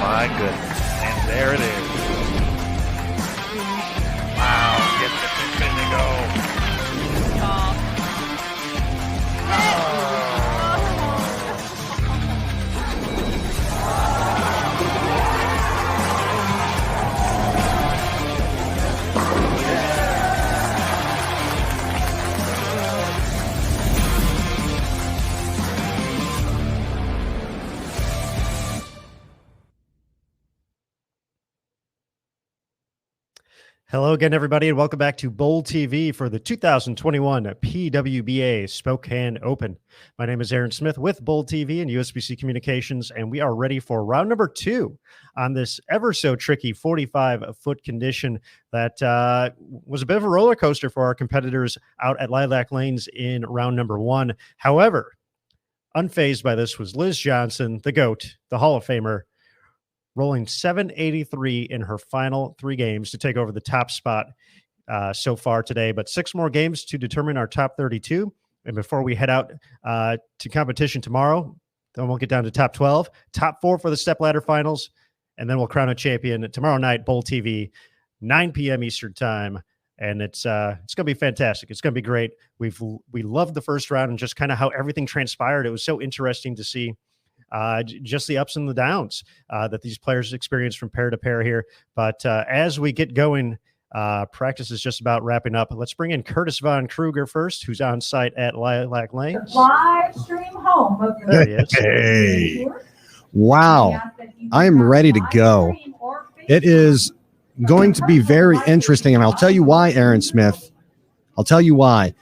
My goodness. And there it is. Wow, get the spin to go. Hello again, everybody, and welcome back to Bowl TV for the 2021 PWBA Spokane Open. My name is Aaron Smith with Bowl TV and USBC Communications, and we are ready for round number 2 on this ever so tricky 45-foot condition that was a bit of a roller coaster for our competitors out at Lilac Lanes in round number 1. However, unfazed by this was Liz Johnson, the GOAT, the Hall of Famer, rolling 783 in her final 3 games to take over the top spot so far today. But 6 more games to determine our top 32. And before we head out to competition tomorrow, then we'll get down to top 12, top 4 for the stepladder finals, and then we'll crown a champion tomorrow night, Bowl TV, 9 p.m. Eastern time. And it's going to be fantastic. It's going to be great. We loved the first round and just kind of how everything transpired. It was so interesting to see just the ups and the downs that these players experience from pair to pair here. But as we get going, practice is just about wrapping up. Let's bring in Curtis Von Kruger first, who's on site at Lilac Lanes. Live stream home of There he is. Hey. Wow. I am ready to go. It is going to be very interesting, and I'll tell you why, Aaron Smith. I'll tell you why.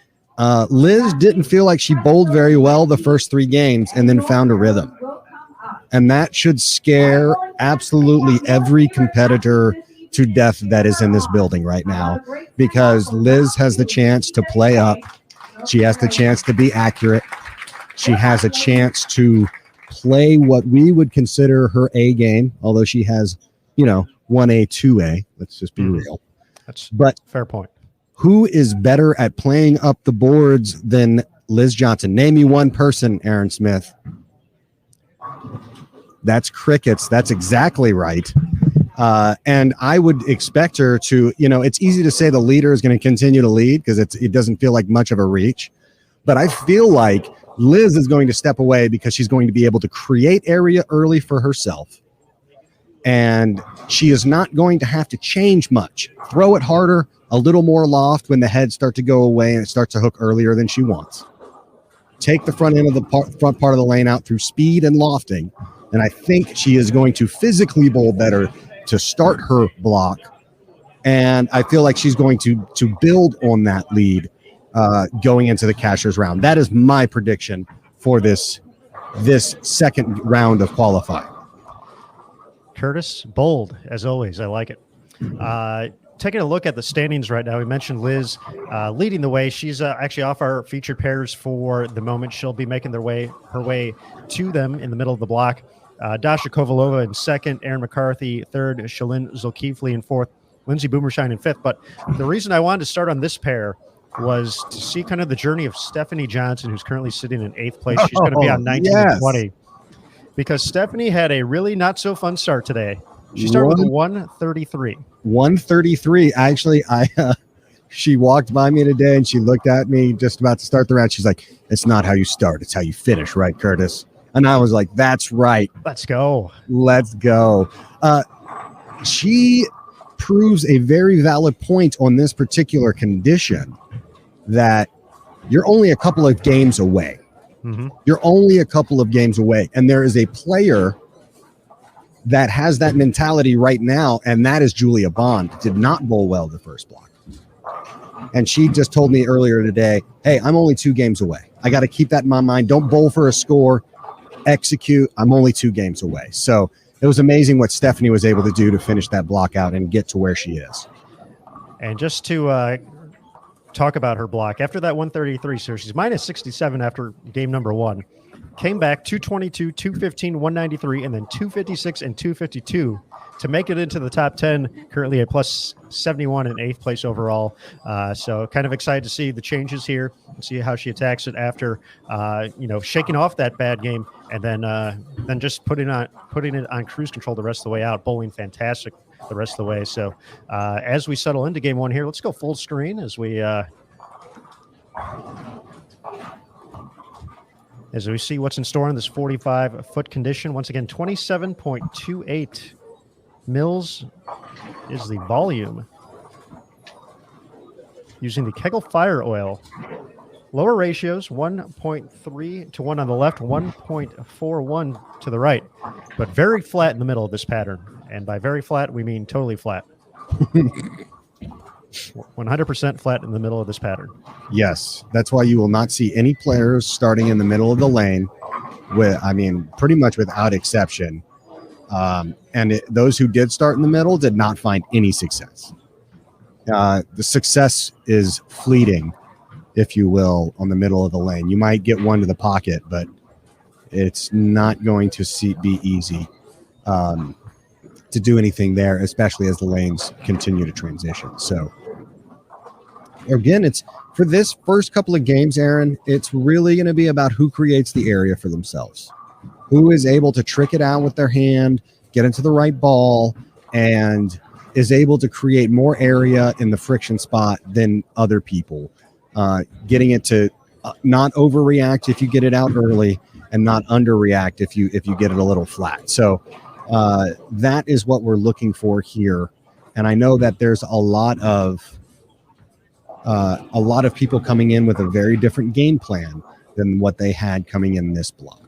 Liz didn't feel like she bowled very well the first 3 games and then found a rhythm. And that should scare absolutely every competitor to death that is in this building right now, because Liz has the chance to play up. She has the chance to be accurate. She has a chance to play what we would consider her A game, although she has, 1A, 2A. Let's just be real. That's but fair point. Who is better at playing up the boards than Liz Johnson? Name me one person, Aaron Smith. That's crickets. That's exactly right. And I would expect her to, it's easy to say the leader is going to continue to lead because it doesn't feel like much of a reach. But I feel like Liz is going to step away because she's going to be able to create area early for herself. And she is not going to have to change much. Throw it harder, a little more loft when the heads start to go away and it starts to hook earlier than she wants. Take the front end of the front part of the lane out through speed and lofting. And I think she is going to physically bowl better to start her block. And I feel like she's going to build on that lead going into the cashier's round. That is my prediction for this second round of qualifying. Curtis, bold, as always. I like it. Taking a look at the standings right now, we mentioned Liz leading the way. She's actually off our featured pairs for the moment. She'll be making her way to them in the middle of the block. Dasha Kovalova in second, Aaron McCarthy third, Shalyn Zulkifli in fourth, Lindsay Boomershine in fifth. But the reason I wanted to start on this pair was to see kind of the journey of Stephanie Johnson, who's currently sitting in 8th place. She's going to be on 19 and 20. Because Stephanie had a really not so fun start today. She started with a 133. 133. Actually, she walked by me today and she looked at me just about to start the round. She's like, "It's not how you start, it's how you finish, right, Curtis?" And I was like, "That's right. Let's go. Let's go." She proves a very valid point on this particular condition that you're only a couple of games away. Mm-hmm. You're only a couple of games away. And there is a player that has that mentality right now, and that is Julia Bond. Did not bowl well the first block. And she just told me earlier today, "Hey, I'm only 2 games away. I got to keep that in my mind. Don't bowl for a score. Execute. I'm only 2 games away." So it was amazing what Stephanie was able to do to finish that block out and get to where she is. And just to talk about her block, after that 133, so she's minus 67 after game number 1. came back 222, 215, 193, and then 256 and 252 to make it into the top 10, currently a plus 71 in 8th place overall. So kind of excited to see the changes here and see how she attacks it after, shaking off that bad game and then just putting it on cruise control the rest of the way out, bowling fantastic the rest of the way. So as we settle into game one here, let's go full screen as we see what's in store in this 45-foot condition. Once again, 27.28 mils is the volume. Using the Kegel fire oil. Lower ratios, 1.3 to 1 on the left, 1.41 to the right. But very flat in the middle of this pattern. And by very flat, we mean totally flat. 100% flat in the middle of this pattern. Yes, that's why you will not see any players starting in the middle of the lane, pretty much without exception. Those who did start in the middle did not find any success. The success is fleeting, if you will, on the middle of the lane. You might get one to the pocket, but it's not going to be easy to do anything there, especially as the lanes continue to transition. So again, it's for this first couple of games, Aaron, it's really going to be about who creates the area for themselves, who is able to trick it out with their hand, get into the right ball, and is able to create more area in the friction spot than other people. Getting it to not overreact if you get it out early, and not underreact if you get it a little flat. So that is what we're looking for here. And I know that there's a lot of people coming in with a very different game plan than what they had coming in this block.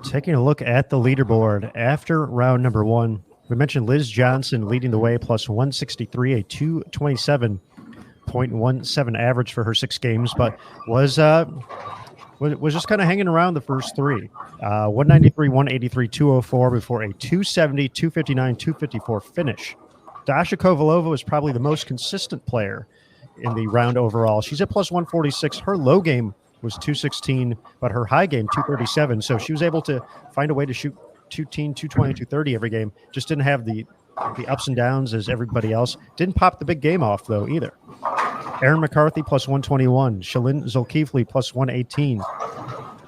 Taking a look at the leaderboard after round number 1, we mentioned Liz Johnson leading the way, plus 163, a 227.17 average for her 6 games, but was just kind of hanging around the first 3. 193, 183, 204 before a 270, 259, 254 finish. Dasha Kovalova was probably the most consistent player in the round overall. She's at plus 146. Her low game was 216, but her high game 237. So she was able to find a way to shoot 210, 220, 230 every game. Just didn't have the ups and downs as everybody else. Didn't pop the big game off though either. Erin McCarthy plus 121. Shalyn Zulkifli plus 118.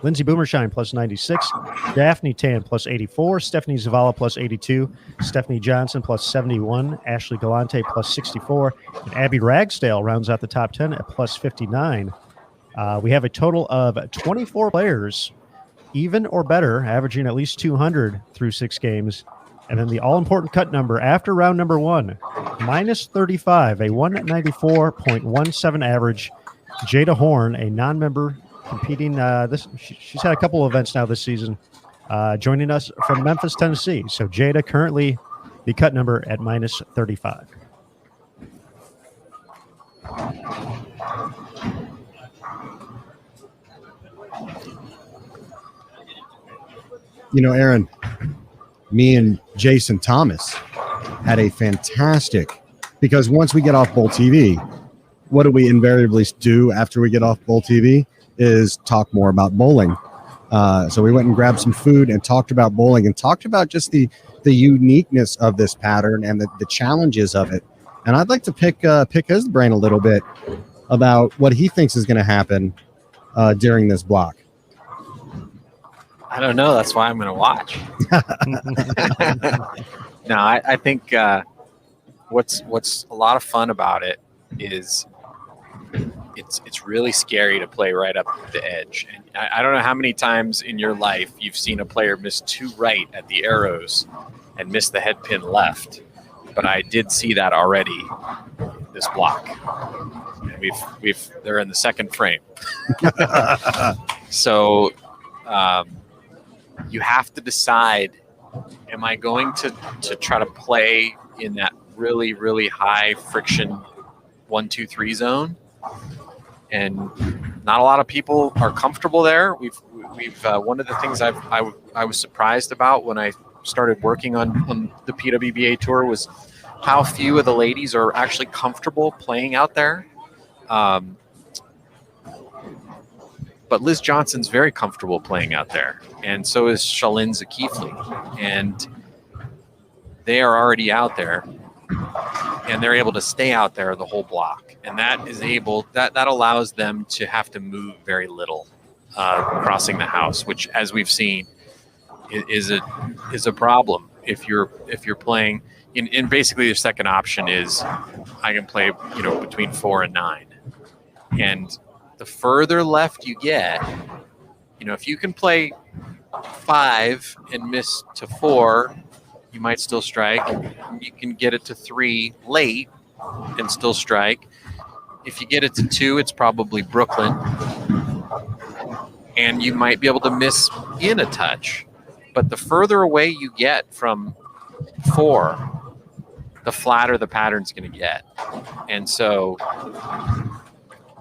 Lindsay Boomershine plus 96. Daphne Tan plus 84. Stephanie Zavala plus 82. Stephanie Johnson plus 71. Ashley Galante plus 64. And Abby Ragsdale rounds out the top 10 at plus 59. We have a total of 24 players, even or better, averaging at least 200 through 6 games. And then the all-important cut number after round number 1, minus 35, a 194.17 average. Jada Horn, a non-member competing she's had a couple of events now this season, joining us from Memphis, Tennessee. So Jada currently the cut number at minus 35. Aaron, me and Jason Thomas had a fantastic, because once we get off Bowl TV, what do we invariably do after we get off Bowl TV is talk more about bowling. So we went and grabbed some food and talked about bowling and talked about just the uniqueness of this pattern and the challenges of it. And I'd like to pick his brain a little bit about what he thinks is going to happen during this block. I don't know. That's why I'm going to watch. No, I think what's a lot of fun about it is it's really scary to play right up the edge. And I don't know how many times in your life you've seen a player miss 2 right at the arrows and miss the head pin left, but I did see that already this block. And they're in the second frame. So you have to decide, am I going to try to play in that really, really high friction 1, 2, 3 zone? And not a lot of people are comfortable there. We've one of the things I was surprised about when I started working on the PWBA tour was how few of the ladies are actually comfortable playing out there. But Liz Johnson's very comfortable playing out there, and so is Shalyn Zakifli. And they are already out there, and they're able to stay out there the whole block. And that allows them to have to move very little crossing the house, which, as we've seen, is a problem if you're playing. In basically, the second option is I can play between 4 and 9, and the further left you get, if you can play 5 and miss to 4, you might still strike. You can get it to 3 late and still strike. If you get it to 2, it's probably Brooklyn, and you might be able to miss in a touch. But the further away you get from 4, the flatter the pattern's going to get. And so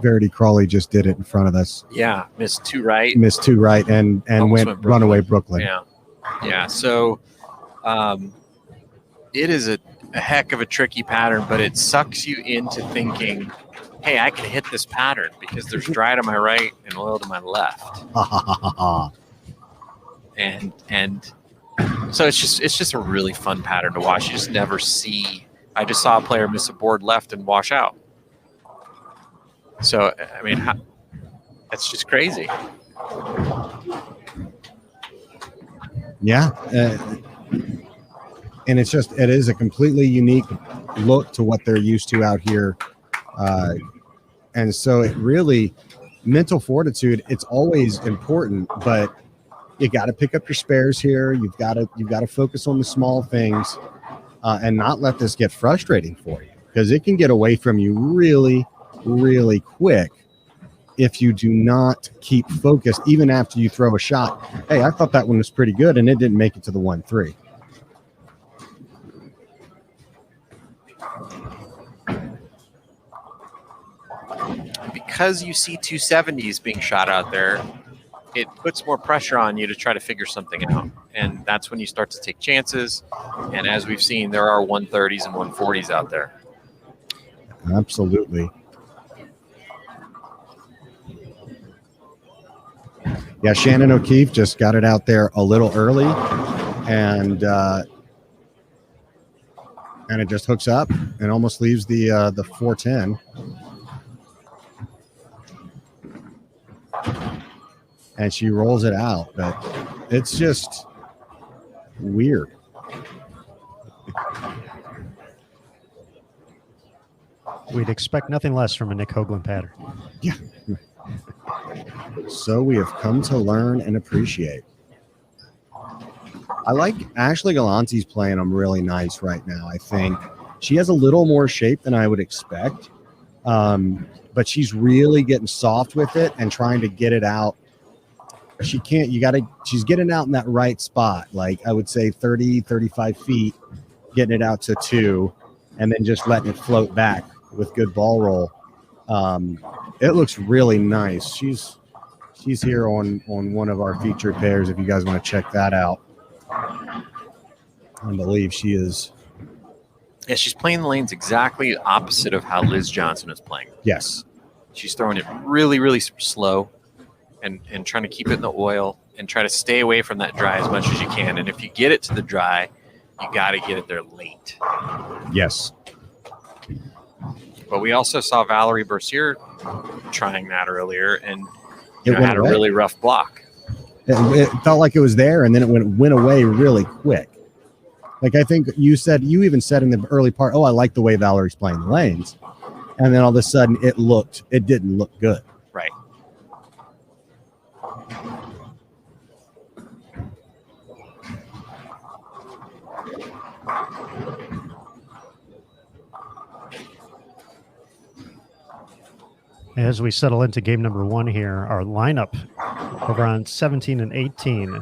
Verity Crawley just did it in front of us. Yeah, missed 2 right. Missed 2 right and went runaway Brooklyn. Yeah. So it is a heck of a tricky pattern, but it sucks you into thinking, hey, I can hit this pattern because there's dry to my right and oil to my left. and so it's just a really fun pattern to watch. You just never see. I just saw a player miss a board left and wash out. So, I mean, that's just crazy. Yeah. And it is a completely unique look to what they're used to out here. And so it really, mental fortitude, it's always important, but you got to pick up your spares here. You've got to focus on the small things and not let this get frustrating for you, because it can get away from you really, really quick if you do not keep focused, even after you throw a shot. Hey, I thought that one was pretty good, and it didn't make it to the 1-3. Because you see 270s being shot out there, it puts more pressure on you to try to figure something out. And that's when you start to take chances. And as we've seen, there are 130s and 140s out there. Absolutely. Yeah, Shannon O'Keefe just got it out there a little early, and it just hooks up and almost leaves the 410. And she rolls it out, but it's just weird. We'd expect nothing less from a Nick Hoagland pattern. Yeah. So we have come to learn and appreciate. I like Ashley Galante's playing them really nice right now. I think she has a little more shape than I would expect, but she's really getting soft with it and trying to get it out. She's getting out in that right spot, like I would say 30, 35 feet, getting it out to 2, and then just letting it float back with good ball roll. It looks really nice. She's here on one of our featured pairs if you guys want to check that out. I believe she is. Yeah, she's playing the lanes exactly opposite of how Liz Johnson is playing. Yes. She's throwing it really, really slow and trying to keep it in the oil and try to stay away from that dry as much as you can. And if you get it to the dry, you got to get it there late. Yes. But we also saw Valerie Bercier trying that earlier and It had a really rough block. It felt like it was there, and then it went away really quick. Like I think you even said in the early part, oh, I like the way Valerie's playing the lanes. And then all of a sudden it didn't look good. Right. As we settle into game number 1 here, our lineup over on 17 and 18.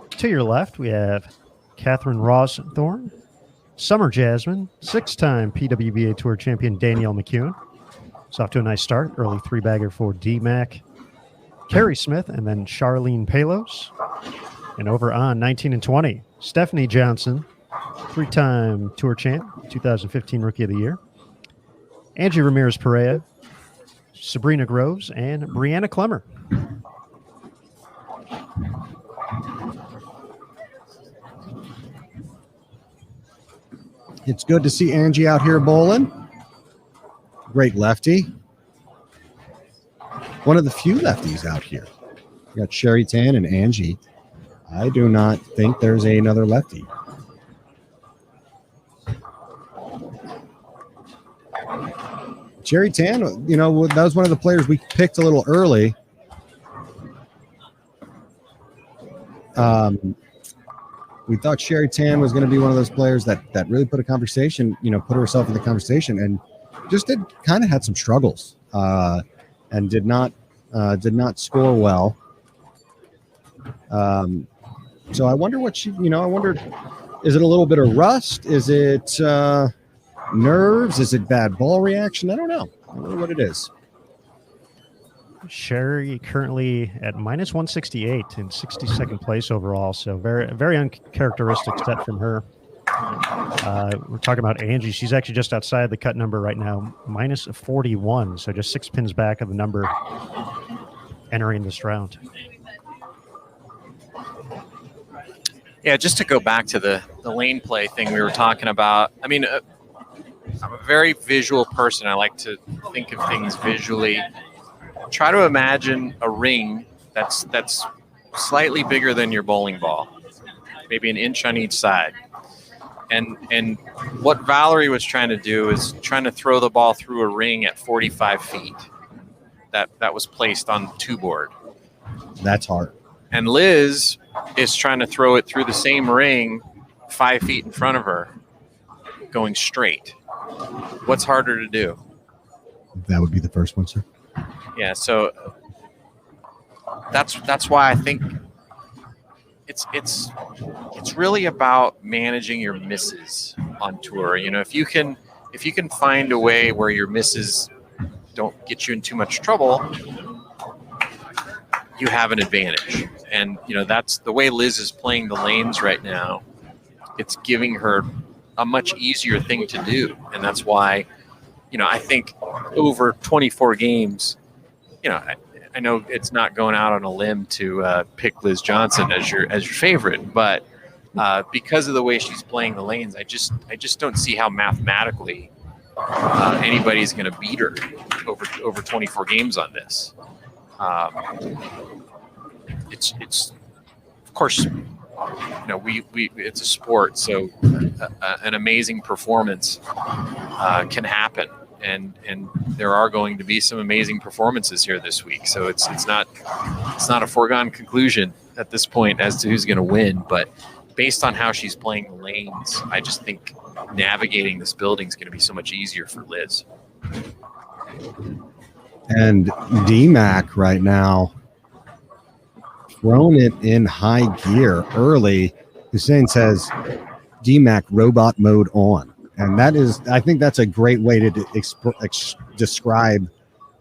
To your left, we have Catherine Rawsthorne, Summer Jasmine, 6-time PWBA Tour champion Danielle McEwen. It's off to a nice start. Early 3-bagger for D-Mac. Carrie Smith, and then Charlene Palos. And over on 19 and 20, Stephanie Johnson, 3-time Tour champ, 2015 Rookie of the Year. Angie Ramirez-Perea, Sabrina Groves and Brianna Clemmer. It's good to see Angie out here bowling. Great lefty. One of the few lefties out here. We got Sherry Tan and Angie. I do not think there's another lefty. Sherry Tan, you know, that was one of the players we picked a little early. We thought Sherry Tan was going to be one of those players that really put herself in the conversation, and just had some struggles and did not score well. So I wonder is it a little bit of rust? Is it nerves? Is it bad ball reaction? I don't know what it is. Sherry currently at minus 168 in 62nd place overall. So very, very uncharacteristic set from her. We're talking about Angie. She's actually just outside the cut number right now, minus 41. So just 6 pins back of the number entering this round. Yeah, just to go back to the lane play thing we were talking about. I mean, I'm a very visual person. I like to think of things visually. Try to imagine a ring that's slightly bigger than your bowling ball, maybe an inch on each side. And what Valerie was trying to do is trying to throw the ball through a ring at 45 feet that was placed on the two board. That's hard. And Liz is trying to throw it through the same ring 5 feet in front of her, going straight. What's harder to do? That would be the first one, sir. Yeah, so that's why I think it's really about managing your misses on tour. You know, if you can find a way where your misses don't get you in too much trouble, you have an advantage. And you know, that's the way Liz is playing the lanes right now. It's giving her a much easier thing to do, and that's why, you know, I think over 24 games. You know, I know it's not going out on a limb to pick Liz Johnson as your favorite, but because of the way she's playing the lanes, I just don't see how mathematically anybody's going to beat her over 24 games on this. It's of course, you know, we it's a sport, so an amazing performance can happen. And there are going to be some amazing performances here this week. So it's not a foregone conclusion at this point as to who's going to win. But based on how she's playing the lanes, I just think navigating this building is going to be so much easier for Liz. And DMAC right now, thrown it in high gear early. Hussein says, DMAC robot mode on. And I think that's a great way to describe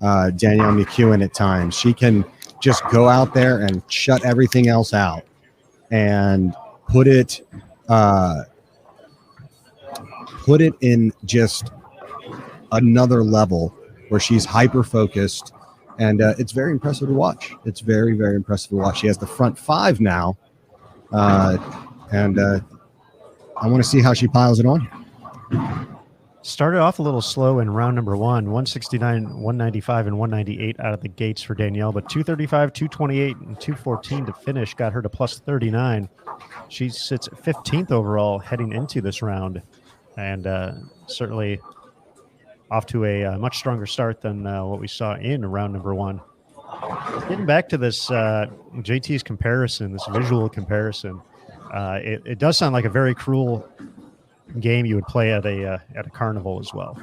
Danielle McEwen at times. She can just go out there and shut everything else out and put it in just another level where she's hyper focused, and it's very impressive to watch. It's very, very impressive to watch. She has the front five now, and I want to see how she piles it on. Started off a little slow in round number 169, 195, and 198 out of the gates for Danielle, but 235, 228, and 214 to finish got her to plus 39. She sits 15th overall heading into this round, and certainly off to a much stronger start than what we saw in round number 1. Getting back to this JT's comparison, this visual comparison, it does sound like a very cruel game you would play at a carnival as well.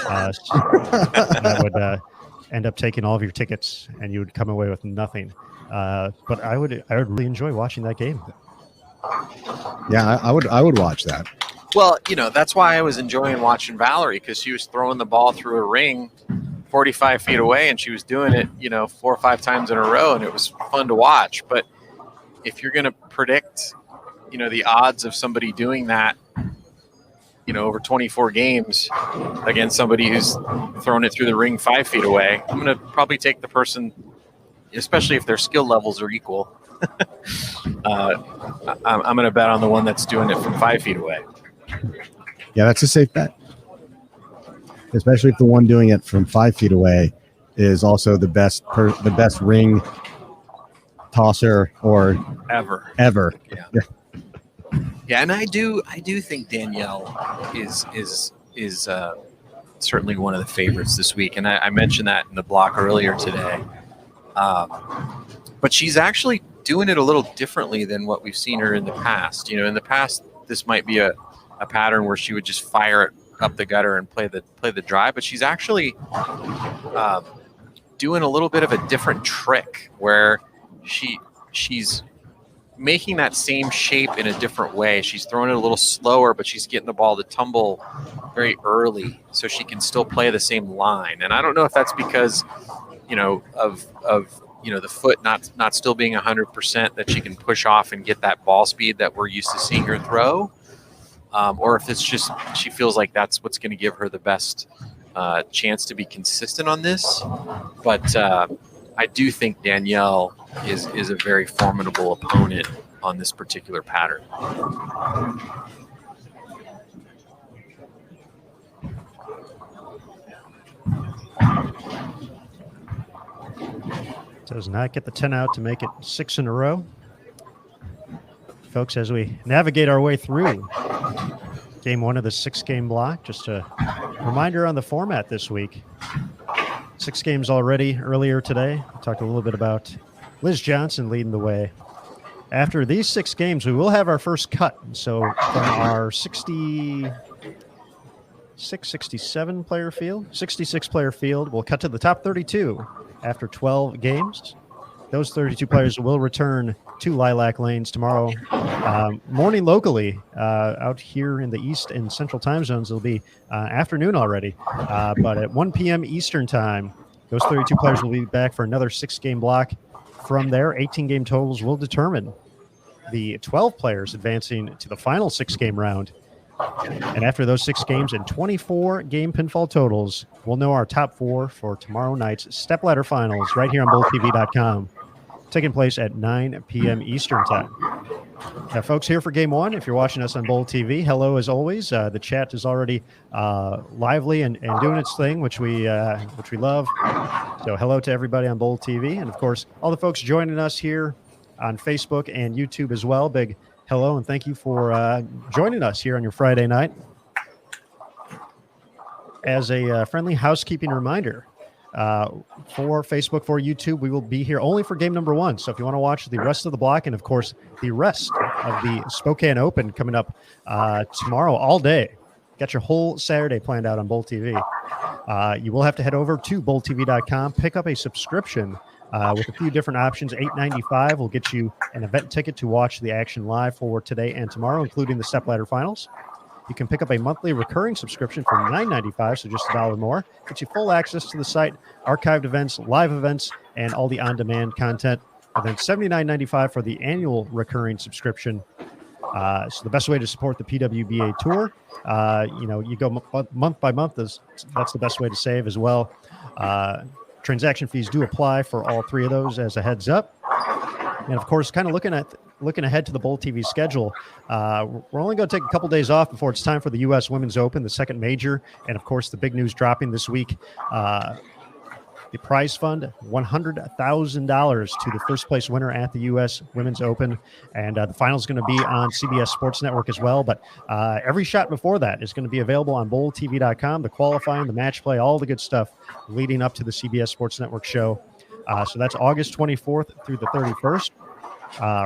That would end up taking all of your tickets, and you would come away with nothing. But I would really enjoy watching that game. Yeah, I would watch that. Well, you know, that's why I was enjoying watching Valerie, because she was throwing the ball through a ring 45 feet away, and she was doing it, you know, 4 or 5 times in a row, and it was fun to watch. But if you're going to predict, you know, the odds of somebody doing that over 24 games against somebody who's thrown it through the ring 5 feet away, I'm going to probably take the person, especially if their skill levels are equal. I'm going to bet on the one that's doing it from 5 feet away. Yeah, that's a safe bet. Especially if the one doing it from 5 feet away is also the best ring tosser or ever. Yeah, and I do think Danielle is certainly one of the favorites this week, and I mentioned that in the block earlier today. But she's actually doing it a little differently than what we've seen her in the past. In the past, this might be a pattern where she would just fire it up the gutter and play the drive, but she's actually doing a little bit of a different trick where she's making that same shape in a different way. She's throwing it a little slower, but she's getting the ball to tumble very early so she can still play the same line. And I don't know if that's because, of the foot not still being 100%, that she can push off and get that ball speed that we're used to seeing her throw, or if it's just she feels like that's what's going to give her the best chance to be consistent on this. But I do think Danielle is a very formidable opponent on this particular pattern. Does not get the 10 out to make it 6 in a row. Folks, as we navigate our way through game 1 of the 6-game block, just a reminder on the format this week. 6 games already earlier today. We talked a little bit about Liz Johnson leading the way. After these 6 games, we will have our first cut. So from our 67 player field, 66 player field, we'll cut to the top 32 after 12 games. Those 32 players will return to Lilac Lanes tomorrow morning locally. Out here in the East and Central time zones, it'll be afternoon already. But at 1 p.m. Eastern time, those 32 players will be back for another 6-game block. From there, 18-game totals will determine the 12 players advancing to the final 6-game round. And after those 6 games and 24-game pinfall totals, we'll know our top 4 for tomorrow night's stepladder finals right here on BowlTV.com, taking place at 9 p.m. Eastern time. Now, folks, here for game 1, if you're watching us on Bowl TV, hello as always. The chat is already lively and doing its thing, which we love. So hello to everybody on Bowl TV. And, of course, all the folks joining us here on Facebook and YouTube as well. Big hello and thank you for joining us here on your Friday night. As a friendly housekeeping reminder, for Facebook, for YouTube, we will be here only for game number 1. So if you want to watch the rest of the block and, of course, the rest of the Spokane Open coming up tomorrow all day, got your whole Saturday planned out on Bowl TV. You will have to head over to BowlTV.com, pick up a subscription with a few different options. $8.95 will get you an event ticket to watch the action live for today and tomorrow, including the stepladder finals. You can pick up a monthly recurring subscription for $9.95, so just $1 more. Gets you full access to the site, archived events, live events, and all the on-demand content. And then $79.95 for the annual recurring subscription. So the best way to support the PWBA tour, you go month by month. That's the best way to save as well. Transaction fees do apply for all 3 of those as a heads up. And of course, kind of looking ahead to the Bowl TV schedule, we're only going to take a couple days off before it's time for the U.S. Women's Open, the second major. And of course, the big news dropping this week, the prize fund, $100,000 to the first place winner at the U.S. Women's Open. And the final is going to be on CBS Sports Network as well. But every shot before that is going to be available on BowlTV.com, the qualifying, the match play, all the good stuff leading up to the CBS Sports Network show. So that's August 24th through the 31st,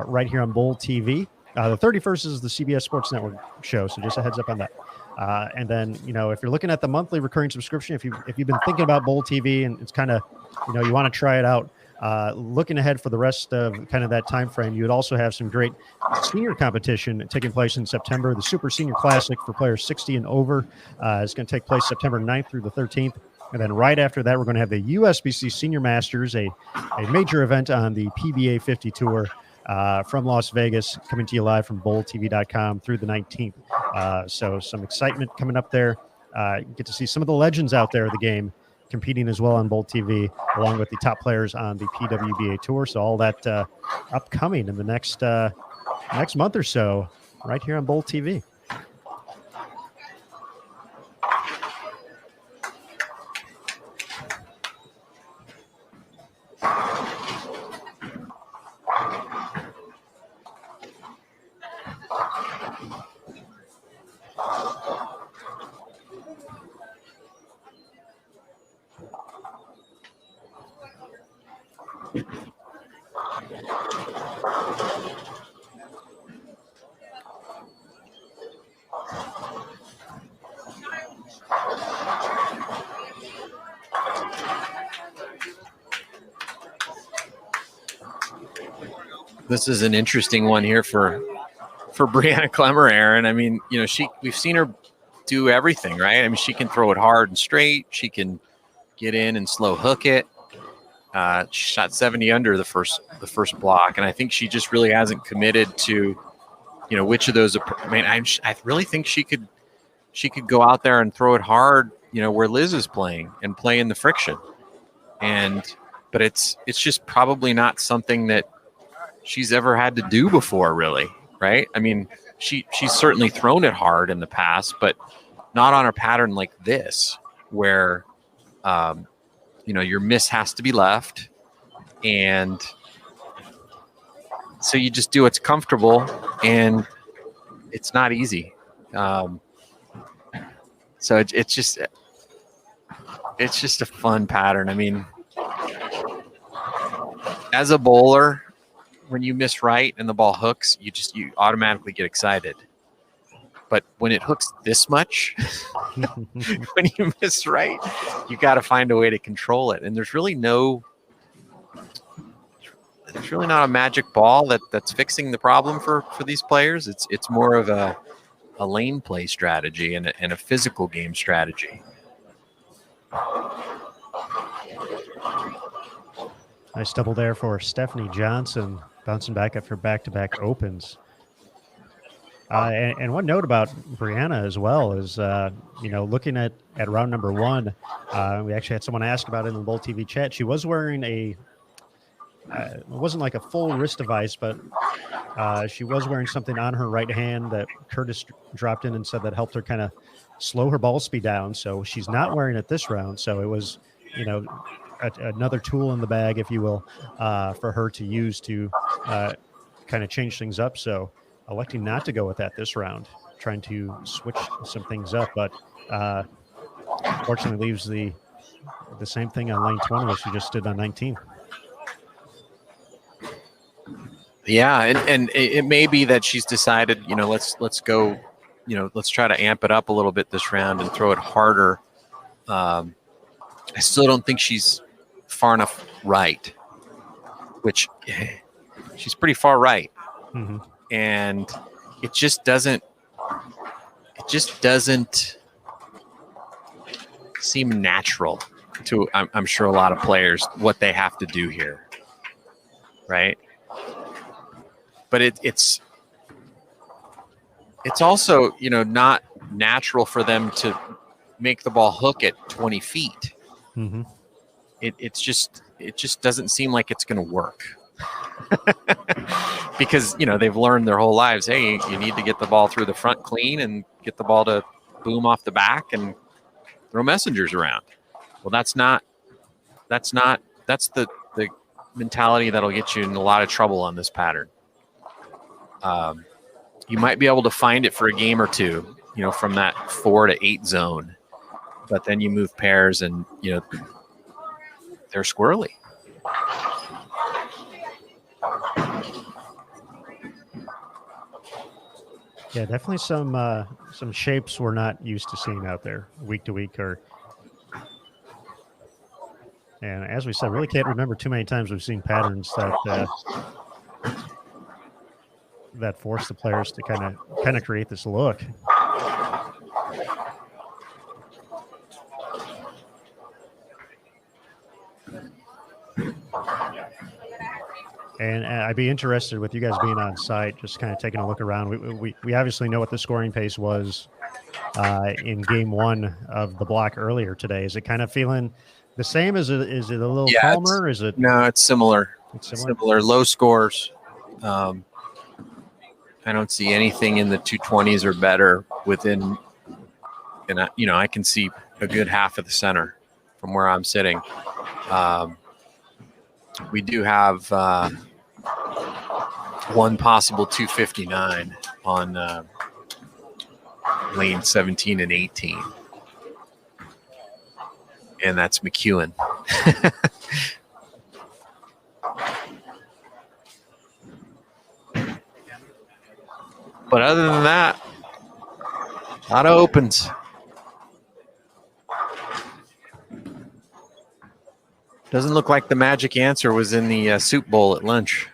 right here on Bowl TV. The 31st is the CBS Sports Network show, so just a heads up on that. And then, if you're looking at the monthly recurring subscription, if you've been thinking about Bowl TV and it's kind of, you want to try it out, looking ahead for the rest of kind of that time frame, you would also have some great senior competition taking place in September. The Super Senior Classic for players 60 and over is going to take place September 9th through the 13th. And then right after that, we're going to have the USBC Senior Masters, a major event on the PBA 50 Tour. from Las Vegas, coming to you live from bowltv.com through the 19th. So some excitement coming up there. You get to see some of the legends out there of the game competing as well on Bowl TV, along with the top players on the PWBA tour. So all that upcoming in the next month or so, right here on Bowl TV. This is an interesting one here for Brianna Clemmer, Aaron. I mean, you know, we've seen her do everything, right? I mean, she can throw it hard and straight. She can get in and slow hook it. She shot 70 under the first block, and I think she just really hasn't committed to, you know, which of those. I mean, I really think she could go out there and throw it hard, you know, where Liz is playing and play in the friction. But it's just probably not something that she's ever had to do before, really, right? I mean, she's certainly thrown it hard in the past, but not on a pattern like this, where you know, your miss has to be left, and so you just do what's comfortable, and it's not easy. So it's just a fun pattern. I mean, as a bowler, when you miss right and the ball hooks, you automatically get excited. But when it hooks this much, when you miss right, you got to find a way to control it. And there's really not a magic ball that's fixing the problem for these players. It's more of a lane play strategy and a physical game strategy. Nice double there for Stephanie Johnson, bouncing back after back-to-back opens. And one note about Brianna as well is, you know, looking at round number one, we actually had someone ask about it in the Bowl TV chat. She was wearing it wasn't like a full wrist device, but she was wearing something on her right hand that Curtis dropped in and said that helped her kind of slow her ball speed down. So she's not wearing it this round. So it was, you know, another tool in the bag, if you will, for her to use to kind of change things up. So electing not to go with that this round, trying to switch some things up, but fortunately leaves the same thing on lane 20 as she just did on 19. Yeah, and it may be that she's decided, you know, let's go, you know, let's try to amp it up a little bit this round and throw it harder. I still don't think she's far enough right, which she's pretty far right. Mm-hmm. And it just doesn't seem natural to, I'm sure, a lot of players, what they have to do here, right? But it's also, you know, not natural for them to make the ball hook at 20 feet. Mm-hmm. It just doesn't seem like it's going to work. Because, you know, they've learned their whole lives, hey, you need to get the ball through the front clean and get the ball to boom off the back and throw messengers around. Well, that's the mentality that'll get you in a lot of trouble on this pattern. You might be able to find it for a game or two, you know, from that 4 to 8 zone, but then you move pairs and, you know, they're squirrely. Yeah, definitely some shapes we're not used to seeing out there week to week. And as we said, really can't remember too many times we've seen patterns that force the players to kind of create this look. And I'd be interested with you guys being on site, just kind of taking a look around. We obviously know what the scoring pace was in game one of the block earlier today. Is it kind of feeling the same? Is it a little calmer? Is it? No, it's similar. It's similar. Similar low scores. I don't see anything in the 220s or better within, and I can see a good half of the center from where I'm sitting. We do have one possible 259 on lane 17 and 18, and that's McEwen. But other than that, a lot of opens. Doesn't look like the magic answer was in the soup bowl at lunch.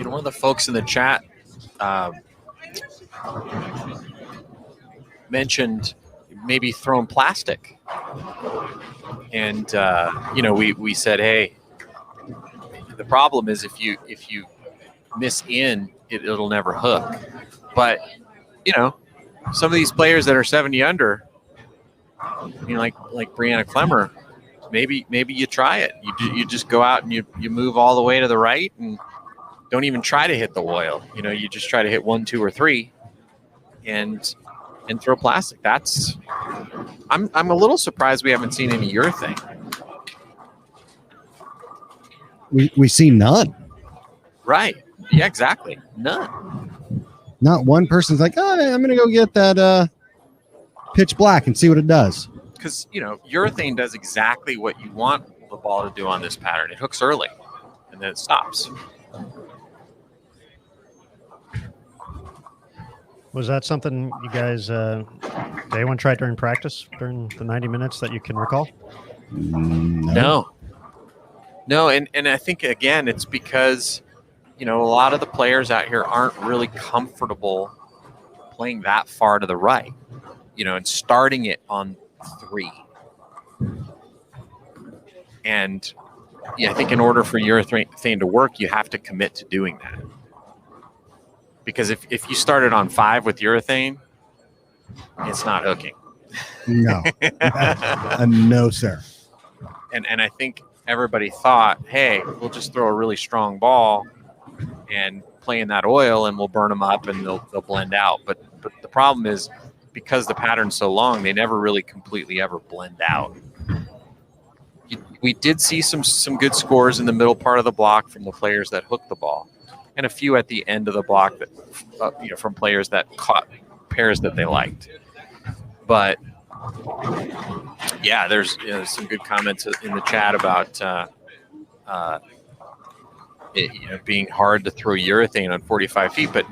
One of the folks in the chat mentioned maybe throwing plastic, and we said, hey, the problem is if you miss in, it'll never hook. But some of these players that are 70 under, like Brianna Clemmer, maybe you try it. You just go out and you move all the way to the right and don't even try to hit the oil. You just try to hit 1, 2, or 3, and throw plastic. I'm a little surprised we haven't seen any urethane. We see none. Right. Yeah, exactly. None. Not one person's like, oh, I'm going to go get that pitch black and see what it does. Because, urethane does exactly what you want the ball to do on this pattern. It hooks early, and then it stops. Was that something you guys, anyone tried during practice during the 90 minutes that you can recall? No. And I think, again, it's because, a lot of the players out here aren't really comfortable playing that far to the right, and starting it on 3. And I think in order for urethane to work, you have to commit to doing that. Because if you started on 5 with urethane, it's not hooking. No. No, sir. And I think everybody thought, hey, we'll just throw a really strong ball and play in that oil and we'll burn them up and they'll blend out. But the problem is, because the pattern's so long, they never really completely ever blend out. We did see some good scores in the middle part of the block from the players that hooked the ball, and a few at the end of the block that from players that caught pairs that they liked. But yeah, there's some good comments in the chat about it being hard to throw urethane on 45 feet. But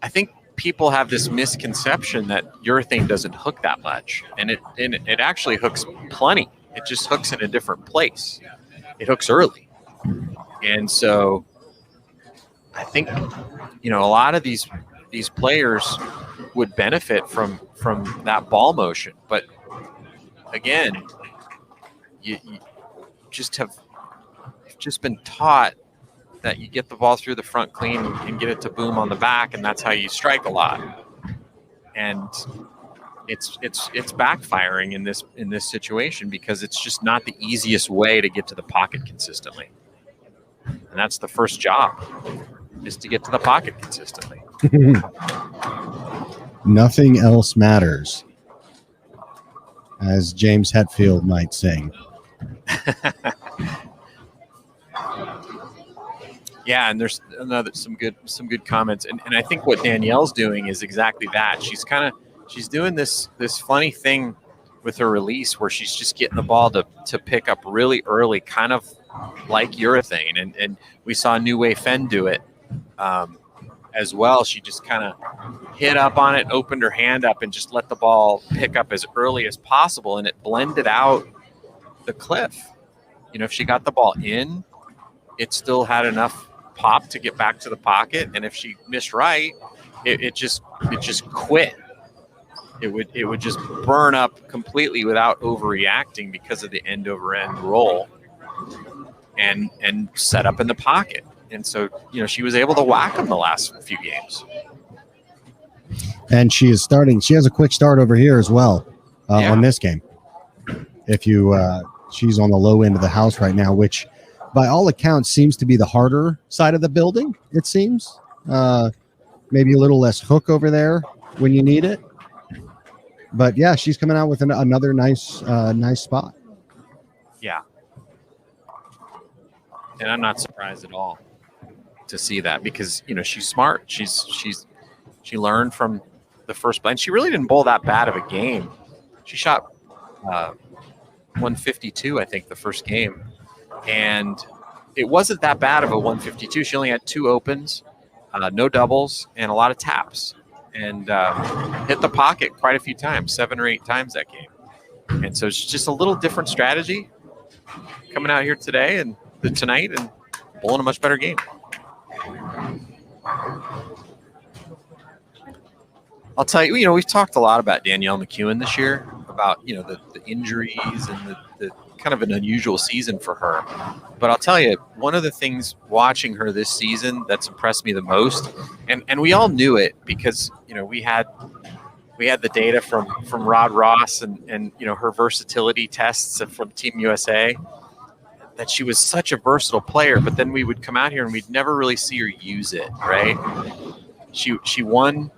I think people have this misconception that urethane doesn't hook that much, and it actually hooks plenty. It just hooks in a different place. It hooks early, and so I think a lot of these players would benefit from that ball motion. But again, you just have been taught that you get the ball through the front clean and get it to boom on the back, and that's how you strike a lot. And it's backfiring in this situation because it's just not the easiest way to get to the pocket consistently. And that's the first job, is to get to the pocket consistently. Nothing else matters, as James Hetfield might sing. Yeah, and there's some good comments, and I think what Danielle's doing is exactly that. She's doing this funny thing with her release where she's just getting the ball to pick up really early, kind of like urethane, and we saw New Wei Fen do it as well. She just kind of hit up on it, opened her hand up, and just let the ball pick up as early as possible, and it blended out the cliff. You know, if she got the ball in, it still had enough pop to get back to the pocket, and if she missed right, it just quit. It would just burn up completely without overreacting because of the end over end roll and set up in the pocket. And so, you know, she was able to whack them the last few games. And she is starting. She has a quick start over here as well on this game. If you, she's on the low end of the house right now, which by all accounts seems to be the harder side of the building. It seems maybe a little less hook over there when you need it. But yeah, she's coming out with another nice spot. Yeah. And I'm not surprised at all to see that because, you know, she's smart. She learned from the first play. And she really didn't bowl that bad of a game. She shot 152, I think, the first game. And it wasn't that bad of a 152. She only had 2 opens, no doubles, and a lot of taps. And hit the pocket quite a few times, 7 or 8 times that game. And so it's just a little different strategy coming out here tonight and bowling a much better game. I'll tell you, you know, we've talked a lot about Danielle McEwen this year, about, you know, the injuries and the kind of an unusual season for her. But I'll tell you, one of the things watching her this season that's impressed me the most, and we all knew it because, you know, we had the data from Rod Ross and you know, her versatility tests from Team USA, that she was such a versatile player, but then we would come out here and we'd never really see her use it, right? She won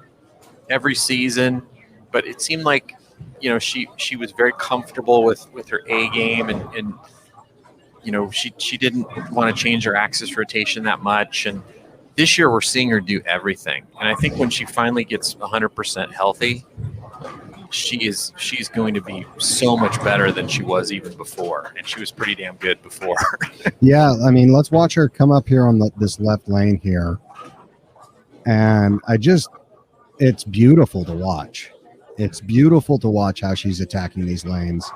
every season, but it seemed like, you know, she was very comfortable with her A game, and you know, she didn't want to change her axis rotation that much. And this year we're seeing her do everything. And I think when she finally gets 100% healthy, she's going to be so much better than she was even before. And she was pretty damn good before. Yeah, I mean, let's watch her come up here on this left lane here. And it's beautiful to watch. It's beautiful to watch how she's attacking these lanes.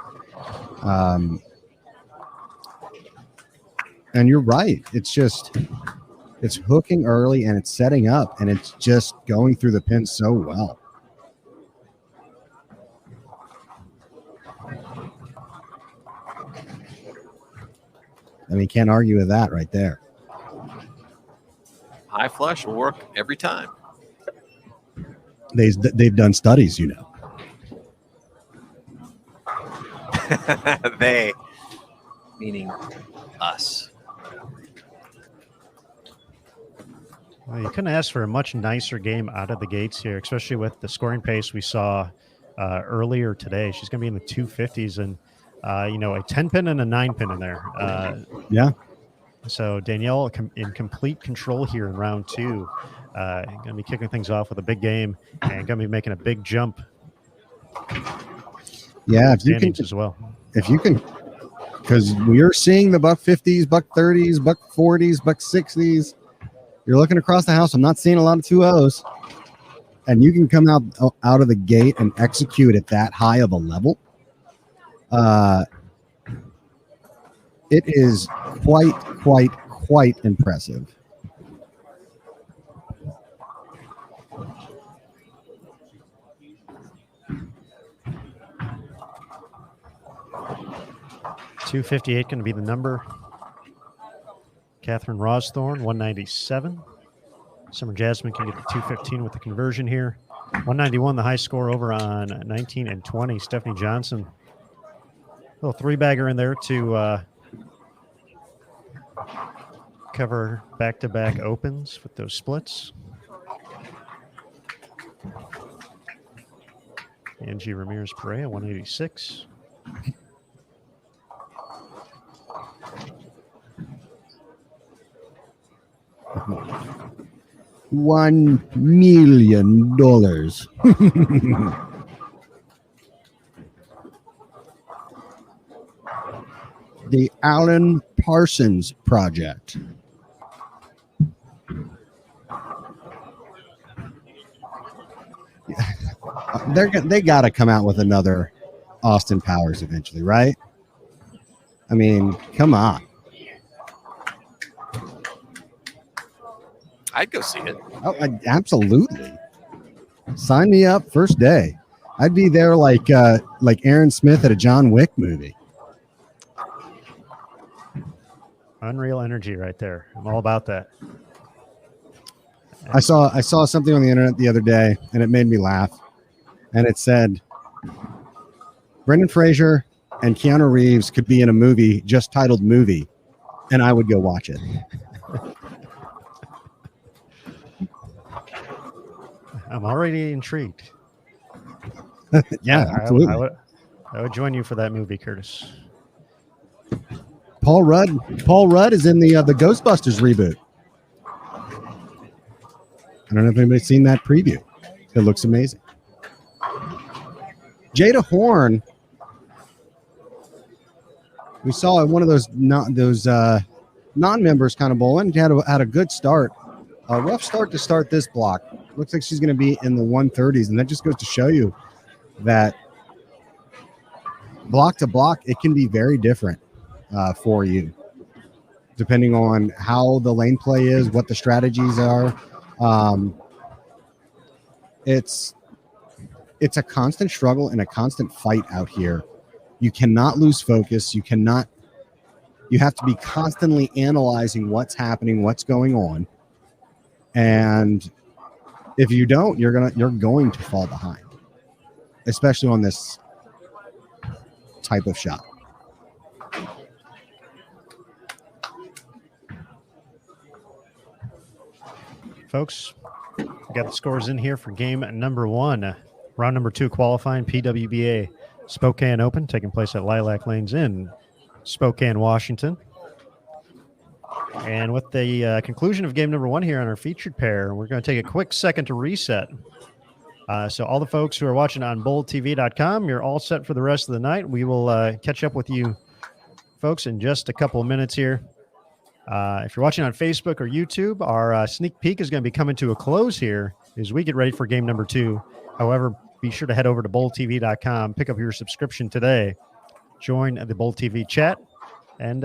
And you're right. It's hooking early and it's setting up and it's just going through the pin so well. I mean, can't argue with that right there. High flush will work every time. They've done studies, you know. They, meaning us. Well, you couldn't ask for a much nicer game out of the gates here, especially with the scoring pace we saw earlier today. She's going to be in the 250s and, you know, a 10 pin and a 9 pin in there. Yeah. So Danielle in complete control here in round 2. Going to be kicking things off with a big game and going to be making a big jump. Yeah, if you can as well. If you can, because we are seeing the $150s, $130s, $140s, $160s. You're looking across the house. I'm not seeing a lot of 2-0s. And you can come out of the gate and execute at that high of a level. It is quite impressive. $258 going to be the number. Catherine Rosthorn, 197. Summer Jasmine can get the 215 with the conversion here. 191, the high score over on 19 and 20. Stephanie Johnson. Little three-bagger in there to cover back-to-back opens with those splits. Angie Ramirez-Perea, 186. $1 million. The Alan Parsons Project. They got to come out with another Austin Powers eventually, right? I mean, come on. I'd go see it. Oh, absolutely. Sign me up first day. I'd be there like Aaron Smith at a John Wick movie. Unreal energy right there. I'm all about that. I saw something on the internet the other day, and it made me laugh. And it said, Brendan Fraser and Keanu Reeves could be in a movie just titled Movie, and I would go watch it. I'm already intrigued. Yeah, absolutely. I would join you for that movie, Curtis. Paul Rudd is in the Ghostbusters reboot. I don't know if anybody's seen that preview. It looks amazing. Jada Horn, we saw one of those non-members kind of bowling. Had a good start, a rough start to start this block. Looks like she's going to be in the 130s, and that just goes to show you that block to block, it can be very different for you, depending on how the lane play is, what the strategies are. It's a constant struggle and a constant fight out here. You cannot lose focus. You have to be constantly analyzing what's happening, what's going on. And if you don't, you're going to fall behind, especially on this type of shot. Folks, we got the scores in here for game number 1. Round number 2 qualifying PWBA Spokane Open, taking place at Lilac Lanes in Spokane, Washington. And with the conclusion of game number 1 here on our featured pair, we're going to take a quick second to reset. So all the folks who are watching on boldtv.com, you're all set for the rest of the night. We will catch up with you folks in just a couple of minutes here. If you're watching on Facebook or YouTube, our sneak peek is going to be coming to a close here as we get ready for game number 2. However, be sure to head over to boldtv.com, pick up your subscription today, join the Bold TV chat, and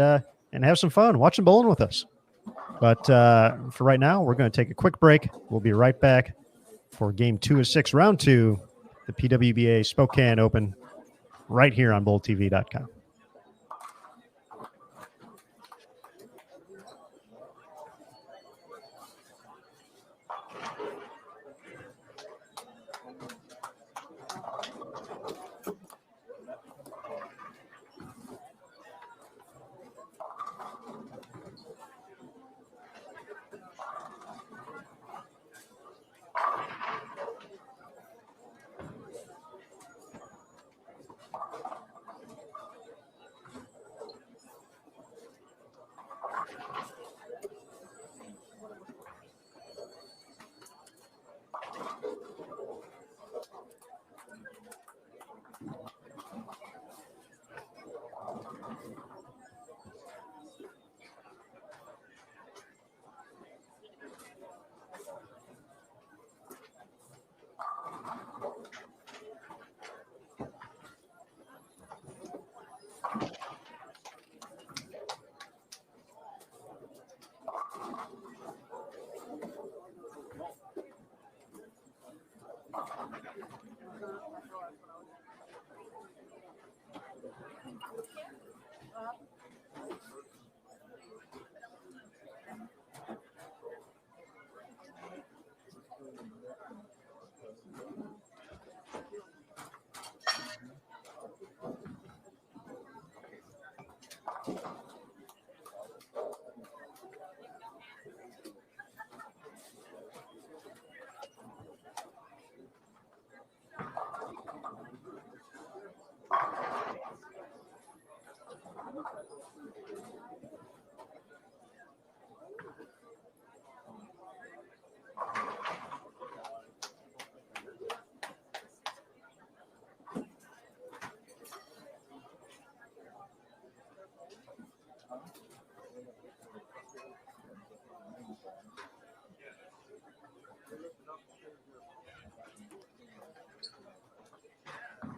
have some fun watching bowling with us. But for right now, we're going to take a quick break. We'll be right back for game 2 of 6, round 2, the PWBA Spokane Open, right here on boldtv.com.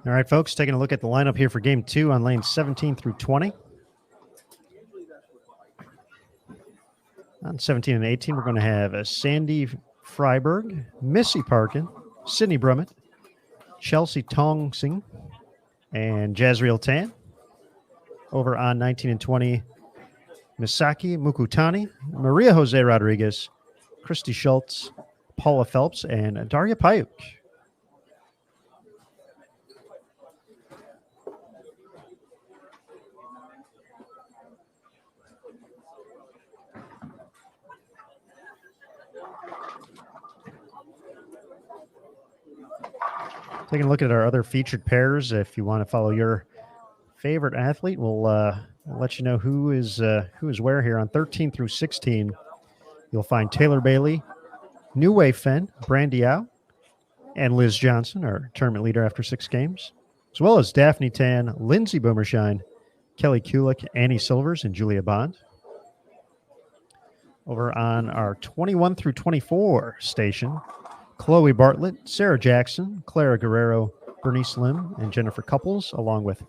All right, folks, taking a look at the lineup here for game 2 on lanes 17 through 20. On 17 and 18, we're going to have Sandy Freiberg, Missy Parkin, Sydney Brummett, Chelsea Tongsing, and Jazriel Tan. Over on 19 and 20, Misaki Mukutani, Maria Jose Rodriguez, Christy Schultz, Paula Phelps, and Daria Payuk. Taking a look at our other featured pairs. If you want to follow your favorite athlete, we'll let you know who is where here. On 13 through 16, you'll find Taylor Bailey, New Wei Fen, Brandy Au, and Liz Johnson, our tournament leader after 6 games, as well as Daphne Tan, Lindsay Boomershine, Kelly Kulik, Annie Silvers, and Julia Bond. Over on our 21 through 24 station, Chloe Bartlett, Sarah Jackson, Clara Guerrero, Bernice Lim, and Jennifer Couples, along with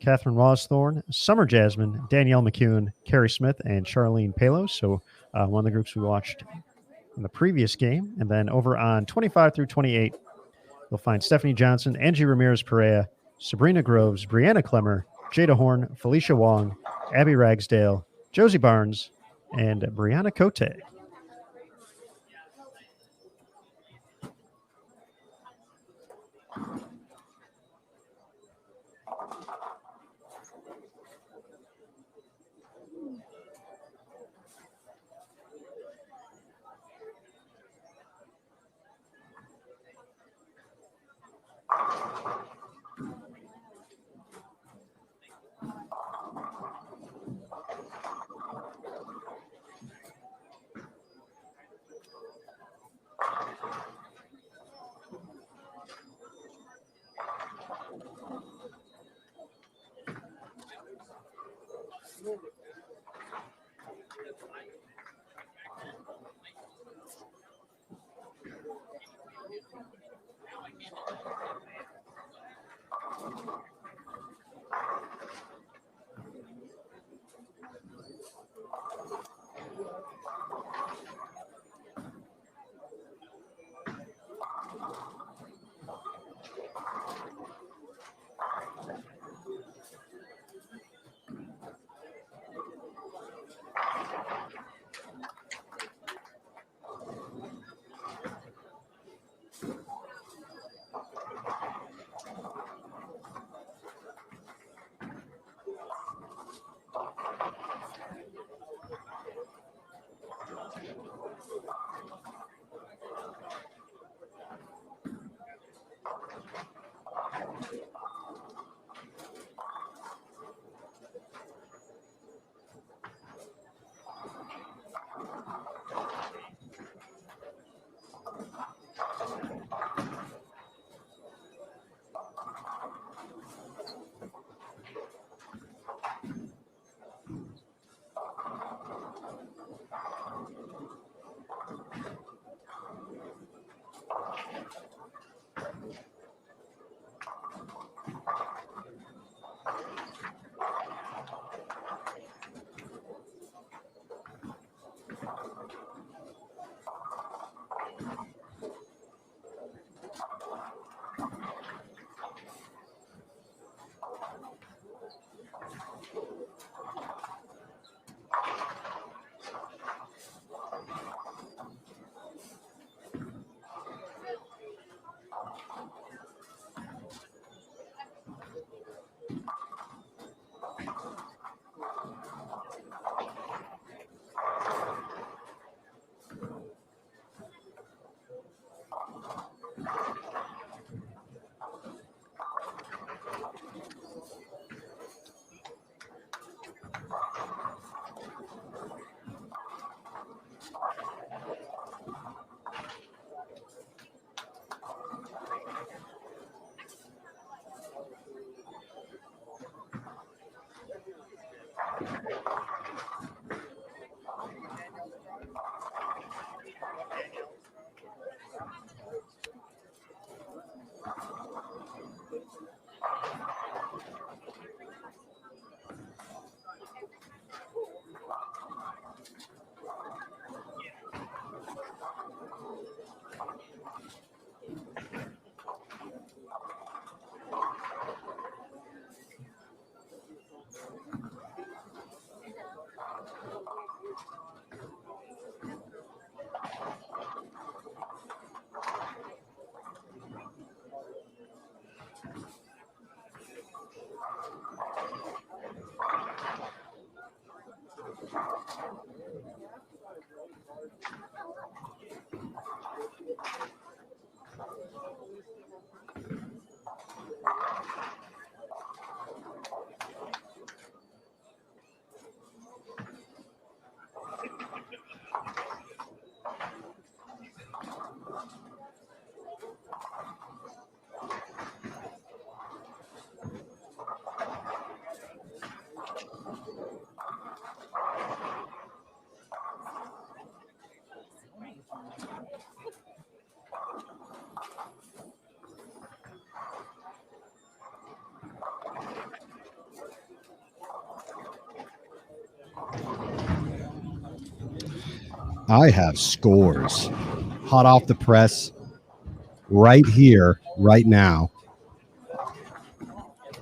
Catherine Rawsthorne, Summer Jasmine, Danielle McEwen, Carrie Smith, and Charlene Palos. So one of the groups we watched in the previous game. And then over on 25 through 28, you'll find Stephanie Johnson, Angie Ramirez-Perea, Sabrina Groves, Brianna Clemmer, Jada Horn, Felicia Wong, Abby Ragsdale, Josie Barnes, and Brianna Cote. I have scores hot off the press right here, right now.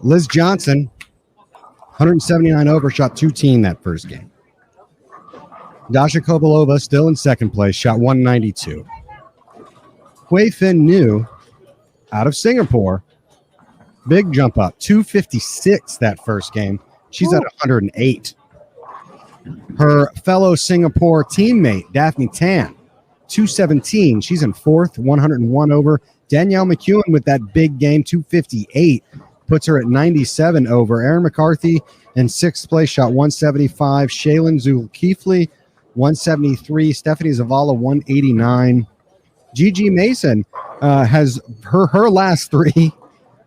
Liz Johnson, 179 over, shot 210 that first game. Dasha Kovalova still in second place, shot 192. Hui Fin New out of Singapore, big jump up, 256 that first game. She's at 108. Her fellow Singapore teammate, Daphne Tan, 217. She's in fourth, 101 over. Danielle McEwen with that big game, 258, puts her at 97 over. Erin McCarthy in sixth place, shot 175. Shaylin Zulkifli, 173. Stephanie Zavala, 189. Gigi Mason has her last three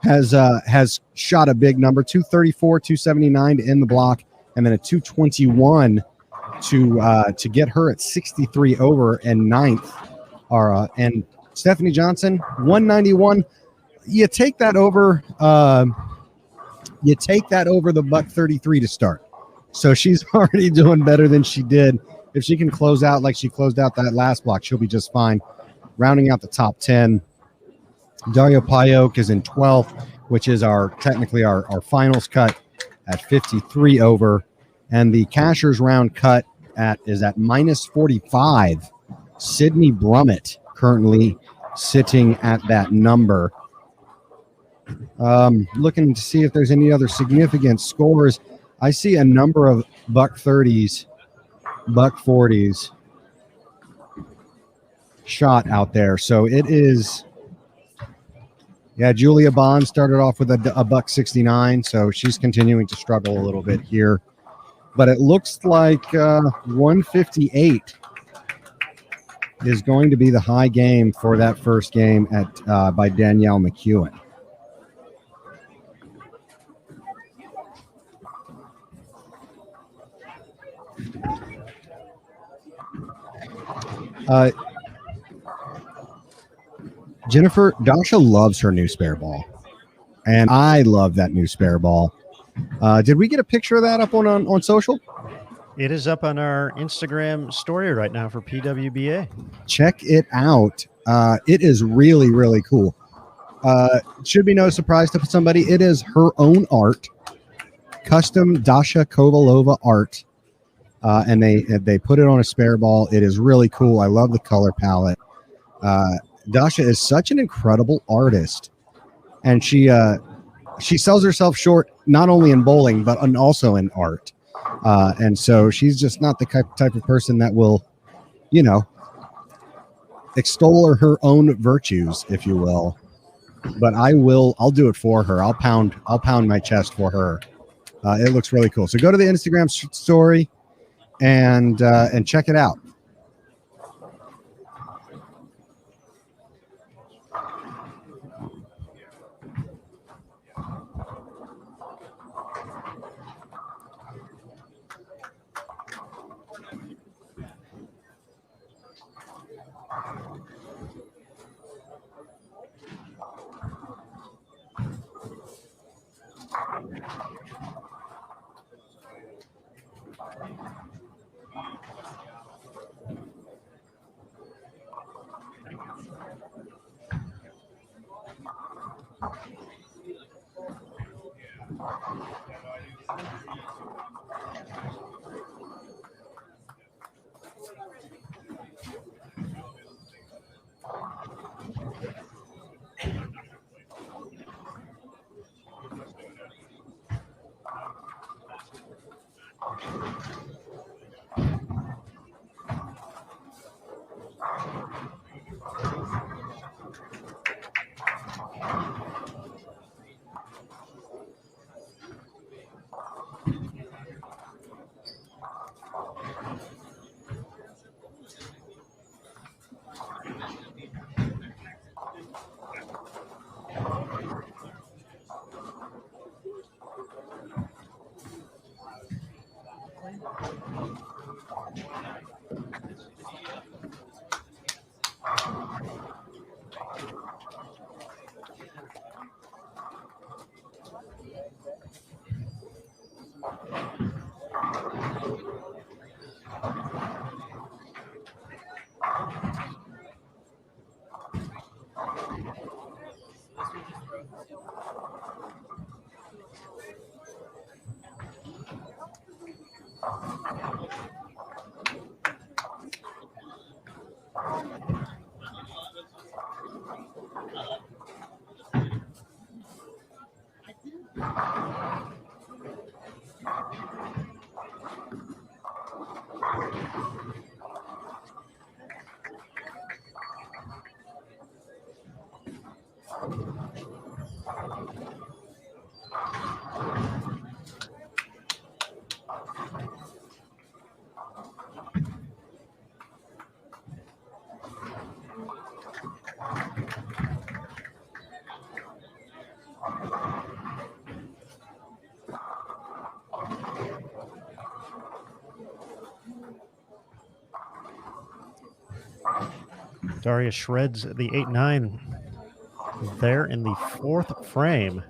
has shot a big number, 234, 279 to end the block, and then a 221 to get her at 63 over and ninth. And Stephanie Johnson, 191. You take that over. You take that over the buck 33 to start. So she's already doing better than she did. If she can close out like she closed out that last block, she'll be just fine. Rounding out the top 10, Daria Payok is in 12th, which is technically our finals cut at 53 over. And the cashier's round cut is at minus 45. Sydney Brummett currently sitting at that number. Looking to see if there's any other significant scores. I see a number of buck 30s, buck 40s shot out there. So it is, Julia Bond started off with a buck 69. So she's continuing to struggle a little bit here. But it looks like 158 is going to be the high game for that first game by Danielle McEwen. Jennifer, Dasha loves her new spare ball, and I love that new spare ball. Did we get a picture of that up on social? It is up on our Instagram story right now for PWBA. Check it out. It is really, really cool. It should be no surprise to somebody. It is her own art, custom Dasha Kovalova art, and they put it on a spare ball. It is really cool. I love the color palette. Dasha is such an incredible artist, and she sells herself short not only in bowling but also in art. And so she's just not the type of person that will, extol her own virtues, if you will. But I'll do it for her. I'll pound my chest for her. It looks really cool. So go to the Instagram story and check it out. Daria shreds the 8-9 there in the fourth frame.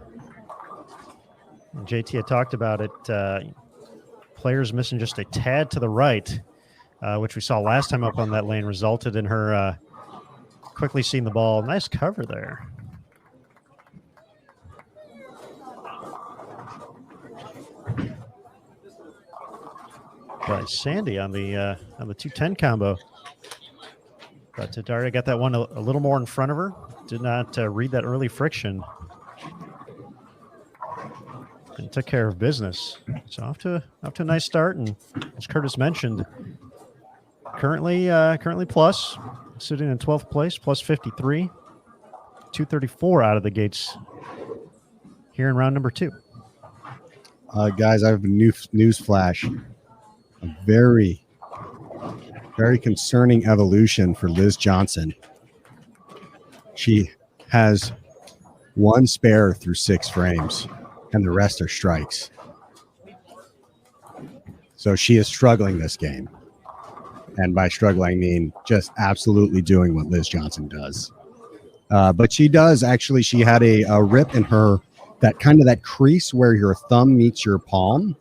And JT had talked about it. Players missing just a tad to the right, which we saw last time up on that lane, resulted in her quickly seeing the ball. Nice cover there. By Sandy on the 210 combo. But Daria got that one a little more in front of her. Did not read that early friction. And took care of business. So off to a nice start. And as Curtis mentioned, currently plus, sitting in 12th place, plus 53, 234 out of the gates here in round number 2. Guys, I have a news flash. A very, very concerning evolution for Liz Johnson. She has one spare through 6 frames, and the rest are strikes. So she is struggling this game. And by struggling, I mean just absolutely doing what Liz Johnson does. But she does actually, she had a rip in her, that crease where your thumb meets your palm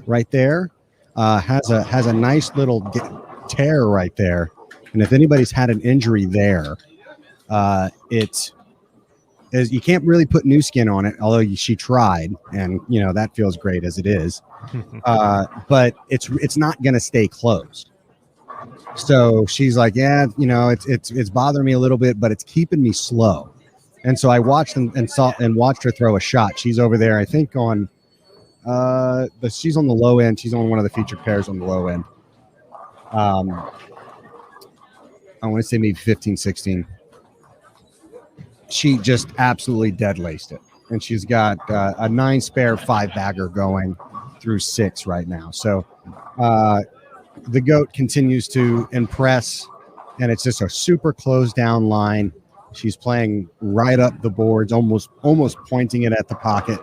right there. Has a nice little tear right there. And if anybody's had an injury there, you can't really put new skin on it, although she tried, and that feels great as it is. But it's not going to stay closed. So she's like, yeah, it's bothering me a little bit, but it's keeping me slow. And so I watched and watched her throw a shot. She's over there, I think on she's on the low end. She's on one of the featured pairs on the low end. I want to say maybe 15, 16. She just absolutely dead laced it. And she's got a 9 spare 5 bagger going through 6 right now. So the GOAT continues to impress, and it's just a super closed down line. She's playing right up the boards, almost pointing it at the pocket.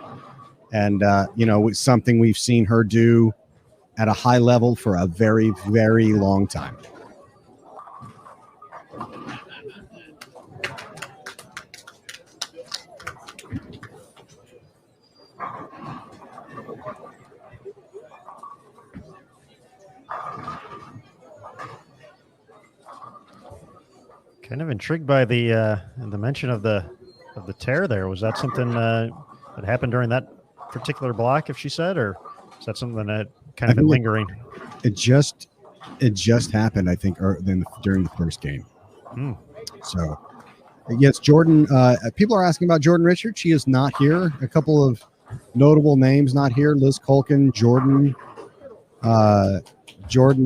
And, it's something we've seen her do at a high level for a very, very long time. Kind of intrigued by the mention of the tear there. Was that something that happened during that particular block, if she said, or is that something that kind of been lingering? It just happened, I think, during the first game. So, yes, Jordan. People are asking about Jordan Richard. She is not here. A couple of notable names not here: Liz Colkin, Jordan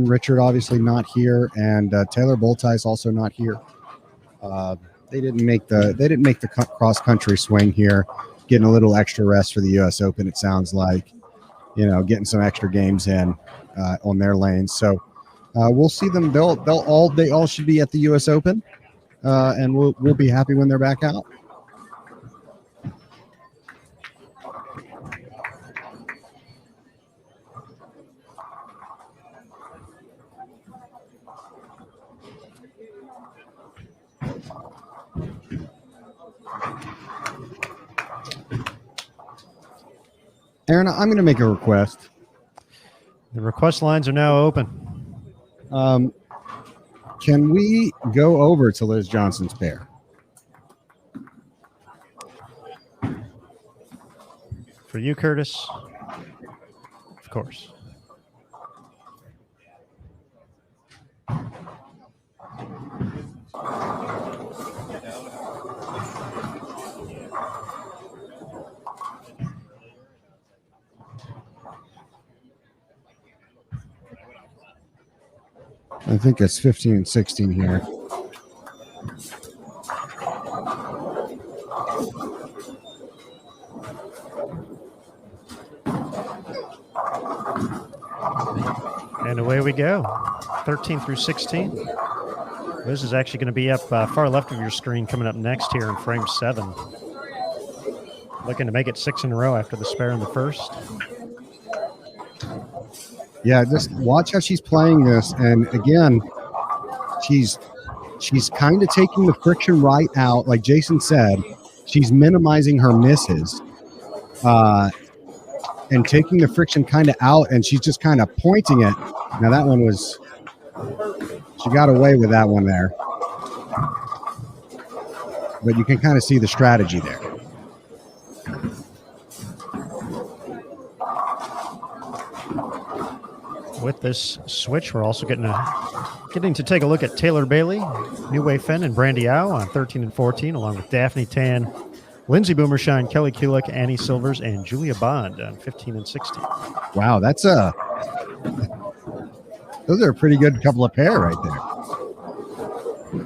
Richard, obviously not here, and Taylor Boltice also not here. They didn't make the cross country swing here. Getting a little extra rest for the U.S. Open, it sounds like, getting some extra games in on their lanes. So we'll see them. They all should be at the U.S. Open, and we'll be happy when they're back out. Aaron, I'm going to make a request. The request lines are now open. Can we go over to Liz Johnson's pair? For you, Curtis? Of course. I think it's 15-16 here. And away we go. 13 through 16. This is actually going to be up far left of your screen coming up next here in frame 7. Looking to make it 6 in a row after the spare in the first. Yeah, just watch how she's playing this. And again, she's kind of taking the friction right out. Like Jason said, she's minimizing her misses and taking the friction kind of out. And she's just kind of pointing it. Now that one was, she got away with that one there. But you can kind of see the strategy there. With this switch, we're also getting to take a look at Taylor Bailey, New Wei Finn, and Brandy Au on 13 and 14, along with Daphne Tan, Lindsay Boomershine, Kelly Kulik, Annie Silvers, and Julia Bond on 15 and 16. Wow, those are a pretty good couple of pair right there.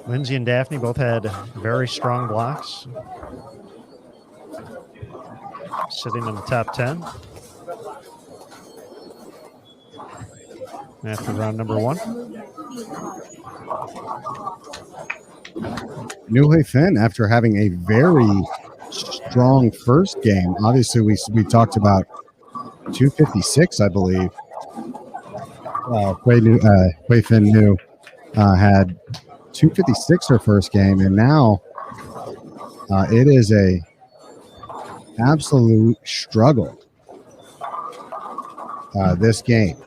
Lindsay and Daphne both had very strong blocks, sitting in the top 10. After round number 1. New Wei Finn, after having a very strong first game, obviously we talked about 256, I believe. Wei Finn New had 256 her first game, and now it is a absolute struggle this game.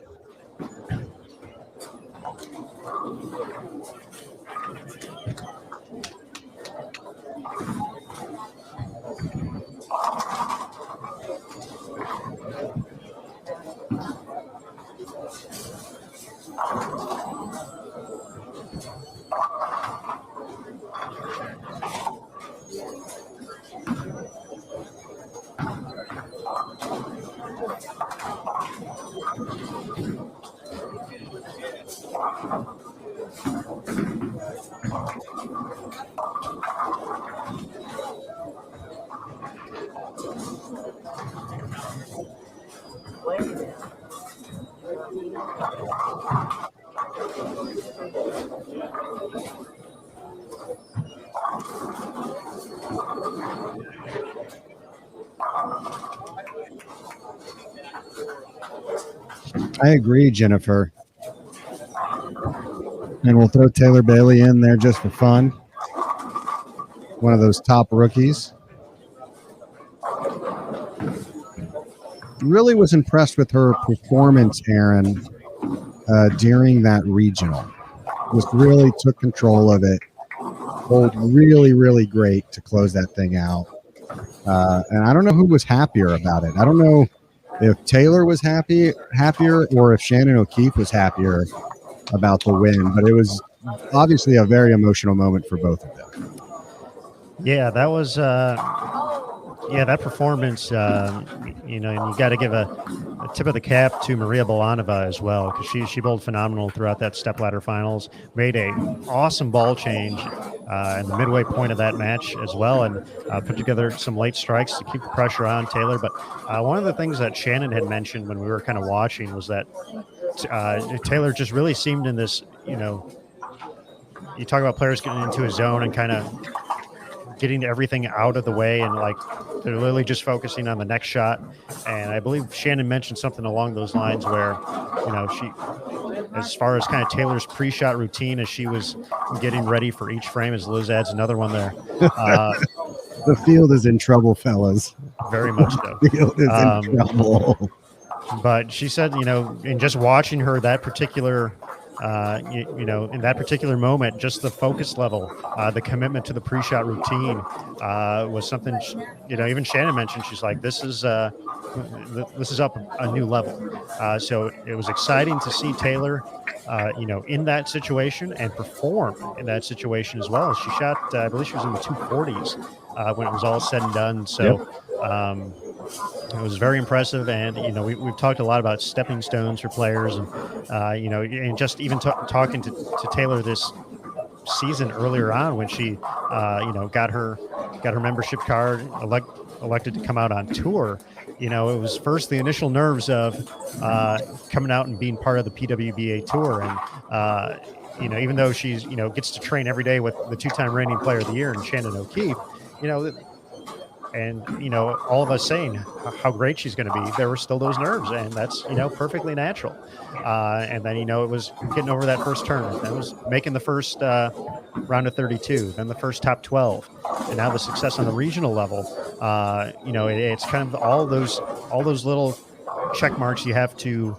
I agree, Jennifer. And we'll throw Taylor Bailey in there just for fun. One of those top rookies. Really was impressed with her performance, Aaron, during that regional. Just really took control of it. Bowled really, really great to close that thing out. And I don't know who was happier about it. I don't know if Taylor was happier or if Shannon O'Keefe was happier about the win, but it was obviously a very emotional moment for both of them. Yeah, that was that performance, and you got to give a tip of the cap to Maria Bolanova as well, because she bowled phenomenal throughout that stepladder finals, made a awesome ball change in the midway point of that match as well, and put together some late strikes to keep the pressure on Taylor. But one of the things that Shannon had mentioned when we were kind of watching was that Taylor just really seemed in this, you talk about players getting into a zone and kind of getting everything out of the way, and like they're literally just focusing on the next shot. And I believe Shannon mentioned something along those lines where, she, as far as kind of Taylor's pre-shot routine as she was getting ready for each frame, as Liz adds another one there. The field is in trouble, fellas. Very much so. The field is in trouble. But she said, in just watching her that particular in that particular moment, just the focus level, the commitment to the pre-shot routine was something, even Shannon mentioned. She's like, this is up a new level. So it was exciting to see Taylor, in that situation and perform in that situation as well. She shot, I believe she was in the 240s when it was all said and done. So, It was very impressive, and we've talked a lot about stepping stones for players, and and just even talking to Taylor this season earlier on when she got her membership card, elected to come out on tour. It was first the initial nerves of coming out and being part of the PWBA tour, and even though she's gets to train every day with the 2-time reigning player of the year and Shannon O'Keefe, and all of us saying how great she's going to be, there were still those nerves, and that's perfectly natural. And then it was getting over that first tournament, that was making the first round of 32, then the first top 12, and now the success on the regional level. It's kind of all those little check marks you have to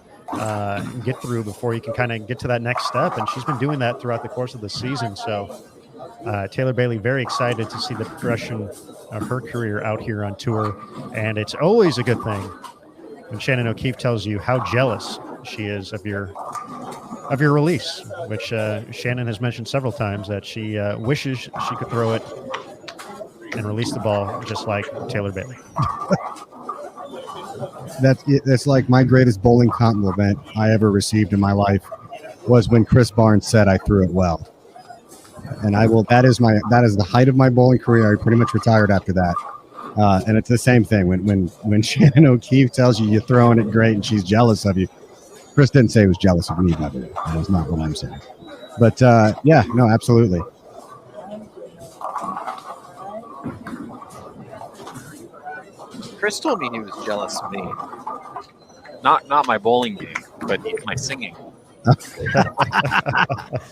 get through before you can kind of get to that next step, and she's been doing that throughout the course of the season. So Taylor Bailey, very excited to see the progression of her career out here on tour. And it's always a good thing when Shannon O'Keefe tells you how jealous she is of your release, which Shannon has mentioned several times, that she wishes she could throw it and release the ball just like Taylor Bailey. That's like my greatest bowling compliment I ever received in my life was when Chris Barnes said I threw it well. And that is the height of my bowling career. I pretty much retired after that. And it's the same thing when Shannon O'Keefe tells you're throwing it great and she's jealous of you. Chris didn't say he was jealous of me, by the way. That was not what I'm saying. But yeah, no, absolutely. Chris told me he was jealous of me. Not my bowling game, but my singing.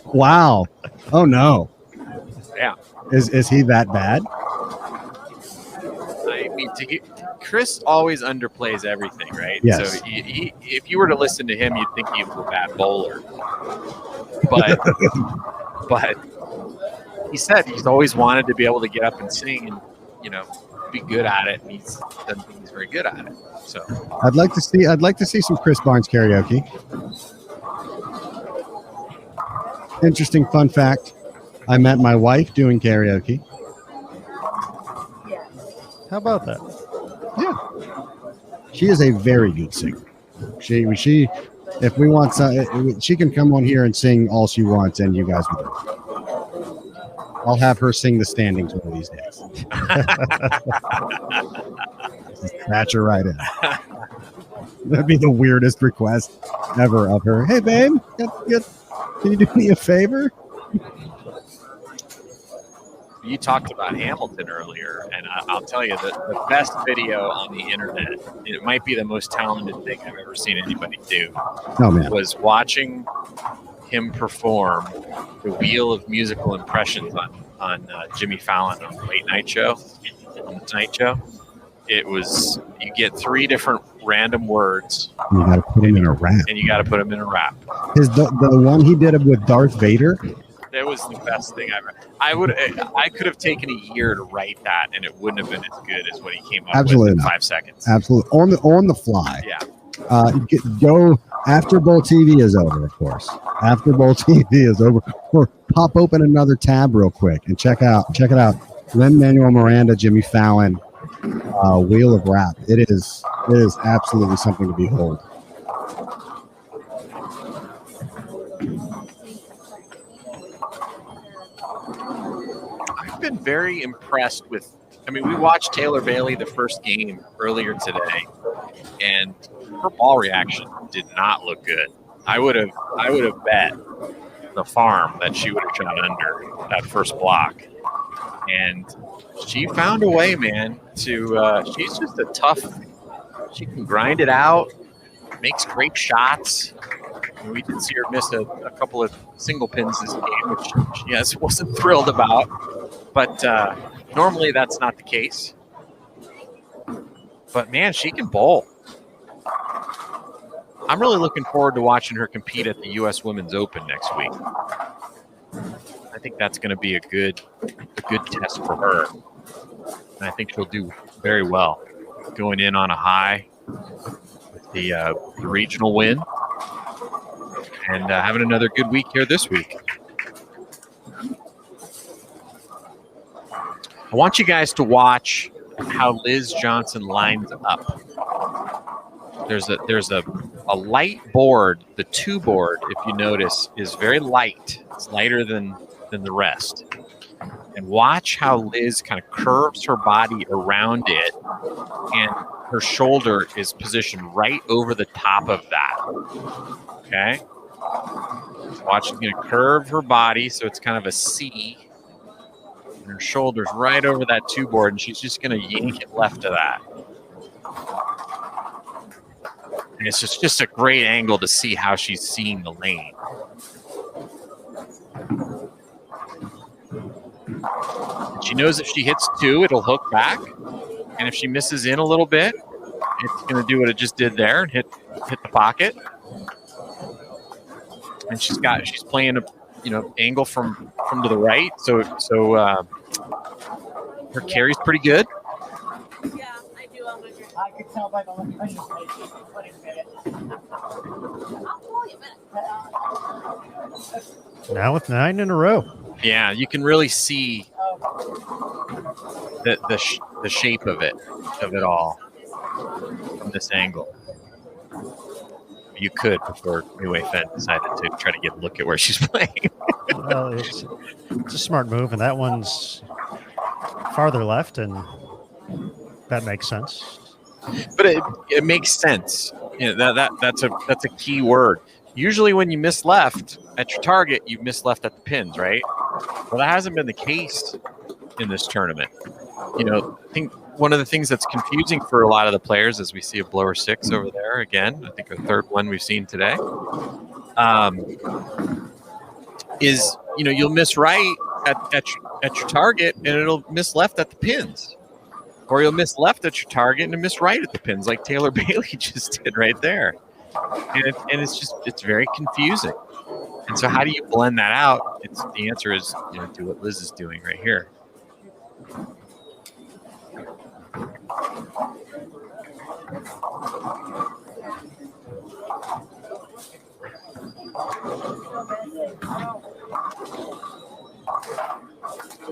Wow. Oh no. Yeah. Is he that bad? I mean, Chris always underplays everything, right? Yes. So if you were to listen to him, you'd think he was a bad bowler. But he said he's always wanted to be able to get up and sing and be good at it, and he doesn't think he's very good at it. So I'd like to see some Chris Barnes karaoke. Interesting fun fact: I met my wife doing karaoke. How about that? Yeah, she is a very good singer. She if we want some, she can come on here and sing all she wants, and you guys will. I'll have her sing the standings one of these days. Snatch her right in. That'd be the weirdest request ever of her. Hey, babe, can you do me a favor? You talked about Hamilton earlier, and I'll tell you that the best video on the internet, it might be the most talented thing I've ever seen anybody do, was watching him perform the Wheel of Musical Impressions on Jimmy Fallon on the late night show, on the Tonight Show. It was, you get 3 different random words. You got to put them in a rap. And you got to put them in a rap. The one he did with Darth Vader. That was the best thing I've ever. I could have taken a year to write that, and it wouldn't have been as good as what he came up with in 5 seconds. Absolutely, on the fly. Yeah. Go after Bowl TV is over, of course. After Bowl TV is over, or pop open another tab real quick and check it out. Lin-Manuel Miranda, Jimmy Fallon, Wheel of Rap. It is absolutely something to behold. I've been very impressed with. I mean, we watched Taylor Bailey the first game earlier today, and her ball reaction did not look good. I would have bet the farm that she would have shot under that first block, and she found a way, man. She's just a tough. She can grind it out, makes great shots. We did see her miss a couple of single pins this game, which she wasn't thrilled about. But normally that's not the case. But, man, she can bowl. I'm really looking forward to watching her compete at the U.S. Women's Open next week. I think that's going to be a good test for her. And I think she'll do very well going in on a high with the regional win. And having another good week here this week. I want you guys to watch how Liz Johnson lines up. There's a light board. The 2 board, if you notice, is very light. It's lighter than the rest. And watch how Liz kind of curves her body around it, and her shoulder is positioned right over the top of that. Okay? Watch, she's going to curve her body so it's kind of a C. And her shoulder's right over that 2 board, and she's just going to yank it left of that. And it's just a great angle to see how she's seeing the lane. She knows if she hits 2, it'll hook back. And if she misses in a little bit, it's going to do what it just did there and hit the pocket. And she's playing a angle from to the right. So her carry's pretty good. Yeah, I do. I could tell by the look on your face. Wait a minute. I'll call you a minute. Now with 9 in a row. Yeah, you can really see the shape of it all from this angle. You could before Wei Fen decided to try to get a look at where she's playing. Well, it's a smart move, and that one's farther left, and that makes sense. But it makes sense. That's a key word. Usually when you miss left at your target, you miss left at the pins, right? Well, that hasn't been the case in this tournament. I think one of the things that's confusing for a lot of the players, as we see a blower 6 over there again, I think a third one we've seen today, is you'll miss right at your target and it'll miss left at the pins, or you'll miss left at your target and miss right at the pins, like Taylor Bailey just did right there. And it's very confusing. And so how do you blend that out? The answer is do what Liz is doing right here.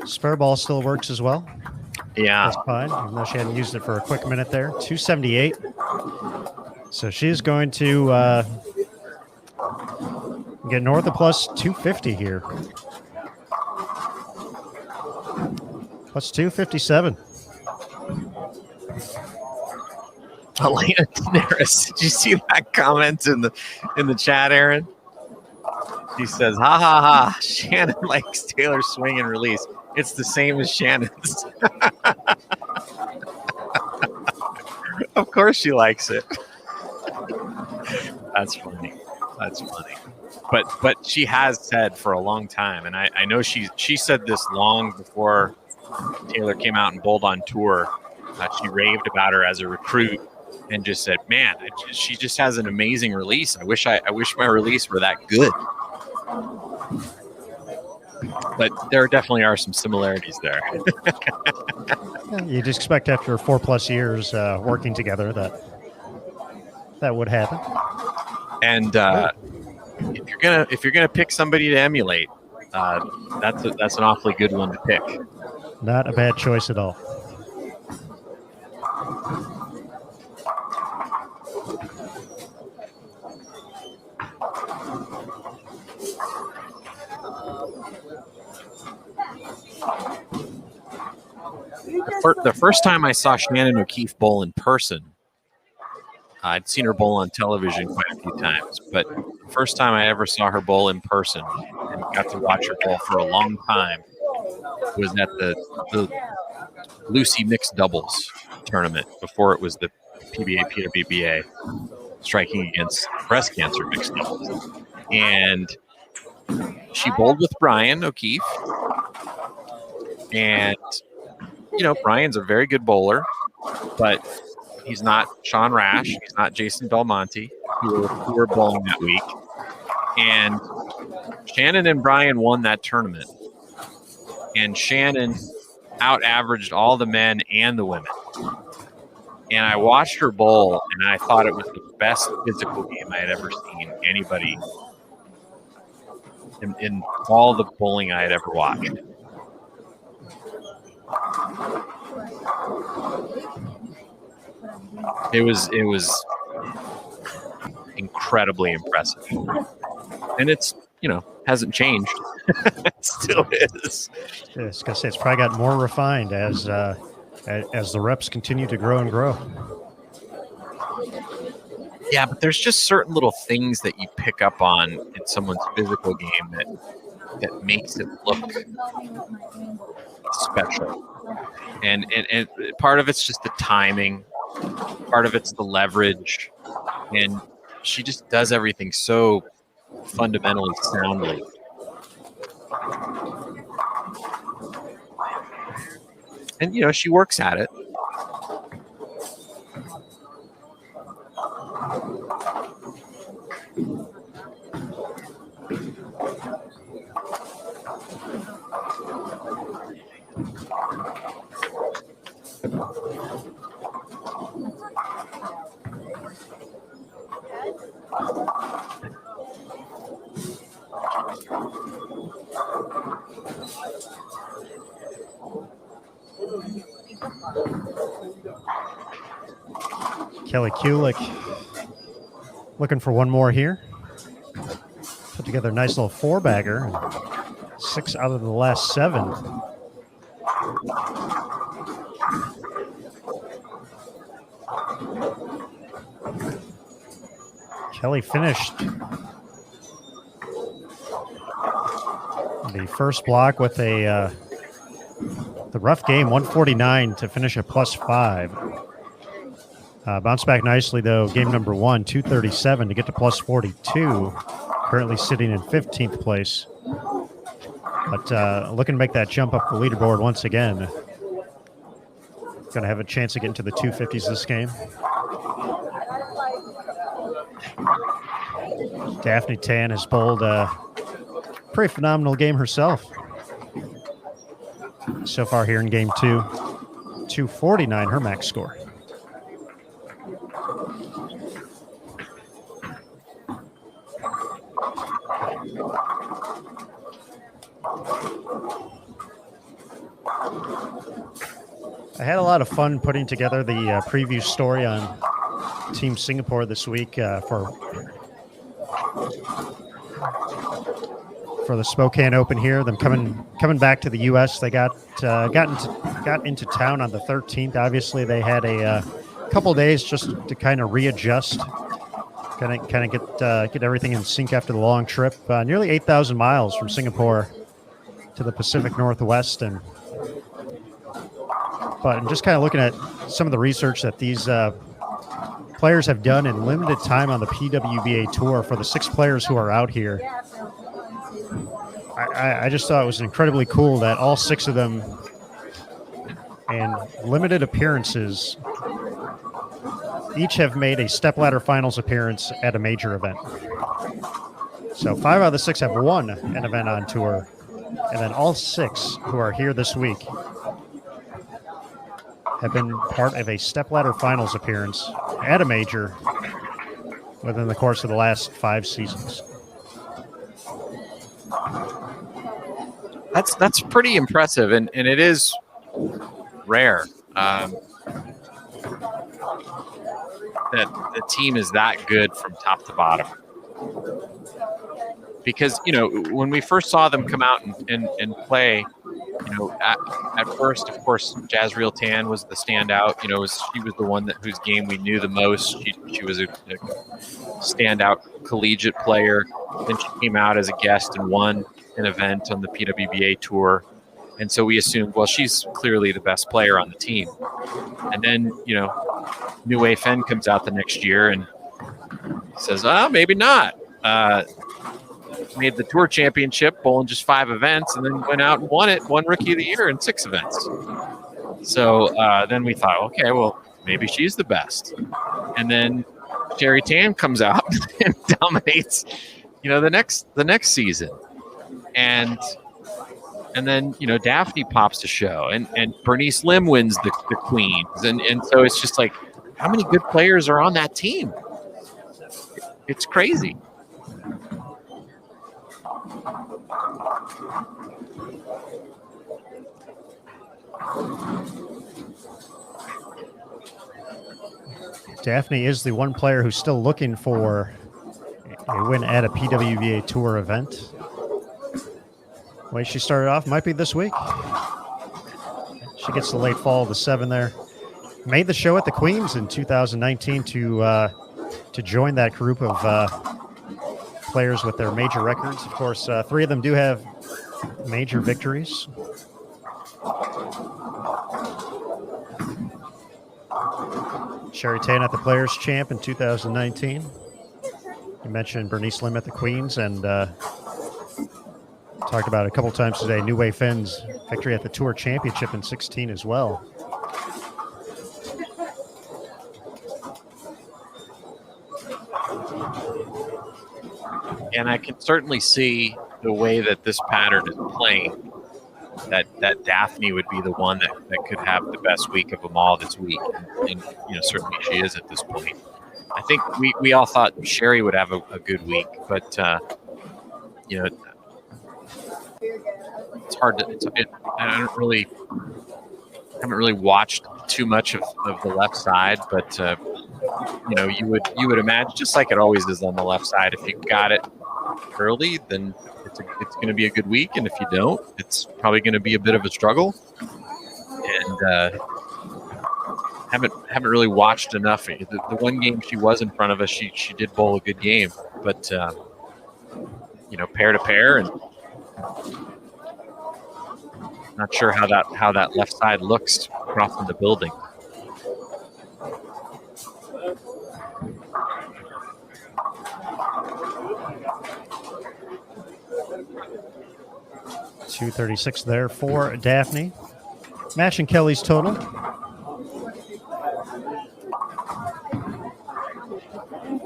Spare ball still works as well. Yeah. That's fine, even though she hadn't used it for a quick minute there. 278. So she's going to get north of plus 250 here. Plus 257. Elena Daenerys, did you see that comment in the chat, Aaron? She says, "Ha ha ha! Shannon likes Taylor's swing and release. It's the same as Shannon's." Of course, she likes it. That's funny. But she has said for a long time, and I know she said this long before Taylor came out and bowled on tour. She raved about her as a recruit and just said, "Man, she just has an amazing release. I wish my release were that good." But there definitely are some similarities there. You'd expect after 4+ years working together that would happen. And if you're gonna pick somebody to emulate, that's an awfully good one to pick. Not a bad choice at all. The first time I saw Shannon O'Keefe bowl in person, I'd seen her bowl on television quite a few times, but the first time I ever saw her bowl in person and got to watch her bowl for a long time was at the Lucy Mixed Doubles tournament before it was the PWBA striking against breast cancer mixed doubles. And she bowled with Brian O'Keefe, and Brian's a very good bowler, but he's not Sean Rash. He's not Jason Belmonte, who were bowling that week. And Shannon and Brian won that tournament. And Shannon out-averaged all the men and the women. And I watched her bowl, and I thought it was the best physical game I had ever seen anybody in all the bowling I had ever watched. It was incredibly impressive, and it's hasn't changed. It still is. Yeah, I was gonna say it's probably got more refined as the reps continue to grow and grow. Yeah, but there's just certain little things that you pick up on in someone's physical game that makes it look special. And part of it's just the timing, part of it's the leverage, and she just does everything so fundamentally soundly. And she works at it. Kelly Kulik looking for one more here. Put together a nice little four-bagger. 6 out of the last 7. Kelly finished the first block with the rough game, 149 to finish at +5. Bounced back nicely, though, game number 1, 237 to get to +42. Currently sitting in 15th place. But looking to make that jump up the leaderboard once again. Going to have a chance to get into the 250s this game. Daphne Tan has bowled a pretty phenomenal game herself. So far here in game 2, 249 her max score. I had a lot of fun putting together the preview story on Team Singapore this week for the Spokane Open here. Them coming back to the U.S. They got into town on the 13th. Obviously, they had a couple days just to kind of readjust, kind of get everything in sync after the long trip. Nearly 8,000 miles from Singapore to the Pacific Northwest, but I'm just kind of looking at some of the research that these players have done in limited time on the PWBA tour for the 6 players who are out here. I just thought it was incredibly cool that all 6 of them, in limited appearances, each have made a stepladder finals appearance at a major event. So 5 out of the 6 have won an event on tour, and then all 6 who are here this week have been part of a stepladder finals appearance at a major within the course of the last 5 seasons. That's pretty impressive, and it is rare that the team is that good from top to bottom. Because when we first saw them come out and play, at first, of course, Jazreel Tan was the standout. She was the one whose game we knew the most. She was a standout collegiate player. Then she came out as a guest and won an event on the PWBA tour. And so we assumed, well, she's clearly the best player on the team. And then, New Wei Fen comes out the next year and says, maybe not. Made the tour championship, bowling just 5 events, and then went out and won Rookie of the Year in 6 events. So then we thought, okay, well, maybe she's the best. And then Sherry Tan comes out and dominates, the next season. And then, Daphne pops to show, and Bernice Lim wins the Queens. And so it's just like, how many good players are on that team? It's crazy. Daphne is the one player who's still looking for a win at a PWBA Tour event. The way she started off might be this week. She gets the late fall of the 7 there. Made the show at the Queens in 2019 to join that group of players with their major records. Of course, 3 of them do have major victories. Sherry Tan at the Players Champ in 2019. You mentioned Bernice Lim at the Queens, and talked about it a couple times today. New Wei Fen's victory at the Tour Championship in 16 as well. And I can certainly see the way that this pattern is playing, that Daphne would be the one that could have the best week of them all this week. And certainly she is at this point. I think we all thought Sherry would have a good week, but it's hard to. I haven't really watched too much of the left side, but you would imagine, just like it always is on the left side, if you got it early, then it's going to be a good week, and if you don't, it's probably going to be a bit of a struggle. And haven't really watched enough. The one game she was in front of us, she did bowl a good game, but pair to pair, and not sure how that left side looks crossing the building. .236 there for Daphne. Matching Kelly's total.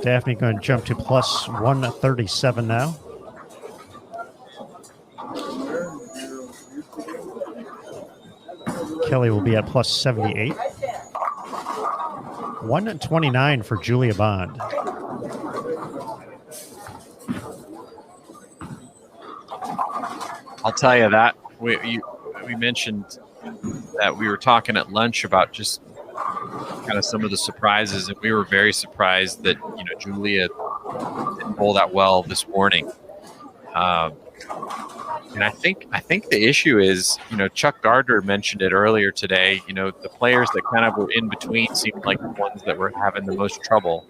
Daphne going to jump to plus 137 now. Kelly will be at plus 78. 129 for Julia Bond. I'll tell you that we mentioned that we were talking at lunch about just kind of some of the surprises, and we were very surprised that Julia didn't bowl that well this morning. And I think the issue is, Chuck Gardner mentioned it earlier today. The players that kind of were in between seemed like the ones that were having the most trouble,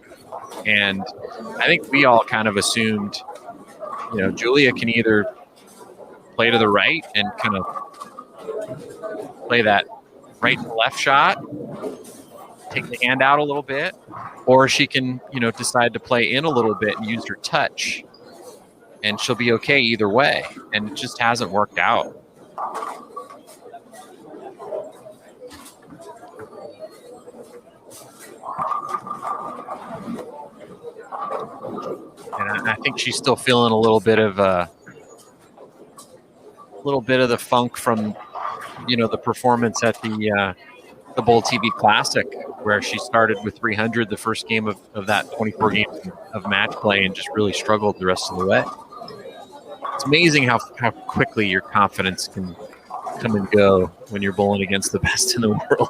and I think we all kind of assumed, Julia can either play to the right and kind of play that right to left shot, take the hand out a little bit, or she can, decide to play in a little bit and use her touch, and she'll be okay either way. And it just hasn't worked out. And I think she's still feeling a little bit of the funk from, the performance at the Bowl TV Classic, where she started with 300 the first game of that 24 games of match play and just really struggled the rest of the way. It's amazing how quickly your confidence can come and go when you're bowling against the best in the world.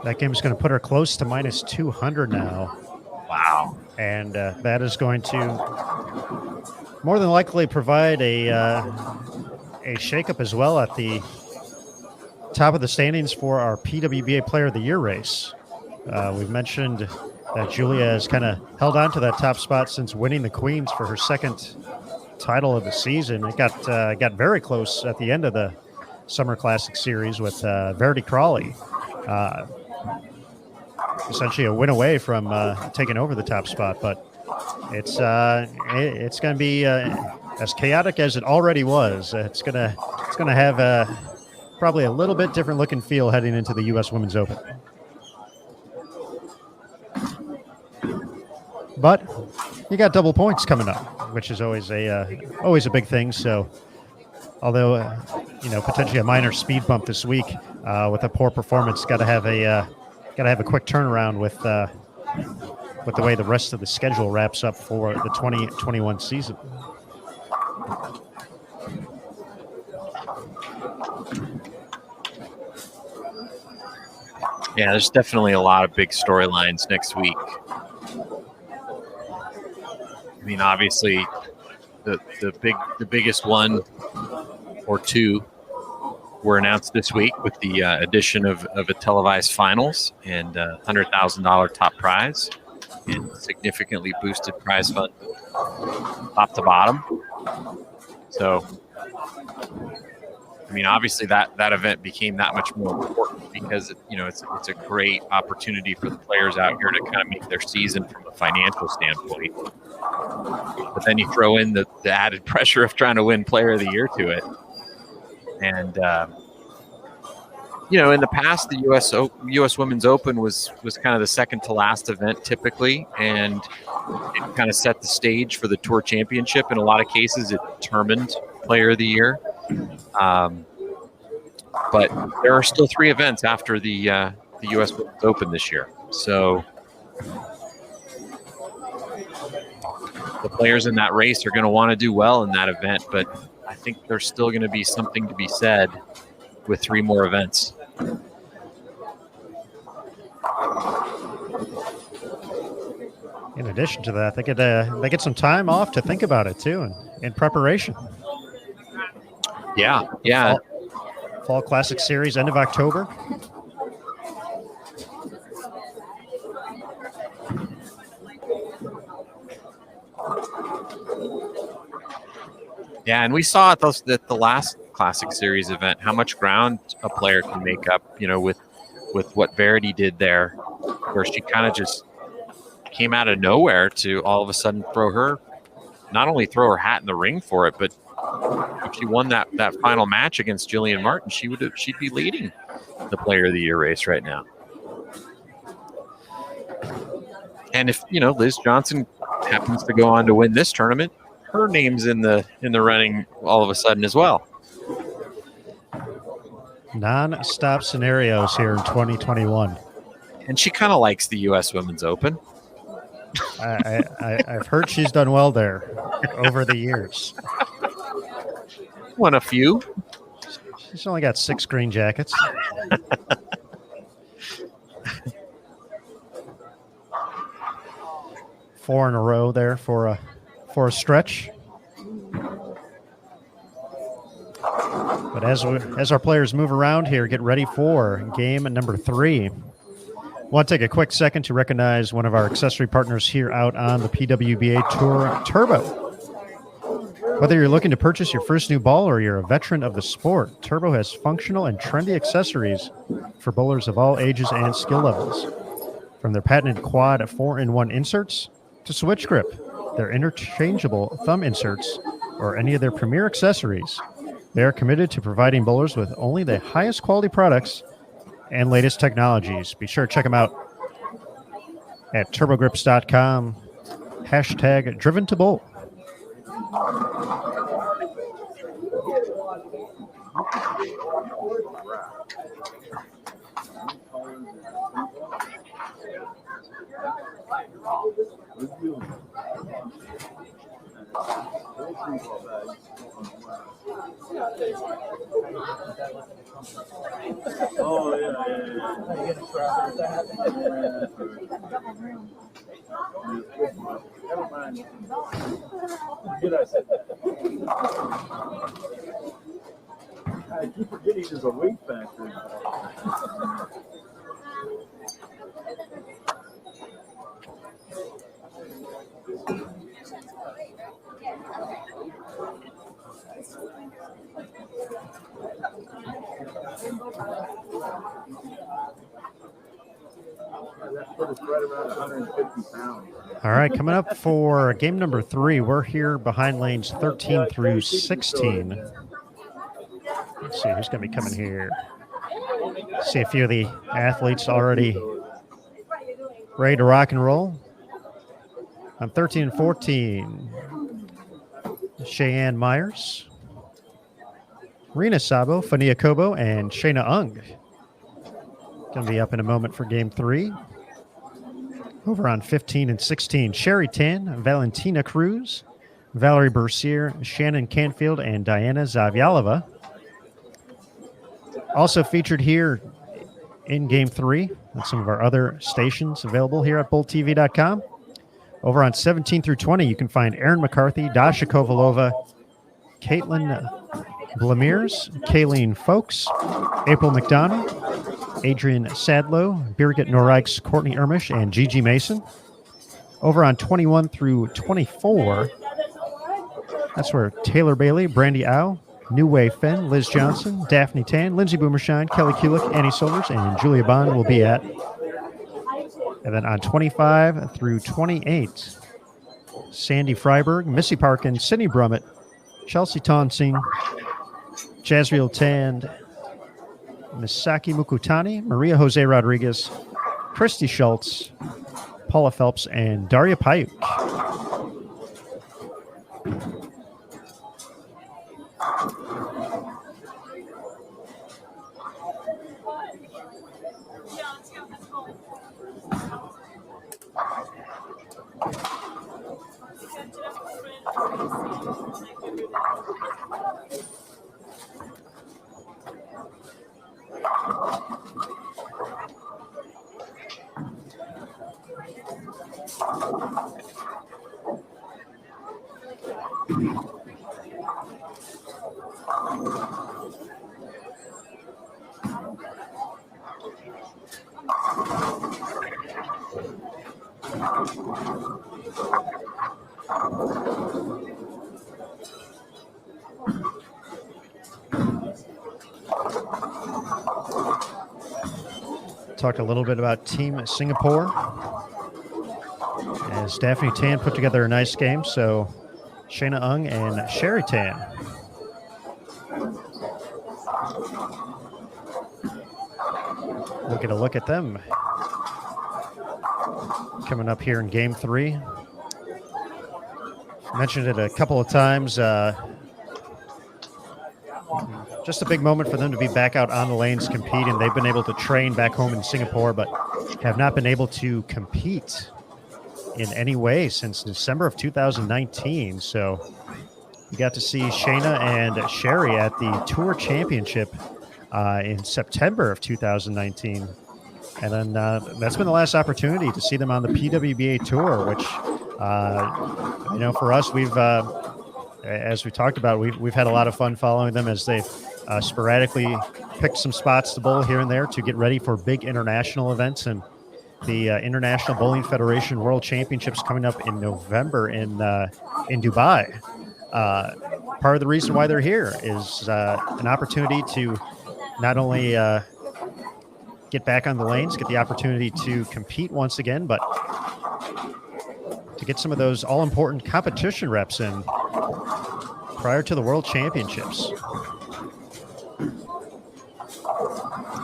That game is going to put her close to minus 200 now. Wow. And that is going to more than likely provide a shakeup as well at the top of the standings for our PWBA Player of the Year race. We've mentioned that Julia has kind of held on to that top spot since winning the Queens for her second title of the season. It got very close at the end of the Summer Classic Series with Verity Crawley. Essentially a win away from taking over the top spot, but it's going to be as chaotic as it already was. It's going to have probably a little bit different look and feel heading into the U.S. Women's Open. But you got double points coming up, which is always a big thing. So, although potentially a minor speed bump this week with a poor performance, got to have a quick turnaround with the way the rest of the schedule wraps up for the 2021 season. Yeah, there's definitely a lot of big storylines next week. I mean, obviously, the biggest one or two were announced this week with the addition of a televised finals and $100,000 top prize and significantly boosted prize fund top to bottom. So, I mean, obviously that event became that much more important because it's a great opportunity for the players out here to kind of make their season from a financial standpoint. But then you throw in the added pressure of trying to win Player of the Year to it, and in the past, the U.S. Women's Open was kind of the second to last event typically, and it kind of set the stage for the Tour Championship. In a lot of cases, it determined Player of the Year. But there are still 3 events after the U.S. Women's Open this year, so the players in that race are going to want to do well in that event. But I think there's still going to be something to be said with 3 more events. In addition to that, they get some time off to think about it too, and in preparation. Yeah. Fall Classic Series, end of October. Yeah, and we saw at the last Classic Series event how much ground a player can make up, with what Verity did there, where she kind of just came out of nowhere to all of a sudden not only throw her hat in the ring for it, but if she won that final match against Jillian Martin, she'd be leading the Player of the Year race right now. And if Liz Johnson happens to go on to win this tournament, her name's in the running all of a sudden as well. Non-stop scenarios here in 2021. And she kind of likes the U.S. Women's Open. I've heard she's done well there over the years. Won a few. She's only got 6 green jackets. Four in a row there for a stretch. But as our players move around here, get ready for game number 3. Want to take a quick second to recognize one of our accessory partners here out on the PWBA Tour, Turbo. Whether you're looking to purchase your first new ball or you're a veteran of the sport, Turbo has functional and trendy accessories for bowlers of all ages and skill levels. From their patented quad 4-in-1 inserts to switch grip, their interchangeable thumb inserts, or any of their premier accessories, they are committed to providing bowlers with only the highest quality products and latest technologies. Be sure to check them out at turbogrips.com, #DrivenToBowl. Oh, yeah. Never mind. Good, I said that. I keep forgetting there's a weight factor. Right around 150 pounds. All right, coming up for game number 3, we're here behind lanes 13 through 16. Let's see who's going to be coming here. See a few of the athletes already ready to rock and roll. On 13 and 14, Cheyenne Myers, Rena Sabo, Fania Kobo, and Shayna Ung. Going to be up in a moment for game 3. Over on 15 and 16, Sherry Tan, Valentina Cruz, Valerie Bercier, Shannon Canfield, and Diana Zavyalova. Also featured here in game 3, and some of our other stations available here at BullTV.com. Over on 17 through 20, you can find Aaron McCarthy, Dasha Kovalova, Caitlin Blamiers, Kayleen Folks, April McDonough, Adrian Sadlow, Birgit Norikes, Courtney Ermish, and Gigi Mason. Over on 21 through 24, that's where Taylor Bailey, Brandy Au, New Way Finn, Liz Johnson, Daphne Tan, Lindsay Boomershine, Kelly Kulik, Annie Solers, and Julia Bond will be at. And then on 25 through 28, Sandy Freiberg, Missy Parkin, Sydney Brummett, Chelsea Tonsing, Jazriel Tand, Misaki Mukutani, Maria Jose Rodriguez, Christy Schultz, Paula Phelps, and Daria Payuk. Talked a little bit about Team Singapore as Daphne Tan put together a nice game. So Shayna Ung and Sherry Tan. We'll get a look at them coming up here in Game 3. Mentioned it a couple of times. Just a big moment for them to be back out on the lanes competing. They've been able to train back home in Singapore, but have not been able to compete in any way since December of 2019. So we got to see Shayna and Sherry at the Tour Championship in September of 2019. And then that's been the last opportunity to see them on the PWBA Tour, which, for us, we've, as we talked about, we've had a lot of fun following them as they've sporadically picked some spots to bowl here and there to get ready for big international events. And the International Bowling Federation World Championships coming up in November in Dubai. Part of the reason why they're here is an opportunity to not only get back on the lanes, get the opportunity to compete once again, but to get some of those all-important competition reps in prior to the World Championships.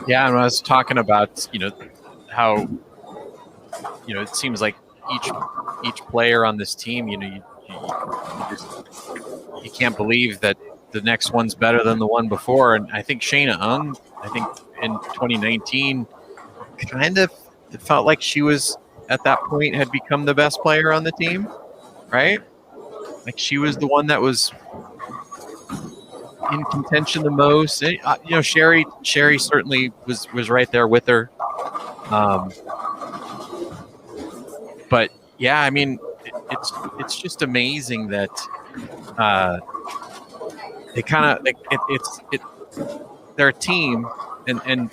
Yeah, and I was talking about, how, it seems like each player on this team, you can't believe that the next one's better than the one before. And I think Shayna Ung, in 2019, kind of it felt like she was at that point had become the best player on the team, right? Like she was the one that was in contention the most. And, Sherry certainly was right there with her. But yeah, I mean, it's just amazing that they kind of like they're a team, and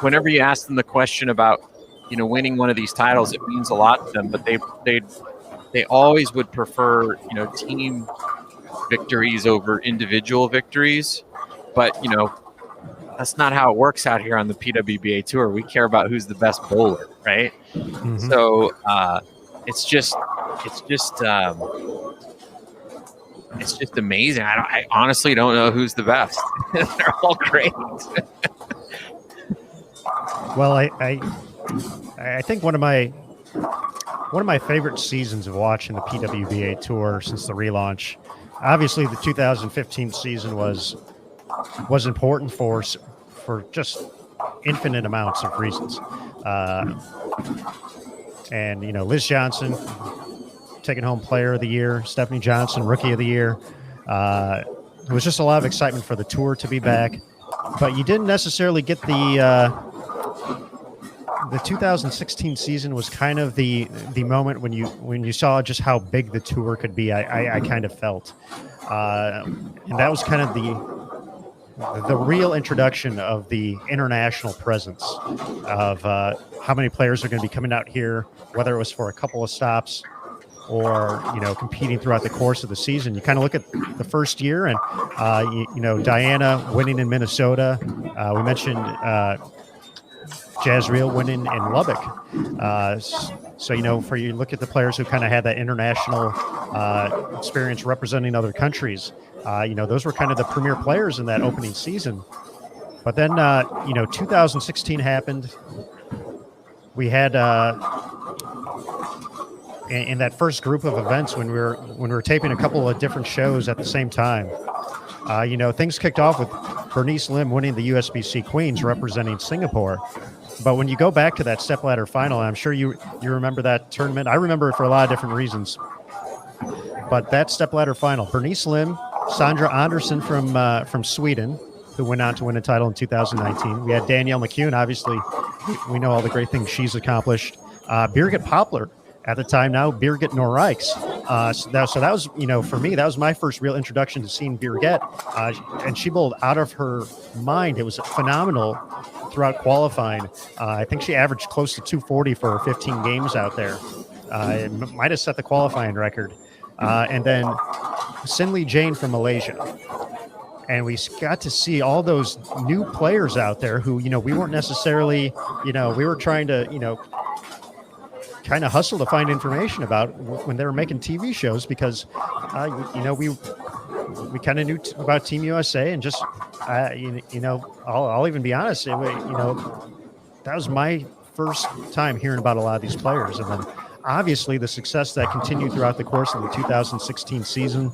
whenever you ask them the question about winning one of these titles, it means a lot to them. But they always would prefer team victories over individual victories. But that's not how it works out here on the PWBA Tour. We care about who's the best bowler, right? Mm-hmm. So it's just amazing. I honestly don't know who's the best. They're all great. Well, I think one of my favorite seasons of watching the PWBA Tour since the relaunch. Obviously, the 2015 season was important for just infinite amounts of reasons. And Liz Johnson taking home Player of the Year, Stephanie Johnson Rookie of the Year. It was just a lot of excitement for the tour to be back, but you didn't necessarily get the the 2016 season was kind of the moment when you saw just how big the tour could be. I kind of felt, and that was kind of the real introduction of the international presence of how many players are going to be coming out here, whether it was for a couple of stops or competing throughout the course of the season. You kind of look at the first year, and Diana winning in Minnesota. We mentioned Jazreel winning in Lubbock. So for you look at the players who kind of had that international experience representing other countries. Those were kind of the premier players in that opening season. But then 2016 happened. We had in that first group of events when we were taping a couple of different shows at the same time. Things kicked off with Bernice Lim winning the USBC Queens representing Singapore. But when you go back to that stepladder final, I'm sure you remember that tournament. I remember it for a lot of different reasons. But that stepladder final, Bernice Lim, Sandra Andersson from Sweden, who went on to win a title in 2019. We had Danielle McEwen. Obviously, we know all the great things she's accomplished. Birgit Poplar at the time, now Birgit Norrijks. So that was, for me, that was my first real introduction to seeing Birgit. And she bowled out of her mind. It was phenomenal throughout qualifying. I think she averaged close to 240 for her 15 games out there. It might have set the qualifying record. And then Sinley Jane from Malaysia. And we got to see all those new players out there who, we weren't necessarily, we were trying to, kind of hustle to find information about when they were making TV shows because, we kind of knew about Team USA and just, I'll even be honest, that was my first time hearing about a lot of these players. And then obviously the success that continued throughout the course of the 2016 season,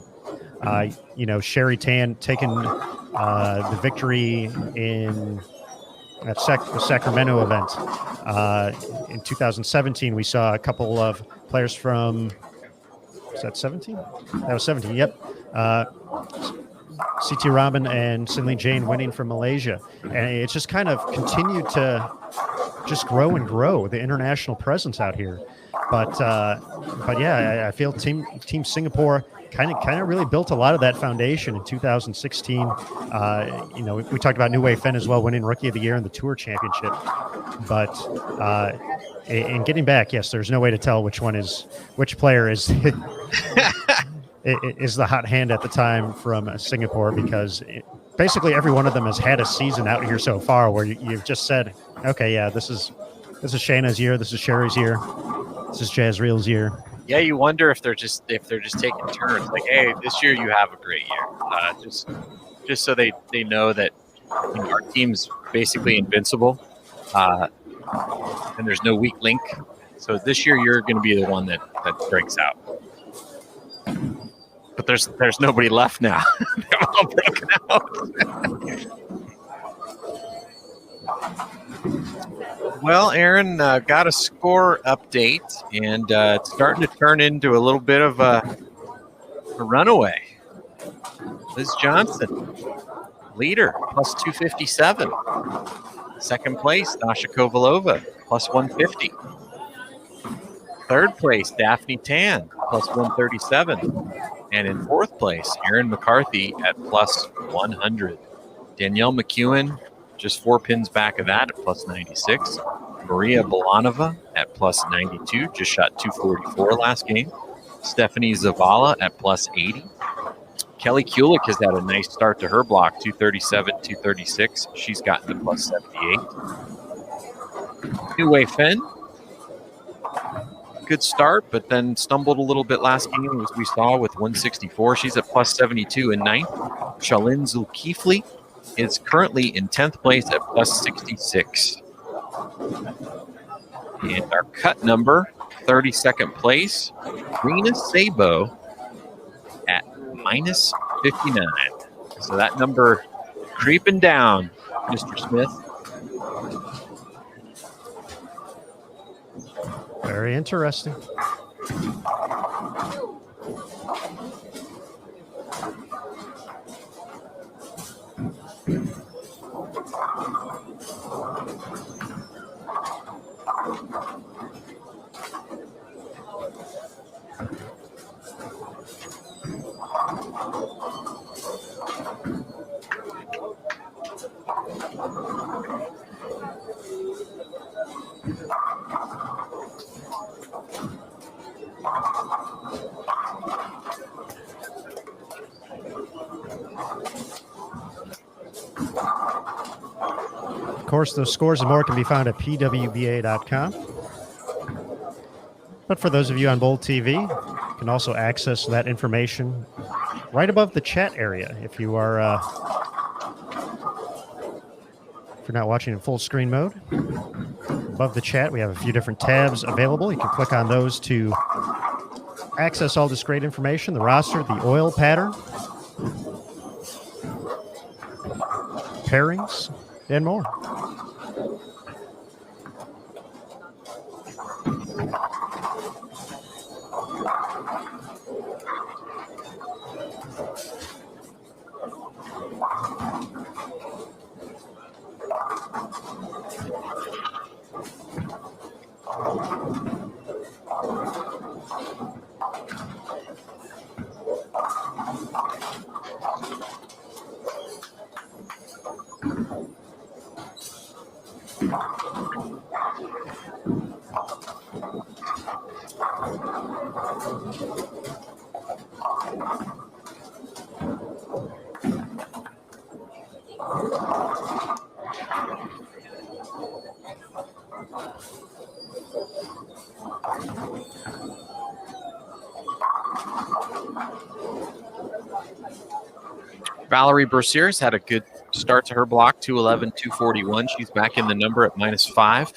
Sherry Tan taking the victory in that Sacramento event. In 2017, we saw a couple of players from, was that 17? That was 17, yep. CT Raman and Sinley Jane winning from Malaysia. And it's just kind of continued to just grow and grow, the international presence out here. But yeah, I feel Team Singapore kind of really built a lot of that foundation in 2016. We talked about New Wei Fen as well, winning Rookie of the Year in the Tour Championship. But in getting back, yes, there's no way to tell which player is is the hot hand at the time from Singapore, because basically every one of them has had a season out here so far where you've just said, okay, yeah, this is Shayna's year, this is Sherry's year, this is Jazreel's year. Yeah, you wonder if they're just taking turns. Like, hey, this year you have a great year. Just so they know that our team's basically invincible, and there's no weak link. So this year you're going to be the one that breaks out. But there's nobody left now. They're all broken out. Well, Aaron, got a score update, and it's starting to turn into a little bit of a runaway. Liz Johnson, leader, plus 257. Second place, Dasha Kovalova, plus 150. Third place, Daphne Tan, plus 137. And in fourth place, Erin McCarthy at plus 100. Danielle McEwen, just 4 pins back of that at plus 96. Maria Bolanova at plus 92, just shot 244 last game. Stephanie Zavala at plus 80. Kelly Kulik has had a nice start to her block, 237, 236. She's gotten to plus 78. New Wei Fen, good start, but then stumbled a little bit last game, as we saw, with 164. She's at plus 72 in ninth. Shalin Zulkifli is currently in 10th place at plus 66. And our cut number, 32nd place, Rena Sabo at minus 59. So that number creeping down, Mr. Smith. Very interesting. Of course, those scores and more can be found at pwba.com. But for those of you on Bold TV, you can also access that information right above the chat area. If you are, if you're not watching in full screen mode, above the chat, we have a few different tabs available. You can click on those to access all this great information, the roster, the oil pattern, pairings, and more. Valerie Bercier's had a good start to her block, 211, 241. She's back in the number at -5.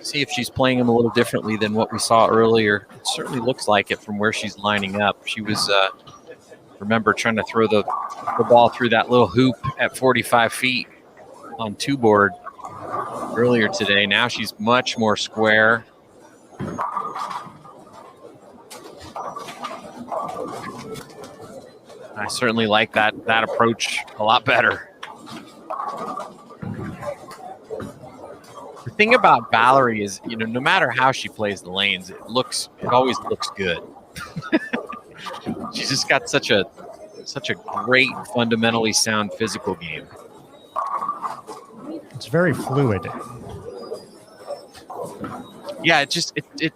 See if she's playing him a little differently than what we saw earlier. It certainly looks like it from where she's lining up. She was, remember, trying to throw the ball through that little hoop at 45 feet on two board earlier today. Now she's much more square. I certainly like that approach a lot better. The thing about Valerie is, no matter how she plays the lanes, it always looks good. She's just got such a great, fundamentally sound physical game. It's very fluid. Yeah, it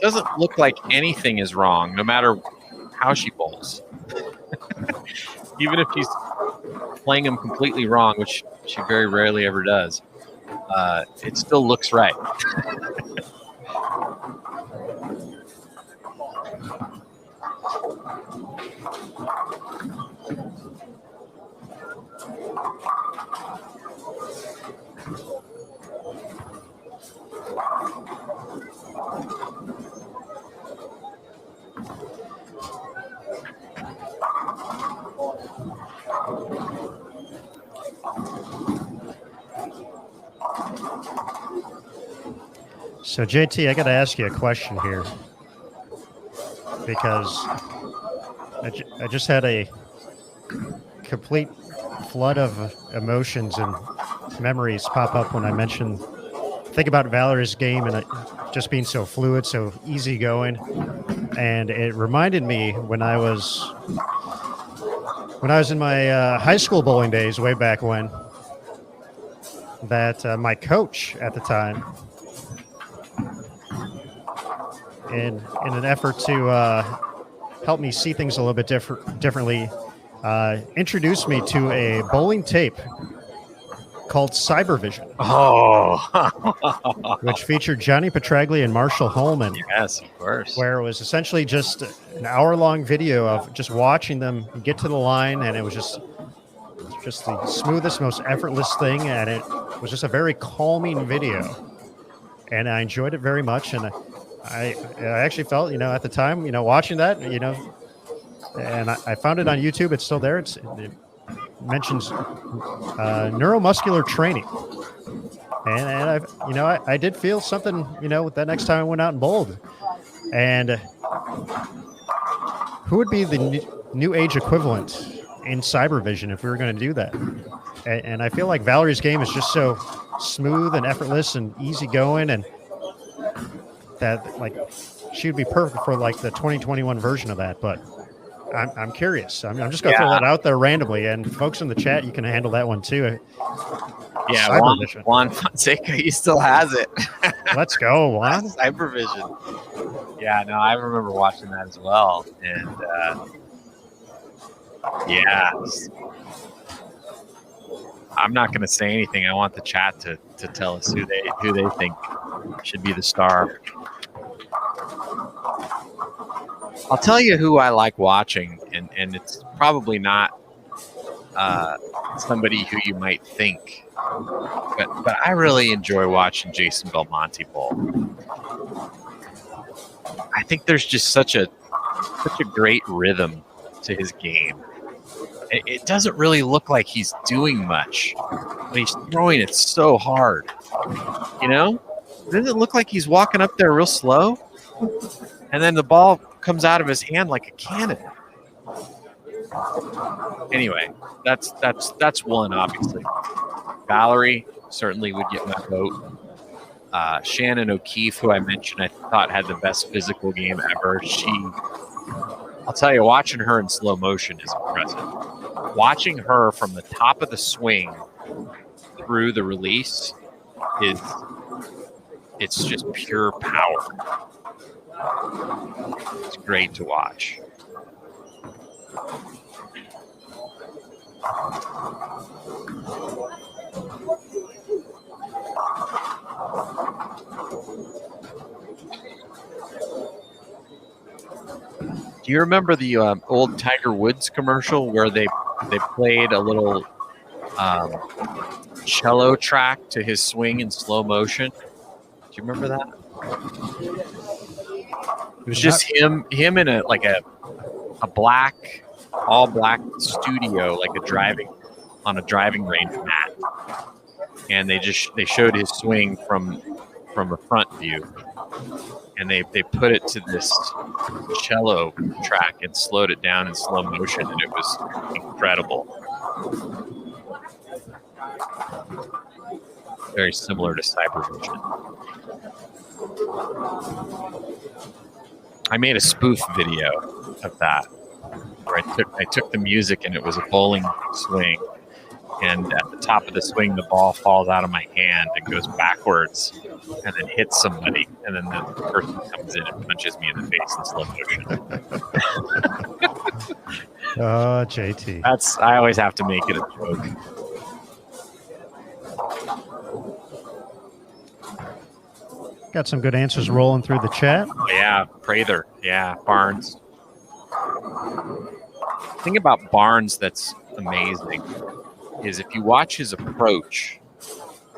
doesn't look like anything is wrong, no matter how she bowls. Even if she's playing them completely wrong, which she very rarely ever does, it still looks right. So, JT, I got to ask you a question here because I just had a complete flood of emotions and memories pop up when I think about Valerie's game and it just being so fluid, so easygoing. And it reminded me when I was in my high school bowling days way back when, that my coach at the time, in an effort to help me see things a little bit differently, introduced me to a bowling tape called Cybervision. Oh, which featured Johnny Petraglia and Marshall Holman. Yes, of course. Where it was essentially just an hour-long video of just watching them get to the line, and it was just the smoothest, most effortless thing, and it was just a very calming video. And I enjoyed it very much, and I actually felt, at the time, watching that, and I found it on YouTube. It's still there. It mentions neuromuscular training, and I did feel something, with that next time I went out and bowled. And who would be the new age equivalent in Cybervision if we were going to do that? And I feel like Valerie's game is just so smooth and effortless and easygoing, and that like she would be perfect for like the 2021 version of that. But I'm curious. I'm just gonna throw that out there randomly, and folks in the chat, you can handle that one too. Yeah, Cybervision. Juan Fonseca, he still has it. Let's go, Juan. Cybervision. Yeah, no, I remember watching that as well, and yeah, I'm not going to say anything. I want the chat to tell us who they think should be the star. I'll tell you who I like watching, and it's probably not somebody who you might think, but I really enjoy watching Jason Belmonte bowl. I think there's just such a great rhythm to his game. It doesn't really look like he's doing much, but he's throwing it so hard. You know, doesn't it look like he's walking up there real slow, and then the ball comes out of his hand like a cannon? Anyway, that's one, obviously. Valerie certainly would get my vote. Shannon O'Keefe, who I mentioned, I thought had the best physical game ever. I'll tell you, watching her in slow motion is impressive. Watching her from the top of the swing through the release it's just pure power. It's great to watch. Do you remember the old Tiger Woods commercial where they played a little cello track to his swing in slow motion? Do you remember that? It was just him in a black, all black studio, like on a driving range mat, and they showed his swing from a front view, and they put it to this cello track and slowed it down in slow motion, and it was incredible. Very similar to Cybervision. I made a spoof video of that where I took the music and it was a bowling swing, and at the top of the swing the ball falls out of my hand and goes backwards and then hits somebody, and then the person comes in and punches me in the face in slow motion. Oh, JT. I always have to make it a joke. Got some good answers rolling through the chat. Oh, yeah, Prather. Yeah, Barnes. The thing about Barnes that's amazing is if you watch his approach,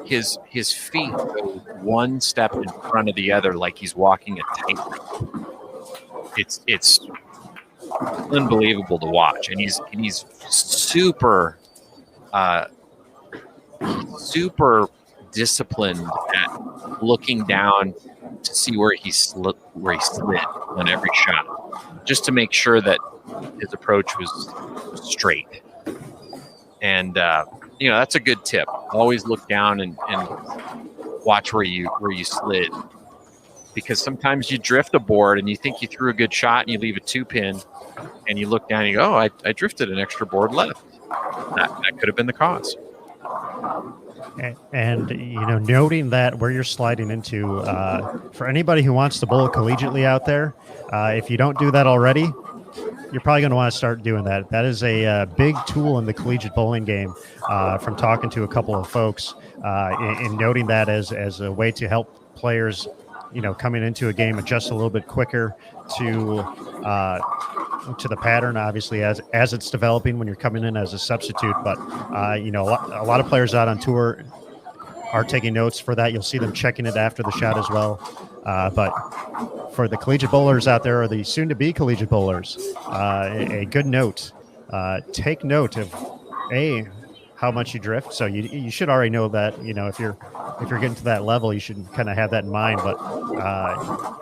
his feet go one step in front of the other like he's walking a tightrope. It's unbelievable to watch, and he's super disciplined at looking down to see where he slid on every shot, just to make sure that his approach was straight. And that's a good tip. Always look down and watch where you slid, because sometimes you drift a board and you think you threw a good shot and you leave a 2-pin, and you look down and you go, oh, I drifted an extra board left. That could have been the cause. And noting that where you're sliding into, for anybody who wants to bowl collegiately out there, if you don't do that already, you're probably going to want to start doing that. That is a big tool in the collegiate bowling game, from talking to a couple of folks, and noting that as a way to help players, coming into a game, adjust a little bit quicker to the pattern, obviously, as it's developing when you're coming in as a substitute. But a lot of players out on tour are taking notes for that. You'll see them checking it after the shot as well. But for the collegiate bowlers out there, or the soon-to-be collegiate bowlers, a good note. Take note of how much you drift. So you should already know that. If you're getting to that level, you should kind of have that in mind. But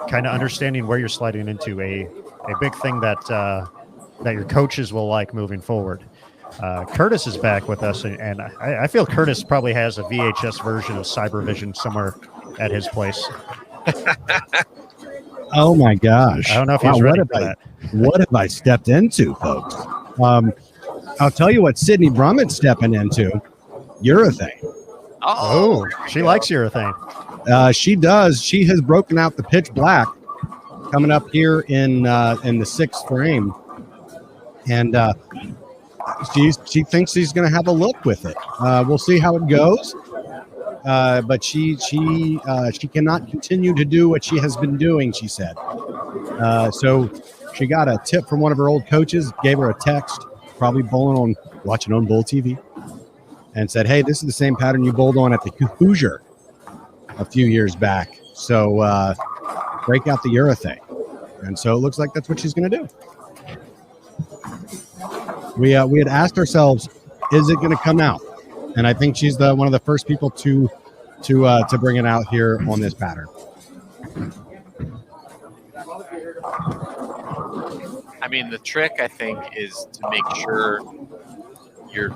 kind of understanding where you're sliding into, a big thing that your coaches will like moving forward. Curtis is back with us, and I feel Curtis probably has a VHS version of Cybervision somewhere at his place. Oh my gosh! I don't know if Wow, he's ready what for have that. what have I stepped into, folks? I'll tell you what Sydney Brummett's stepping into. Urethane. Oh, she likes urethane. She does. She has broken out the pitch black coming up here in the sixth frame, and she thinks she's going to have a look with it. We'll see how it goes. But she cannot continue to do what she has been doing, she said. So she got a tip from one of her old coaches, gave her a text, probably watching on Bull TV, and said, "Hey, this is the same pattern you bowled on at the Hoosier a few years back. So break out the urethane." And so it looks like that's what she's going to do. We had asked ourselves, is it going to come out? And I think she's one of the first people to bring it out here on this pattern. I mean, the trick, I think, is to make sure you're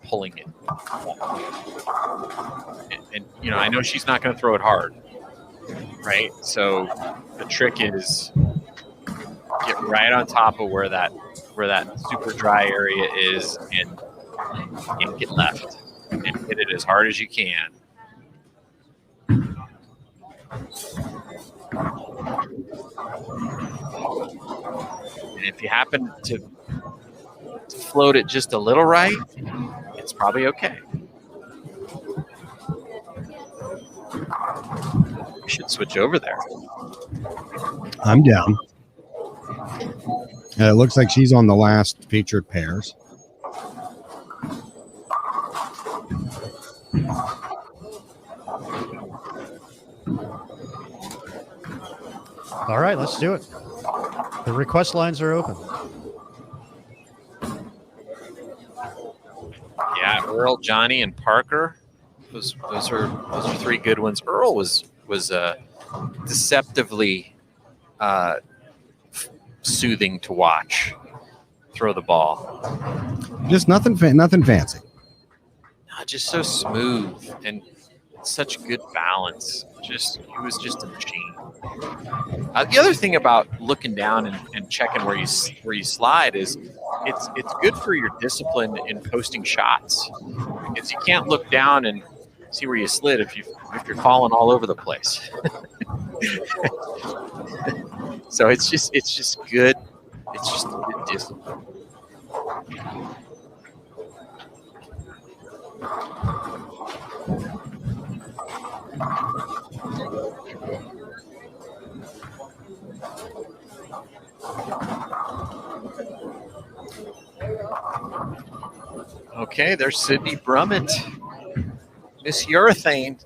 pulling it. And I know she's not going to throw it hard, right? So the trick is get right on top of where that super dry area is and get left and hit it as hard as you can. And if you happen to float it just a little right, it's probably okay. We should switch over there. I'm down. It looks like she's on the last featured pairs. All right, let's do it. The request lines are open. Yeah, Earl, Johnny, and Parker. Those are three good ones. Earl was deceptively soothing to watch throw the ball. Just nothing fancy. No, just so smooth and such good balance. He was just a machine. The other thing about looking down and checking where you slide is it's good for your discipline in posting shots, because you can't look down and see where you slid if you're falling all over the place. So it's just good. It's just good discipline. Okay, there's Sydney Brummett. Miss Urethane.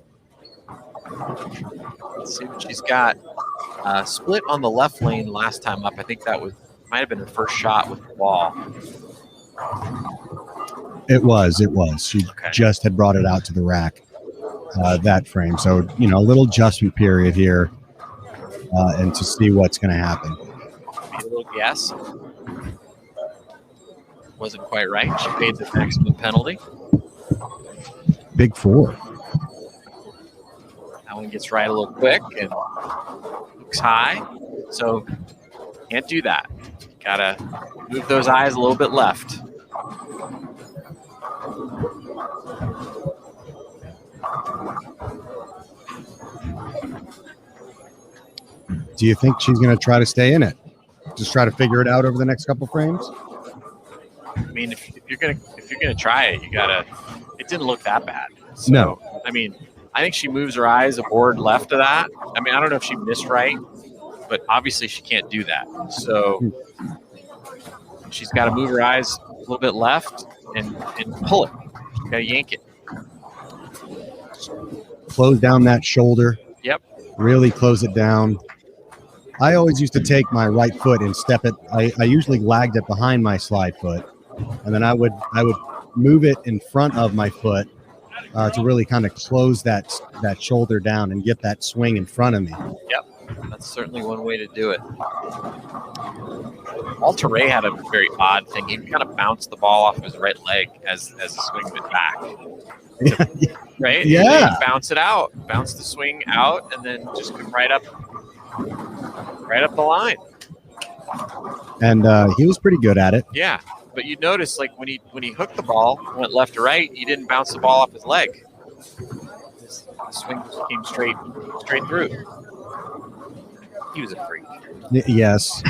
Let's see what she's got. Split on the left lane last time up. I think that might have been her first shot with the ball. It was. She just had brought it out to the rack that frame. So, a little adjustment period here and to see what's going to happen. Be a little guess. Wasn't quite right. She paid the maximum penalty. Big four. That one gets right a little quick and looks high. So can't do that. Gotta move those eyes a little bit left. Do you think she's going to try to stay in it? Just try to figure it out over the next couple frames? I mean, if you're gonna try it, you gotta. It didn't look that bad. So, No. I mean, I think she moves her eyes aboard left of that. I mean, I don't know if she missed right, but obviously she can't do that. So she's got to move her eyes a little bit left and pull it. She's got to yank it. Close down that shoulder. Yep. Really close it down. I always used to take my right foot and step it. I usually lagged it behind my slide foot, and then I would move it in front of my foot to really kind of close that shoulder down and get that swing in front of me. Yep, that's certainly one way to do it. Walter Ray had a very odd thing. He kind of bounced the ball off his right leg as the swing went back. Right? Yeah. He'd bounce it out, bounce the swing out, and then just come right up right up the line. And he was pretty good at it. Yeah, but you notice like when he hooked the ball, went left to right, he didn't bounce the ball off his leg. His swing just came straight through. He was a freak. Yes.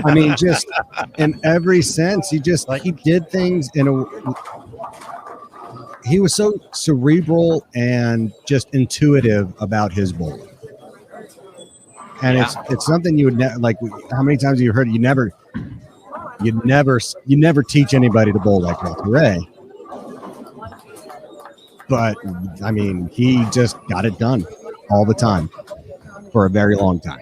I mean, just in every sense, he did things he was so cerebral and just intuitive about his bowling. And it's something you would like. How many times have you heard it? You never teach anybody to bowl like Walter Ray. But I mean, he just got it done all the time for a very long time.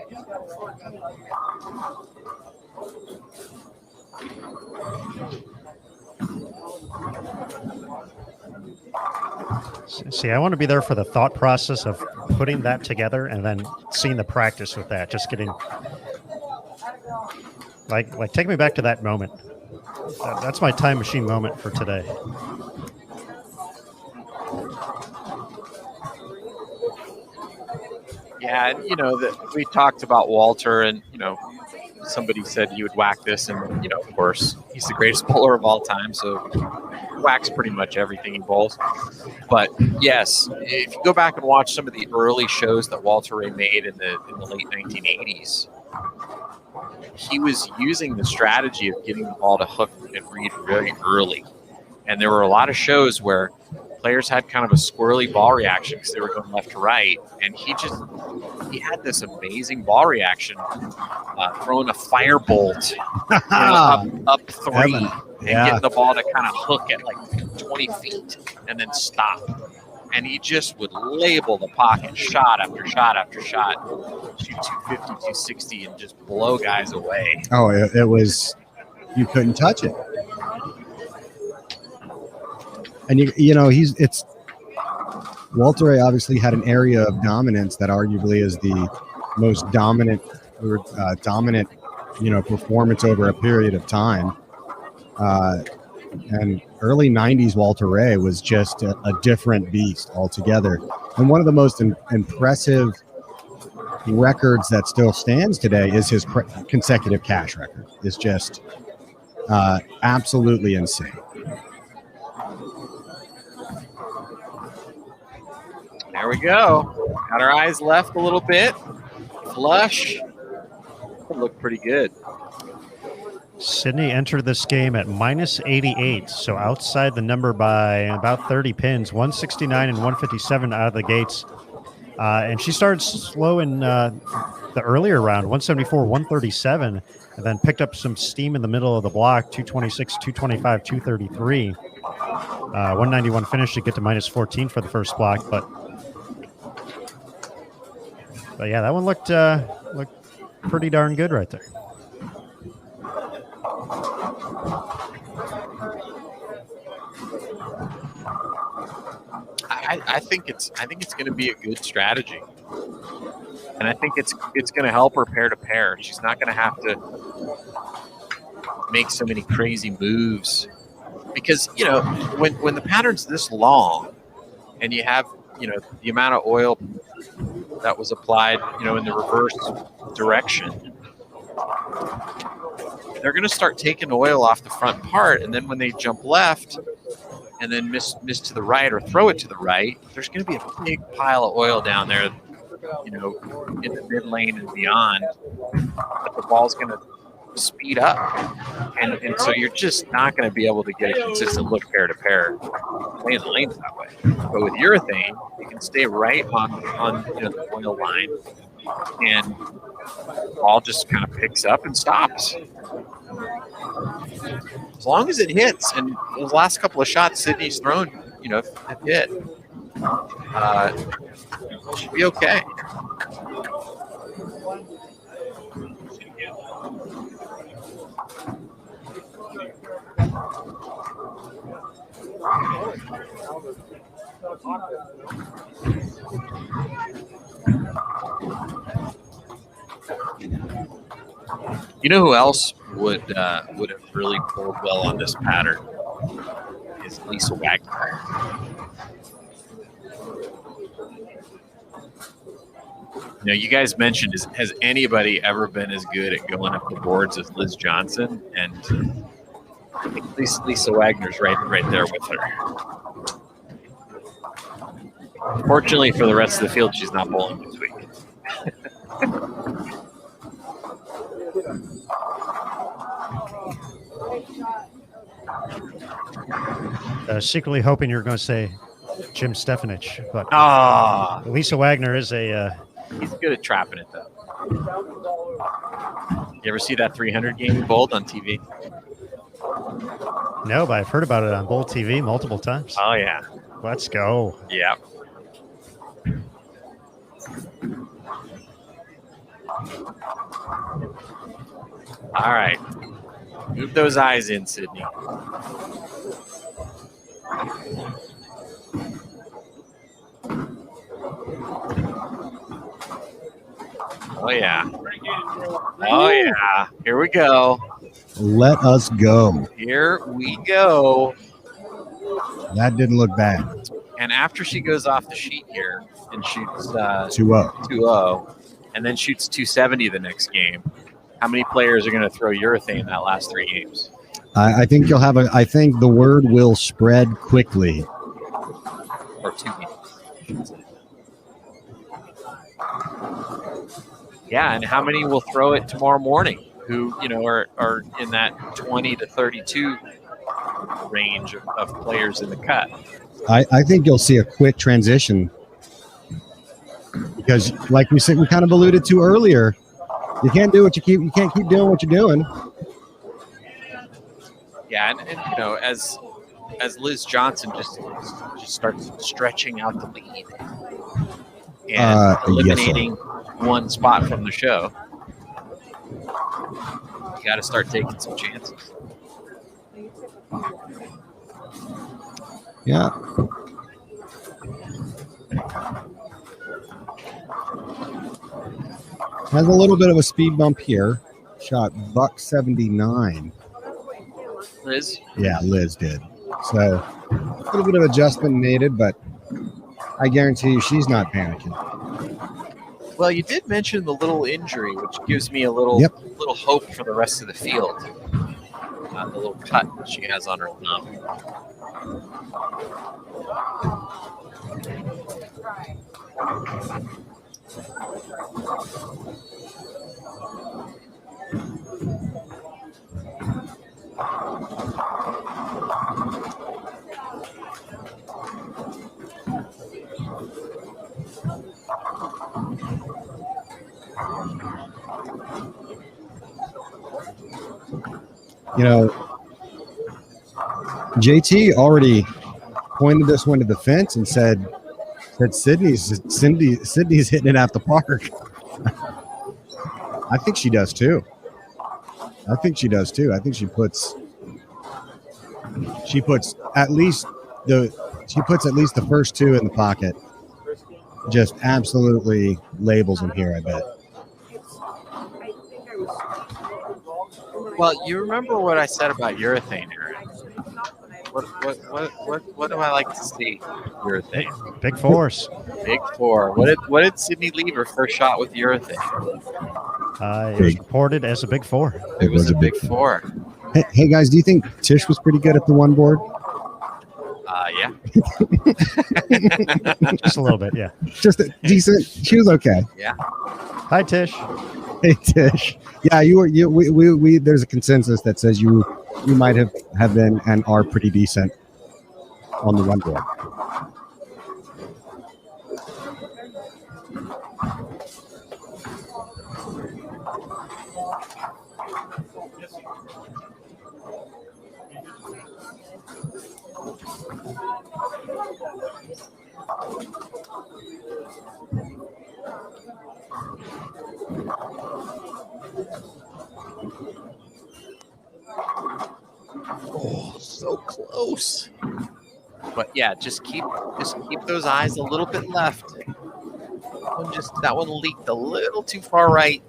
See, I want to be there for the thought process of putting that together and then seeing the practice with that. Just getting like take me back to that moment. That's my time machine moment for today. Yeah, and that we talked about Walter, and somebody said you would whack this, and of course he's the greatest bowler of all time, so whacks pretty much everything he bowls. But yes, if you go back and watch some of the early shows that Walter Ray made in the late 1980s, he was using the strategy of getting the ball to hook and read very early. And there were a lot of shows where players had kind of a squirrely ball reaction because they were going left to right, and he had this amazing ball reaction, throwing a firebolt up three, and getting the ball to kind of hook at like 20 feet and then stop. And he just would label the pocket shot after shot after shot, shoot 250, 260, and just blow guys away. Oh, it was, you couldn't touch it. And Walter Ray obviously had an area of dominance that arguably is the most dominant performance over a period of time. And early 90s Walter Ray was just a different beast altogether. And one of the most impressive records that still stands today is his consecutive cash record. It's just absolutely insane. There we go. Got our eyes left a little bit. Flush. Looked pretty good. Sydney entered this game at minus 88, so outside the number by about 30 pins, 169 and 157 out of the gates. And she started slow in the earlier round, 174, 137, and then picked up some steam in the middle of the block, 226, 225, 233. 191 finish to get to minus 14 for the first block, but yeah, that one looked pretty darn good right there. I think it's going to be a good strategy, and I think it's going to help her pair to pair. She's not going to have to make so many crazy moves because when the pattern's this long, and you have the amount of oil that was applied in the reverse direction, they're going to start taking oil off the front part, and then when they jump left and then miss to the right or throw it to the right, there's going to be a big pile of oil down there, in the mid lane and beyond, but the ball's going to speed up, and so you're just not going to be able to get a consistent look pair to pair playing the lanes that way. But with urethane, you can stay right on the oil line, and the ball just kind of picks up and stops. As long as it hits, and those last couple of shots Sydney's thrown, have hit, it should be okay. You know who else would have really pulled well on this pattern is Lisa Wagner. You guys mentioned, has anybody ever been as good at going up the boards as Liz Johnson? And I think Lisa Wagner's right there with her. Fortunately for the rest of the field, she's not bowling this week. Secretly hoping you're going to say Jim Stefanich, but Lisa Wagner is he's good at trapping it, though. You ever see that 300 game he bowled on TV? No, but I've heard about it on Bowl TV multiple times. Oh, yeah. Let's go. Yeah. All right. Move those eyes in, Sydney. Oh, yeah. Oh, yeah. Here we go. Let us go. Here we go. That didn't look bad. And after she goes off the sheet here and shoots 2-0. 2-0, and then shoots 270 the next game, how many players are going to throw urethane that last 3 games? I think you'll have I think the word will spread quickly. Or 2 games, I should say. Yeah, and how many will throw it tomorrow morning who, are in that 20 to 32 range of players in the cut? I think you'll see a quick transition because, like we said, we kind of alluded to earlier, you can't do what you can't keep doing what you're doing. Yeah, and as Liz Johnson just starts stretching out the lead and eliminating one spot from the show, you got to start taking some chances. Yeah. Has a little bit of a speed bump here. Shot $179. Liz? Yeah, Liz did. So a little bit of adjustment needed, but I guarantee you she's not panicking. Well, you did mention the little injury, which gives me a little hope for the rest of the field. The little cut that she has on her thumb. JT already pointed this one to the fence and said Sydney's hitting it out the park. I think she does too. I think she puts at least the first 2 in the pocket. Just absolutely labels them here, I bet. Well, you remember what I said about urethane, Aaron? What do I like to see? Urethane. Big fours. Big 4. What did Sydney leave her first shot with urethane? It was reported as a big 4. It was a big 4. Hey guys, do you think Tish was pretty good at the one board? Yeah. Just a little bit, yeah. Just a decent. She was okay. Yeah. Hi, Tish. Hey Tish. Yeah, we there's a consensus that says you might have been and are pretty decent on the one board. Oh, so close. But yeah, just keep those eyes a little bit left. That one leaked a little too far right.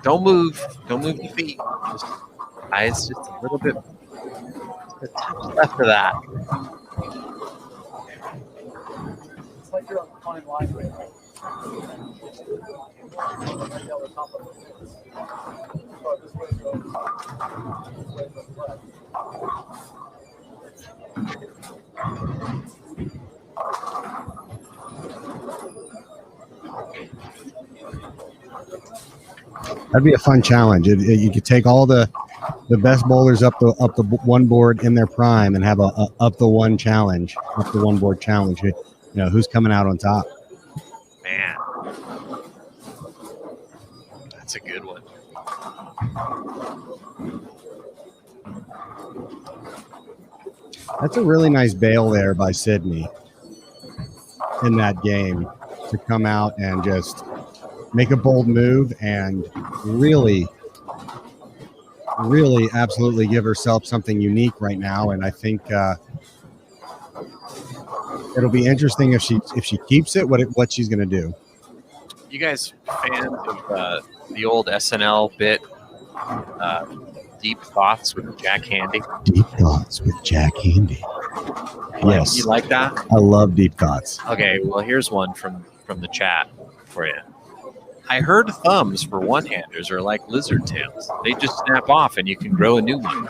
Don't move the feet. Just eyes just a little bit a touch left of that. It's like you're on fine line right now. Right down the top of it. So this way it goes. This way it goes left. That'd be a fun challenge. You could take all the best bowlers up the one board in their prime and have a up the one board challenge. You know, who's coming out on top. Man, that's a good one. That's a really nice bail there by Sydney in that game to come out and just make a bold move and really absolutely give herself something unique right now. And I think it'll be interesting if she keeps it, what she's going to do. You guys fans of the old SNL bit, Deep Thoughts with Jack Handy? Deep Thoughts with Jack Handy. Yes. You like that? I love Deep Thoughts. Okay, well, here's one from the chat for you. I heard thumbs for one-handers are like lizard tails. They just snap off and you can grow a new one.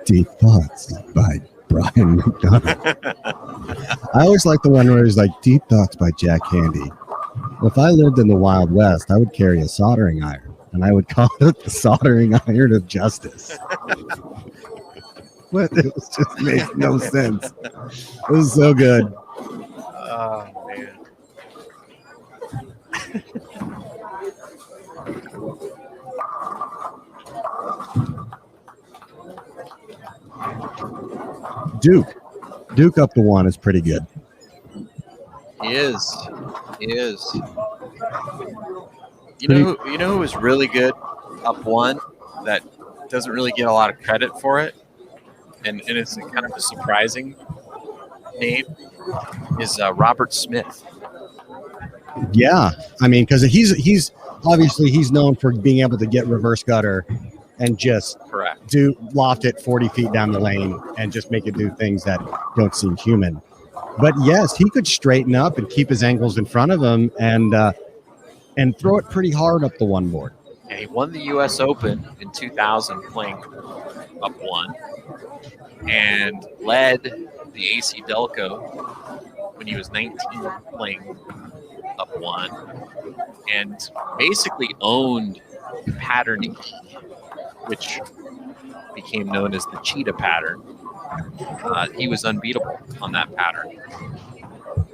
Deep Thoughts by Brian McDonough. I always like the one where he's like, Deep Thoughts by Jack Handy. If I lived in the Wild West, I would carry a soldering iron, and I would call it the soldering iron of justice. But it was just made no sense. It was so good. Oh, man. Duke up the one is pretty good. He is. You know who was really good up one that doesn't really get a lot of credit for it? And it's kind of a surprising name, is Robert Smith. Yeah, I mean, because he's obviously he's known for being able to get reverse gutter and just Correct. do loft it 40 feet down the lane and just make it do things that don't seem human. But yes, he could straighten up and keep his ankles in front of him and throw it pretty hard up the one board. And he won the U.S. Open in 2000 playing up one, and led the AC Delco when he was 19 playing up one, and basically owned the pattern E, which became known as the cheetah pattern. He was unbeatable on that pattern,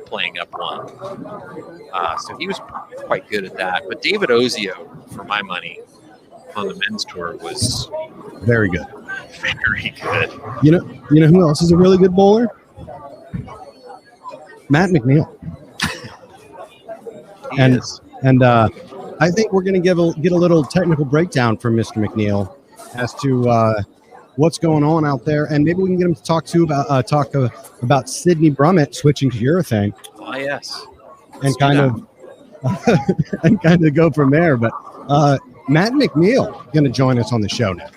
playing up one. So he was quite good at that. But David Ozio, for my money, on the men's tour was Very good. very good. You know who else is a really good bowler? Matt McNeil. He And- is. And I think we're going to get a little technical breakdown from Mr. McNeil as to what's going on out there, and maybe we can get him to talk about Sydney Brummett switching to urethane Oh, yes. and kind of go from there. But Matt McNeil going to join us on the show now.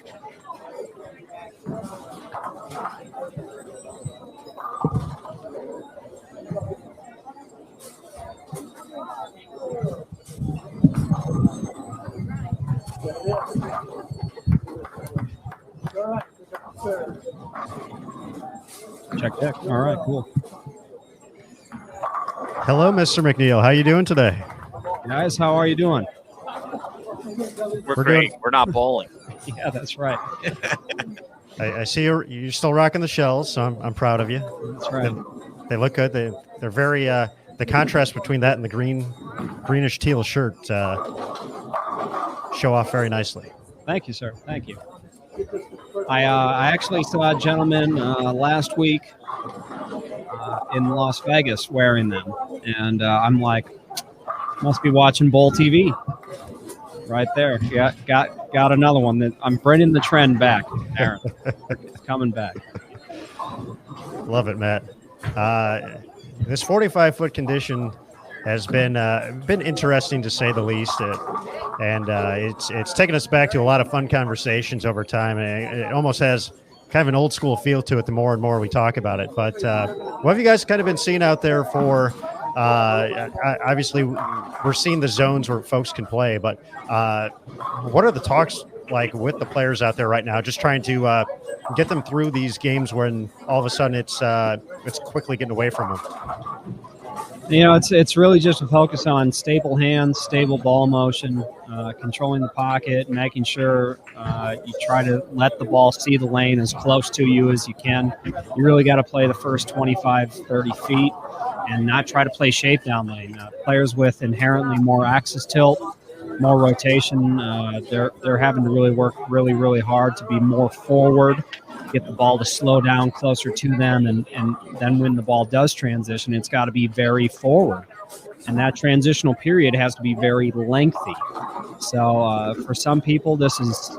Check. All right, cool. Hello, Mr. McNeil. How you doing today? Guys, how are you doing? We're We're great. doing- We're not bowling. Yeah, that's right. I see you're still rocking the shells, so I'm proud of you. That's right. They look good. They're very the contrast between that and the greenish teal shirt show off very nicely. Thank you, sir. Thank you. I actually saw a gentleman last week in Las Vegas wearing them, and I'm like, must be watching Bowl TV. Right there. Got another one that I'm bringing the trend back, Aaron. It's coming back. Love it, Matt. This 45-foot condition has been interesting to say the least, and it's taken us back to a lot of fun conversations over time. And it almost has kind of an old school feel to it the more and more we talk about it. But what have you guys kind of been seeing out there for? Obviously, we're seeing the zones where folks can play, but what are the talks like with the players out there right now? Just trying to get them through these games when all of a sudden it's quickly getting away from them. You know, it's really just a focus on stable hands, stable ball motion, controlling the pocket, making sure you try to let the ball see the lane as close to you as you can. You really got to play the first 25, 30 feet and not try to play shakedown lane. Players with inherently more axis tilt, more rotation, they're having to really work really hard to be more forward, get the ball to slow down closer to them, and then when the ball does transition, it's got to be very forward. And that transitional period has to be very lengthy. So for some people, this is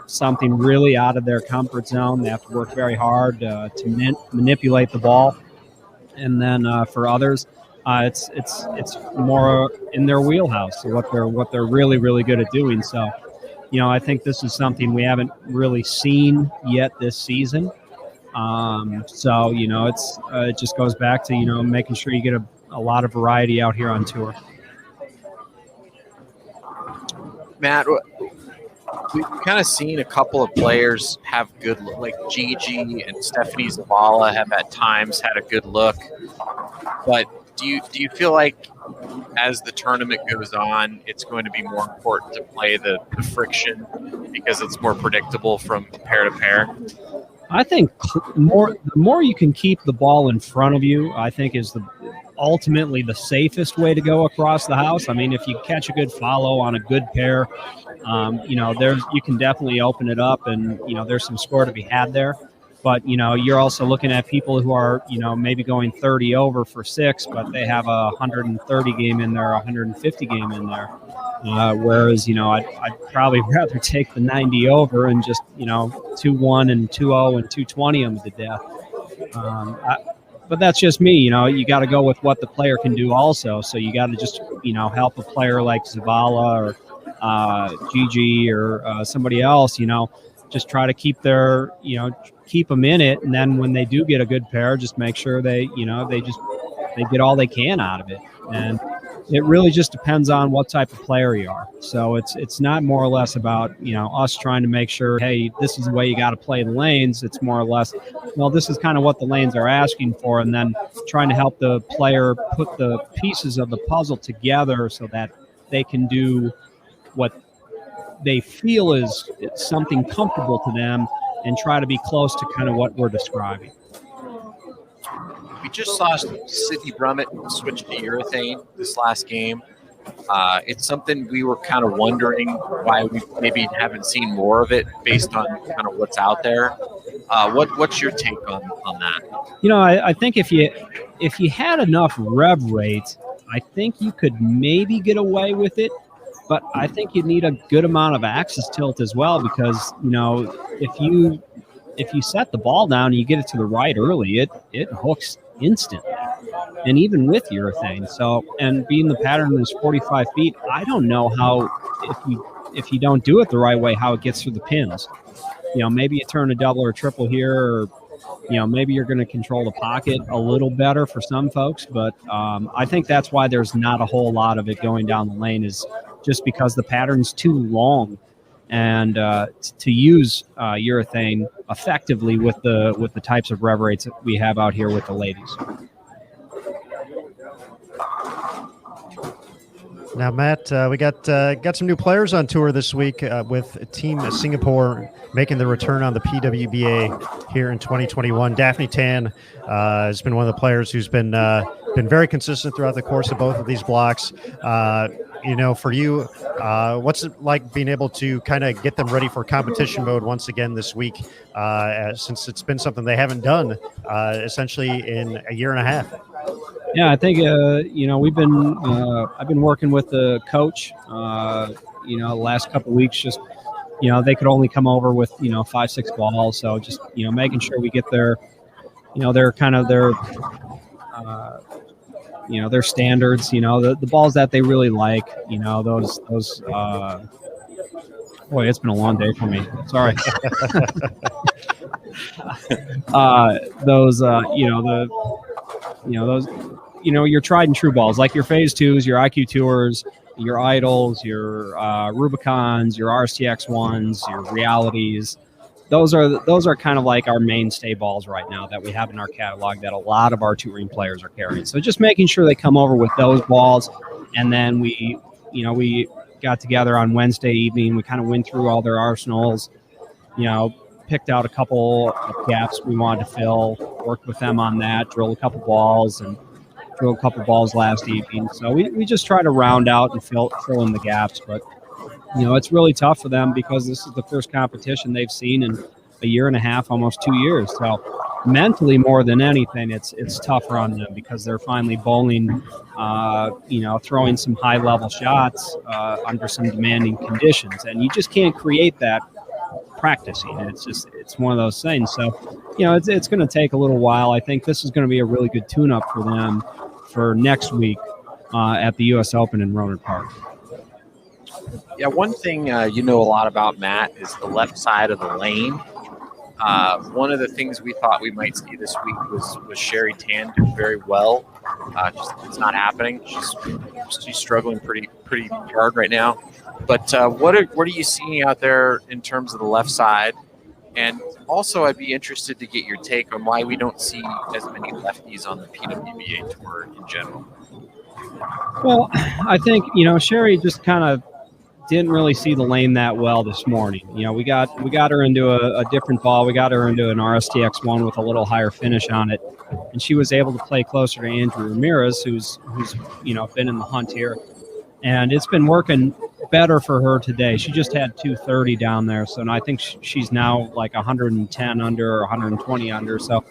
something really out of their comfort zone. They have to work very hard to manipulate the ball. And then for others, it's more in their wheelhouse, so what they're really good at doing. So, you know, I think this is something we haven't really seen yet this season. So, you know, it just goes back to, you know, making sure you get a lot of variety out here on tour. Matt, we've kind of seen a couple of players have good look, like Gigi and Stephanie Zavala have at times had a good look. But do you feel like as the tournament goes on, it's going to be more important to play the friction because it's more predictable from pair to pair? I think the more you can keep the ball in front of you, I think is ultimately the safest way to go across the house. I mean, if you catch a good follow on a good pair, you know, you can definitely open it up, and you know, there's some score to be had there. But you know, you're also looking at people who are, you know, maybe going 30 over for 6, but they have a 130 game in there, 150 game in there. Whereas, you know, I'd probably rather take the 90 over and just, you know, 2-1 and 2-0 and 220 them to death. But that's just me. You know, you got to go with what the player can do also. So you got to just, you know, help a player like Zavala or Gigi or somebody else, you know, just try to keep keep them in it. And then when they do get a good pair, just make sure they get all they can out of it. And it really just depends on what type of player you are. So it's not more or less about, you know, us trying to make sure, hey, this is the way you got to play the lanes. It's more or less, well, this is kind of what the lanes are asking for, and then trying to help the player put the pieces of the puzzle together so that they can do what they feel is something comfortable to them and try to be close to kind of what we're describing. We just saw Sydney Brummett switch to urethane this last game. It's something we were kind of wondering why we maybe haven't seen more of it based on kind of what's out there. What's your take on that? You know, I think if you had enough rev rate, I think you could maybe get away with it. But I think you need a good amount of axis tilt as well, because, you know, if you set the ball down and you get it to the right early, it hooks instantly, and even with urethane. So, and being the pattern is 45 feet, I don't know how, if you don't do it the right way, how it gets through the pins. You know, maybe you turn a double or triple here, or, you know, maybe you're going to control the pocket a little better for some folks. But I think that's why there's not a whole lot of it going down the lane, is just because the pattern's too long, and to use urethane effectively with the types of rev rates that we have out here with the ladies. Now, Matt, we got some new players on tour this week with Team Singapore making the return on the PWBA here in 2021. Daphne Tan has been one of the players who's been very consistent throughout the course of both of these blocks. You know, for you, what's it like being able to kind of get them ready for competition mode once again this week, since it's been something they haven't done essentially in a year and a half? Yeah, I think you know, I've been working with the coach. You know, the last couple of weeks, just, you know, they could only come over with, you know, 5-6 balls, so just, you know, making sure we get their, you know, their kind of their you know, their standards, you know, the balls that they really like, you know, those boy, it's been a long day for me. Sorry. those your tried and true balls, like your phase twos, your IQ tours, your idols, your Rubicons, your RSTX ones, your realities. Those are kind of like our mainstay balls right now that we have in our catalog that a lot of our touring players are carrying. So just making sure they come over with those balls, and then we got together on Wednesday evening. We kind of went through all their arsenals, picked out a couple of gaps we wanted to fill, worked with them on that, drilled a couple balls, and drilled a couple balls last evening. So we just try to round out and fill in the gaps. But, it's really tough for them because this is the first competition they've seen in a year and a half, almost 2 years. So mentally, more than anything, it's tougher on them because they're finally bowling, throwing some high-level shots under some demanding conditions. And you just can't create that practicing. It's one of those things. So, it's going to take a little while. I think this is going to be a really good tune-up for them for next week at the U.S. Open in Rohnert Park. Yeah, one thing a lot about, Matt, is the left side of the lane. One of the things we thought we might see this week was Sherry Tan do very well. It's not happening. She's struggling pretty hard right now. But what are you seeing out there in terms of the left side? And also, I'd be interested to get your take on why we don't see as many lefties on the PWBA tour in general. Well, I think Sherry just kind of didn't really see the lane that well this morning. We got her into a different ball. We got her into an RSTX one with a little higher finish on it, and she was able to play closer to Andrew Ramirez, who's been in the hunt here, and it's been working better for her today. She just had 230 down there, so I think she's now like 110 under or 120 under. So,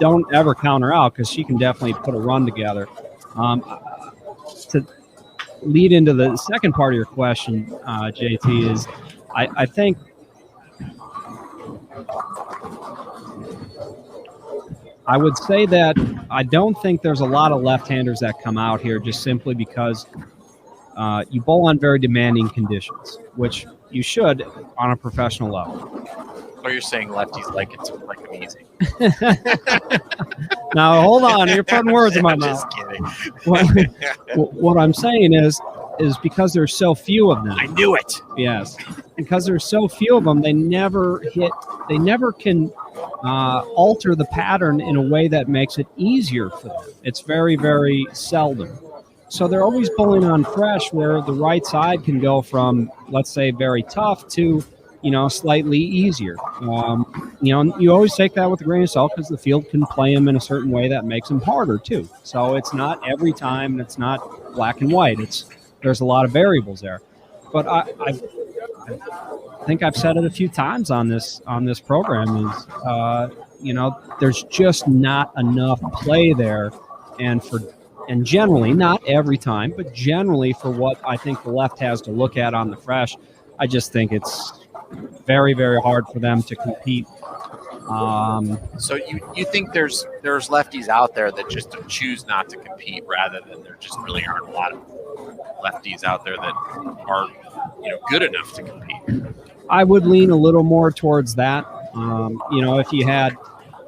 don't ever count her out because she can definitely put a run together. To lead into the second part of your question, JT, is I think I would say that I don't think there's a lot of left-handers that come out here just simply because you bowl on very demanding conditions, which you should on a professional level. Oh, you're saying lefties like them easy. Now, hold on. You're putting words in my mouth. Just kidding. What I'm saying is because there's so few of them. I knew it. Yes. Because there's so few of them, they never can alter the pattern in a way that makes it easier for them. It's very, very seldom. So they're always bowling on fresh where the right side can go from, let's say, very tough to, slightly easier. You always take that with a grain of salt because the field can play them in a certain way that makes them harder too. So it's not every time, and it's not black and white. There's a lot of variables there. But I think I've said it a few times on this program is, there's just not enough play there, and generally, not every time, but generally for what I think the left has to look at on the fresh, I just think it's very, very hard for them to compete. So you think there's lefties out there that just choose not to compete rather than there just really aren't a lot of lefties out there that are good enough to compete? I would lean a little more towards that. If you had,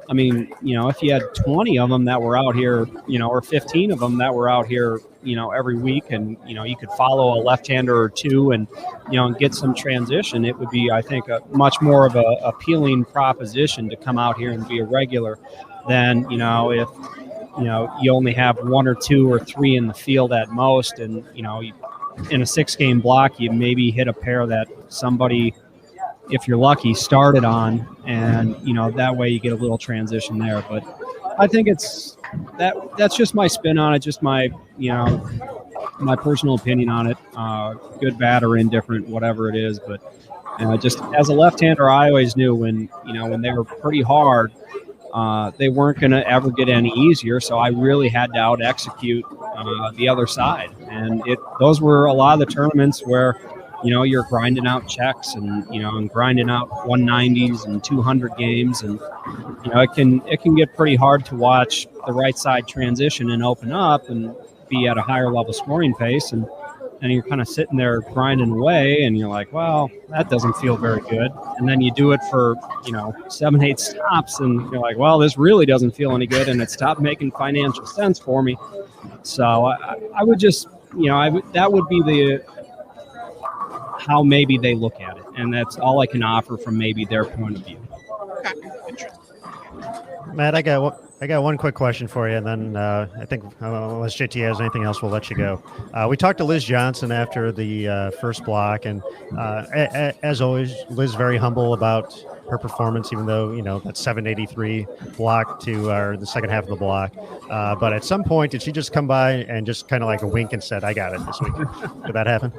if you had 20 of them that were out here, or 15 of them that were out here, every week, and you could follow a left-hander or two, and and get some transition, it would be, I think, a much more of a appealing proposition to come out here and be a regular than if you only have one or two or three in the field at most, and in a 6-game block you maybe hit a pair that somebody, if you're lucky, started on, and that way you get a little transition there. But I think that's just my spin on it, just my my personal opinion on it, good, bad, or indifferent, whatever it is. But just as a left-hander, I always knew when they were pretty hard, they weren't going to ever get any easier. So I really had to out-execute the other side, and those were a lot of the tournaments where you're grinding out checks and grinding out 190s and 200 games, and it can get pretty hard to watch the right side transition and open up and be at a higher level scoring pace. And and you're kind of sitting there grinding away, and you're like, well, that doesn't feel very good. And then you do it for 7-8 stops, and you're like, well, this really doesn't feel any good, and it stopped making financial sense for me. So I would just, that would be the how maybe they look at it, and that's all I can offer from maybe their point of view. Matt, I got one quick question for you, and then I think unless JT has anything else, we'll let you go. We talked to Liz Johnson after the first block, and as always, Liz very humble about her performance, even though that 783 block to the second half of the block. But at some point, did she just come by and just kind of like a wink and said, "I got it this week"? Did that happen?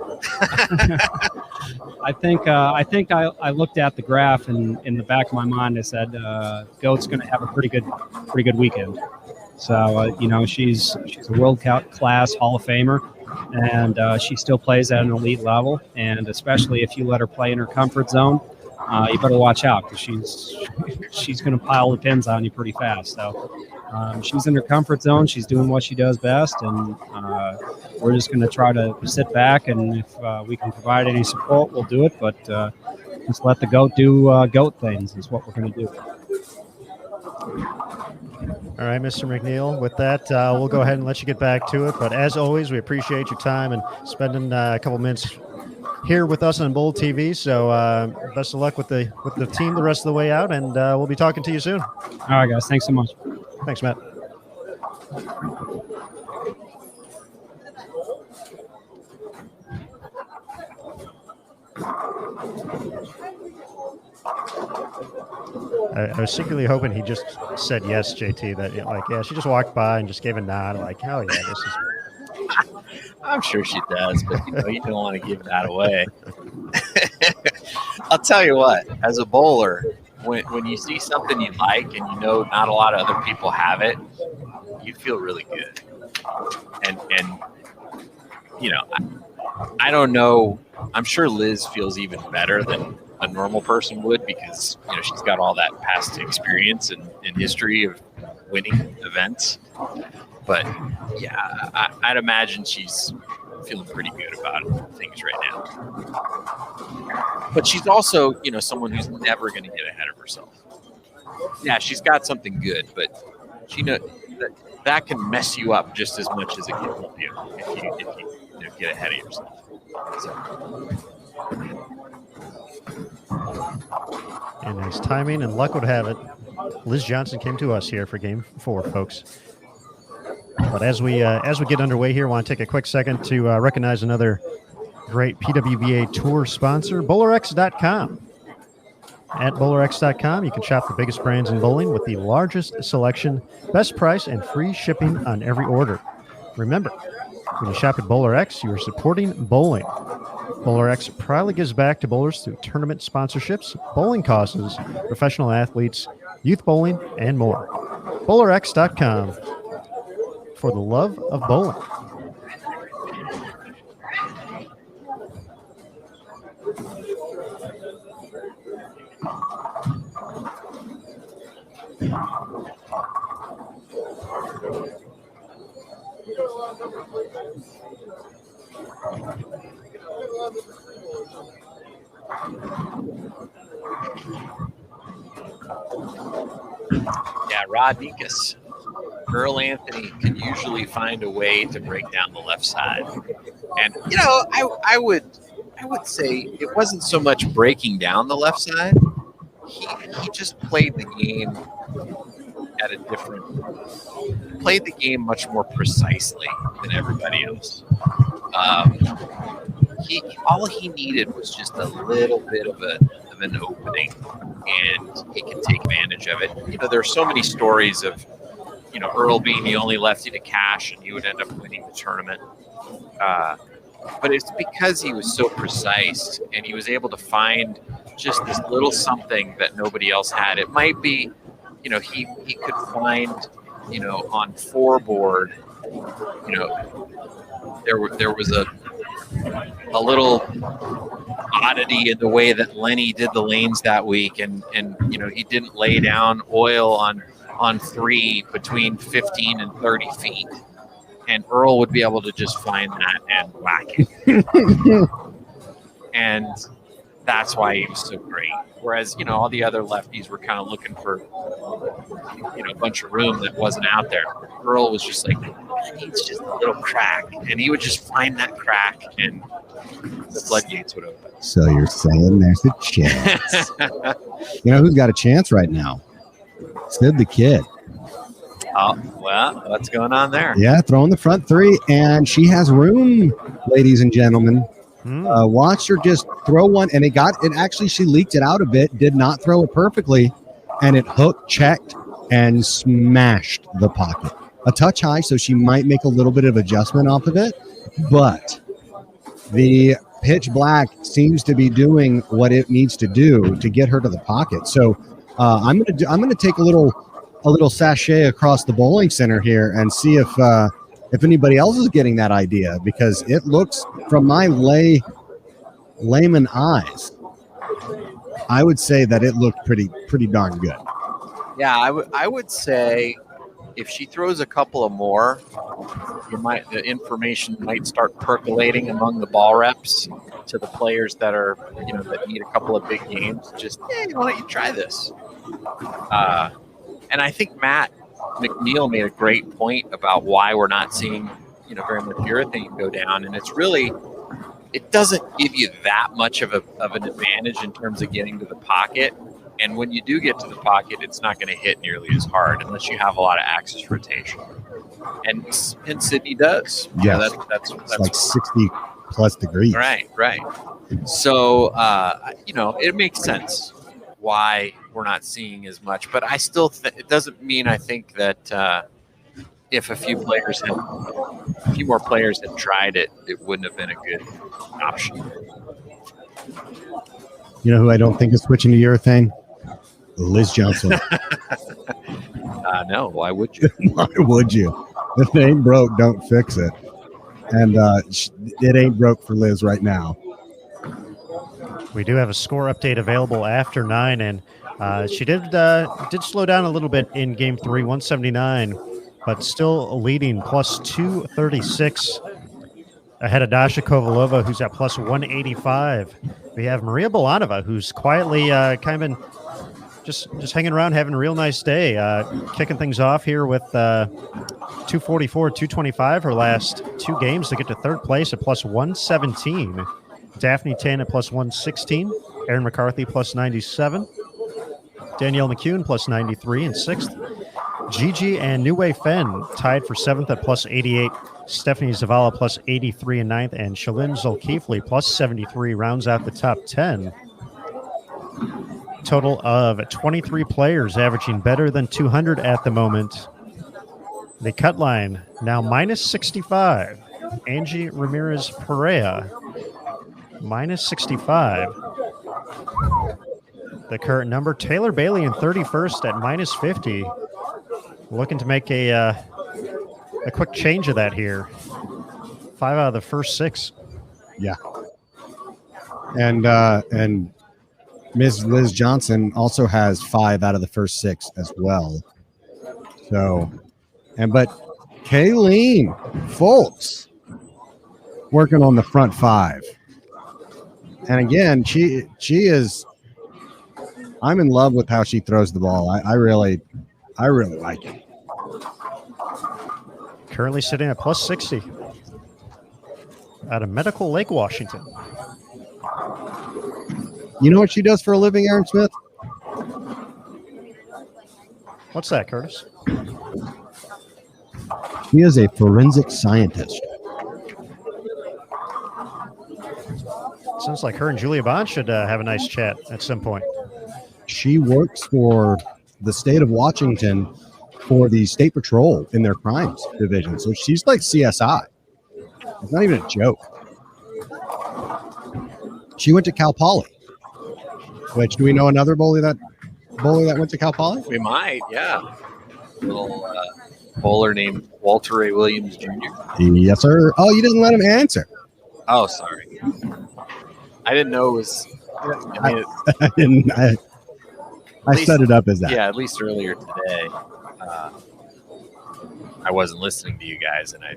I think I looked at the graph, and in the back of my mind, I said, "Goat's going to have a pretty good weekend." So she's a world class Hall of Famer, and she still plays at an elite level. And especially if you let her play in her comfort zone, you better watch out, because she's going to pile the pins on you pretty fast. So she's in her comfort zone. She's doing what she does best, and we're just going to try to sit back, and if we can provide any support, we'll do it. But just let the goat do goat things is what we're going to do. All right, Mr. McNeil. With that, we'll go ahead and let you get back to it. But as always, we appreciate your time and spending a couple minutes here with us on Bowl TV. So best of luck with the team the rest of the way out, and we'll be talking to you soon. All right, guys. Thanks so much. Thanks, Matt. I was secretly hoping he just said yes, JT, that she just walked by and just gave a nod, like, hell yeah, this is. I'm sure she does, but you don't want to give that away. I'll tell you what, as a bowler, when you see something you like and not a lot of other people have it, you feel really good. And I don't know, I'm sure Liz feels even better than a normal person would, because she's got all that past experience and history of winning events. But yeah, I'd imagine she's feeling pretty good about things right now. But she's also, someone who's never going to get ahead of herself. Yeah, she's got something good, but she knows that can mess you up just as much as it can help you if you get ahead of yourself. So. And nice timing and luck would have it, Liz Johnson came to us here for Game 4, folks. But as we get underway here, I want to take a quick second to recognize another great PWBA Tour sponsor, BowlerX.com. At BowlerX.com, you can shop the biggest brands in bowling with the largest selection, best price, and free shipping on every order. Remember, when you shop at BowlerX, you are supporting bowling. BowlerX proudly gives back to bowlers through tournament sponsorships, bowling causes, professional athletes, youth bowling, and more. BowlerX.com for the love of bowling. Yeah, Rod Nikas. Earl Anthony can usually find a way to break down the left side. And, I would say it wasn't so much breaking down the left side. He just played the game played the game much more precisely than everybody else. All he needed was just a little bit of an opening, and he can take advantage of it. There are so many stories of, Earl being the only lefty to cash, and he would end up winning the tournament. But it's because he was so precise, and he was able to find just this little something that nobody else had. It might be, he could find, on 4-board, there was a little oddity in the way that Lenny did the lanes that week, and he didn't lay down oil on 3 between 15 and 30 feet. and Earl would be able to just find that and whack it. And that's why he was so great. Whereas, all the other lefties were kind of looking for, a bunch of room that wasn't out there. Earl was just like, it's just a little crack. And he would just find that crack and the floodgates would open. So you're saying there's a chance. Who's got a chance right now? Sid the Kid. Oh, well, what's going on there? Yeah, throwing the front three, and she has room, ladies and gentlemen. Watch her just throw one, and she leaked it out a bit, did not throw it perfectly, and it hooked, checked, and smashed the pocket. A touch high, so she might make a little bit of adjustment off of it, but the pitch black seems to be doing what it needs to do to get her to the pocket. So I'm gonna take a little sachet across the bowling center here and see if anybody else is getting that idea, because it looks, from my layman eyes, I would say that it looked pretty darn good. Yeah, I would say if she throws a couple of more, the information might start percolating among the ball reps to the players that are, that need a couple of big games. Just, why don't you try this? And I think Matt McNeil made a great point about why we're not seeing, very much urethane go down. And it's really, it doesn't give you that much of an advantage in terms of getting to the pocket. And when you do get to the pocket, it's not going to hit nearly as hard unless you have a lot of axis rotation. And Sydney does. Yeah, that's like 60 plus degrees. Right. So, it makes sense why we're not seeing as much. But I still it doesn't mean I think that if a few more players had tried it, it wouldn't have been a good option. You know who I don't think is switching to urethane? Liz Johnson. No, why would you? Why would you? If it ain't broke, don't fix it. And it ain't broke for Liz right now. We do have a score update available after 9, and she did slow down a little bit in Game 3, 179, but still leading plus 236 ahead of Dasha Kovalova, who's at plus 185. We have Maria Bolanova, who's quietly kind of been just hanging around, having a real nice day, kicking things off here with 244, 225 her last 2 games to get to third place at plus 117. Daphne Tan at plus 116. Erin McCarthy plus 97. Danielle McCune plus 93 in 6th. Gigi and Niwei Fen tied for 7th at plus 88. Stephanie Zavala plus 83 in 9th. And Shalyn Zulkifli plus 73 rounds out the top 10. Total of 23 players averaging better than 200 at the moment. The cut line now minus 65. Angie Ramirez Perea minus 65. The current number, Taylor Bailey in 31st at minus 50. Looking to make a quick change of that here. 5 out of the first 6. Yeah. And Ms. Liz Johnson also has 5 out of the first 6 as well. So, but Kayleen Foltz working on the front 5. And again, she is, I'm in love with how she throws the ball. I really like it. Currently sitting at plus 60 out of Medical Lake, Washington. You know what she does for a living, Aaron Smith? What's that, Curtis? She is a forensic scientist. Sounds like her and Julia Bond should have a nice chat at some point. She works for the state of Washington for the State Patrol in their crimes division. So she's like CSI. It's not even a joke. She went to Cal Poly. Which, do we know another bowler that went to Cal Poly? We might, yeah. A little bowler named Walter Ray Williams Jr. Yes, sir. Oh, you didn't let him answer. Oh, sorry. I didn't know it was. I set it up as that. Yeah, at least earlier today. I wasn't listening to you guys, and I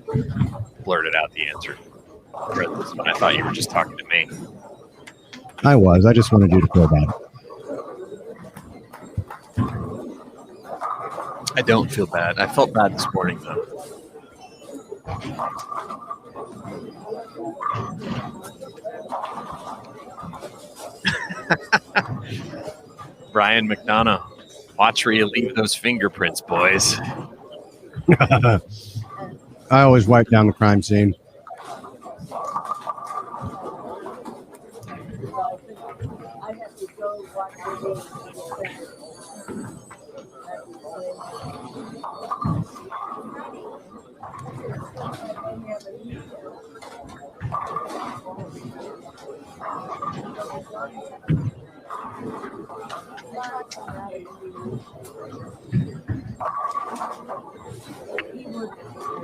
blurted out the answer. When I thought you were just talking to me. I was. I just wanted you to feel bad. I don't feel bad. I felt bad this morning, though. Brian McDonough, watch where you leave those fingerprints, boys. I always wipe down the crime scene.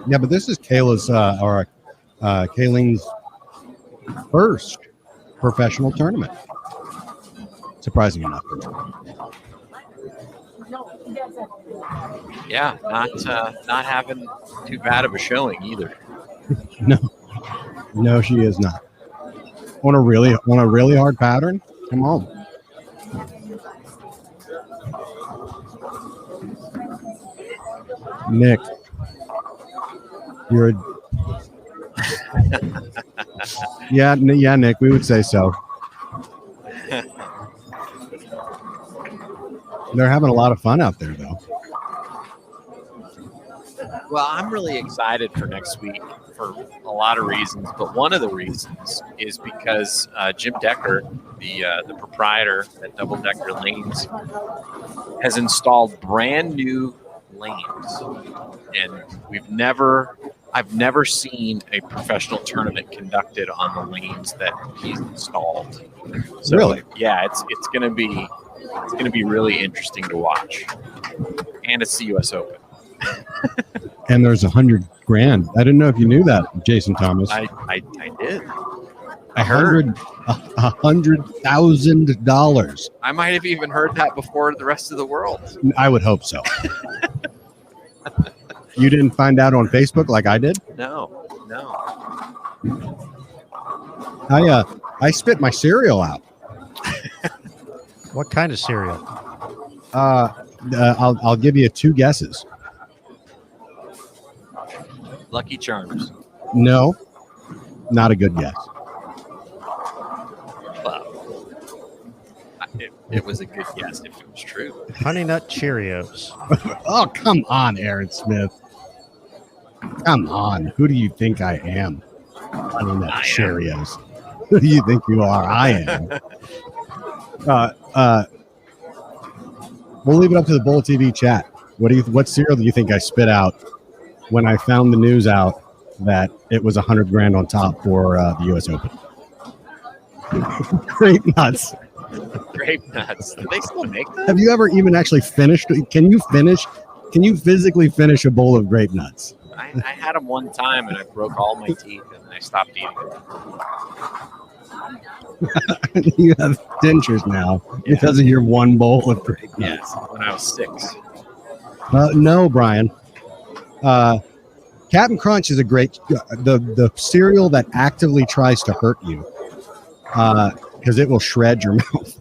Yeah, but this is Kayleen's first professional tournament. Surprising enough. Yeah, not having too bad of a showing either. No, she is not. On a really hard pattern. Come on. Nick, you're yeah, Nick, we would say so. They're having a lot of fun out there, though. Well, I'm really excited for next week for a lot of reasons, but one of the reasons is because Jim Decker, the proprietor at Double Decker Lanes, has installed brand new lanes, and I've never seen a professional tournament conducted on the lanes that he's installed. So, really? Yeah, it's gonna be really interesting to watch, and it's the U.S. Open. And there's $100,000. I didn't know if you knew that, Jason Thomas. I did. I heard $100,000. I might have even heard that before the rest of the world. I would hope so. You didn't find out on Facebook like I did? No. I spit my cereal out. What kind of cereal? I'll give you 2 guesses. Lucky Charms. No, not a good guess. Well, it was a good guess if it was true. Honey Nut Cheerios. Oh, come on, Aaron Smith. Come on. Who do you think I am? Honey Nut Cheerios. Who do you think you are? I am. We'll leave it up to the Bowl TV chat. What cereal do you think I spit out when I found the news out that it was $100,000 on top for the U.S. Open? Grape nuts. Grape nuts. Do they still make them? Have you ever even actually finished? Can you physically finish a bowl of grape nuts? I had them one time and I broke all my teeth and I stopped eating them. You have dentures now because of your one bowl of grape nuts. Yeah, when I was 6. No, Brian. Captain Crunch is a great the cereal that actively tries to hurt you because it will shred your mouth.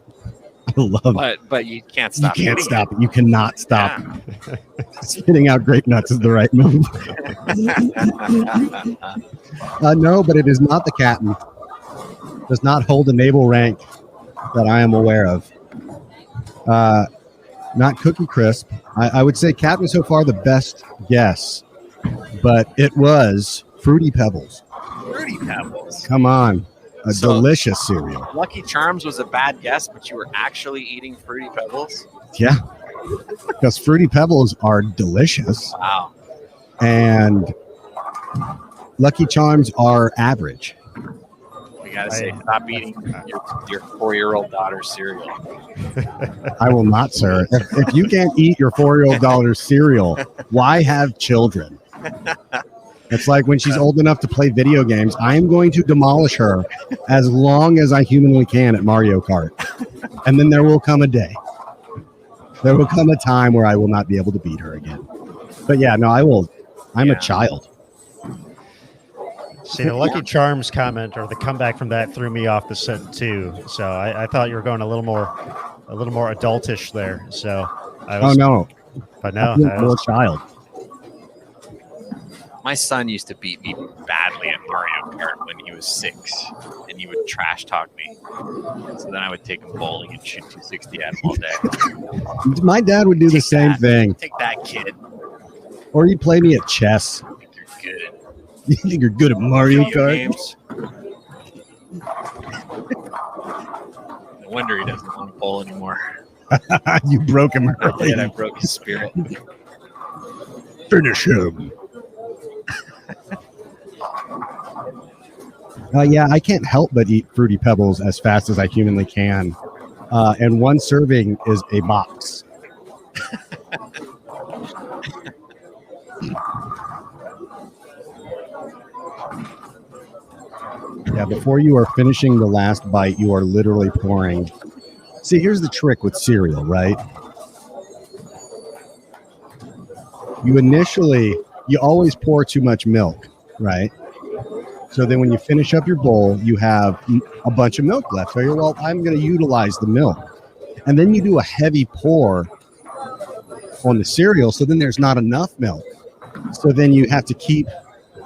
I love it. But you can't stop. You can't stop it. You cannot stop. Yeah. Spitting out grape nuts is the right move. No, but it is not the captain. Does not hold a naval rank that I am aware of. Not Cookie Crisp. I would say Captain so far the best guess, but it was Fruity Pebbles. Fruity Pebbles. Come on. A delicious cereal. Lucky Charms was a bad guess, but you were actually eating Fruity Pebbles? Yeah. Because Fruity Pebbles are delicious. Wow. And Lucky Charms are average. We got to say, stop eating your 4-year-old daughter's cereal. I will not, sir. If you can't eat your 4-year-old daughter's cereal, why have children? It's like when she's old enough to play video games, I am going to demolish her as long as I humanly can at Mario Kart. And then there will come a day. There will come a time where I will not be able to beat her again. But yeah, no, I will. I'm Yeah. a child. See, the Lucky Charms comment or the comeback from that threw me off the set too. So I thought you were going a little more adultish there. So I Oh was, no, but no, I feel I more was, child. My son used to beat me badly at Mario Kart when he was 6, and he would trash talk me. So then I would take him bowling and shoot 260 at him all day. My dad would do the same thing. Take that, kid. Or he'd play me at chess. I think you're good at You think you're good at Mario video Kart? games. No wonder he doesn't want to bowl anymore. You broke him I early. did. I broke his spirit. Finish him. Yeah, I can't help but eat Fruity Pebbles as fast as I humanly can. And one serving is a box. Yeah, before you are finishing the last bite, you are literally pouring. See, here's the trick with cereal, right? You always pour too much milk, right? So then when you finish up your bowl, you have a bunch of milk left. So you're, well, I'm going to utilize the milk. And then you do a heavy pour on the cereal. So then there's not enough milk. So then you have to keep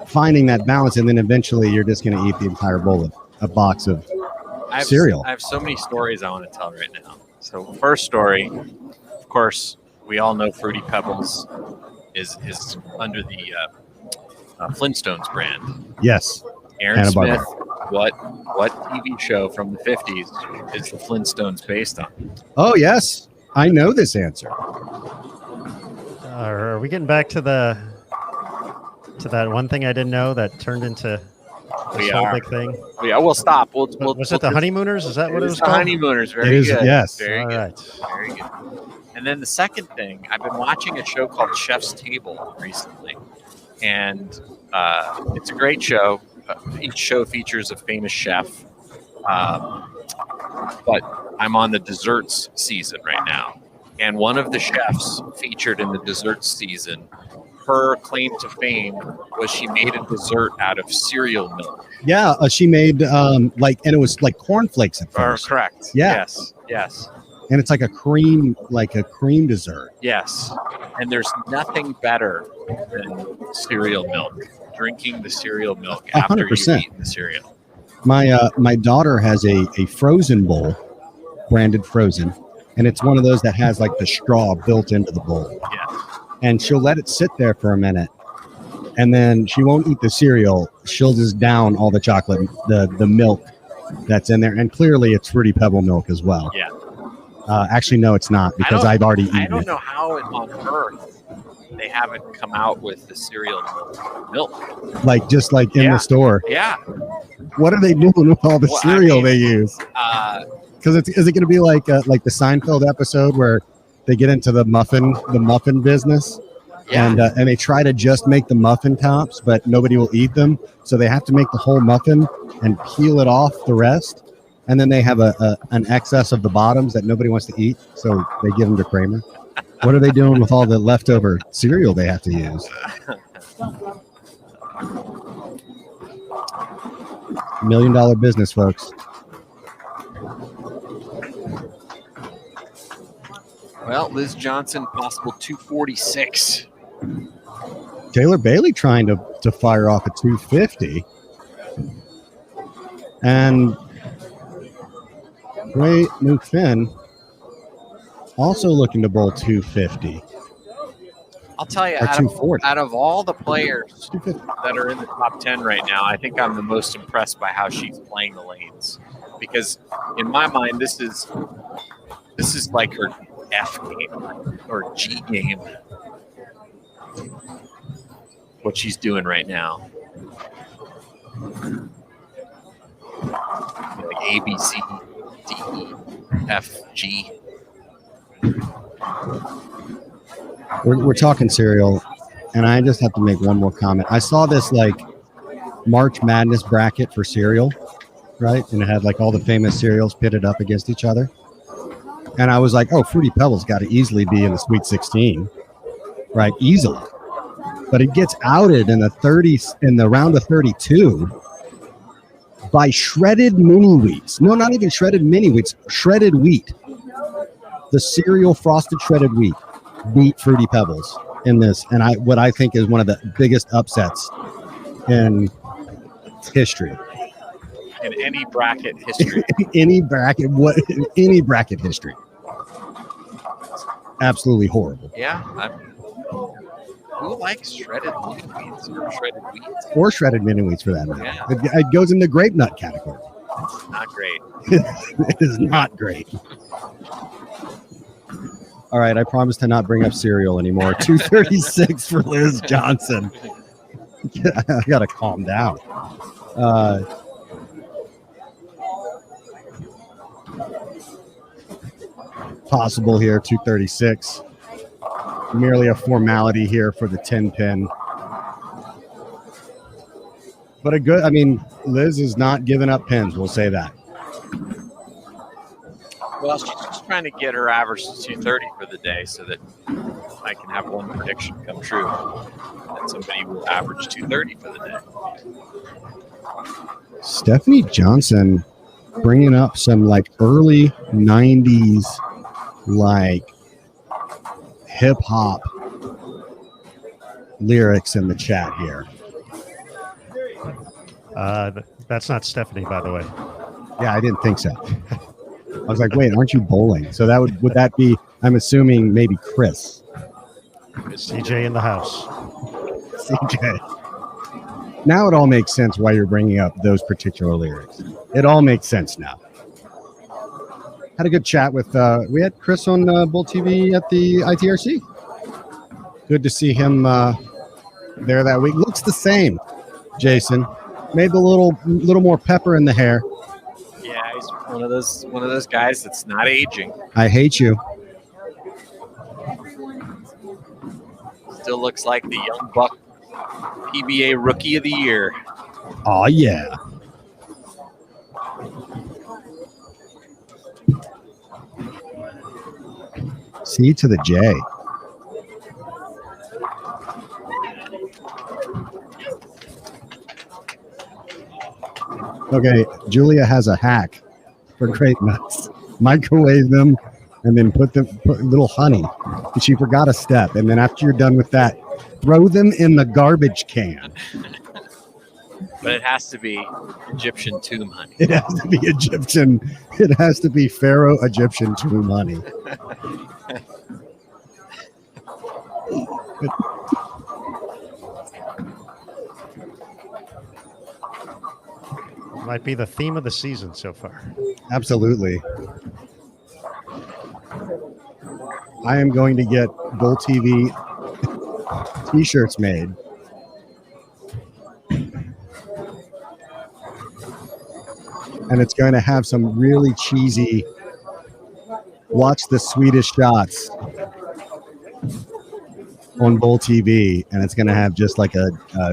finding that balance. And then eventually you're just going to eat the entire bowl of a box of cereal. I have so many stories I want to tell right now. So first story, of course, we all know Fruity Pebbles is under the Flintstones brand. Yes. Aaron Hanna-Barbera. Smith, what TV show from the 50s is the Flintstones based on? Oh, yes. I know this answer. are we getting back to that one thing I didn't know that turned into this We whole are. big thing? Yeah, we'll stop. We'll Was it the Honeymooners? Is that what it was the called? Honeymooners. Very It is, good. yes. Very All good. right. Very good. And then the second thing, I've been watching a show called Chef's Table recently, and it's a great show. Each show features a famous chef, but I'm on the desserts season right now. And one of the chefs featured in the desserts season, her claim to fame was she made a dessert out of cereal milk. Yeah, she made and it was like cornflakes at first. Correct. Yeah. Yes. And it's like a cream dessert. Yes. And there's nothing better than cereal milk. Drinking the cereal milk after you've 100%. eaten the cereal. My daughter has a frozen bowl, branded frozen, and it's one of those that has like the straw built into the bowl. Yeah. And she'll let it sit there for a minute, and then she won't eat the cereal. She'll just down all the chocolate, the milk that's in there, and clearly it's Fruity Pebble milk as well. Yeah. Actually, no, it's not because I've already eaten I don't it. know how on earth they haven't come out with the cereal milk. Like just like in Yeah. the store. Yeah. What are they doing with all the Well, I cereal mean, they use? Because is it going to be like the Seinfeld episode where they get into the muffin business, Yeah. and they try to just make the muffin tops, but nobody will eat them, so they have to make the whole muffin and peel it off the rest, and then they have an excess of the bottoms that nobody wants to eat, so they give them to Kramer. What are they doing with all the leftover cereal they have to use? $1 million business, folks. Well, Liz Johnson, possible 246. Taylor Bailey trying to fire off a 250. And Ray McFinn also looking to bowl 250. I'll tell you, Or 240. out of all the players 250. that are in the top 10 right now, I think I'm the most impressed by how she's playing the lanes. Because in my mind, this is like her F game or G game. What she's doing right now. Like A, B, C, D, E, F, G. We're talking cereal, and I just have to make one more comment. I saw this like March Madness bracket for cereal, right? And it had like all the famous cereals pitted up against each other. And I was like, oh, Fruity Pebbles got to easily be in the Sweet 16, right? Easily. but he gets outed in the 30s in the round of 32 by shredded mini wheats. No, not even shredded mini wheats, shredded wheat. The cereal frosted shredded wheat beat Fruity Pebbles in this, and what I think is one of the biggest upsets in history. In any bracket history. any bracket history. Absolutely horrible. Yeah. Who likes shredded mini wheats or shredded wheat? Or shredded mini wheats for that matter. Yeah. It goes in the grape nut category. Not great. It is not great. All right, I promise to not bring up cereal anymore. 236 for Liz Johnson. I got to calm down. Possible here, 236. Merely a formality here for the 10 pin. But Liz is not giving up pins, we'll say that. Well, she's just trying to get her average to 230 for the day so that I can have one prediction come true. That somebody will average 230 for the day. Stephanie Johnson bringing up some like early 90s like hip hop lyrics in the chat here. That's not Stephanie, by the way. Yeah, I didn't think so. I was like, wait, aren't you bowling? So would that be, I'm assuming maybe Chris. CJ in the house. CJ. Now it all makes sense why you're bringing up those particular lyrics. It all makes sense now. Had a good chat with, we had Chris on Bull TV at the ITRC. Good to see him there that week. Looks the same, Jason. Maybe a little more pepper in the hair. Yeah, he's one of those guys that's not aging. I hate you. Still looks like the young buck PBA Rookie of the Year. Oh yeah. C to the J. Okay, Julia has a hack for grape nuts. Microwave them and then put a little honey. And she forgot a step. And then after you're done with that, throw them in the garbage can. But it has to be Egyptian tomb honey. It has to be Egyptian. It has to be Pharaoh Egyptian tomb honey. Might be the theme of the season so far. Absolutely. I am going to get Bull TV t-shirts made. And it's going to have some really cheesy watch the Swedish shots on Bull TV, and it's going to have just like a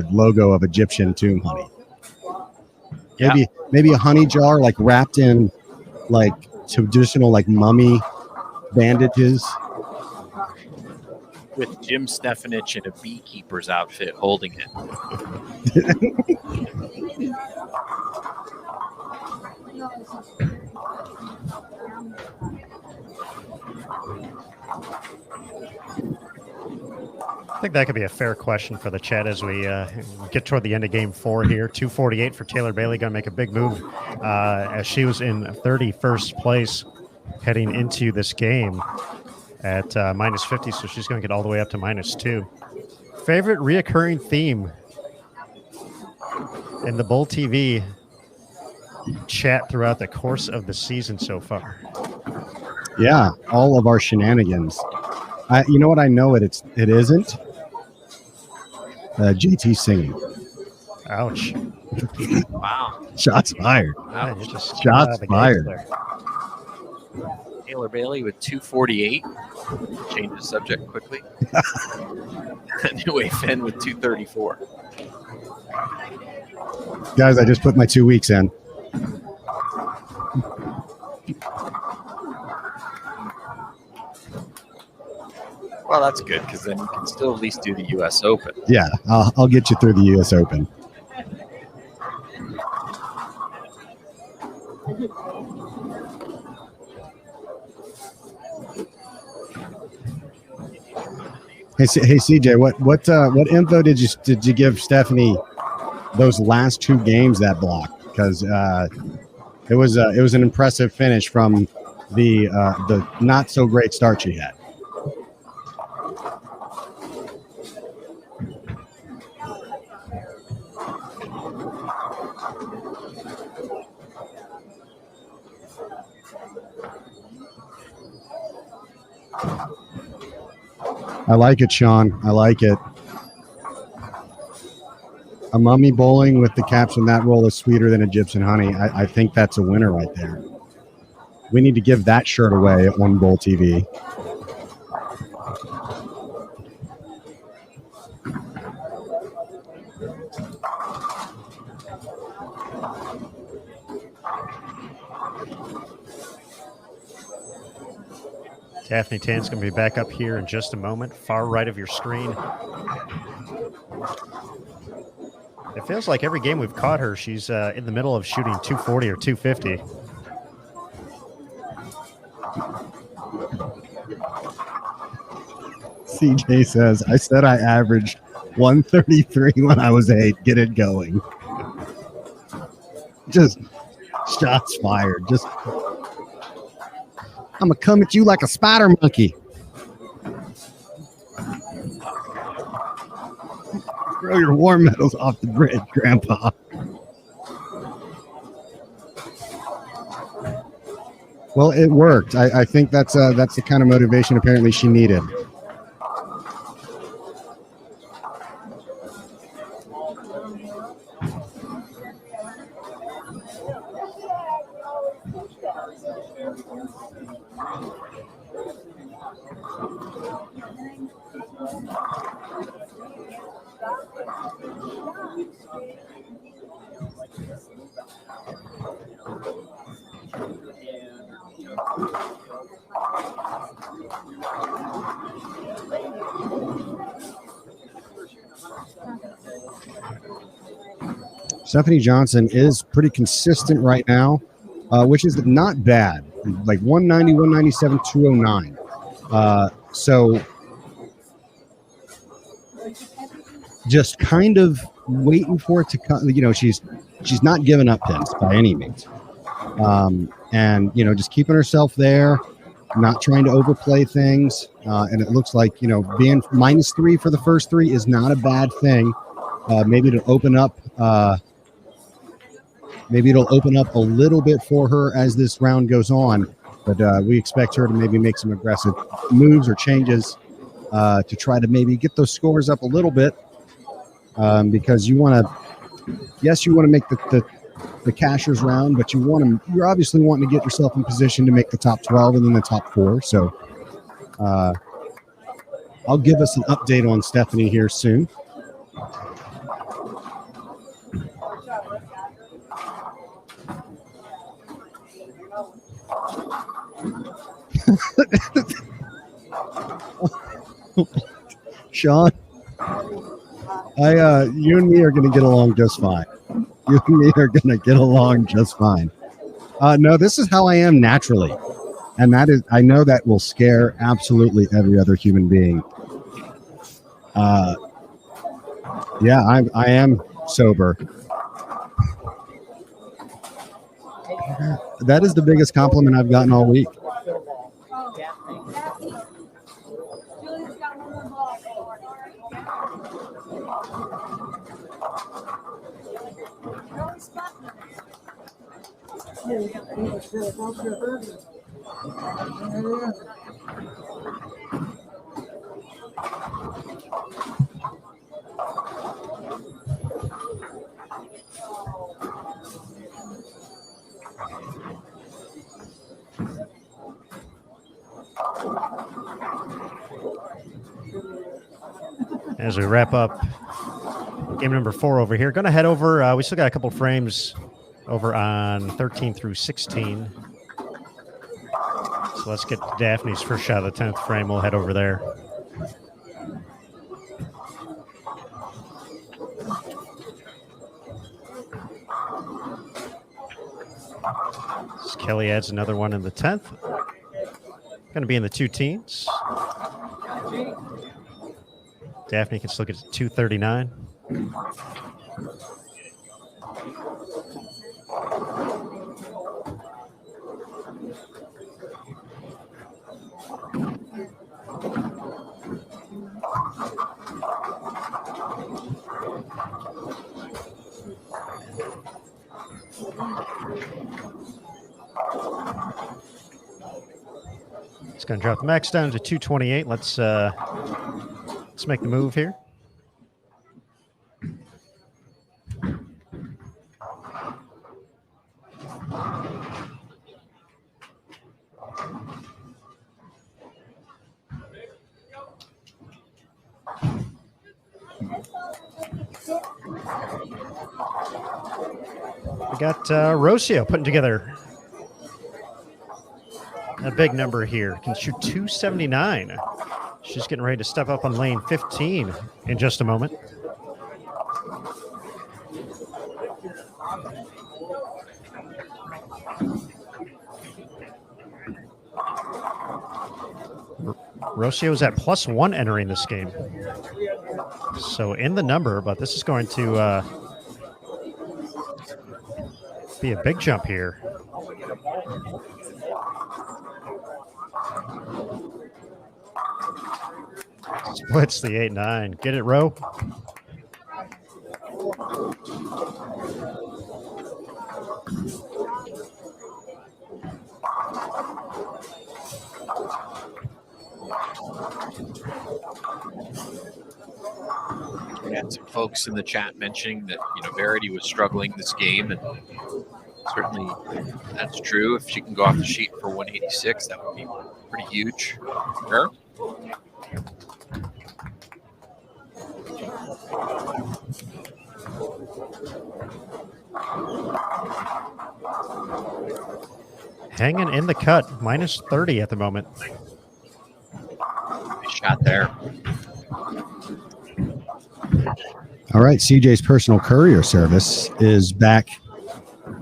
logo of Egyptian tomb honey. Maybe a honey jar like wrapped in like traditional like mummy bandages. With Jim Stefanich in a beekeeper's outfit holding it. I think that could be a fair question for the chat as we get toward the end of game 4 here. 248 for Taylor Bailey, going to make a big move as she was in 31st place heading into this game at minus 50, so she's going to get all the way up to minus 2. Favorite reoccurring theme in the Bull TV chat throughout the course of the season so far? Yeah, all of our shenanigans. You know what? I know it isn't. JT singing. Ouch. Wow. Shots fired. Yeah, you just Shots fired. Taylor Bailey with 248. Change the subject quickly. New Wave Finn with 234. Guys, I just put my 2 weeks in. Well, that's good because then you can still at least do the U.S. Open. Yeah, I'll get you through the U.S. Open. Hey, CJ, what info did you give Stephanie those last two games that block? Because it was an impressive finish from the not so great start she had. I like it, Sean. I like it. A mummy bowling with the caption, "That roll is sweeter than Egyptian honey." I think that's a winner right there. We need to give that shirt away on Bowl TV. Daphne Tan's going to be back up here in just a moment, far right of your screen. It feels like every game we've caught her, she's in the middle of shooting 240 or 250. CJ says, "I said I averaged 133 when I was 8. Get it going." Just shots fired. Just, I'm going to come at you like a spider monkey. Throw your war medals off the bridge, Grandpa. Well, it worked. I think that's the kind of motivation apparently she needed. Stephanie Johnson is pretty consistent right now, which is not bad. Like 190, 197, 209. So just kind of waiting for it to come. You know, she's not giving up pins by any means. And, you know, just keeping herself there, not trying to overplay things. And it looks like, you know, being -3 for the first 3 is not a bad thing. Maybe it'll open up a little bit for her as this round goes on. But we expect her to maybe make some aggressive moves or changes to try to maybe get those scores up a little bit. Because you want to make the cashers round, but you're obviously wanting to get yourself in position to make the top 12 and then the top 4. So I'll give us an update on Stephanie here soon. Sean, you and me are going to get along just fine. You and me are going to get along just fine. No, this is how I am naturally. And I know that will scare absolutely every other human being. Yeah, I am sober. That is the biggest compliment I've gotten all week. As we wrap up game number 4 over here, going to head over. We still got a couple frames over on 13 through 16. So let's get Daphne's first shot of the 10th frame. We'll head over there. Kelly adds another one in the 10th. Going to be in the 2 teens. Daphne can still get to 239. It's going to drop the max down to 228. Let's make the move here. We got Rocio putting together a big number here. Can shoot 279. She's getting ready to step up on lane 15 in just a moment. Rocio is at +1 entering this game. So in the number, but this is going to be a big jump here. Splits the 8-9. Get it, Ro. We had some folks in the chat mentioning that, you know, Verity was struggling this game, and certainly that's true. If she can go off the sheet for 186, that would be pretty huge for her. Hanging in the cut, -30 at the moment. Nice shot there. All right, CJ's personal courier service is back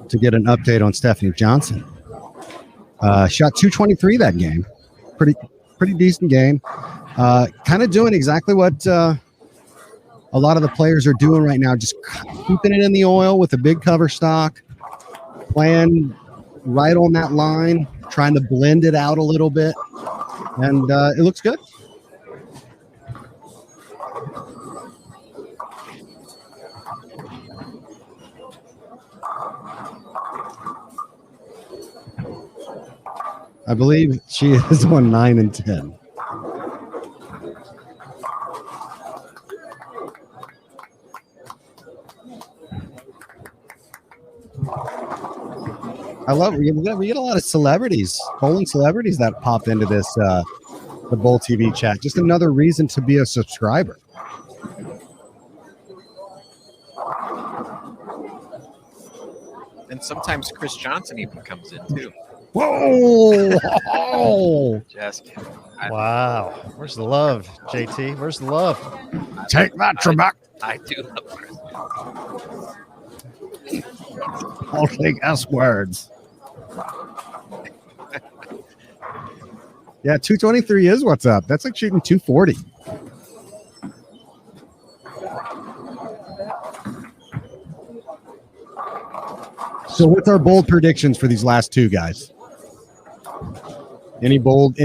to get an update on Stephanie Johnson. Shot 223 that game. Pretty decent game. Kind of doing exactly what a lot of the players are doing right now, just keeping it in the oil with a big cover stock, playing right on that line, trying to blend it out a little bit, and it looks good. I believe she is on 9 and 10. I love it. We get a lot of celebrities, bowling celebrities that pop into this the Bowl TV chat. Just another reason to be a subscriber. And sometimes Chris Johnson even comes in too. Whoa! Just kidding. Wow. Where's the love, JT? Where's the love? Take that, Trebek. I do love Chris Johnson. I'll take S words. Yeah, 223 is what's up. That's like shooting 240. So what's our bold predictions for these last two guys? Any bold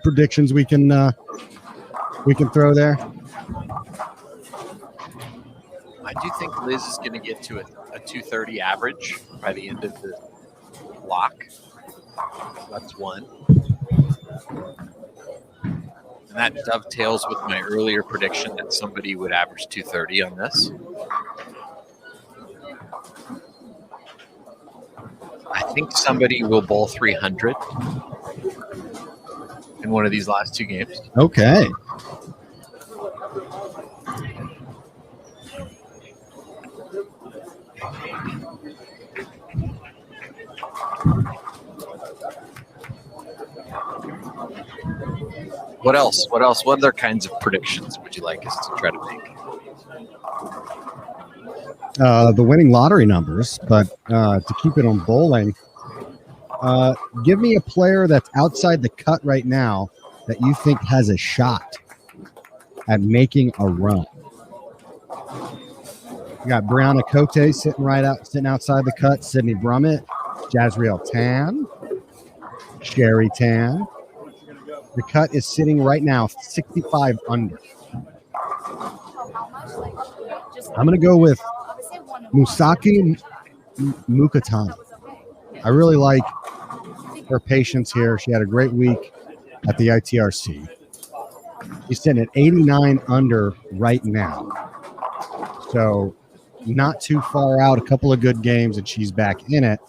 predictions we can throw there? I do think Liz is going to get to a 230 average by the end of the block. That's one. And that dovetails with my earlier prediction that somebody would average 230 on this. I think somebody will bowl 300 in one of these last two games. Okay. What else? What other kinds of predictions would you like us to try to make? the winning lottery numbers, but to keep it on bowling, give me a player that's outside the cut right now that you think has a shot at making a run. We got Brianna Cote sitting outside the cut. Sydney Brummett, Jazriel Tan, Sherry Tan. The cut is sitting right now 65 under. I'm going to go with Musaki Mukatani. I really like her patience here. She had a great week at the ITRC. She's sitting at 89 under right now. So not too far out, a couple of good games, and she's back in it.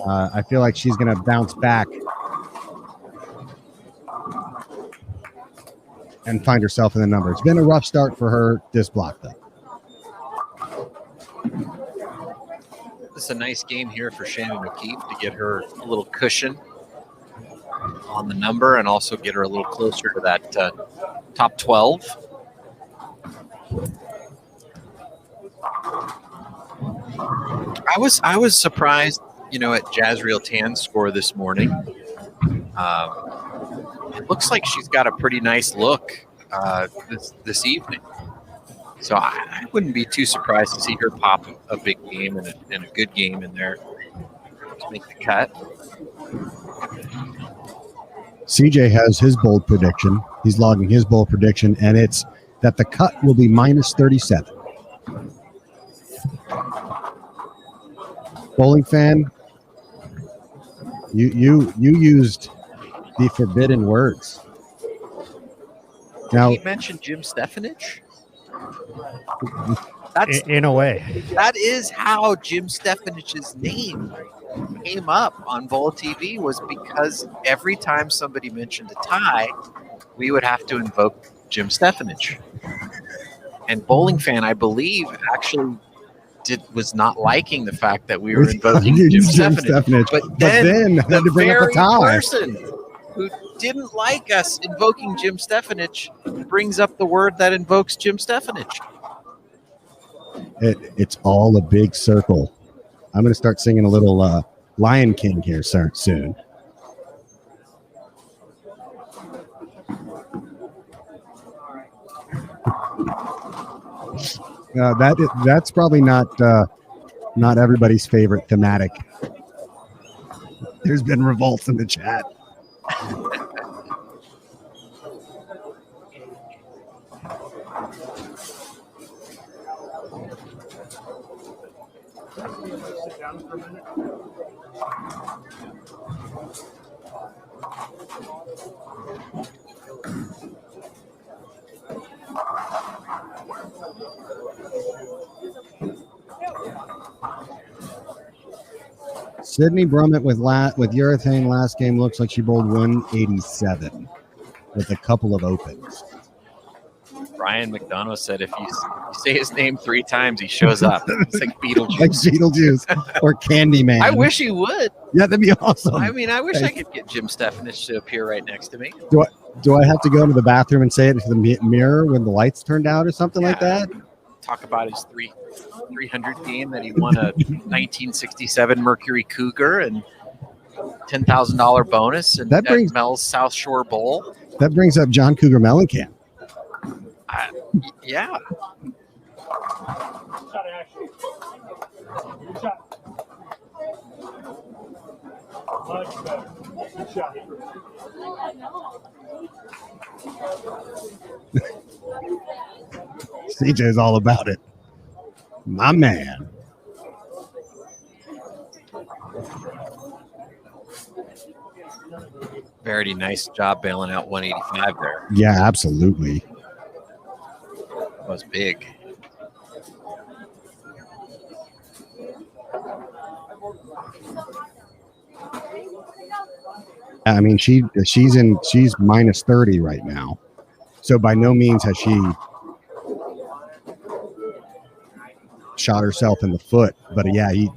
I feel like she's going to bounce back and find herself in the number. It's been a rough start for her this block, though. This is a nice game here for Shannon O'Keefe to get her a little cushion on the number and also get her a little closer to that top 12. I was surprised, at Jazriel Tan's score this morning. It looks like she's got a pretty nice look this evening. So I wouldn't be too surprised to see her pop a big game and a good game in there to make the cut. CJ has his bold prediction. He's logging his bold prediction, and it's that the cut will be minus 37. Bowling fan, you used the forbidden words. Now, Did he mention Jim Stefanich? That's In a way. that is how Jim Stefanich's name came up on Bowl TV, was because every time somebody mentioned a tie, we would have to invoke Jim Stefanich. And Bowling Fan, I believe, actually was not liking the fact that we were invoking Jim Stefanich. But then had the to bring up a very tie. person who didn't like us invoking Jim Stefanich brings up the word that invokes Jim Stefanich. It's all a big circle. I'm going to start singing a little Lion King here soon. That's probably not everybody's favorite thematic. There's been revolts in the chat. Sydney Brummett with urethane last game looks like she bowled 187 with a couple of opens. Brian McDonough said if you say his name 3 times, he shows up. It's like Beetlejuice. Like Beetlejuice or Candyman. I wish he would. Yeah, that'd be awesome. I mean, I wish I could get Jim Stefanich to appear right next to me. Do I have to go into the bathroom and say it into the mirror when the lights turned out or something like that? Talk about his 300 game that he won a 1967 Mercury Cougar and $10,000 bonus and that brings Mel's South Shore Bowl. That brings up John Cougar Mellencamp. Yeah. Good shot. Much better. Good shot. CJ is all about it. My man. Very nice job bailing out 185 there. Yeah, absolutely. That was big. I mean, she's minus 30 right now. So by no means has she shot herself in the foot. But yeah, you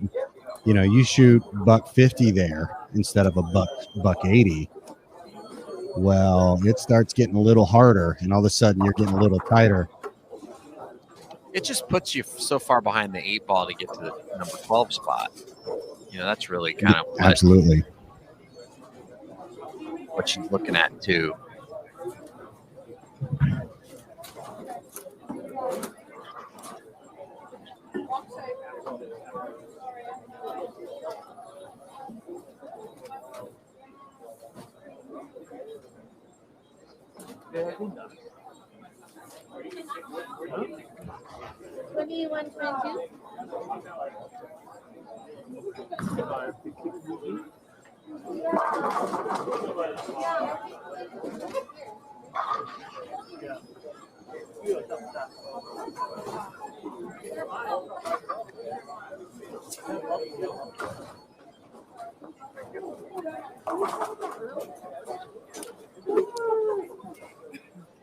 shoot $150 there instead of a $180. Well, it starts getting a little harder, and all of a sudden you're getting a little tighter. it just puts you so far behind the 8 ball to get to the number 12 spot. That's really kind of Absolutely. what she's looking at too.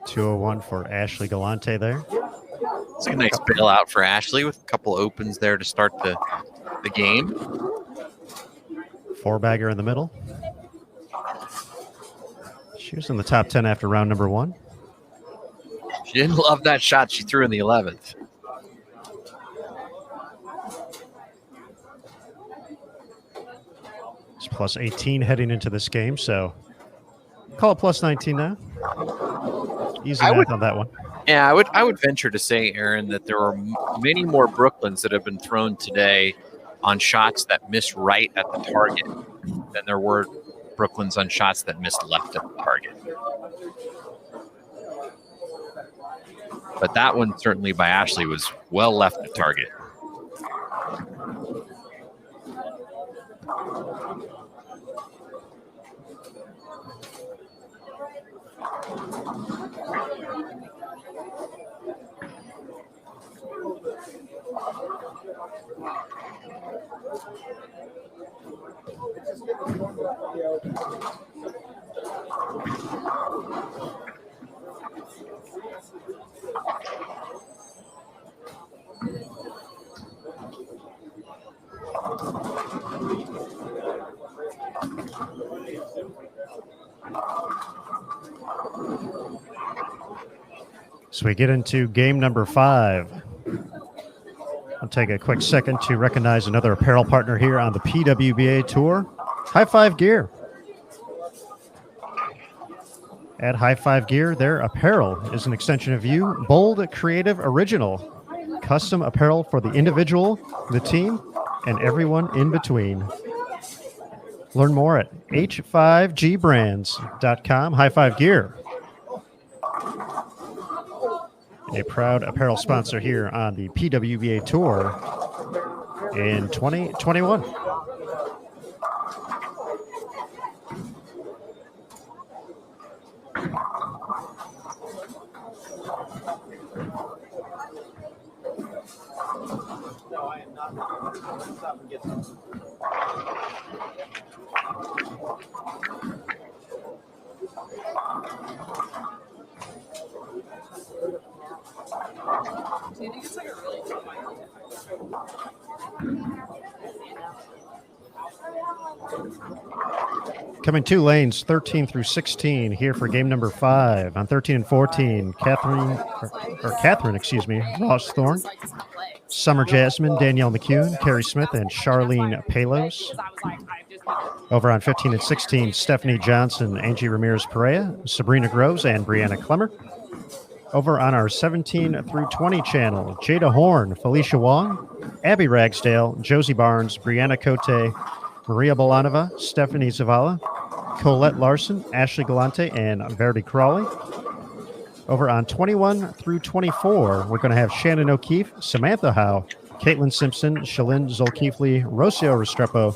.201 for Ashley Galante there. It's a nice bailout for Ashley with a couple opens there to start the game. 4-bagger in the middle. She was in the top 10 after round number 1. She didn't love that shot she threw in the 11th. It's plus 18 heading into this game, so call it plus 19 now. Easy math on that one. Yeah, I would venture to say, Aaron, that there are many more Brooklyns that have been thrown today on shots that miss right at the target than there were Brooklyns on shots that missed left at the target. But that one certainly by Ashley was well left at target. So we get into game number 5. I'll take a quick second to recognize another apparel partner here on the PWBA Tour, High Five Gear. At High Five Gear, their apparel is an extension of you, bold, creative, original, custom apparel for the individual, the team, and everyone in between. Learn more at h5gbrands.com. High Five Gear, a proud apparel sponsor here on the PWBA Tour in 2021. Coming 2 lanes, 13 through 16 here for game number 5. On 13 and 14, Catherine, Ross Thorne, Summer Jasmine, Danielle McCune, Carrie Smith, and Charlene Palos. Over on 15 and 16, Stephanie Johnson, Angie Ramirez-Perea, Sabrina Groves, and Brianna Clemmer. Over on our 17 through 20 channel, Jada Horn, Felicia Wong, Abby Ragsdale, Josie Barnes, Brianna Cote, Maria Bolanova, Stephanie Zavala, Colette Larson, Ashley Galante, and Verdi Crawley. Over on 21 through 24, we're going to have Shannon O'Keefe, Samantha Howe, Caitlin Simpson, Shalyn Zolkeefley, Rocio Restrepo,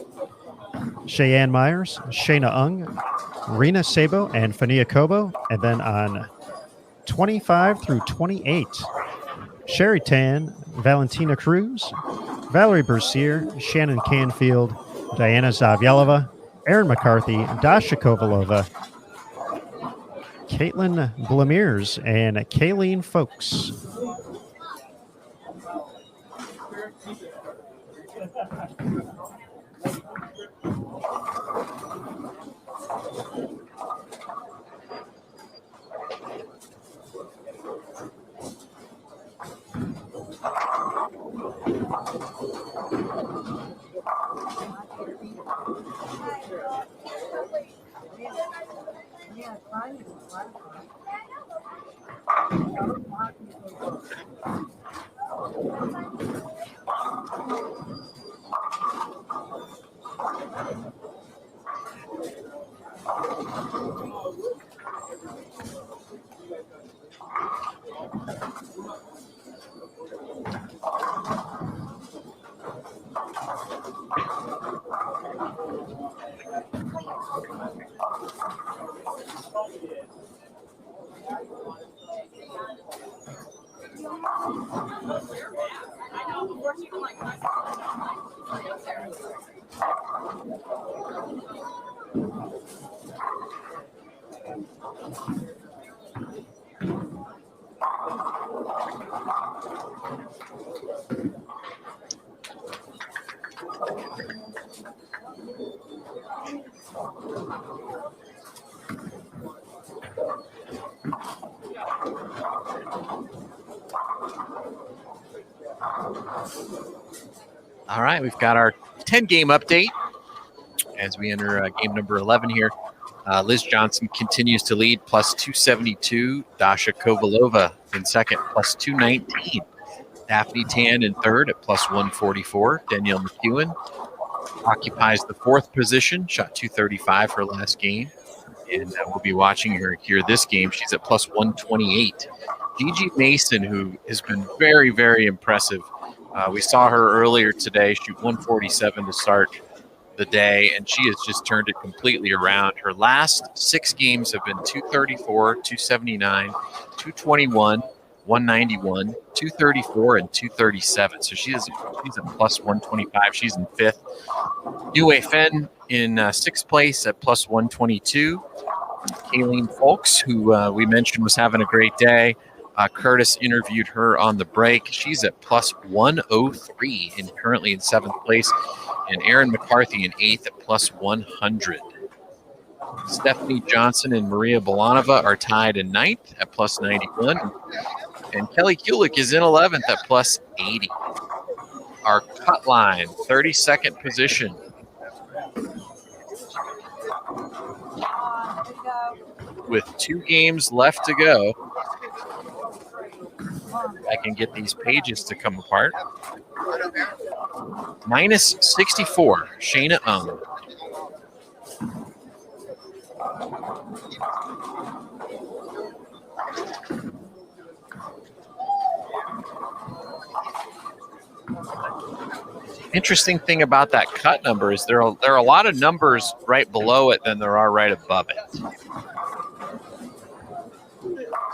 Cheyenne Myers, Shayna Ung, Rena Sabo, and Fania Kobo. And then on 25 through 28, Sherry Tan, Valentina Cruz, Valerie Bercier, Shannon Canfield, Diana Zavyalova, Erin McCarthy, Dasha Kovalova, Caitlin Blamiers, and Kayleen Folks. All right, we've got our 10-game update as we enter game number 11 here. Liz Johnson continues to lead, plus 272. Dasha Kovalova in second, plus 219. Daphne Tan in third at plus 144. Danielle McEwen occupies the fourth position, shot 235 her last game. And we'll be watching her here this game. She's at plus 128. Gigi Mason, who has been very, very impressive. We saw her earlier today shoot 147 to start the day, and she has just turned it completely around. Her last 6 games have been 234, 279, 221, 191, 234, and 237. So she's at plus 125. She's in fifth. Yue Fen in sixth place at plus 122. Kayleen Folks, who we mentioned was having a great day. Curtis interviewed her on the break. She's at plus 103 and currently in seventh place. And Erin McCarthy in eighth at plus 100. Stephanie Johnson and Maria Bolanova are tied in ninth at plus 91. And Kelly Kulik is in 11th at plus 80. Our cut line, 32nd position. With 2 games left to go. I can get these pages to come apart. Minus 64, Shayna Ung. Interesting thing about that cut number is there are a lot of numbers right below it than there are right above it.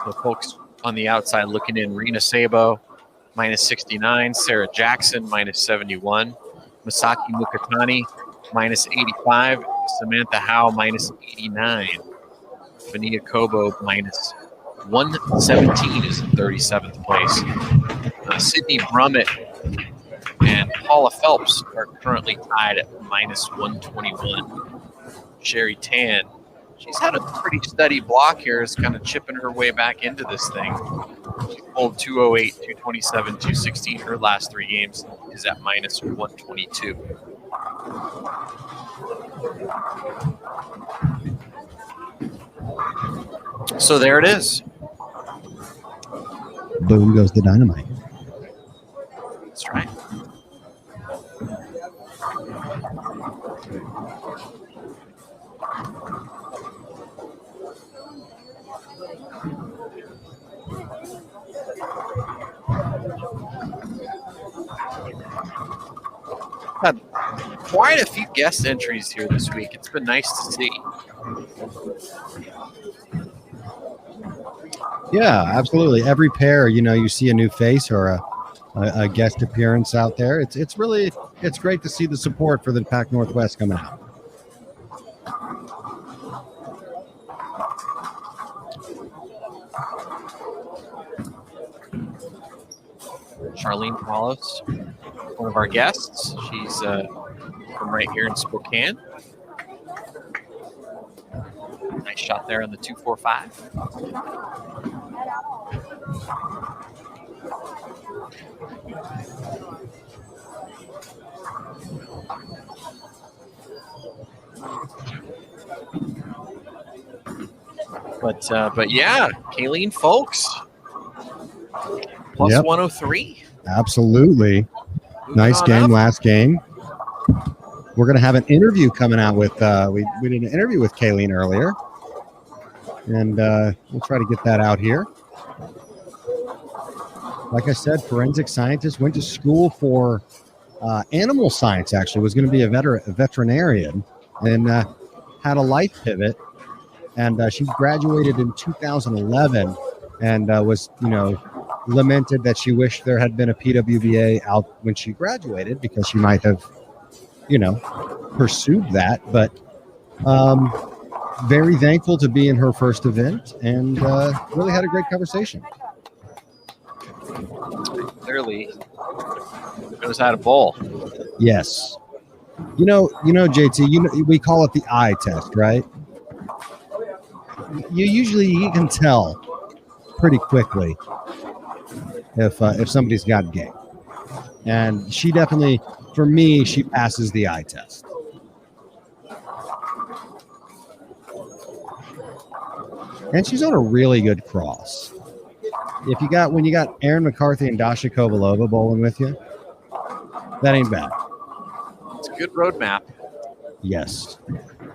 So folks on the outside looking in, Rena Sabo, minus 69. Sarah Jackson, minus 71. Masaki Mukatani, minus 85. Samantha Howe, minus 89. Fania Kobo, minus 117 is in 37th place. Sydney Brummett and Paula Phelps are currently tied at minus 121. Sherry Tan, she's had a pretty steady block here, is kind of chipping her way back into this thing. She pulled 208, 227, 216. Her last 3 games is at minus 122. So there it is. Boom goes the dynamite. That's right. Had quite a few guest entries here this week. It's been nice to see. Yeah, absolutely. Every pair, you see a new face or a guest appearance out there. It's great to see the support for the Pac Northwest coming out. Charlene Palos, one of our guests. She's from right here in Spokane. Nice shot there on the 245. But yeah, Kayleen Folks plus Yep. 103. Absolutely. Moving Nice on game, up. last game. We're going to have an interview coming out with, we did an interview with Kayleen earlier. And we'll try to get that out here. Like I said, forensic scientist, went to school for animal science, actually, was going to be a veterinarian, and had a life pivot. And she graduated in 2011 and was, lamented that she wished there had been a PWBA out when she graduated because she might have, pursued that. But very thankful to be in her first event and really had a great conversation. Clearly knows how to bowl. Yes. JT, we call it the eye test, right? You can tell pretty quickly if somebody's got game. And she definitely, for me, she passes the eye test. And she's on a really good cross. When you got Erin McCarthy and Dasha Kovalova bowling with you, that ain't bad. It's a good roadmap. Yes.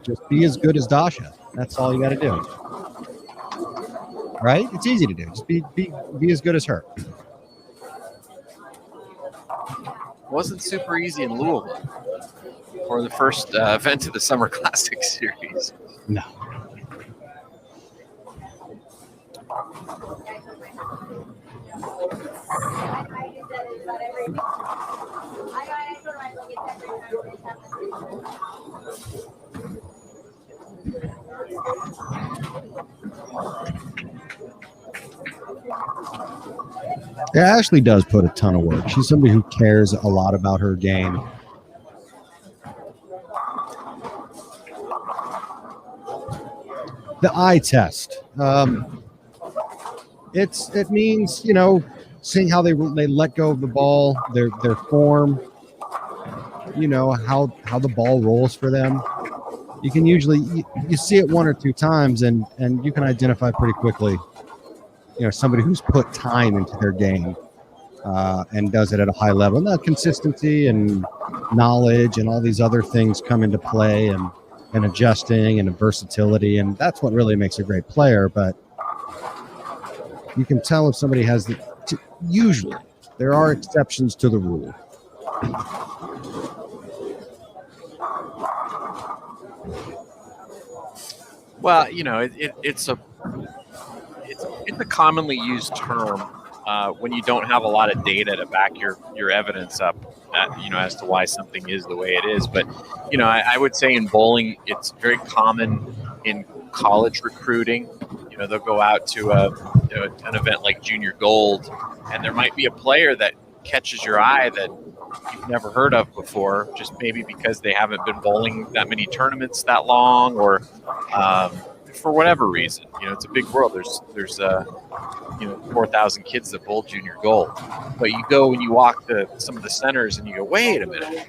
Just be as good as Dasha. That's all you got to do. Right? It's easy to do. Just be as good as her. Wasn't super easy in Louisville for the first event of the Summer Classic Series. No. Yeah, Ashley does put a ton of work. She's somebody who cares a lot about her game. The eye test. It means, seeing how they let go of the ball, their form, how the ball rolls for them. You can usually you see it one or two times and you can identify pretty quickly, somebody who's put time into their game and does it at a high level. Now, consistency and knowledge and all these other things come into play and adjusting and versatility, and that's what really makes a great player. But you can tell if somebody has usually there are exceptions to the rule. Well, it's a commonly used term when you don't have a lot of data to back your evidence up, as to why something is the way it is. But, I would say in bowling, it's very common in college recruiting. They'll go out to an event like Junior Gold, and there might be a player that catches your eye that you've never heard of before, just maybe because they haven't been bowling that many tournaments that long, or for whatever reason. It's a big world. There's 4,000 kids that bowl Junior Gold, but you go and you walk to some of the centers and you go, wait a minute,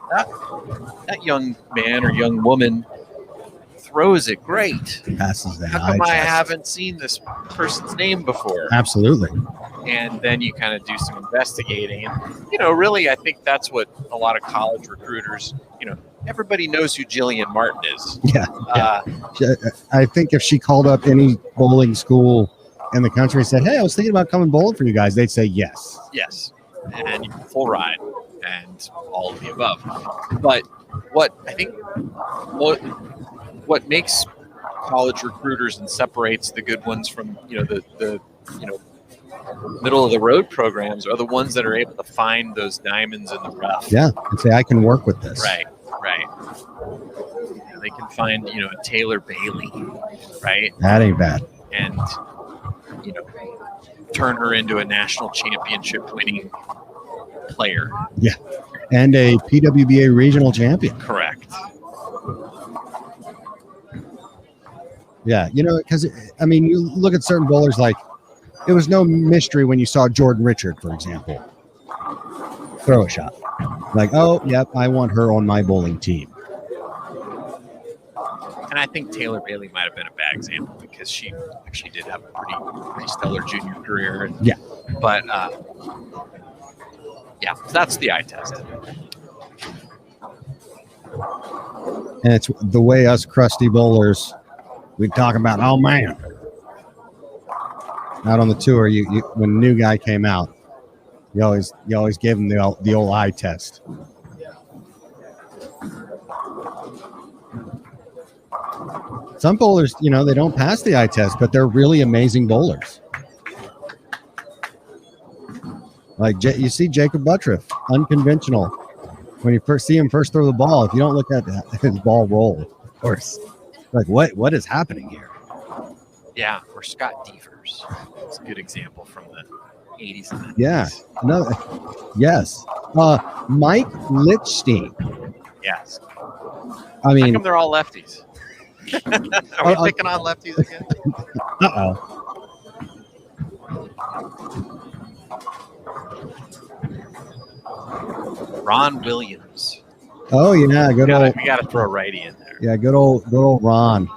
that young man or young woman throws it great. Passes the How come eye I test. haven't seen this person's name before? Absolutely. And then you kind of do some investigating. And, really, I think that's what a lot of college recruiters, everybody knows who Jillian Martin is. Yeah. I think if she called up any bowling school in the country and said, hey, I was thinking about coming bowling for you guys, they'd say yes. Yes. And you can full ride and all of the above. But what I think what makes college recruiters and separates the good ones from, the middle of the road programs are the ones that are able to find those diamonds in the rough. Yeah. And say, I can work with this. Right. They can find, a Taylor Bailey, right? That ain't bad. And, turn her into a national championship winning player. Yeah. And a PWBA regional champion. Correct. Yeah. Because, you look at certain bowlers, like it was no mystery when you saw Jordan Richard, for example, throw a shot. Like, oh, yep, I want her on my bowling team. And And I think Taylor Bailey might have been a bad example because she actually did have a pretty stellar junior career. Yeah. But yeah, that's the eye test. And it's the way us crusty bowlers, we talk about, oh man. Out on the tour, you when a new guy came out, you always gave him the old eye test. Some bowlers, they don't pass the eye test, but they're really amazing bowlers. Like you see Jacob Buttriff, unconventional. When you first see him throw the ball, if you don't look at his ball roll, of course, like what is happening here? Yeah, or Scott Devers. It's a good example from the 80s and 90s. Yeah. No. Yes. Mike Lichstein. Yes. I How mean, come they're all lefties? Are we picking on lefties again? uh-oh. Ron Williams. Oh yeah, good old. We got to throw a righty in there. Yeah, good old Ron.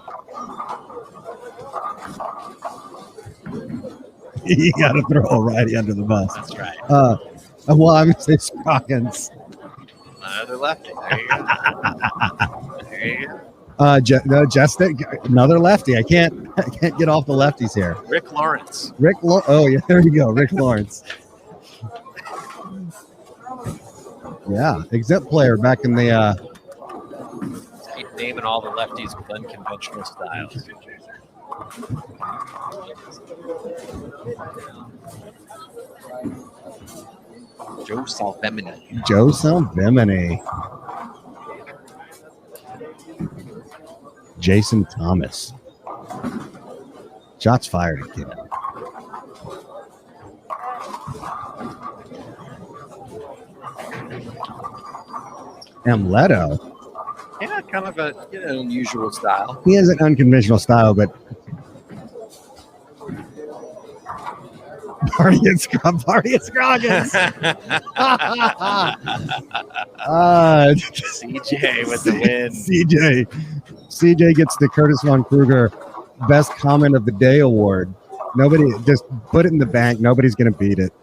You got to throw a righty under the bus. That's right. Well, I'm gonna say Sprockins. Another lefty. There you go. There you go. No, just another lefty. I can't get off the lefties here. Rick Lawrence. Oh yeah, there you go, Rick Lawrence. Yeah, exempt player back in the. Keep naming all the lefties with unconventional styles. Joe Salvemini. Jason Thomas. Shots fired again. Amleto. Yeah, kind of an unusual style. He has an unconventional style, but Party at Scroggins. CJ with the win. CJ gets the Curtis Von Kruger Best Comment of the Day award. Nobody, just put it in the bank. Nobody's going to beat it.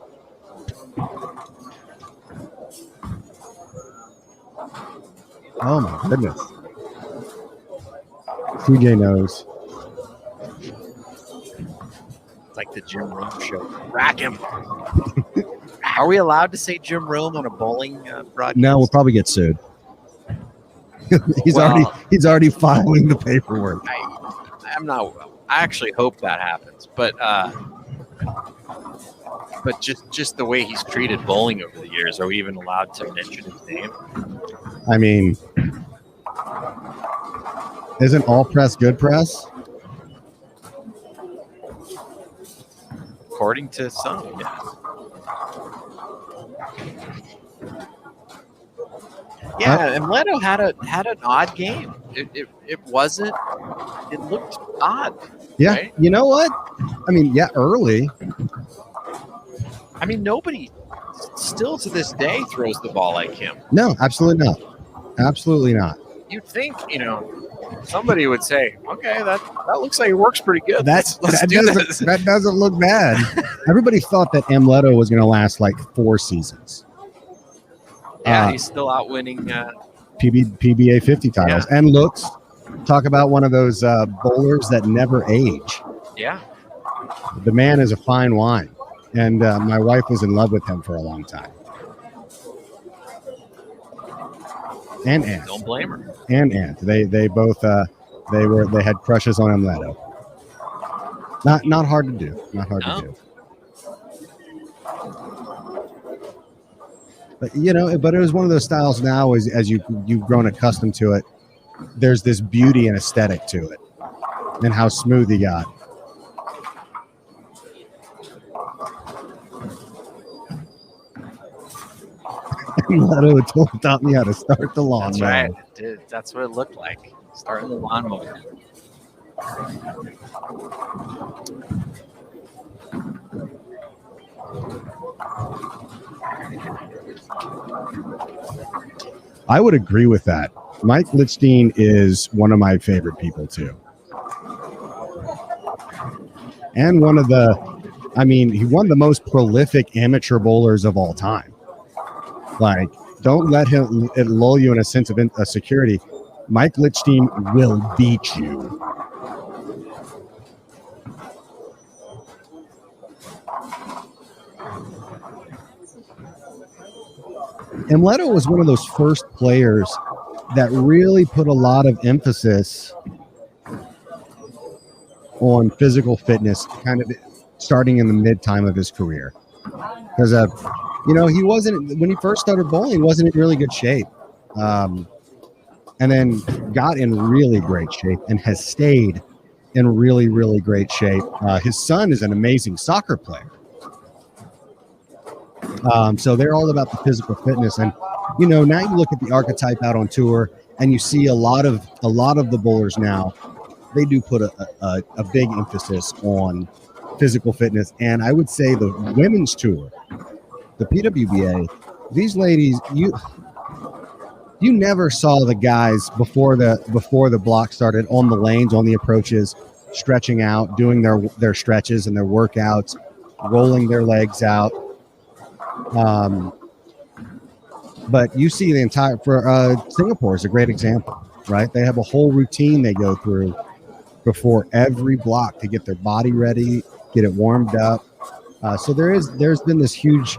Oh my goodness. CJ knows. It's like the Jim Rome show. Rack him. Are we allowed to say Jim Rome on a bowling broadcast? No, we'll probably get sued. He's already filing the paperwork. I actually hope that happens, but just the way he's treated bowling over the years, are we even allowed to mention his name? I mean, isn't all press good press? According to some, yeah. Yeah, and Leto had an odd game. It wasn't. It looked odd. Yeah, right? You know what? I mean, yeah, early. I mean, nobody still to this day throws the ball like him. No, absolutely not. Absolutely not. You'd think, somebody would say, "Okay, that looks like it works pretty good. Let's do this." That doesn't look bad. Everybody thought that Amleto was going to last like 4 seasons. Yeah, he's still out winning PBA 50 titles. Yeah. And talk about one of those bowlers that never age. Yeah. The man is a fine wine. And my wife was in love with him for a long time. And Aunt. Don't blame her. And Aunt. They both they had crushes on Amleto. Not hard to do. Not hard to do. But but it was one of those styles now as you've grown accustomed to it, there's this beauty and aesthetic to it. And how smooth he got. Leto taught me how to start the lawnmower. That's right. Dude, that's what it looked like. Starting the lawnmower. I would agree with that. Mike Lichstein is one of my favorite people too. And one of he won the most prolific amateur bowlers of all time. Like, don't let it lull you in a sense of security. Mike Lichstein will beat you. And Leto was one of those first players that really put a lot of emphasis on physical fitness, kind of starting in the mid-time of his career. Because, he wasn't, when he first started bowling, he wasn't in really good shape. And then got in really great shape and has stayed in really, really great shape. His son is an amazing soccer player. So they're all about the physical fitness. And, now you look at the archetype out on tour and you see a lot of the bowlers now, they do put a big emphasis on physical fitness. And I would say the women's tour, the PWBA, these ladies, you never saw the guys before the block started on the lanes, on the approaches, stretching out, doing their stretches and their workouts, rolling their legs out. But you see the entire Singapore is a great example, right? They have a whole routine they go through before every block to get their body ready, get it warmed up. So there's been this huge,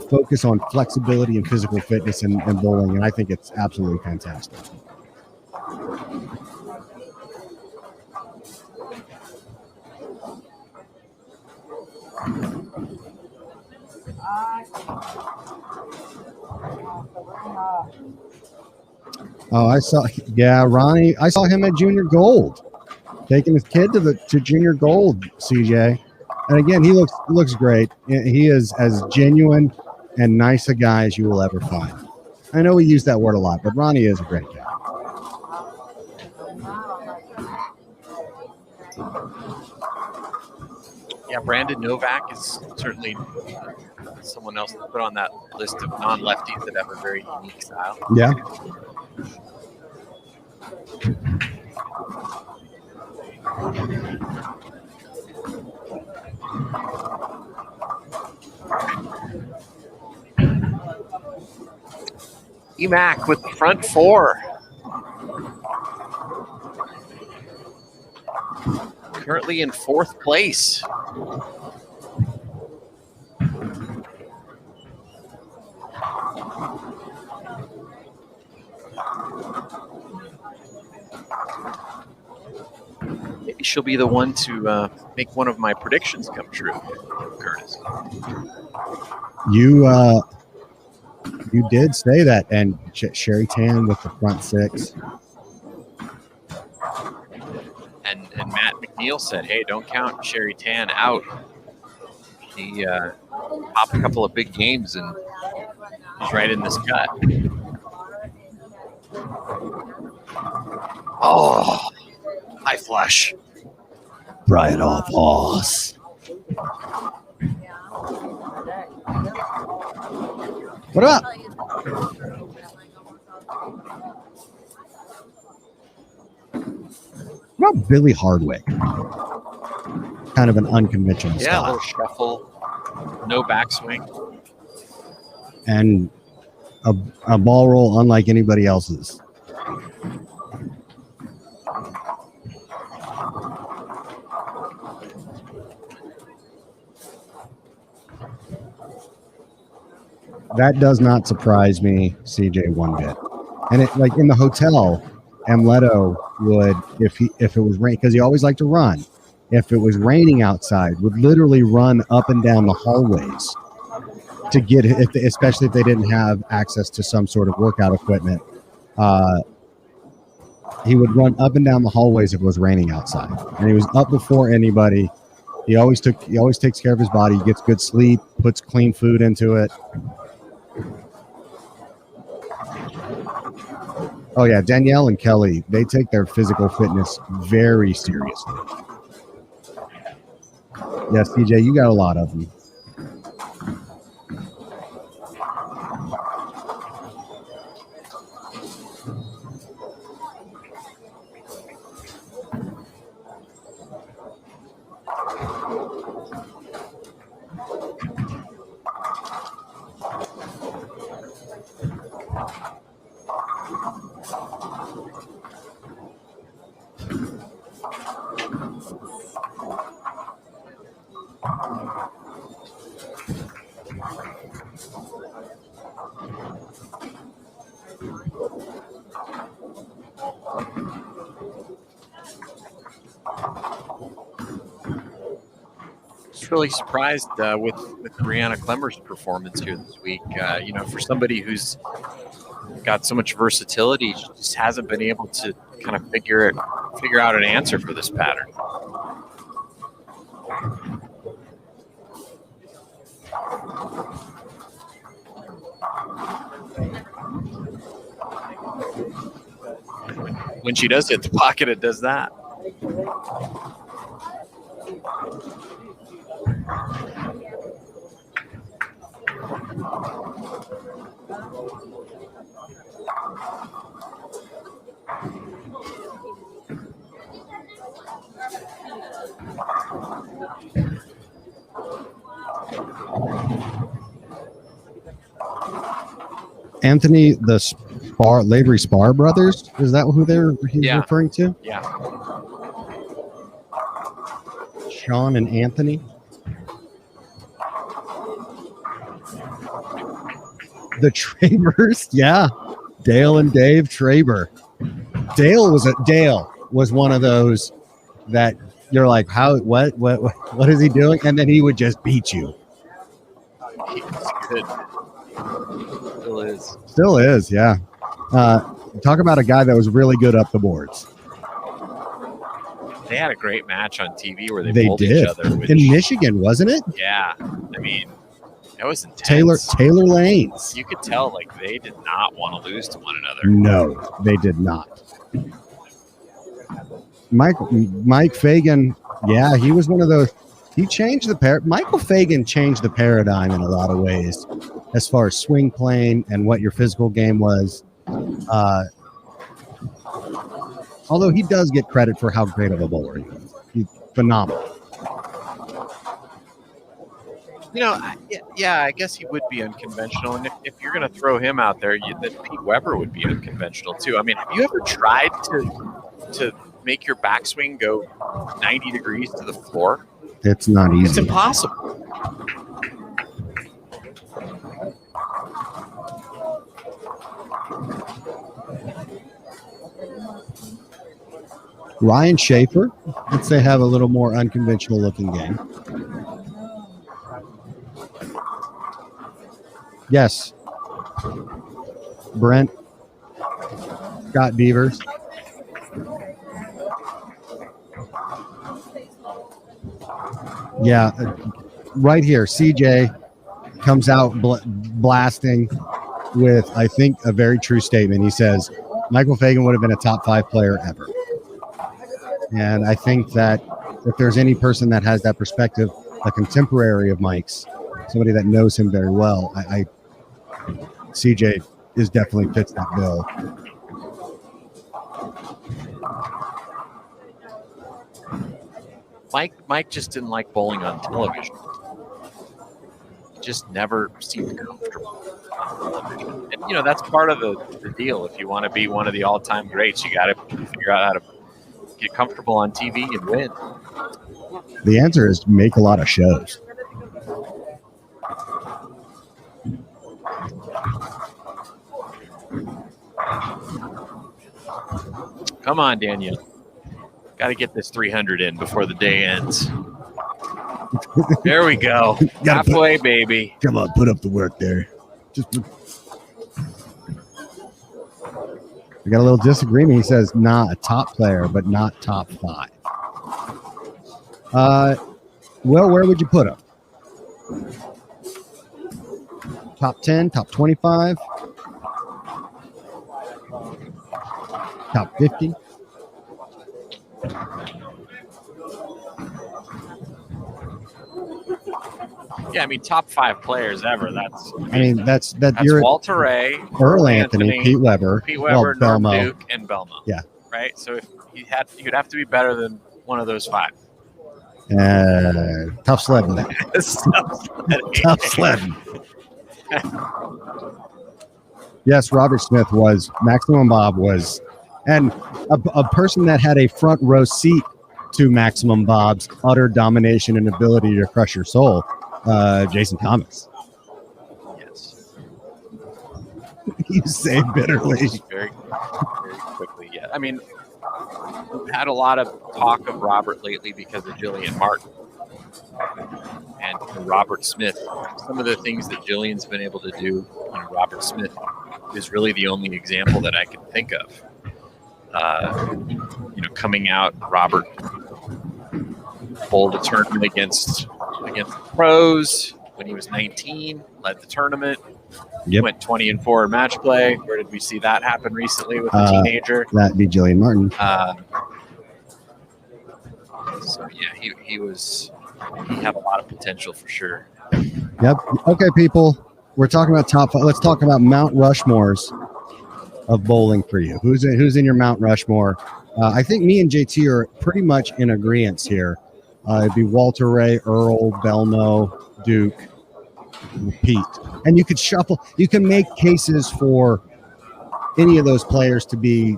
focus on flexibility and physical fitness and bowling, and I think it's absolutely fantastic. Ronnie, I saw him at Junior Gold, taking his kid to Junior Gold, CJ. And again, he looks great. He is as genuine and nice a guy as you will ever find. I know we use that word a lot, but Ronnie is a great guy. Yeah, Brandon Novak is certainly someone else to put on that list of non-lefties that have a very unique style. Yeah. Emac with the front four. Currently in fourth place. Maybe she'll be the one to make one of my predictions come true, Curtis. You did say that, and Sherry Tan with the front six. And Matt McNeil said, hey, don't count Sherry Tan out. He popped a couple of big games and was right in this cut. Oh, high flush. Right off horse. What up? What about Billy Hardwick? Kind of an unconventional Yeah, style. a little shuffle, no backswing. And a ball roll unlike anybody else's. That does not surprise me, CJ, one bit. And it, like in the hotel, Leto would, if it was rain, because he always liked to run. If it was raining outside, would literally run up and down the hallways to get, especially if they didn't have access to some sort of workout equipment. He would run up and down the hallways if it was raining outside, and he was up before anybody. He always takes care of his body. He gets good sleep, puts clean food into it. Oh yeah, Danielle and Kelly, they take their physical fitness very seriously. Yes, CJ, you got a lot of them. was really surprised with Brianna Clemmer's performance here this week. For somebody who's got so much versatility, she just hasn't been able to kind of figure out an answer for this pattern. When she does hit the pocket, it does that. Anthony, the Lavery Spar brothers, is that who he's referring to? Yeah. Sean and Anthony. The Trabers, yeah. Dale and Dave Traber. Dale was one of those that you're like, what is he doing? And then he would just beat you. He's good. Still is, yeah. Talk about a guy that was really good up the boards. They had a great match on TV where they They bowled did each other. in Michigan, wasn't it? Yeah, I mean, that was intense. Taylor Lanes. You could tell like they did not want to lose to one another. No, they did not. Mike Fagan, yeah, he was one of those. He changed the Michael Fagan changed the paradigm in a lot of ways, as far as swing playing and what your physical game was. Although he does get credit for how great of a bowler he is. He's phenomenal. I guess he would be unconventional. And if you're going to throw him out there, then Pete Weber would be unconventional too. I mean, have you ever tried to make your backswing go 90 degrees to the floor? It's not easy. It's impossible. Ryan Schaefer, let's say, have a little more unconventional looking game. Yes. Brent. Scott Beavers. Yeah, right here. CJ comes out blasting with, I think, a very true statement. He says, Michael Fagan would have been a top 5 player ever. And I think that if there's any person that has that perspective, a contemporary of Mike's, somebody that knows him very well, CJ definitely fits that bill. Mike just didn't like bowling on television. He just never seemed comfortable on television. And, that's part of the deal. If you want to be one of the all-time greats, you got to figure out how to get comfortable on TV and win. The answer is make a lot of shows. Come on, Daniel. Got to get this 300 in before the day ends. There we go. Halfway, baby. Come on, put up the work there. We got a little disagreement. He says, not a top player, but not top 5. Well, where would you put him? Top 10, top 25, top 50. Yeah, I mean, top 5 players ever. That's You're Walter Ray, Earl Anthony, Pete Weber, Norm Belmo. Duke, and Belmo. Yeah. Right. So if you'd have to be better than one of those 5. Tough sledding. Tough sledding. Yes, Robert Smith was. Maximum Bob was. And a person that had a front row seat to Maximum Bob's utter domination and ability to crush your soul, Jason Thomas. Yes. You say bitterly. Very, very quickly, yeah. I mean, we've had a lot of talk of Robert lately because of Jillian Martin. Robert Smith. Some of the things that Jillian's been able to do, Robert Smith is really the only example that I can think of. Coming out, Robert bowled a tournament against pros when he was 19, led the tournament. Yep. Went 20-4 in match play. Where did we see that happen recently with a teenager? That'd be Jillian Martin. So yeah, he had a lot of potential for sure. Yep. Okay, people. We're talking about top 5. Let's talk about Mount Rushmores of bowling for you. Who's in your Mount Rushmore? I think me and JT are pretty much in agreement here. It'd be Walter Ray, Earl, Belmo, Duke, Pete. And you could shuffle. You can make cases for any of those players to be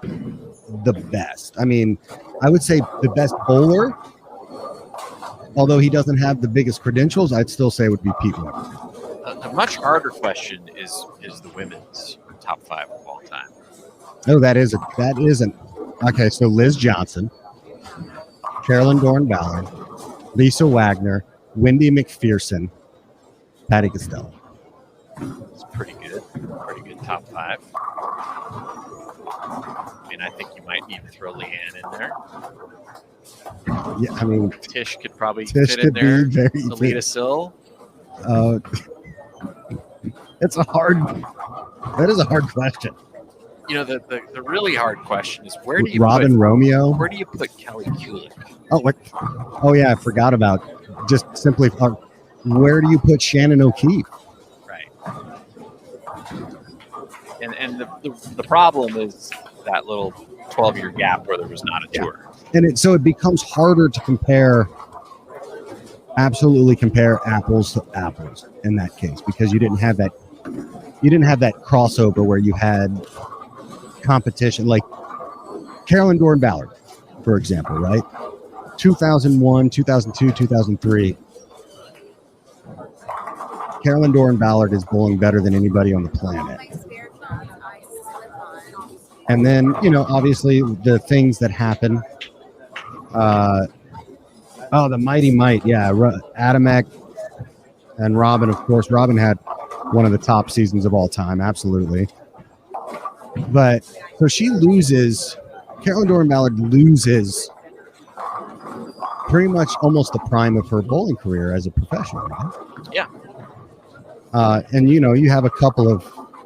the best. I mean, I would say the best bowler, although he doesn't have the biggest credentials, I'd still say it would be Pete Weber. A much harder question is the women's top 5 of all time. Oh, that isn't. Okay, so Liz Johnson, Carolyn Dorn-Ballard, Lisa Wagner, Wendy McPherson, Patty Costello. It's pretty good top 5. I mean, I think you might even throw Leanne in there. Yeah, I mean, Tish could probably fit in there. Alita Sill. That is a hard question. The really hard question is where do you Romeo? Where do you put Kelly Kulick? Oh, what? Oh yeah, I forgot about just simply. Where do you put Shannon O'Keefe? Right. And the problem is that little 12-year gap where there was not a tour. And so it becomes harder to compare apples to apples in that case, because you didn't have that crossover where you had competition like Carolyn Dorn-Ballard, for example, right? 2001, 2002, 2003. Carolyn Dorn-Ballard is bowling better than anybody on the planet. And then, obviously the things that happen. The Mighty Might. Yeah. Adamek and Robin, of course. Robin had one of the top seasons of all time. Absolutely. But so Carolyn Dorn-Ballard loses pretty much almost the prime of her bowling career as a professional, right? Yeah. And, you have a couple of,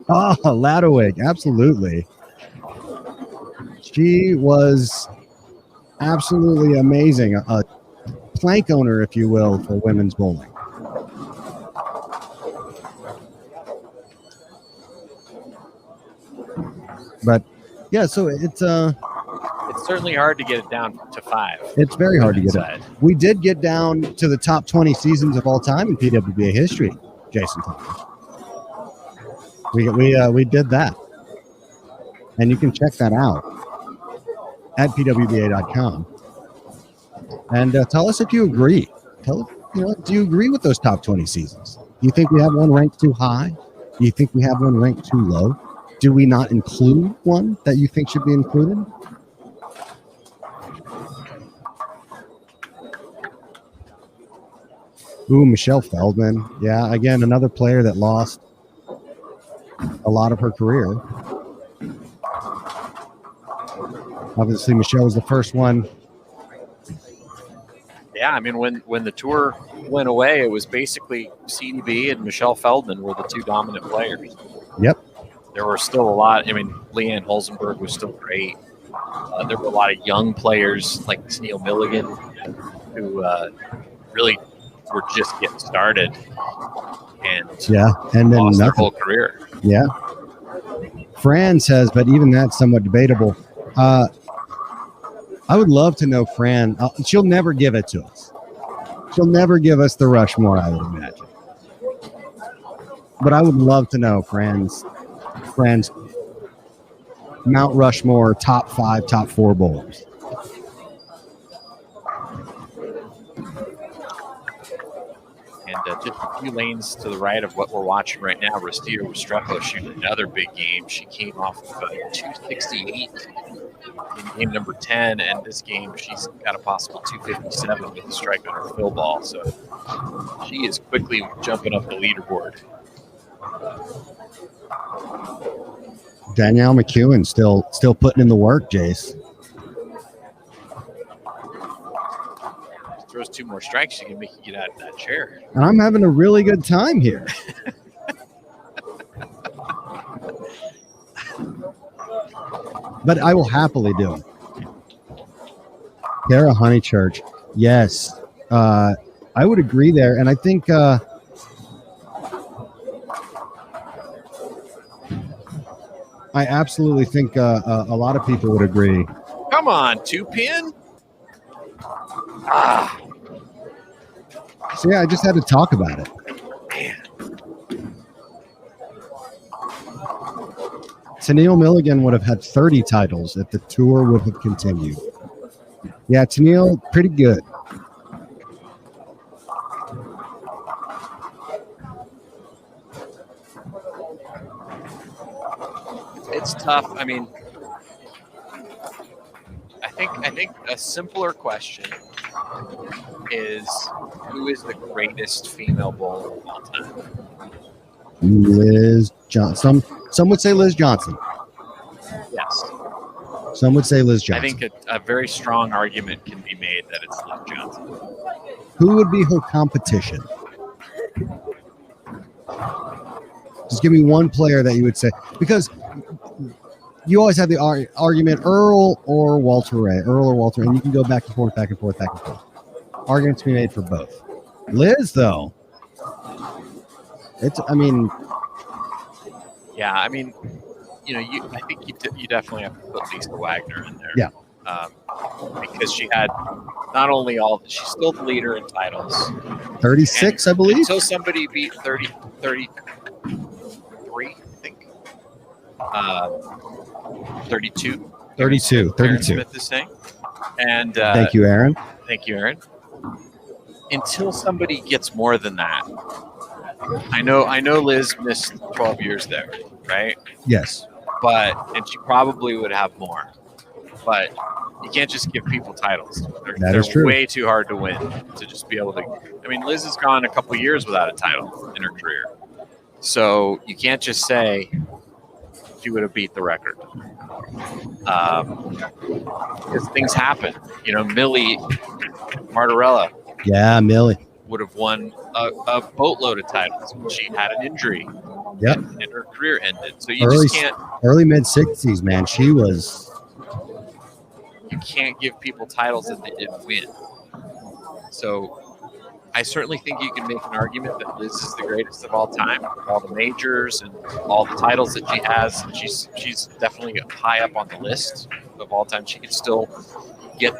Ladowig, absolutely. She was absolutely amazing. A plank owner, if you will, for women's bowling. But, yeah, so it's certainly hard to get it down to 5. It's very hard to get it. We did get down to the top 20 seasons of all time in PWBA history, Jason Thomas. We did that. And you can check that out at pwba.com. And tell us if you agree. Do you agree with those top 20 seasons? Do you think we have one ranked too high? Do you think we have one ranked too low? Do we not include one that you think should be included? Ooh, Michelle Feldman. Yeah, again, another player that lost a lot of her career. Obviously, Michelle was the first one. Yeah, I mean, when the tour went away, it was basically CDB and Michelle Feldman were the two dominant players. Yep. There were still a lot. I mean, Leanne Holzenberg was still great. There were a lot of young players like Neil Milligan who really were just getting started and then lost their nothing. whole career. Yeah. Fran says, but even that's somewhat debatable. I would love to know Fran. She'll never give it to us. She'll never give us the Rushmore, I would imagine. But I would love to know Fran's Mount Rushmore top 5, top 4 bowlers. And just a few lanes to the right of what we're watching right now, Rustia Restrepo shooting another big game. She came off of 268 in game number 10, and this game she's got a possible 257 with a strike on her fill ball. So she is quickly jumping up the leaderboard. Danielle McEwen still putting in the work, Jace. Throws 2 more strikes, she can make you get out of that chair. And I'm having a really good time here. But I will happily do it. Kara Honeychurch, yes. I would agree there. And I think I absolutely think a lot of people would agree. Come on, 2-pin. Ah, So yeah, I just had to talk about it. man. Tennille Milligan would have had 30 titles if the tour would have continued. Yeah, Tennille, pretty good. It's tough. I mean, I think a simpler question is, who is the greatest female bowler of all time? Liz Johnson. Some would say Liz Johnson. Yes. Some would say Liz I Johnson. think a very strong argument can be made that it's Liz Johnson. Who would be her competition? Just give me one player that you would say, because you always have the argument Earl or Walter Ray, and you can go back and forth. Arguments to be made for both. Liz, though, Yeah, I mean, I think you definitely have to put Lisa Wagner in there. Yeah. Because she had not only she's still the leader in titles. 36, I believe. Until somebody beat 33, I think. 32. 32. Aaron Smith is saying. And Thank you, Aaron. Thank you, Aaron. Until somebody gets more than that. I know Liz missed 12 years there, right? Yes. And she probably would have more. But you can't just give people titles. That is true. Way too hard to win to just be able to. I mean, Liz has gone a couple years without a title in her career. So you can't just say she would have beat the record. Because things happen. Millie Martorella. Yeah, Millie would have won a boatload of titles when she had an injury. Yep. And her career ended. So you just can't. Early mid-60s, man. She was. You can't give people titles that they didn't win. So I certainly think you can make an argument that Liz is the greatest of all time, with all the majors and all the titles that she has. And she's definitely high up on the list of all time. She could still get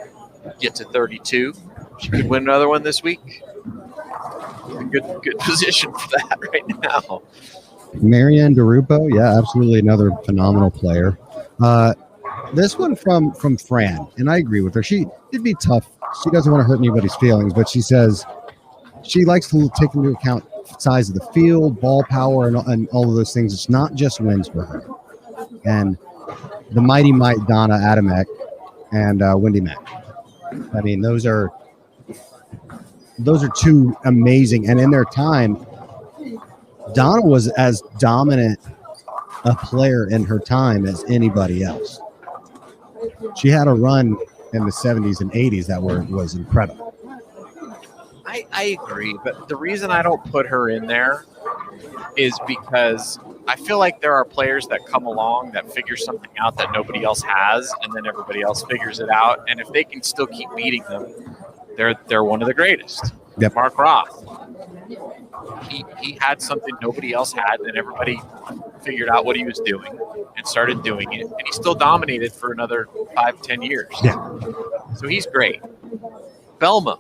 to 32. She could win another one this week. Good position for that right now. Marianne DeRupo, yeah, absolutely another phenomenal player. This one from Fran, and I agree with her. It'd be tough. She doesn't want to hurt anybody's feelings, but she says she likes to take into account size of the field, ball power, and all of those things. It's not just wins for her. And the mighty might Donna Adamek and Wendy Mack. I mean, those are two amazing, and in their time, Donna was as dominant a player in her time as anybody else. She had a run in the 70s and 80s that was incredible. I agree, but the reason I don't put her in there is because I feel like there are players that come along that figure something out that nobody else has, and then everybody else figures it out. And if they can still keep beating them, they're one of the greatest. Yep. Mark Roth. He had something nobody else had, and everybody figured out what he was doing and started doing it, and he still dominated for another 5-10 years. Yeah. So he's great. Belma.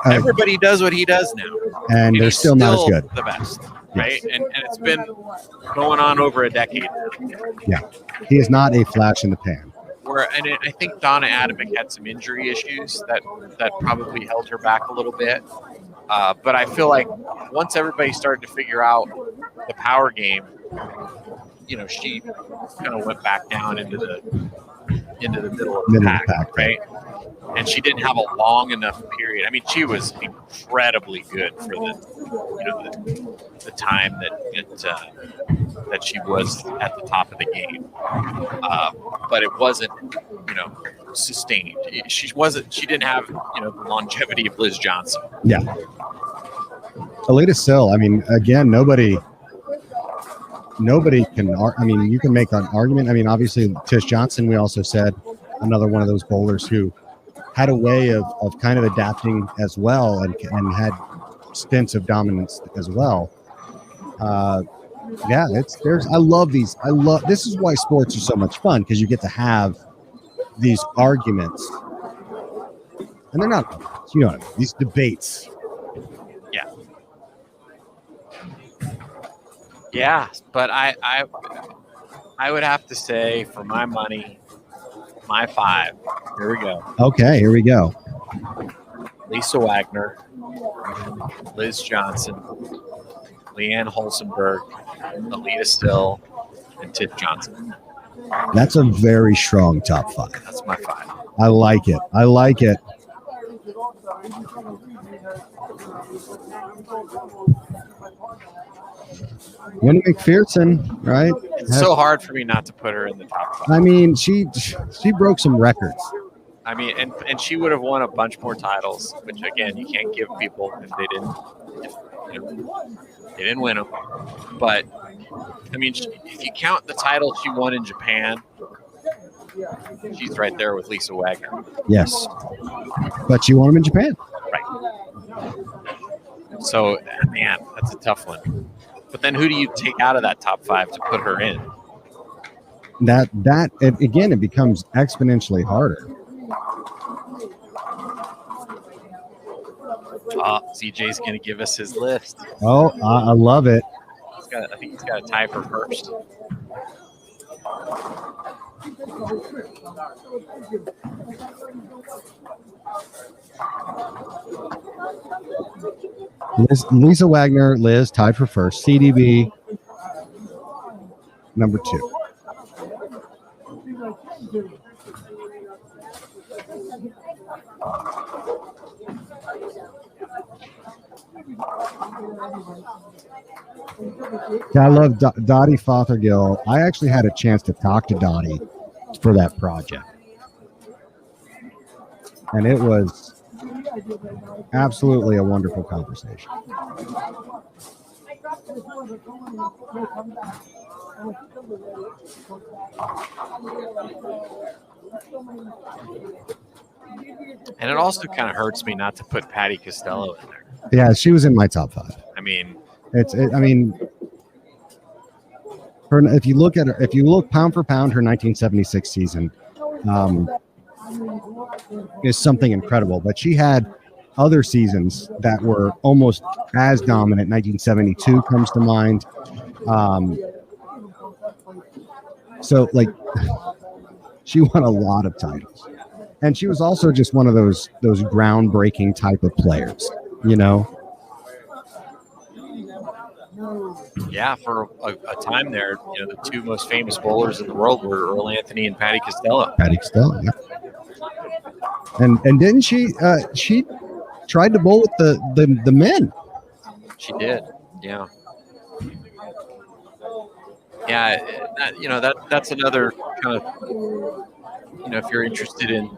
Everybody does what he does now, and they're still not as good. The best, right? And it's been going on over a decade. Yeah, he is not a flash in the pan. I think Donna Adamek had some injury issues that probably held her back a little bit. But I feel like once everybody started to figure out the power game, she kind of went back down into the middle of the pack, right? And she didn't have a long enough period. I mean, she was incredibly good for the time that she was at the top of the game. But it wasn't, sustained. She didn't have, the longevity of Liz Johnson. Yeah. Alita Sill, I mean, again, nobody can, you can make an argument. I mean, obviously, Tish Johnson, we also said, another one of those bowlers who had a way of kind of adapting as well and had stints of dominance as well. I love these. This is why sports are so much fun, because you get to have these arguments. And they're not, these debates. Yeah. Yeah, but I would have to say, for my money, my 5. Here we go. Okay, here we go. Lisa Wagner, Liz Johnson, Leanne Holsenberg, Alita Still, and Tish Johnson. That's a very strong top 5. That's my 5. I like it. Wendy McPherson, right? It's so hard for me not to put her in the top 5. I mean, she broke some records. I mean, and she would have won a bunch more titles, which again, you can't give people if they didn't win them. But I mean, if you count the titles she won in Japan, she's right there with Lisa Wagner. Yes, but she won them in Japan. Right. So, man, that's a tough one. But then who do you take out of that top 5 to put her in? It becomes exponentially harder. CJ's going to give us his list. Oh, I love it. I think he's got a tie for first. Lisa Wagner, Liz, tied for first. CDB, number 2. I love Dottie Fothergill. I actually had a chance to talk to Dottie for that project. And it was absolutely a wonderful conversation. And it also kind of hurts me not to put Patty Costello in there. Yeah, she was in my top 5. I mean, if you look pound for pound, her 1976 season is something incredible. But she had other seasons that were almost as dominant. 1972 comes to mind. So she won a lot of titles, and she was also just one of those groundbreaking type of players, Yeah, for a time there, the 2 most famous bowlers in the world were Earl Anthony and Patty Costello. Yeah. And didn't she? She tried to bowl with the men. She did. Yeah. Yeah. That's another kind of. If you're interested in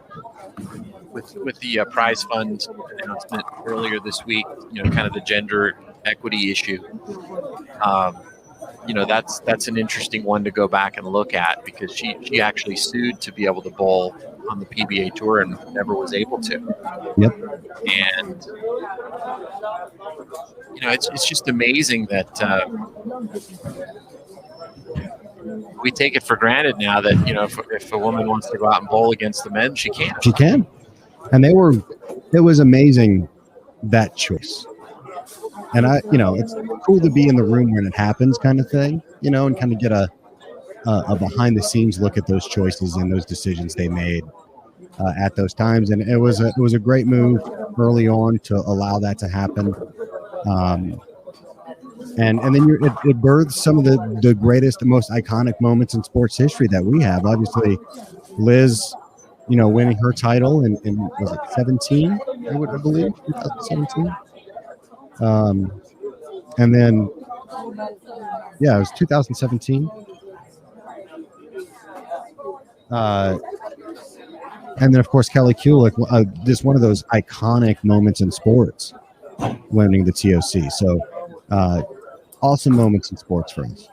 with the prize fund announcement earlier this week, kind of the gender equity issue. That's an interesting one to go back and look at, because she actually sued to be able to bowl on the PBA tour and never was able to. Yep. And it's just amazing that we take it for granted now that if a woman wants to go out and bowl against the men, she can. She can. And it was amazing, that choice. And it's cool to be in the room when it happens, kind of thing, and kind of get a behind the scenes look at those choices and those decisions they made. at those times, and it was a great move early on to allow that to happen. And then it births some of the greatest and most iconic moments in sports history that we have. Obviously, Liz, winning her title in was it 17? I believe 2017. And then it was 2017. And then of course Kelly Kulick, just one of those iconic moments in sports, winning the TOC. So awesome moments in sports for us.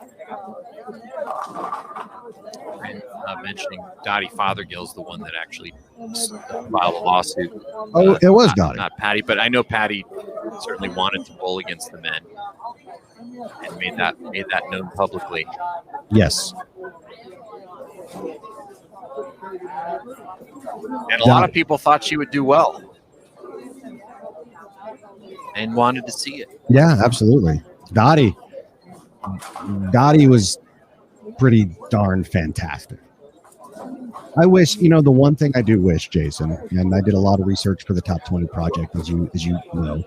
And mentioning Dottie Fothergill's the one that actually filed a lawsuit. Oh, it was Dottie. Not Patty, but I know Patty certainly wanted to bowl against the men and made that known publicly. Yes. And a lot of people thought she would do well and wanted to see it. Yeah, absolutely. Dottie was pretty darn fantastic. I wish, the one thing I do wish, Jason, and I did a lot of research for the Top 20 project, as you know,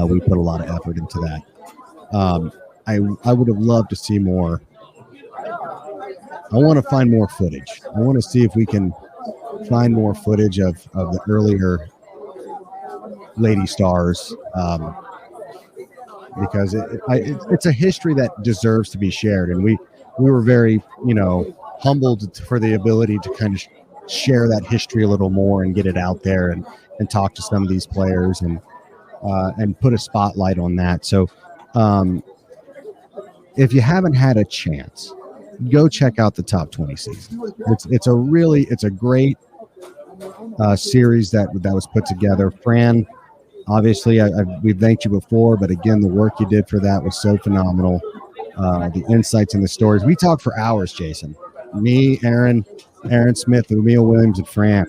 we put a lot of effort into that. I would have loved to see more. I want to find more footage. I want to see if we can find more footage of the earlier Lady Stars, because it's a history that deserves to be shared, and we were very humbled for the ability to kind of share that history a little more and get it out there and talk to some of these players and put a spotlight on that. So if you haven't had a chance, go check out the Top 20 season. It's a great series that was put together. Fran, obviously, we've thanked you before, but again, the work you did for that was so phenomenal. The insights and the stories. We talked for hours, Jason. Me, Aaron Smith, Emil Williams, and Fran.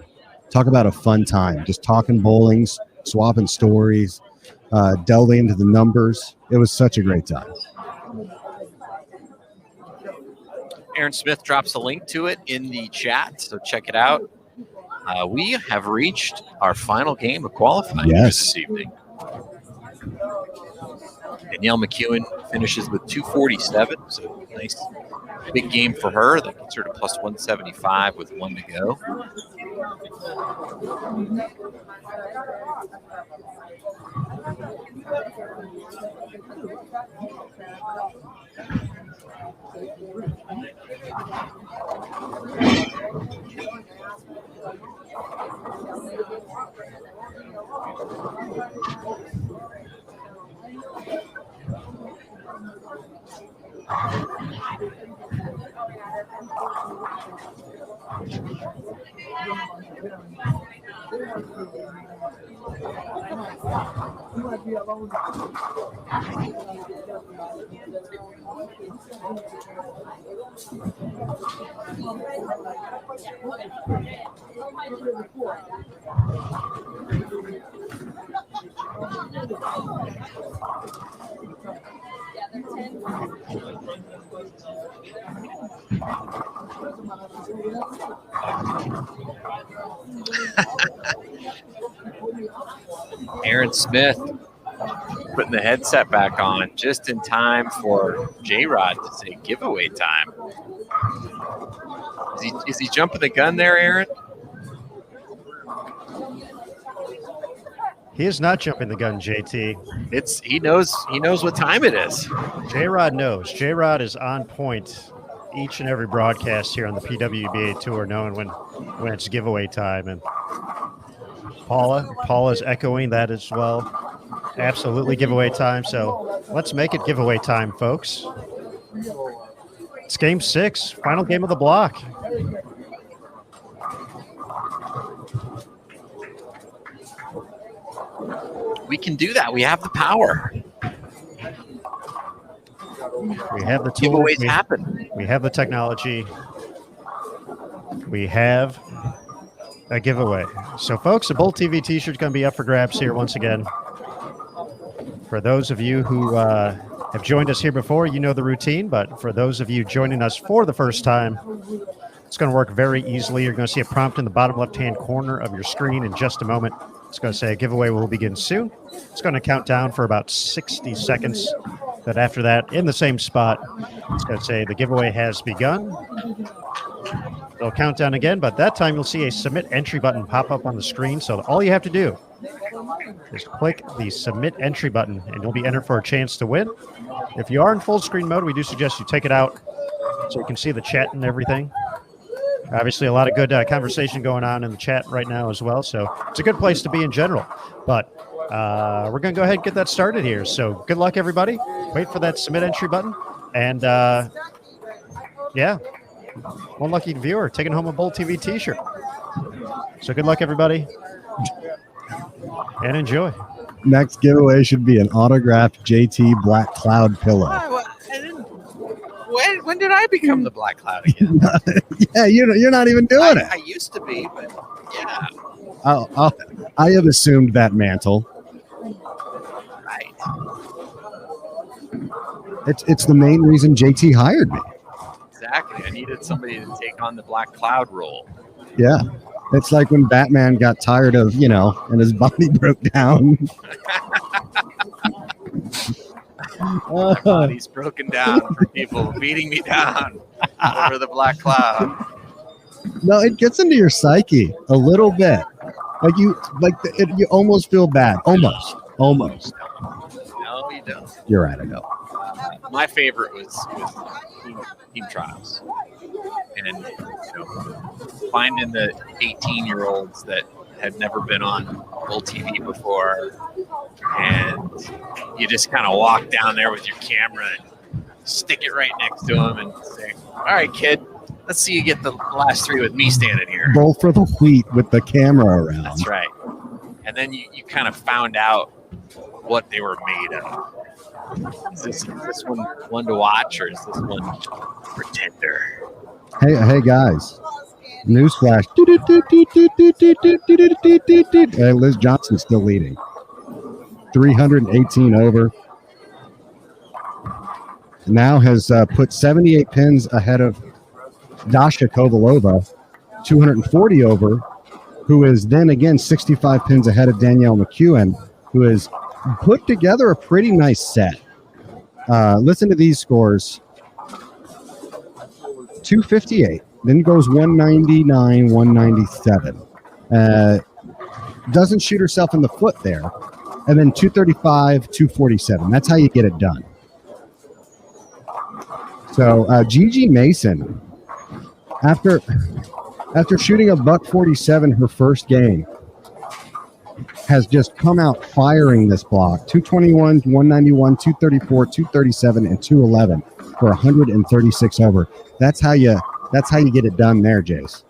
Talk about a fun time. Just talking bowlings, swapping stories, delving into the numbers. It was such a great time. Aaron Smith drops a link to it in the chat, so check it out. We have reached our final game of qualifying this evening. Danielle McEwen finishes with 247, so nice big game for her. That gets her to plus 175 with one to go. Aaron Smith putting the headset back on just in time for J-Rod to say giveaway time. Is he jumping the gun there, Aaron? He is not jumping the gun, JT. He knows what time it is. J-Rod knows. J-Rod is on point each and every broadcast here on the PWBA tour, knowing when it's giveaway time. And Paula's echoing that as well. Absolutely giveaway time. So let's make it giveaway time, folks. It's game 6, final game of the block. We can do that. We have the power. We have the tools. Giveaways happen. We have the technology. We have a giveaway. So, folks, a Bolt TV t-shirt is going to be up for grabs here once again. For those of you who have joined us here before, you know the routine. But for those of you joining us for the first time, It's going to work very easily. You're going to see a prompt in the bottom left-hand corner of your screen in just a moment. It's going to say a giveaway will begin soon. It's going to count down for about 60 seconds. But after that, in the same spot, it's going to say the giveaway has begun. It'll count down again, but that time you'll see a submit entry button pop up on the screen. So all you have to do is click the submit entry button and you'll be entered for a chance to win. If you are in full screen mode, we do suggest you take it out so you can see the chat and everything. Obviously, a lot of good conversation going on in the chat right now as well. So it's a good place to be in general. But we're going to go ahead and get that started here. So good luck, everybody. Wait for that submit entry button. And yeah, one lucky viewer taking home a Bold TV t-shirt. So good luck, everybody. And enjoy. Next giveaway should be an autographed JT Black Cloud pillow. When did I become the Black Cloud again? Yeah, you're not even doing it. I used to be, but yeah. I have assumed that mantle. Right. It's the main reason JT hired me. Exactly. I needed somebody to take on the Black Cloud role. Yeah. It's like when Batman got tired of, and his body broke down. Body's broken down for people beating me down over the Black Cloud. No, it gets into your psyche a little bit. You almost feel bad. Almost. No, you don't. You're right, I know. My favorite was team trials, and finding the 18-year-olds that had never been on Bold TV before, and you just kind of walk down there with your camera and stick it right next to them and say, "All right, kid, let's see you get the last three with me standing here." Bowl for the wheat with the camera around. That's right. And then you kind of found out what they were made of. Is this one to watch, or is this one pretender? Hey guys. Newsflash. Liz Johnson's still leading. 318 over. Now has put 78 pins ahead of Dasha Kovalova, 240 over, who is then again 65 pins ahead of Danielle McEwen, who has put together a pretty nice set. Listen to these scores. 258. Then goes 199, 197. Doesn't shoot herself in the foot there. And then 235, 247. That's how you get it done. So Gigi Mason, after shooting a .47 her first game, has just come out firing this block. 221, 191, 234, 237, and 211 for 136 over. That's how you get it done there, Jace.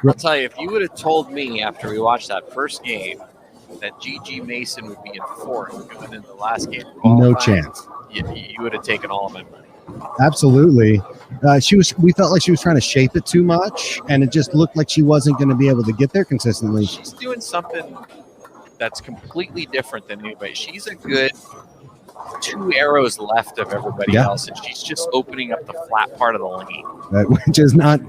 I'll tell you, if you would have told me after we watched that first game that Gigi Mason would be in fourth going into the last game, no chance. You would have taken all of my money. Absolutely. We felt like she was trying to shape it too much, and it just looked like she wasn't going to be able to get there consistently. She's doing something that's completely different than anybody. She's a good 2 arrows left of everybody else, and she's just opening up the flat part of the lane. Which is not,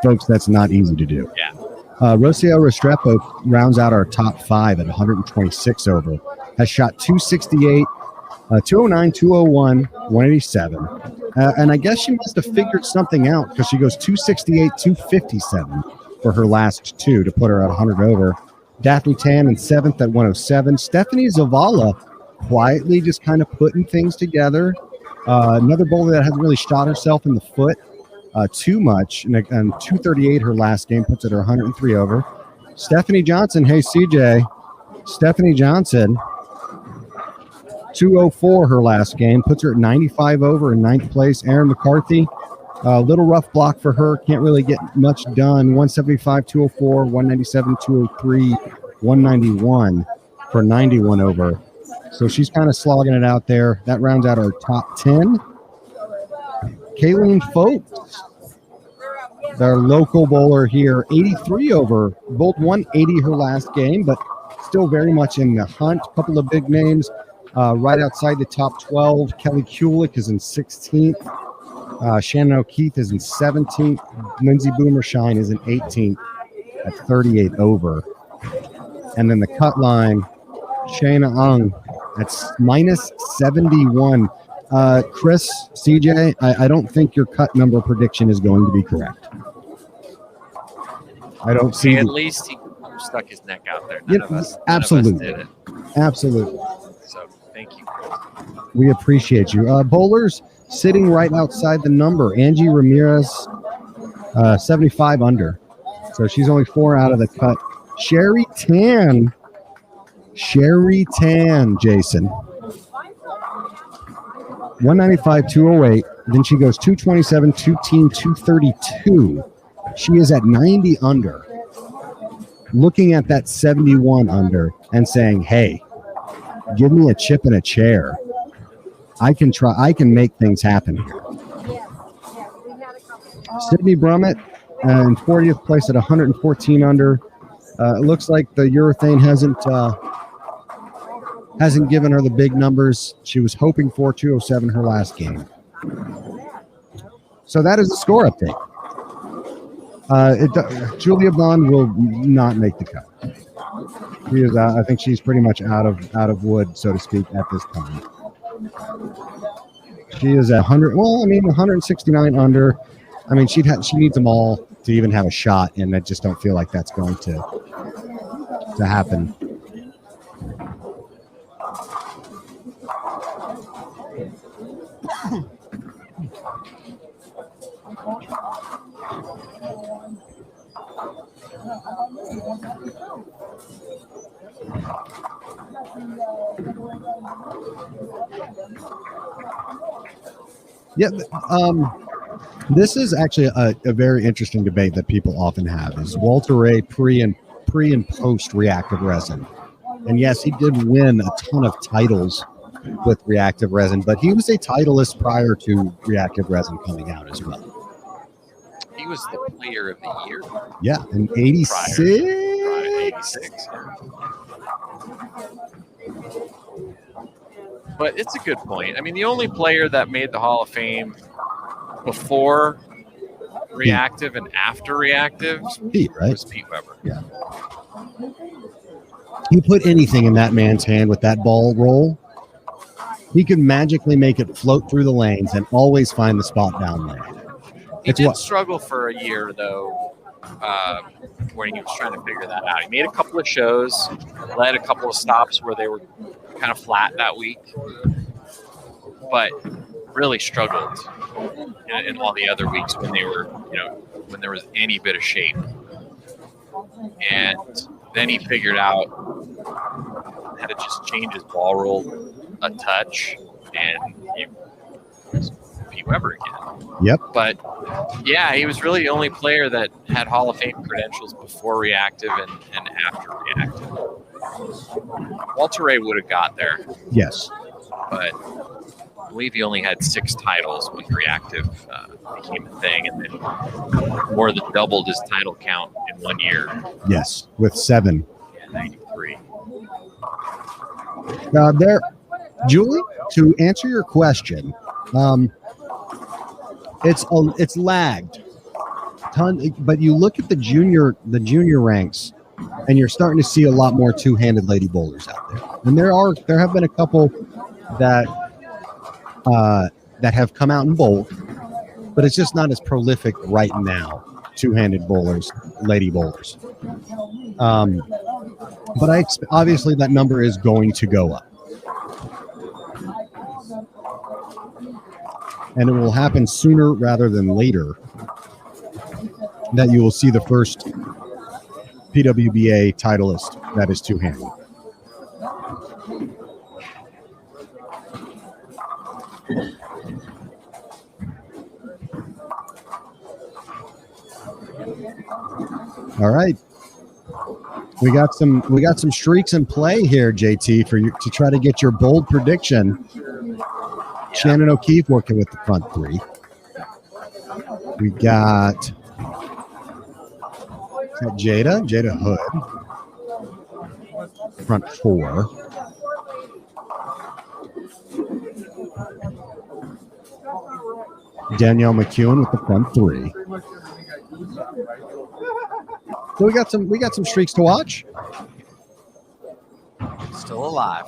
folks, that's not easy to do. Yeah. Rocio Restrepo rounds out our top 5 at 126 over. Has shot 268, 209, 201, 187. And I guess she must have figured something out because she goes 268, 257 for her last 2 to put her at 100 over. Daphne Tan in 7th at 107. Stephanie Zavala quietly just kind of putting things together. Another bowler that hasn't really shot herself in the foot too much. And 238 her last game puts her 103 over. Stephanie Johnson, hey CJ. Stephanie Johnson, 204 her last game, puts her at 95 over in 9th place. Erin McCarthy, a little rough block for her. Can't really get much done. 175, 204, 197, 203, 191 for 91 over. So she's kind of slogging it out there. That rounds out our top 10. Kayleen Folks, their local bowler here, 83 over. Bowled 180 her last game, but still very much in the hunt. A couple of big names right outside the top 12. Kelly Kulik is in 16th. Shannon O'Keefe is in 17th. Lindsay Boomershine is in 18th at 38 over. And then the cut line, Shayna Ung at minus 71. Chris, CJ, I don't think your cut number prediction is going to be correct. I don't see. At least he stuck his neck out there. Yeah, None of us absolutely. did it. Absolutely. So thank you. We appreciate you. Bowlers sitting right outside the number. Angie Ramirez, 75 under. So she's only 4 out of the cut. Sherry Tan, Jason. 195, 208. Then she goes 227, 210, 232. She is at 90 under. Looking at that 71 under and saying, hey, give me a chip and a chair. I can make things happen here. Sydney Brummett in 40th place at 114 under. It looks like the urethane hasn't given her the big numbers she was hoping for. 207 her last game. So that is the score update. Julia Bond will not make the cut. She is, I think she's pretty much out of wood, so to speak, at this time. She is at 100. Well, I mean, 169 under. I mean, she needs them all to even have a shot, and I just don't feel like that's going to happen. Yeah, this is actually a very interesting debate that people often have. Is Walter Ray pre and post reactive resin? And yes, he did win a ton of titles with reactive resin, but he was a titleist prior to reactive resin coming out as well. He was the player of the year. Yeah, in 86. 86. But it's a good point. I mean, the only player that made the Hall of Fame before reactive and after reactive Pete, right? was Pete Weber. Yeah. You put anything in that man's hand with that ball roll, he could magically make it float through the lanes and always find the spot down there. He did struggle for a year, though, when he was trying to figure that out. He made a couple of shows, led a couple of stops where they were kind of flat that week, but really struggled in all the other weeks when they were, when there was any bit of shape. And then he figured out how to just change his ball roll a touch, and he was Pete Weber again. Yep. But yeah, he was really the only player that had Hall of Fame credentials before reactive and after reactive. Walter Ray would have got there. Yes. But I believe he only had 6 titles when reactive became a thing, and then more than doubled his title count in 1 year. Yes, with 7. Yeah, 93. Julie, to answer your question, it's lagged, but you look at the junior ranks, and you're starting to see a lot more two-handed lady bowlers out there. And there have been a couple that have come out and bowled, but it's just not as prolific right now. Two-handed bowlers, lady bowlers. But obviously that number is going to go up. And it will happen sooner rather than later that you will see the first PWBA titleist that is two-handed. All right. We got some streaks in play here, JT, for you to try to get your bold prediction. Yeah. Shannon O'Keefe working with the front 3. We got Jada Hood, front 4. Danielle McEwen with the front 3. So we got some streaks to watch. Still alive.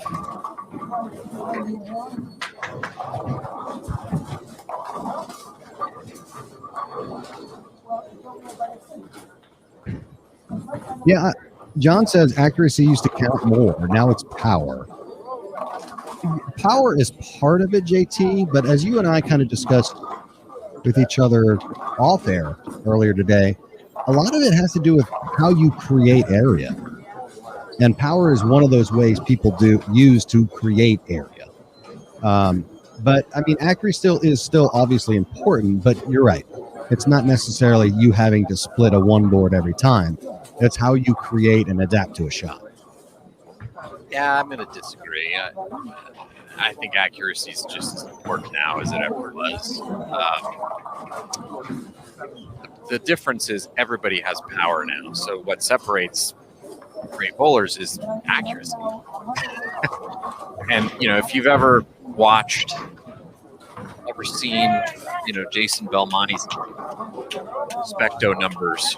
Yeah, John says accuracy used to count more. Now it's power. Power is part of it, JT, but as you and I kind of discussed with each other off air earlier today, a lot of it has to do with how you create area. And power is one of those ways people use to create area. But I mean, accuracy is still obviously important, but you're right. It's not necessarily you having to split a one board every time. It's how you create and adapt to a shot. Yeah, I'm going to disagree. I think accuracy is just as important now as it ever was. The difference is everybody has power now. So what separates great bowlers is accuracy. And, if you've ever seen, Jason Belmonte's Specto numbers,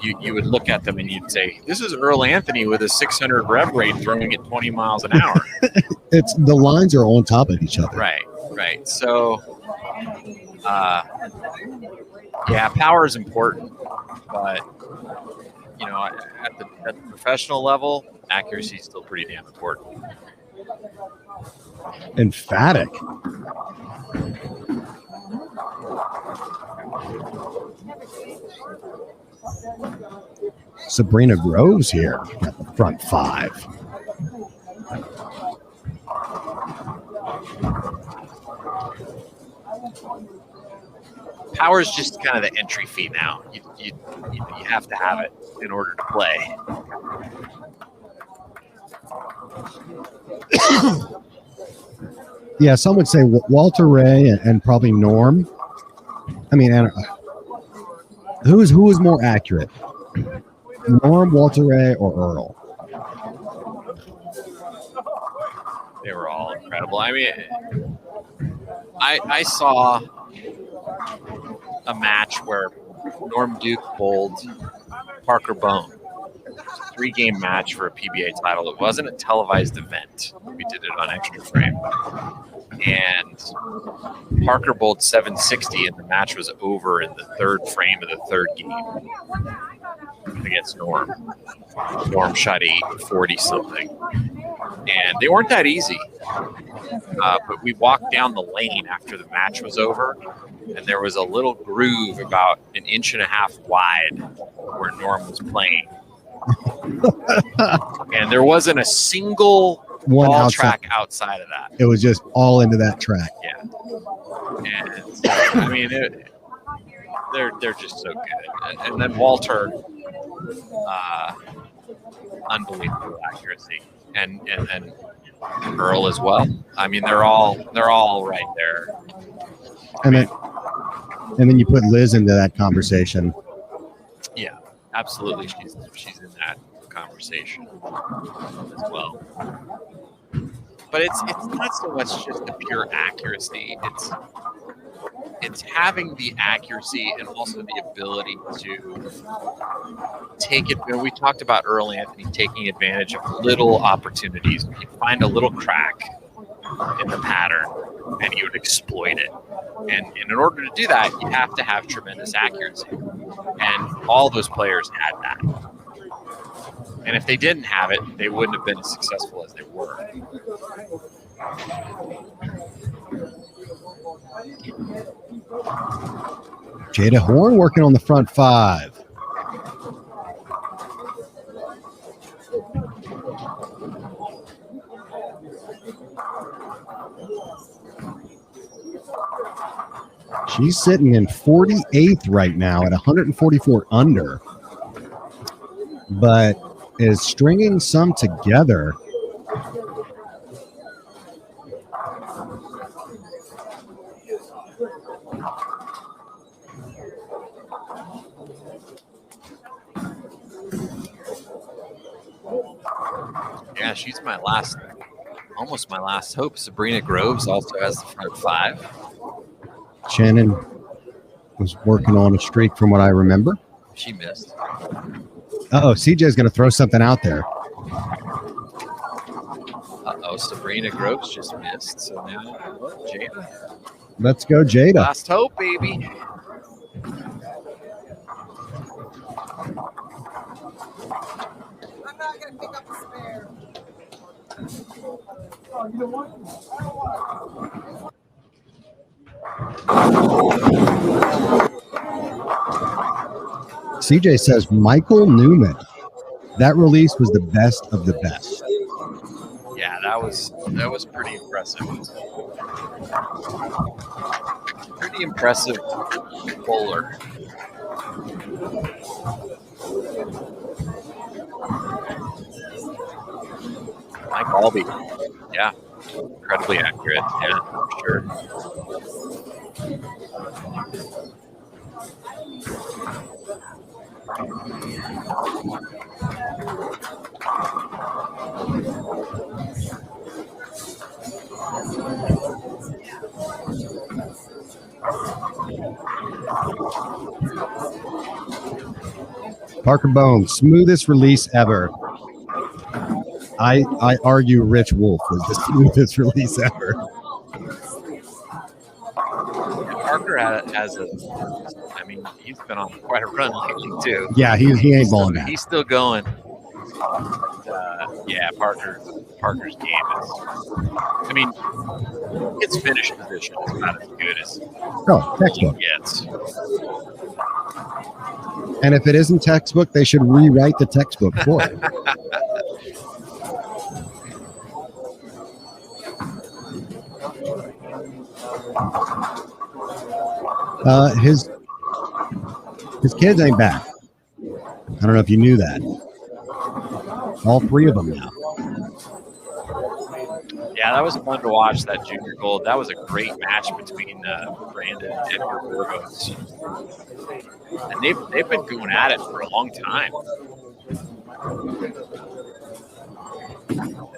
you would look at them and you'd say, this is Earl Anthony with a 600 rev rate throwing at 20 miles an hour. It's the lines are on top of each other. Right. So, yeah, power is important, but at the professional level, accuracy is still pretty damn important. Emphatic. Sabrina Groves here at the front 5. Power is just kind of the entry fee now. You have to have it in order to play. Yeah, some would say Walter Ray and probably Norm. I mean, who is more accurate? Norm, Walter Ray, or Earl? They were all incredible. I mean, I saw a match where Norm Duke bowled Parker Bone. 3-game match for a PBA title. It wasn't a televised event. We did it on Extra Frame. And Parker bowled 760, and the match was over in the 3rd frame of the 3rd game against Norm. Norm shot 840 something. And they weren't that easy. But we walked down the lane after the match was over, and there was a little groove about 1.5 inches wide where Norm was playing. And there wasn't a single ball track outside of that. It was just all into that track. Yeah. And so, I mean, they're just so good. And then Walter, unbelievable accuracy, and Earl as well. I mean, they're all right there. And then you put Liz into that conversation. Yeah. Absolutely, she's in that conversation as well. But it's not so much just the pure accuracy. It's having the accuracy and also the ability to take it. We talked about Earl Anthony taking advantage of little opportunities. You find a little crack in the pattern, and he would exploit it. And in order to do that, you have to have tremendous accuracy. And all those players had that. And if they didn't have it, they wouldn't have been as successful as they were. Jada Horn working on the front 5. She's sitting in 48th right now at 144 under, but is stringing some together. Yeah, she's almost my last hope. Sabrina Groves also has the front 5. Shannon was working on a streak from what I remember. She missed. Uh-oh, CJ's going to throw something out there. Uh-oh, Sabrina Groves just missed. So now, Jada. Let's go, Jada. Last hope, baby. I'm not gonna pick up a spare. Oh, you know what? CJ says Michael Newman. That release was the best of the best. Yeah, that was pretty impressive. Pretty impressive bowler. Mike Albee. Yeah. Incredibly accurate. Yeah, for sure. Parker Bone, smoothest release ever. I argue Rich Wolf was the smoothest release ever. Parker has I mean, he's been on quite a run lately too. Yeah, he ain't balling that. He's still going. Yeah, Parker's game is. I mean, his finish position is about as good as Textbook. he gets. And if it isn't textbook, they should rewrite the textbook for it. His kids ain't back. I don't know if you knew that. All three of them now. Yeah, that was fun to watch, that junior gold. That was a great match between Brandon and Edgar Burgos. And they've been going at it for a long time.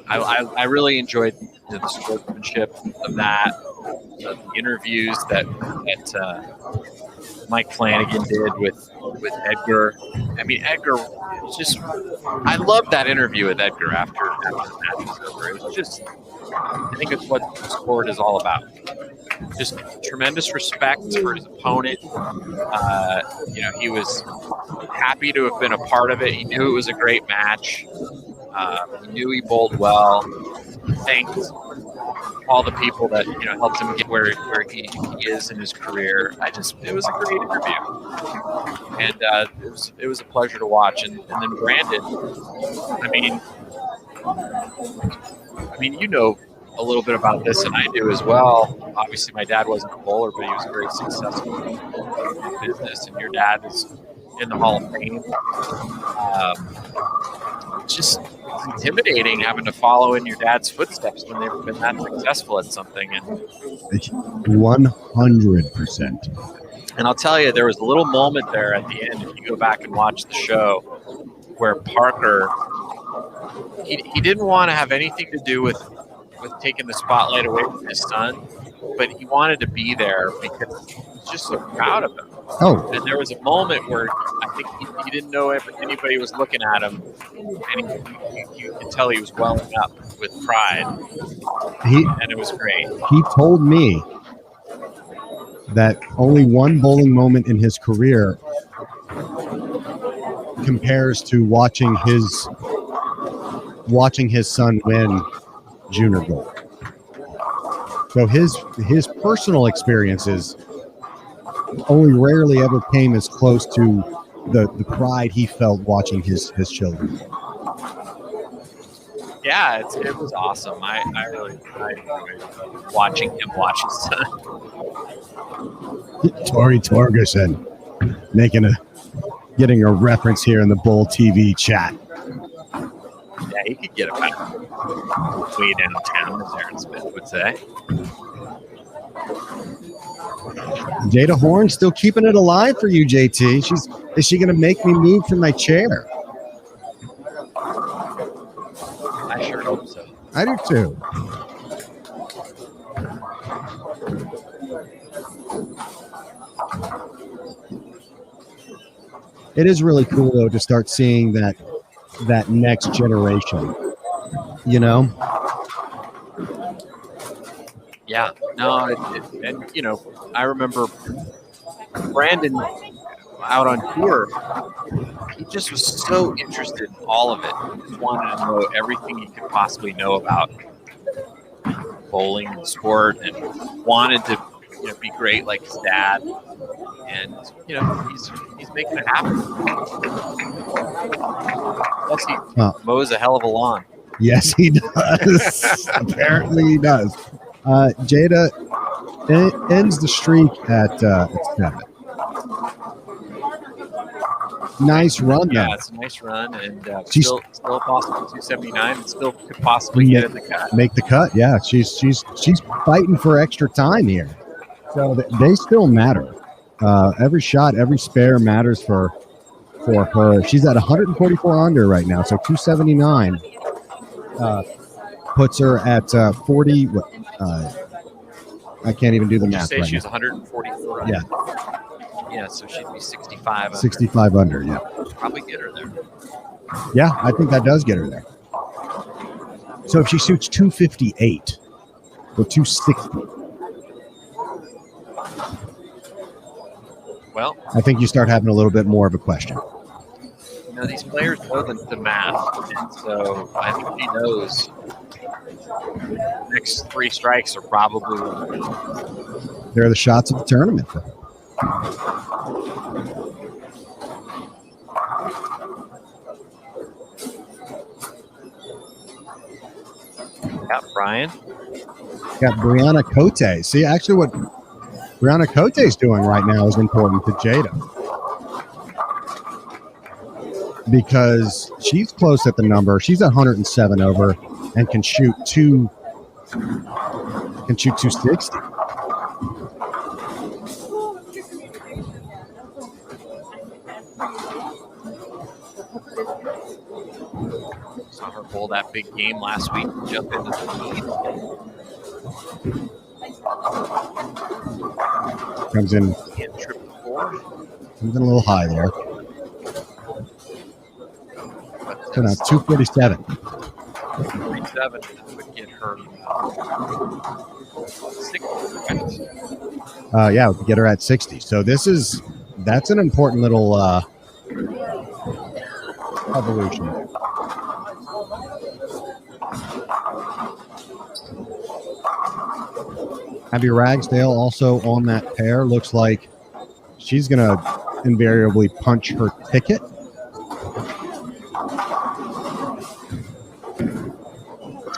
I really enjoyed the sportsmanship of that, the interviews that Mike Flanagan did with Edgar. I mean, Edgar just, I loved that interview with Edgar after the match was over. It was just, I think it's what the sport is all about. Just tremendous respect for his opponent. He was happy to have been a part of it. He knew it was a great match. He knew he bowled well. Thanked all the people that helped him get where he is in his career. It was a great interview, and it was a pleasure to watch. And then Brandon, I mean, you know a little bit about this, and I do as well. Obviously, my dad wasn't a bowler, but he was very successful in business, and your dad is in the Hall of Fame. It's just intimidating having to follow in your dad's footsteps when they've been that successful at something. And 100%. And I'll tell you, there was a little moment there at the end, if you go back and watch the show, where Parker, he didn't want to have anything to do with taking the spotlight away from his son, but he wanted to be there because he was just so proud of him. Oh. And there was a moment where I think he didn't know if anybody was looking at him, and you could tell he was welling up with pride. And it was great. He told me that only one bowling moment in his career compares to watching his son win junior gold. So his personal experiences only rarely ever came as close to the pride he felt watching his children. Yeah, it was awesome. I enjoyed watching him watch his son. Tori Torgerson getting a reference here in the Bowl TV chat. Yeah, he could get a better way downtown, as Aaron Smith would say. Jada Horn still keeping it alive for you, JT. Is she going to make me move from my chair? I sure hope so. I do too. It is really cool though to start seeing that next generation. You know, Yeah, no, and you know, I remember Brandon out on tour. He just was so interested in all of it. He just wanted to know everything he could possibly know about bowling and sport, and wanted to, you know, be great like his dad. And you know, he's making it happen. Plus, he mows a hell of a lawn. yes, he does. Apparently, he does. Jada ends the streak at 7. Nice run, Yeah, though. it's a nice run, and She's- still a possible 279, and still could possibly get in the cut. Make the cut. Yeah, she's fighting for extra time here. So they still matter. Every shot, every spare matters for her. She's at 144 under right now, so 279 puts her at 40. I can't even do the Did you math say right she was now. 144? Yeah. Yeah, so she'd be 65. Under. 65 under. Yeah, Probably get her there. yeah. I think that does get her there. So if she shoots 258 or 260, Well, I think you start having a little bit more of a question. you know, these players know the math, and so I think she knows the next 3 strikes are probably. They're the shots of the tournament. Got Brian. Got Brianna Cote. See, actually, what Brianna Cote is doing right now is important to Jada because she's close at the number. She's at 107 over and can shoot 260. Saw her bowl that big game last week. Jump into the lead. Comes in And triple 4. a little high there. But So now 247. 37 would get her 60. Yeah, we can get her at 60. So that's an important little evolution. Abby Ragsdale also on that pair. Looks like she's going to invariably punch her ticket.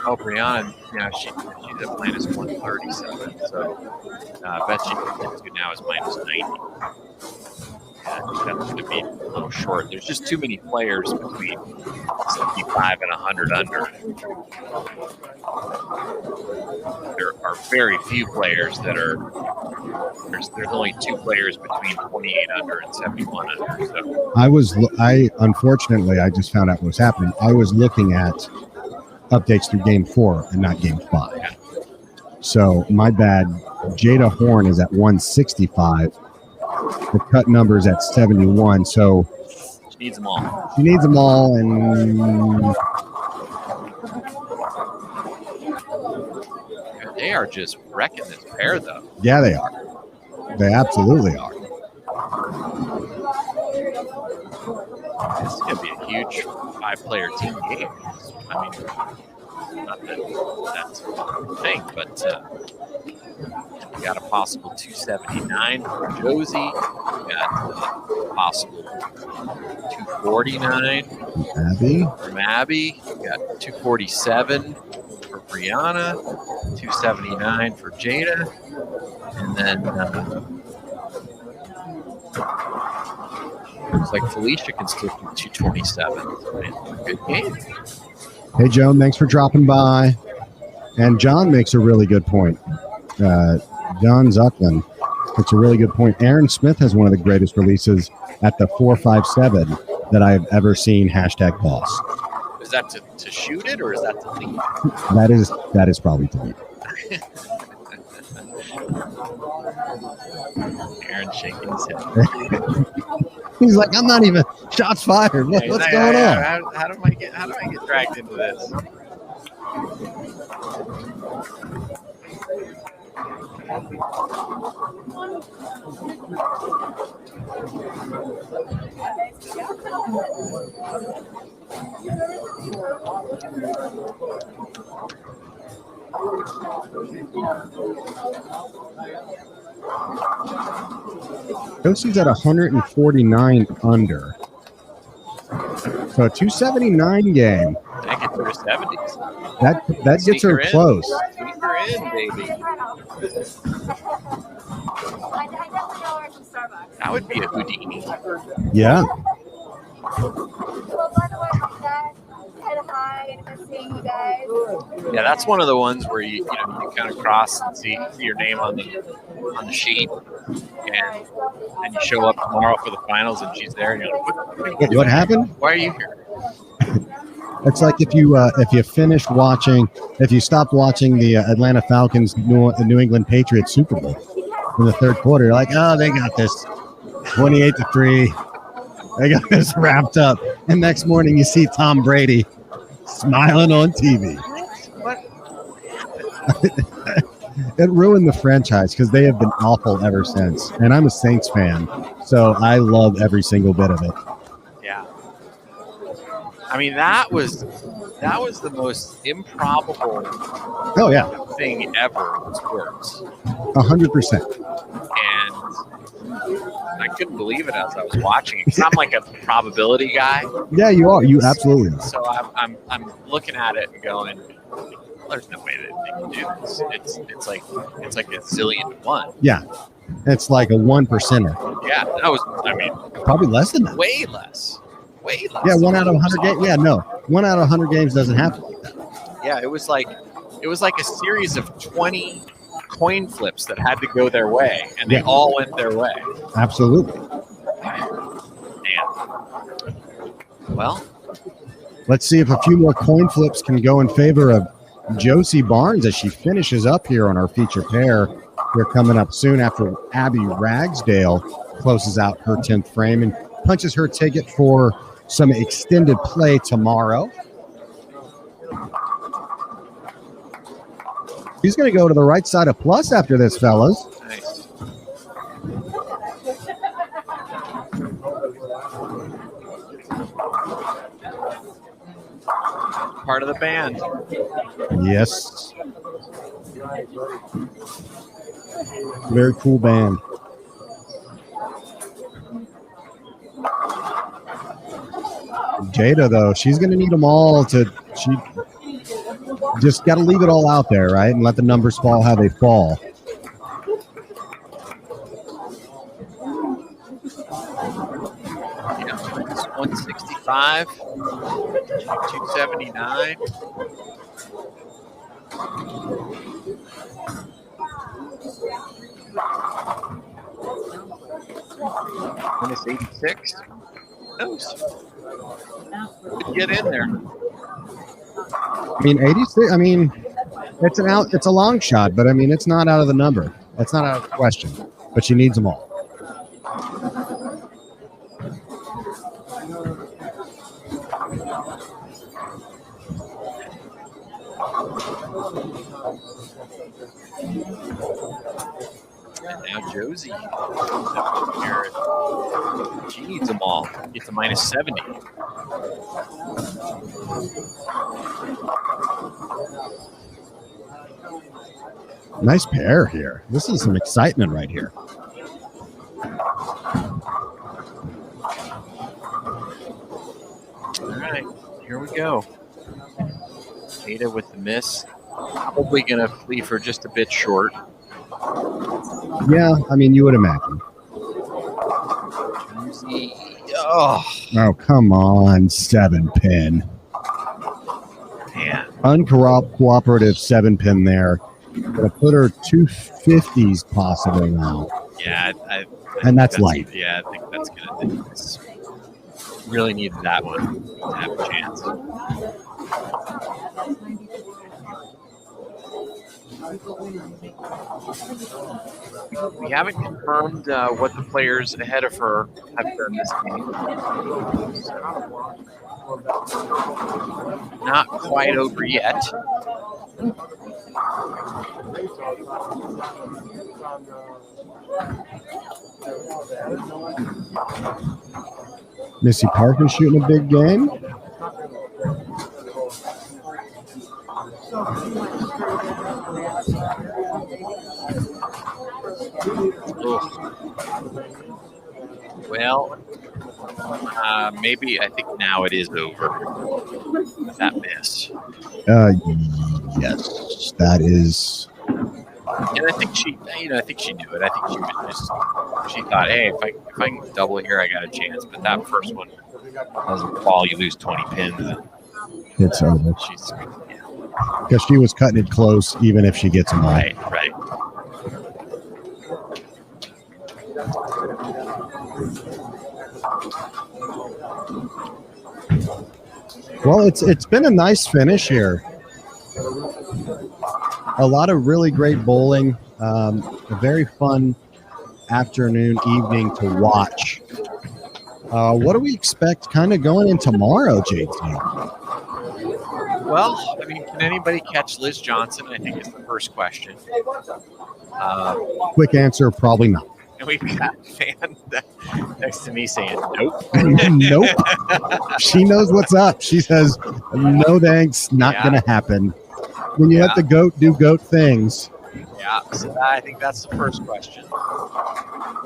Oh, Brianna, yeah, she's at minus 137. So I bet she can get to now is minus 90. And that's going to be a little short. There's just too many players between 75 and 100 under. There are very few players that are. There's only 2 players between 28 under and 71 under. So Unfortunately, I just found out what was happening. I was looking at updates through game 4 and not game 5. So my bad. Jada Horn is at 165. The cut number is at 71. So she needs them all. She needs them all, and They are just wrecking this pair, though. yeah, they are. They absolutely are. This is going to be a huge 5-player team game. I mean, not that that's a thing, but we got a possible 279 for Josie. We got a possible 249 Abby. from Abby. We got 247 for Brianna, 279 for Jada, and then looks like Felicia can still do 227. Good game. Hey, Joan, thanks for dropping by. And John makes a really good point. John Zucklin makes a really good point. Aaron Smith has one of the greatest releases at the 457 that I've ever seen. Hashtag boss. Is that to shoot it, or is that to lead? That is probably to me. Aaron's shaking his head. He's like, I'm not even shots fired. Yeah, he's What's like, going on? How do I get dragged into this? Josie's at 149 under. So a 279 game. That gets her to 70s. That gets her Sneaker in. close. Sneaker in, baby. That would be a Houdini. Yeah. Well, by the way, that head high and seeing you guys. Yeah, that's one of the ones where you kind of cross and see your name on the sheet, and you show up tomorrow for the finals, and she's there, and you're like, What happened? Why are you here? It's like if you stopped watching the Atlanta Falcons New England Patriots Super Bowl in the third quarter, you're like, oh, they got this 28-3. They got this wrapped up. And next morning you see Tom Brady smiling on TV. It ruined the franchise because they have been awful ever since. And I'm a Saints fan, so I love every single bit of it. Yeah. I mean, that was the most improbable thing ever in sports. 100%. And I couldn't believe it as I was watching it because I'm like a probability guy. Yeah, you are. You absolutely are. So I'm looking at it and going, there's no way that they can do this. It's like a zillion to one. Yeah. It's like a 1%er. Yeah, that was. I mean, probably less than that. Way less. Way less. Yeah, 1 out of 100 games. Yeah, no, 1 out of 100 games doesn't happen like that. Yeah, it was like a series of 20 coin flips that had to go their way, and they all went their way. Absolutely. Man. Well, let's see if a few more coin flips can go in favor of Josie Barnes as she finishes up here on our feature pair. We're coming up soon after Abby Ragsdale closes out her 10th frame and punches her ticket for some extended play tomorrow. She's going to go to the right side of plus after this, fellas. Nice. Part of the band. Yes. Very cool band. Jada, though, she's going to need them all she just got to leave it all out there, right? And let the numbers fall how they fall. Yeah, it's 165, 279. Minus 86. Those could get in there. I mean, 86. I mean, it's a long shot, but I mean, it's not out of the number. That's not out of the question. But she needs them all. And now Josie. She needs them all. Get to minus 70. Nice pair here. This is some excitement right here. All right, here we go. Ada with the miss. Probably going to leave her just a bit short. Yeah, I mean, you would imagine. Josie. Oh, come on. 7-pin. man. Uncooperative 7-pin there. Gonna put her 250s possible now. Yeah, and that's light. Yeah, I think that's going to do this. Really needed that one to have a chance. We haven't confirmed what the players ahead of her have done this game. Not quite over yet. Missy Parker shooting a big game. Well, maybe I think now it is over. That miss. Yes, that is. And I think she, I think she knew it. I think she was she thought, hey, if I can double here, I got a chance. But that first one doesn't fall. You lose 20 pins. And It's over. she's Because she was cutting it close, even if she gets them all. right. Well, it's been a nice finish here. A lot of really great bowling. A very fun afternoon, evening to watch. What do we expect kind of going in tomorrow, JT? Well, I mean, can anybody catch Liz Johnson? I think is the first question. Quick answer, probably not. And we've got a fan next to me saying, nope. Nope. She knows what's up. She says, no thanks, not going to happen. When you let the goat do goat things. Yeah, so I think that's the first question.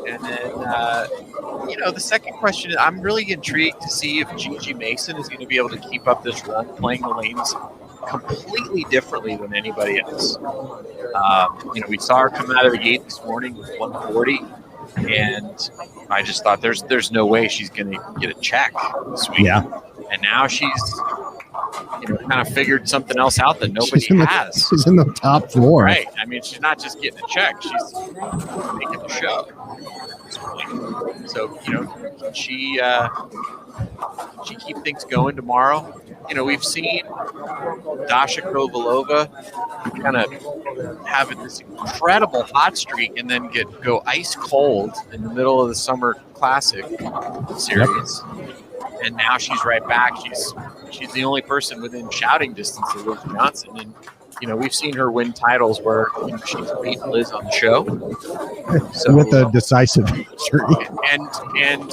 And then, the second question, I'm really intrigued to see if Gigi Mason is going to be able to keep up this run, playing the lanes completely differently than anybody else. We saw her come out of the gate this morning with 140, and I just thought there's no way she's going to get a check this week. Yeah. And now she's kind of figured something else out that nobody has. She's in the top floor. Right. I mean, she's not just getting a check; she's making the show. So, can she keep things going tomorrow? We've seen Dasha Kovalova kind of have this incredible hot streak and then go ice cold in the middle of the Summer Classic series. And now she's right back. She's the only person within shouting distance of Liz Johnson. And, we've seen her win titles where she's beaten Liz on the show. So, with a decisive victory. And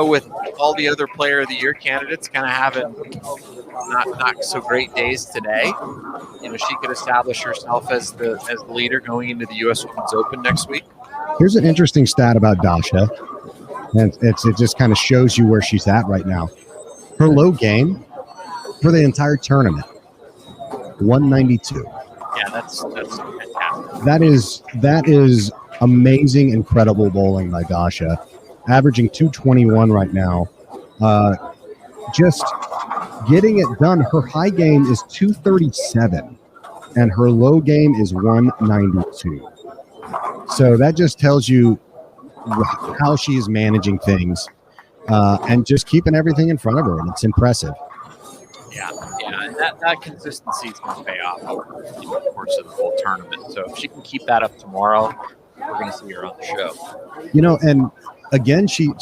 with all the other Player of the Year candidates kind of having not so great days today, she could establish herself as the leader going into the U.S. Women's Open next week. Here's an interesting stat about Dasha, and it just kind of shows you where she's at right now. Her low game for the entire tournament, 192. Yeah, that's fantastic. That is amazing, incredible bowling by Dasha, averaging 221 right now. Just getting it done. Her high game is 237, and her low game is 192. So that just tells you how she is managing things and just keeping everything in front of her, and it's impressive. Yeah, and that consistency is going to pay off over the course of the whole tournament. So if she can keep that up tomorrow, we're going to see her on the show. And again, she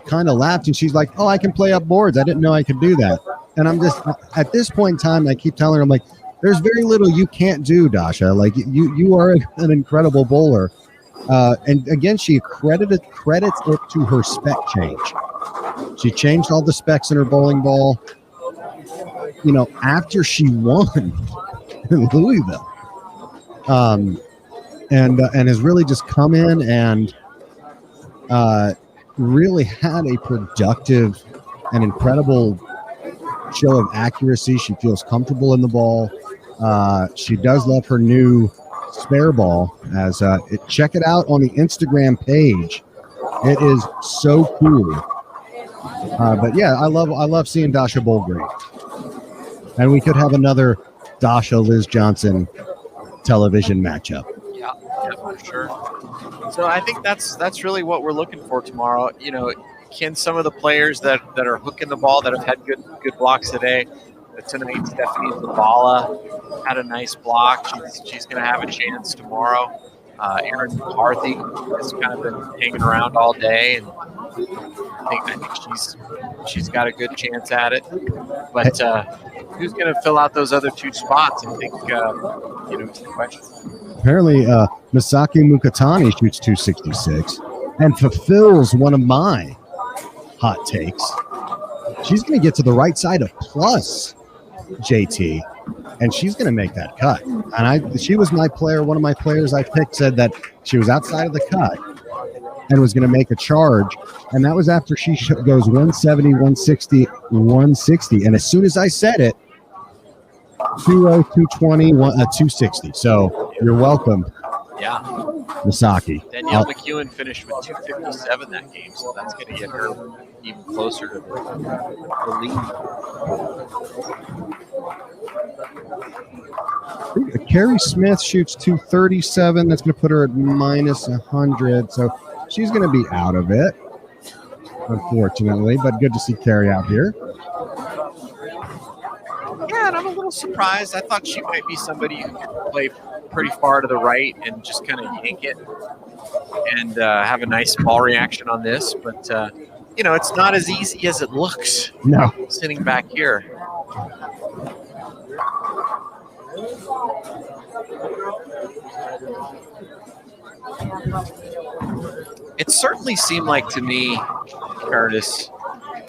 kind of laughed, and she's like, "Oh, I can play up boards. I didn't know I could do that." And I'm just at this point in time, I keep telling her, I'm like, "There's very little you can't do, Dasha. Like you are an incredible bowler." And again, she credits it to her spec change. She changed all the specs in her bowling ball, after she won in Louisville, and has really just come in and really had a productive and incredible show of accuracy. She feels comfortable in the ball. She does love her new spare ball. Check it out on the Instagram page. It is so cool. But yeah, I love seeing Dasha bowl great. And we could have another Dasha Liz Johnson television matchup. Yeah, for sure. So I think that's really what we're looking for tomorrow. Can some of the players that are hooking the ball, that have had good blocks today, tonight. Stephanie Zavala had a nice block. She's going to have a chance tomorrow. Erin McCarthy has kind of been hanging around all day, and I think she's got a good chance at it. But who's going to fill out those other two spots? I think is the question. Apparently, Misaki Mukatani shoots 266 and fulfills one of my hot takes. She's going to get to the right side of plus JT, and she's going to make that cut. And she was my player. One of my players I picked said that she was outside of the cut and was going to make a charge. And that was after she goes 170, 160, 160. And as soon as I said it, 2-0, 220, 260. So you're welcome. Yeah. Misaki. Danielle McEwen finished with 257 that game, so that's going to get her even closer to the lead. Carrie Smith shoots 237. That's going to put her at minus 100. So she's going to be out of it, unfortunately. But good to see Carrie out here. Yeah, and I'm a little surprised. I thought she might be somebody who could play pretty far to the right and just kind of yank it and have a nice ball reaction on this. But, it's not as easy as it looks. No. Sitting back here. It certainly seemed like to me, Curtis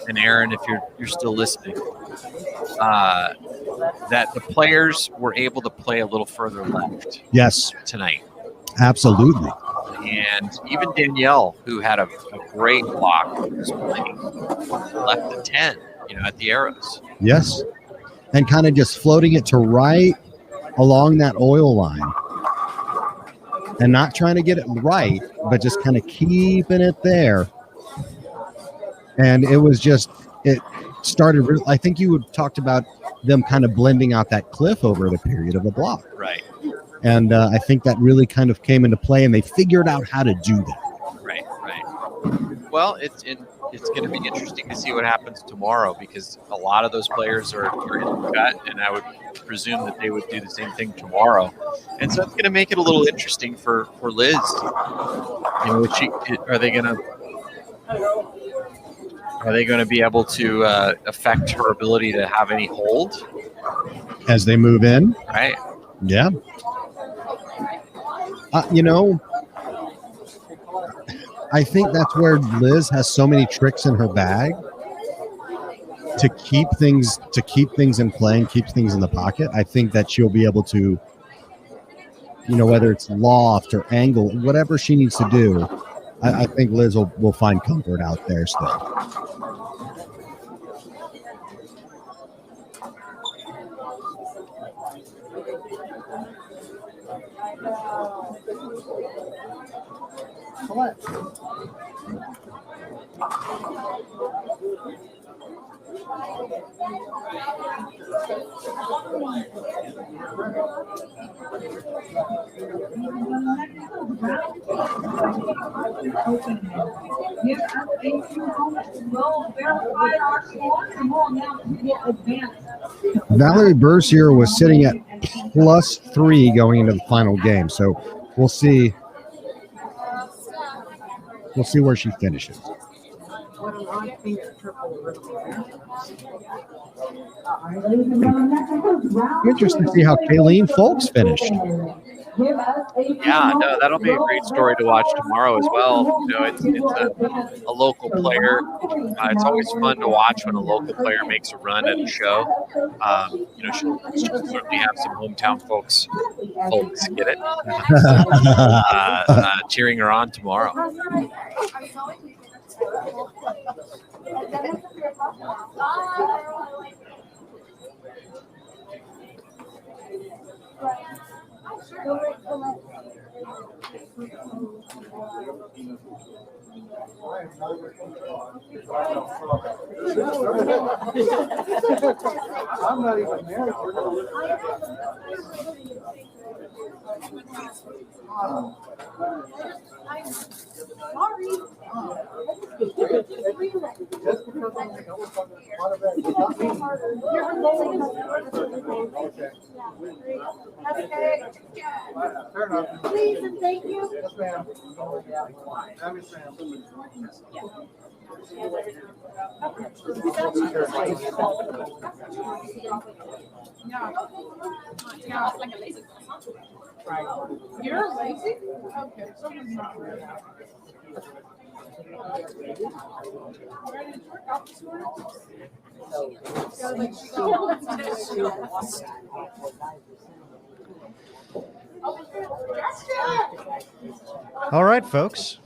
and Aaron, if you're still listening, that the players were able to play a little further left. Yes. Tonight. Absolutely. And even Danielle, who had a great block, was playing left to 10, at the arrows. Yes. And kind of just floating it to right along that oil line. And not trying to get it right, but just kind of keeping it there. And it was just, it started, I think you had talked about them kind of blending out that cliff over the period of a block. Right. And I think that really kind of came into play, and they figured out how to do that. Right. Well, it's going to be interesting to see what happens tomorrow, because a lot of those players are in the cut, and I would presume that they would do the same thing tomorrow. And so it's going to make it a little interesting for Liz. Are they going to be able to affect her ability to have any hold as they move in? Right. Yeah. I think that's where Liz has so many tricks in her bag to keep things in play and keep things in the pocket. I think that she'll be able to, whether it's loft or angle, whatever she needs to do, I think Liz will find comfort out there still. Valerie Bercier was sitting at +3 going into the final game, so we'll see where she finishes. I'm interested to see how Kayleen Folks finished. Yeah, no, that'll be a great story to watch tomorrow as well. It's a local player. It's always fun to watch when a local player makes a run at a show. She'll certainly have some hometown folks get it, cheering her on tomorrow. I'm not even married. Just because I'm like, I was talking a lot of that. Not me. Fair enough. Please and thank you. Yes, ma'am. I'm just saying. You're lazy? Okay, someone's not ready. All right, folks.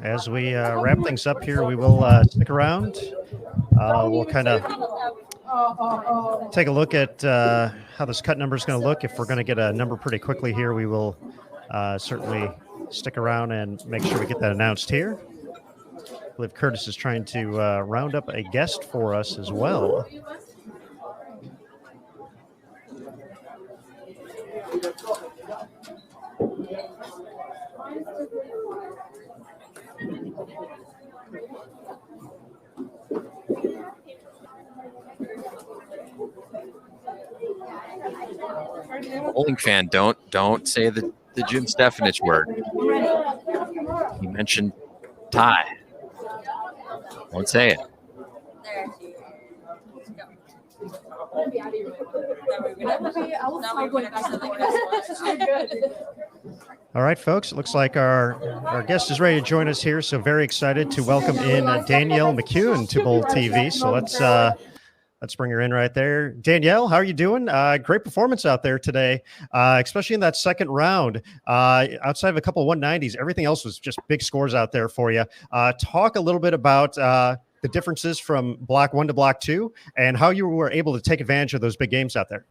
As we wrap things up here, we will stick around. We'll kind of take a look at how this cut number is going to look. If we're going to get a number pretty quickly here, we will certainly stick around and make sure we get that announced here. I believe Curtis is trying to round up a guest for us as well. Bowling fan, don't say the Jim Stefanich word. He mentioned tie. Don't say it. All right, folks, it looks like our guest is ready to join us here. So very excited to welcome in Danielle McCune to Bowl TV. So let's bring her in right there. Danielle, how are you doing? Great performance out there today, especially in that second round. Outside of a couple of 190s, everything else was just big scores out there for you. Talk a little bit about the differences from block 1 to block 2 and how you were able to take advantage of those big games out there.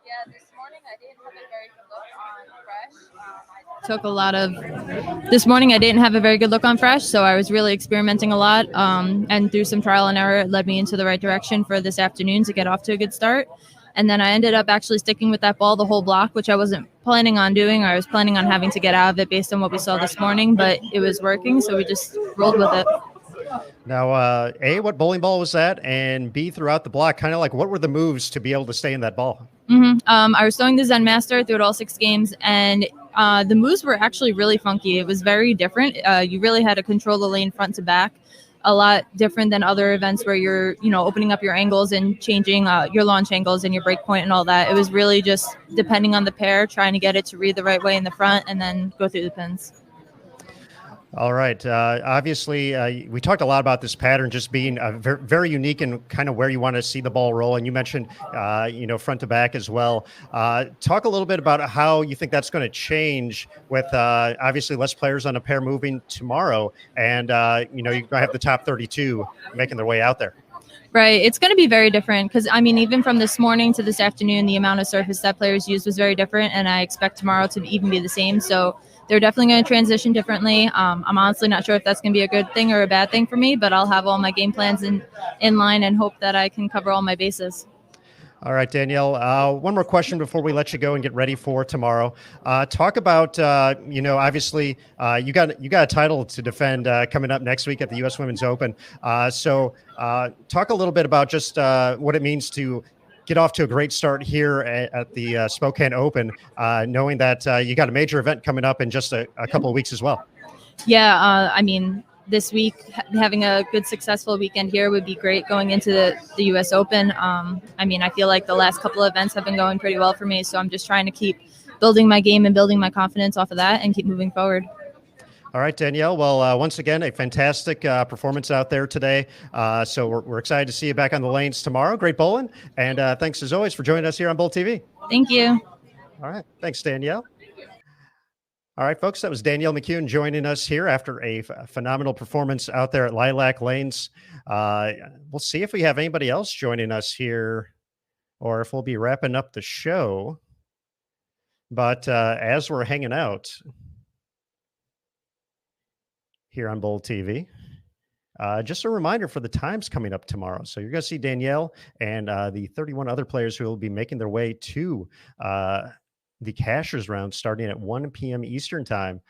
Yeah, this morning I didn't have a very good look on fresh. This morning I didn't have a very good look on fresh, so I was really experimenting a lot. And through some trial and error, it led me into the right direction for this afternoon to get off to a good start. And then I ended up actually sticking with that ball the whole block, which I wasn't planning on doing. I was planning on having to get out of it based on what we saw this morning, but it was working, so we just rolled with it. Now, A, what bowling ball was that? And B, throughout the block, kind of like what were the moves to be able to stay in that ball? I was throwing the Zen Master through it all 6 games, and the moves were actually really funky. It was very different. You really had to control the lane front to back, a lot different than other events where you're, opening up your angles and changing your launch angles and your break point and all that. It was really just depending on the pair, trying to get it to read the right way in the front and then go through the pins. All right. Obviously, we talked a lot about this pattern just being very unique and kind of where you want to see the ball roll. And you mentioned, front to back as well. Talk a little bit about how you think that's going to change with obviously less players on a pair moving tomorrow. And, you're going to have the top 32 making their way out there. Right. It's going to be very different because, even from this morning to this afternoon, the amount of surface that players used was very different. And I expect tomorrow to even be the same. So they're definitely going to transition differently. I'm honestly not sure if that's going to be a good thing or a bad thing for me, but I'll have all my game plans in line and hope that I can cover all my bases. All right, Danielle, one more question before we let you go and get ready for tomorrow. Talk about, obviously you got a title to defend coming up next week at the U.S. Women's Open. So talk a little bit about just what it means to get off to a great start here at the Spokane Open, knowing that you got a major event coming up in just a couple of weeks as well. Yeah, this week, having a good, successful weekend here would be great going into the U.S. Open. I feel like the last couple of events have been going pretty well for me, so I'm just trying to keep building my game and building my confidence off of that and keep moving forward. All right, Danielle. Well, once again, a fantastic performance out there today. So we're excited to see you back on the lanes tomorrow. Great bowling. And thanks, as always, for joining us here on Bowl TV. Thank you. All right. Thanks, Danielle. All right, folks, that was Danielle McCune joining us here after a phenomenal performance out there at Lilac Lanes. We'll see if we have anybody else joining us here or if we'll be wrapping up the show. But as we're hanging out here on Bowl TV, just a reminder for the times coming up tomorrow. So you're going to see Danielle and the 31 other players who will be making their way to the Cashers round starting at 1 p.m. Eastern time.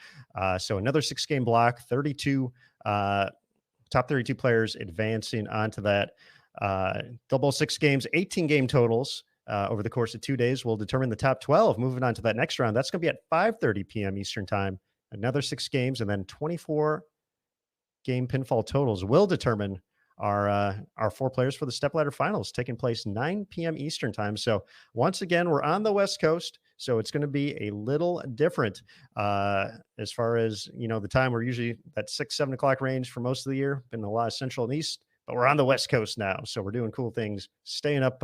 So another 6-game block, 32 top 32 players advancing onto that. Double 6 games, 18 game totals over the course of 2 days will determine the top 12. Moving on to that next round, that's going to be at 5:30 p.m. Eastern time. Another 6 games, and then 24 game pinfall totals will determine our 4 players for the stepladder finals, taking place 9 p.m. Eastern time. So once again, we're on the West Coast, so it's going to be a little different as far as, you know, the time. We're usually at 6-7 o'clock range for most of the year. Been a lot of Central and East, but we're on the West Coast now, so we're doing cool things. Staying up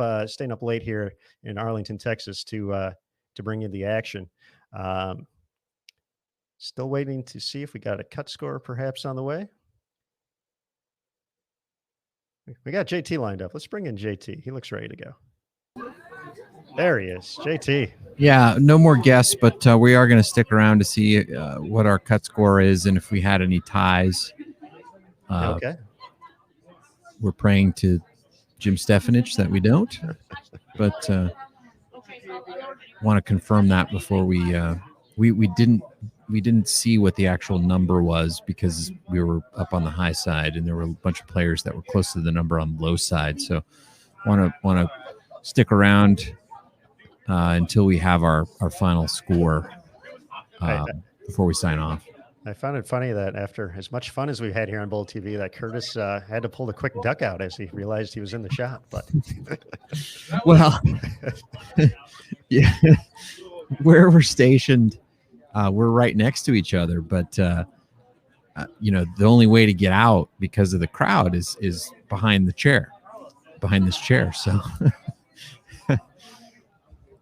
late here in Arlington, Texas, to bring you the action. Still waiting to see if we got a cut score perhaps on the way. We got JT lined up. Let's bring in JT. He looks ready to go. There he is, JT. Yeah, no more guests, but we are going to stick around to see what our cut score is and if we had any ties. Okay. We're praying to Jim Stefanich that we don't, but want to confirm that before we didn't see what the actual number was because we were up on the high side and there were a bunch of players that were close to the number on the low side. So want to stick around until we have our final score before we sign off. I found it funny that after as much fun as we've had here on Bold TV, that Curtis had to pull the quick duck out as he realized he was in the shop. But well, yeah, where we're stationed, we're right next to each other, but you know, the only way to get out because of the crowd is behind this chair. So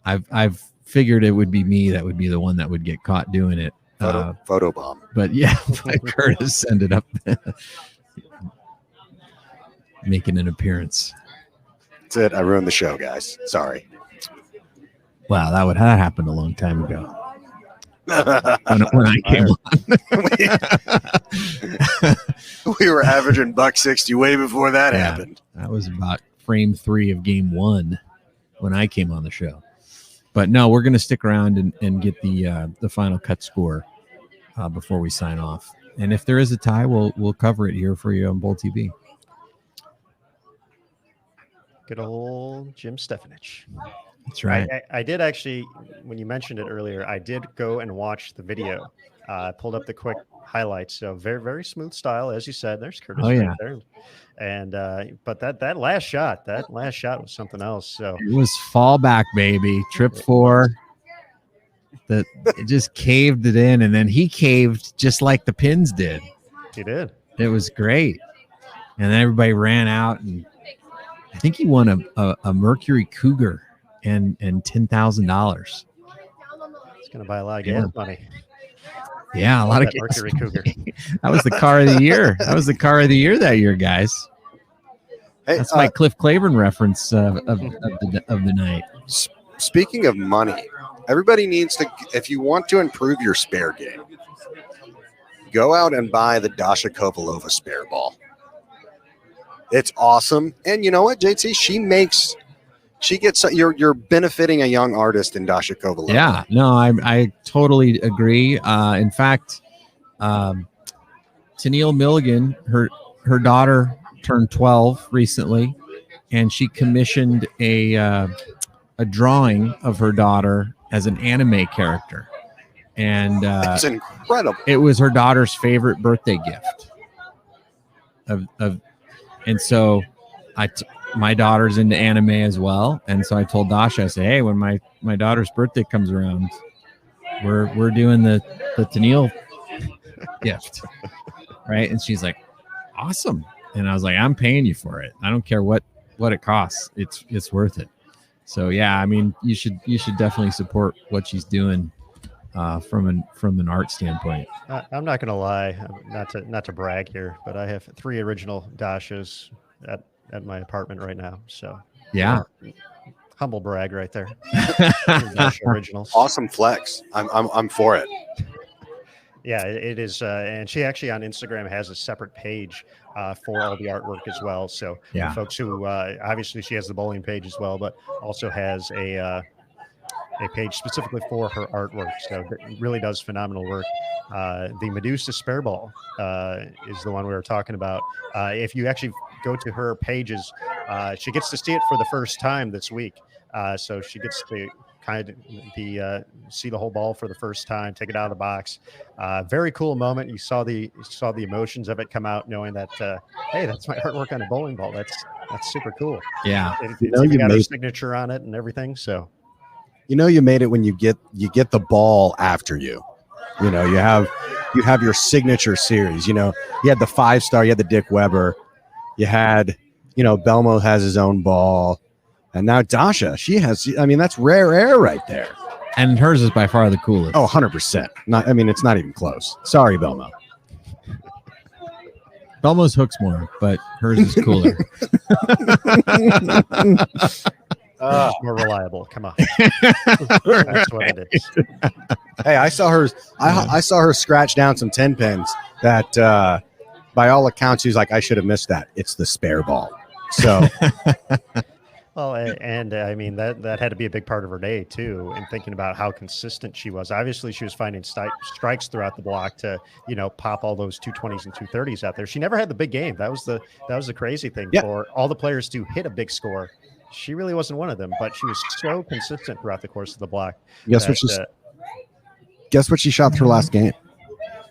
I've figured it would be me that would be the one that would get caught doing it. Photo bomb. But yeah, Curtis ended up making an appearance. That's it. I ruined the show, guys. Sorry. Wow, that happened a long time ago. when I came on. We were averaging $160 way before that happened. That was about frame 3 of game 1 when I came on the show. But no, we're going to stick around and get the final cut score before we sign off. And if there is a tie, we'll cover it here for you on Bold TV. good old Jim Stefanich. That's right. I did actually, when you mentioned it earlier, I did go and watch the video. Pulled up the quick highlights. So very, very smooth style, as you said. There's Curtis right there. And but that last shot was something else. So it was fallback, baby. Trip 4. That it just caved it in, and then he caved just like the pins did. He did. It was great. And then everybody ran out, and I think he won a Mercury Cougar and $10,000. It's gonna buy a lot of gas money. Yeah, a lot of Mercury Cougar. That was the car of the year. That was the car of the year that year, guys. Hey, that's my Cliff Clavin reference of the night. Speaking of money, everybody needs to, if you want to improve your spare game, go out and buy the Dasha Kovalova spare ball. It's awesome. And you know what, JT? She gets, you're benefiting a young artist in Dasha Kovalova. Yeah, no, I totally agree. In fact, Tennille Milligan, her daughter turned 12 recently, and she commissioned a drawing of her daughter as an anime character. And that's incredible. It was her daughter's favorite birthday gift. And so my daughter's into anime as well, and so I told Dasha, I said, hey, when my daughter's birthday comes around, we're doing the Tennille gift, right? And she's like, awesome. And I was like, I'm paying you for it. I don't care what it costs. It's worth it. So yeah, I mean, you should definitely support what she's doing from an art standpoint. I'm not gonna lie, not to brag here, but I have 3 original Dashas at my apartment right now. So yeah, humble brag right there. Originals. Awesome flex. I'm for it. Yeah, it is. And she actually on Instagram has a separate page for all the artwork as well. So folks who obviously she has the bowling page as well, but also has a a page specifically for her artwork. So it really does phenomenal work. The Medusa Spare Ball is the one we were talking about. If you actually go to her pages, she gets to see it for the first time this week. So she gets to kind of see the whole ball for the first time, take it out of the box. Very cool moment. You saw the emotions of it come out, knowing that hey, that's my artwork on a bowling ball. That's super cool. Yeah, it's even got her signature on it and everything. So you made it when you get the ball after you. You have your signature series. You had the 5-star, you had the Dick Weber, you had Belmo has his own ball. And now Dasha, she has, that's rare air right there. And hers is by far the coolest. Oh, 100%. It's not even close. Sorry, Belmo. Belmo's hooks more, but hers is cooler. More reliable. Come on. That's what it is. Hey, I saw her. I saw her scratch down some 10 pins that, by all accounts, she's like, I should have missed that. It's the spare ball. So. Well, and that had to be a big part of her day too, and thinking about how consistent she was. Obviously, she was finding strikes throughout the block to, pop all those 220s and 230s out there. She never had the big game. That was the crazy thing for all the players to hit a big score. She really wasn't one of them, but she was so consistent throughout the course of the block. Guess what she shot through last game?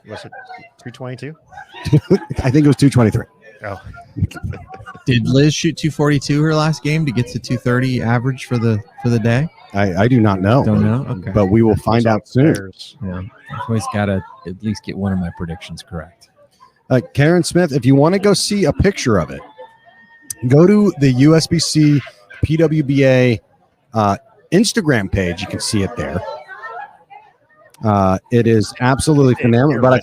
Was it 222? I think it was 223. Oh. Did Liz shoot 242 her last game to get to 230 average for the day? I do not know. Don't know? Okay. But we will find out soon. Yeah. I've always got to at least get one of my predictions correct. Karen Smith, if you want to go see a picture of it, go to the USBC PWBA Instagram page. You can see it there. It is absolutely phenomenal. But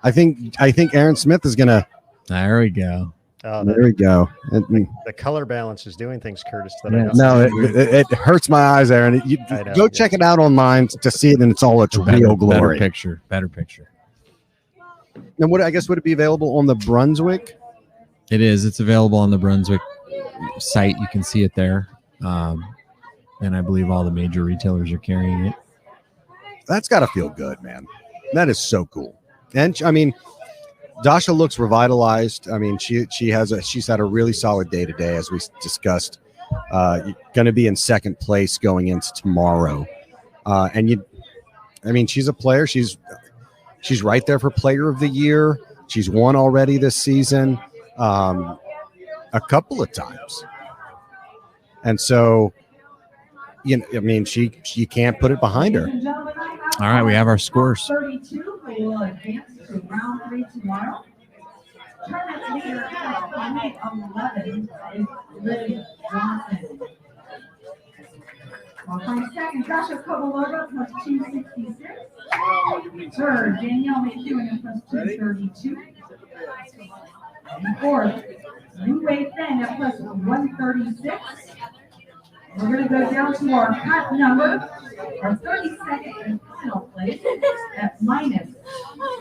I think Aaron Smith is going to. There we go. Oh, there we go. The color balance is doing things, Curtis. It hurts my eyes, Aaron. Go check it out online to see it, and it's all its real glory. Better picture. And would it be available on the Brunswick? It is. It's available on the Brunswick site. You can see it there, and I believe all the major retailers are carrying it. That's got to feel good, man. That is so cool. And Dasha looks revitalized. She's had a really solid day today, as we discussed. Going to be in second place going into tomorrow. She's a player. She's right there for Player of the Year. She's won already this season, a couple of times. And so, she can't put it behind her. All right, we have our scores. 32, we will advance to round 3 tomorrow. Tournament leader at 11 is Liz Johnson. While second, Joshua Kovalova plus 266. Third, Danielle McEwen plus 232. And fourth, Wu Wei Feng at plus 136. We're going to go down to our hot number, our 32nd and final place at minus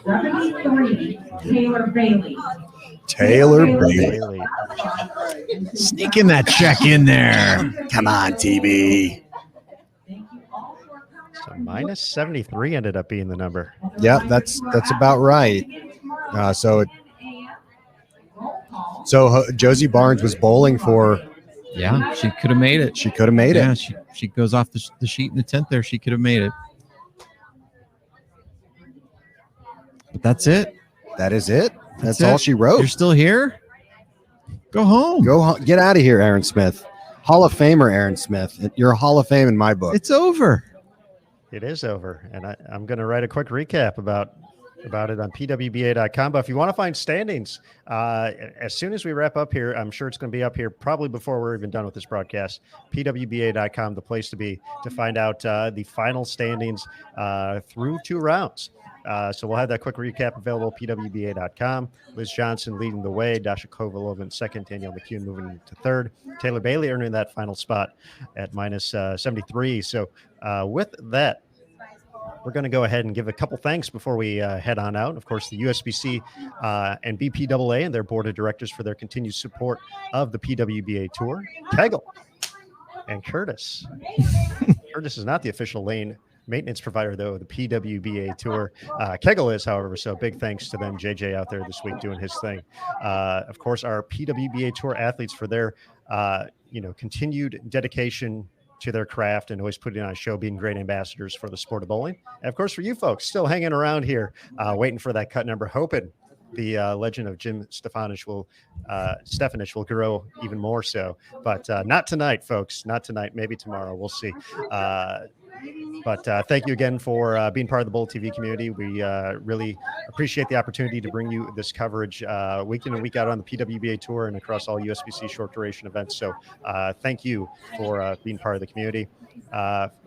73, Taylor Bailey. Taylor Bailey. Sneaking that check in there. Come on, TB. So minus 73 ended up being the number. Yeah, that's about right. So Josie Barnes was bowling for. Yeah, she could have made it. She could have made it. She goes off the sheet in the 10th there. She could have made it. But that's it. That is it. That's all she wrote. You're still here? Go home. Go home. Get out of here, Aaron Smith. Hall of Famer, Aaron Smith. You're a Hall of Fame in my book. It's over. It is over. And I'm going to write a quick recap about it on PWBA.com. But if you want to find standings, as soon as we wrap up here, I'm sure it's going to be up here probably before we're even done with this broadcast. PWBA.com, the place to be to find out the final standings through 2 rounds. So we'll have that quick recap available, PWBA.com. Liz Johnson leading the way, Dasha Kovalova in second, Danielle McEwen moving to third, Taylor Bailey earning that final spot at minus 73. So with that, we're going to go ahead and give a couple thanks before we head on out. Of course, the USBC and BPAA and their board of directors for their continued support of the PWBA Tour. Kegel and Curtis. Curtis is not the official lane maintenance provider, though, the PWBA Tour. Kegel is, however, so big thanks to them. JJ out there this week doing his thing. Of course, our PWBA Tour athletes for their, continued dedication to their craft and always putting on a show, being great ambassadors for the sport of bowling. And, of course, for you folks still hanging around here, waiting for that cut number, hoping the legend of Jim Stefanich will grow even more so. But not tonight, folks. Not tonight. Maybe tomorrow. We'll see. But thank you again for being part of the Bowl TV community. We really appreciate the opportunity to bring you this coverage week in and week out on the PWBA Tour and across all USBC short duration events. So thank you for being part of the community.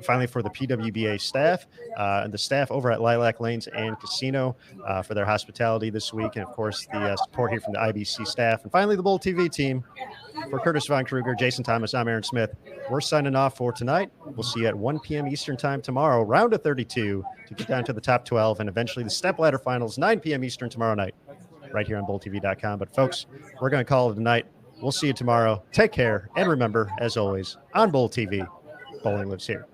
Finally, for the PWBA staff and the staff over at Lilac Lanes and Casino for their hospitality this week. And, of course, the support here from the IBC staff. And finally, the Bowl TV team. For Curtis Von Kruger, Jason Thomas, I'm Aaron Smith. We're signing off for tonight. We'll see you at 1 p.m. Eastern time tomorrow, round of 32, to get down to the top 12 and eventually the step ladder finals, 9 p.m. Eastern tomorrow night, right here on BowlTV.com. But, folks, we're going to call it a night. We'll see you tomorrow. Take care. And remember, as always, on Bowl TV, bowling lives here.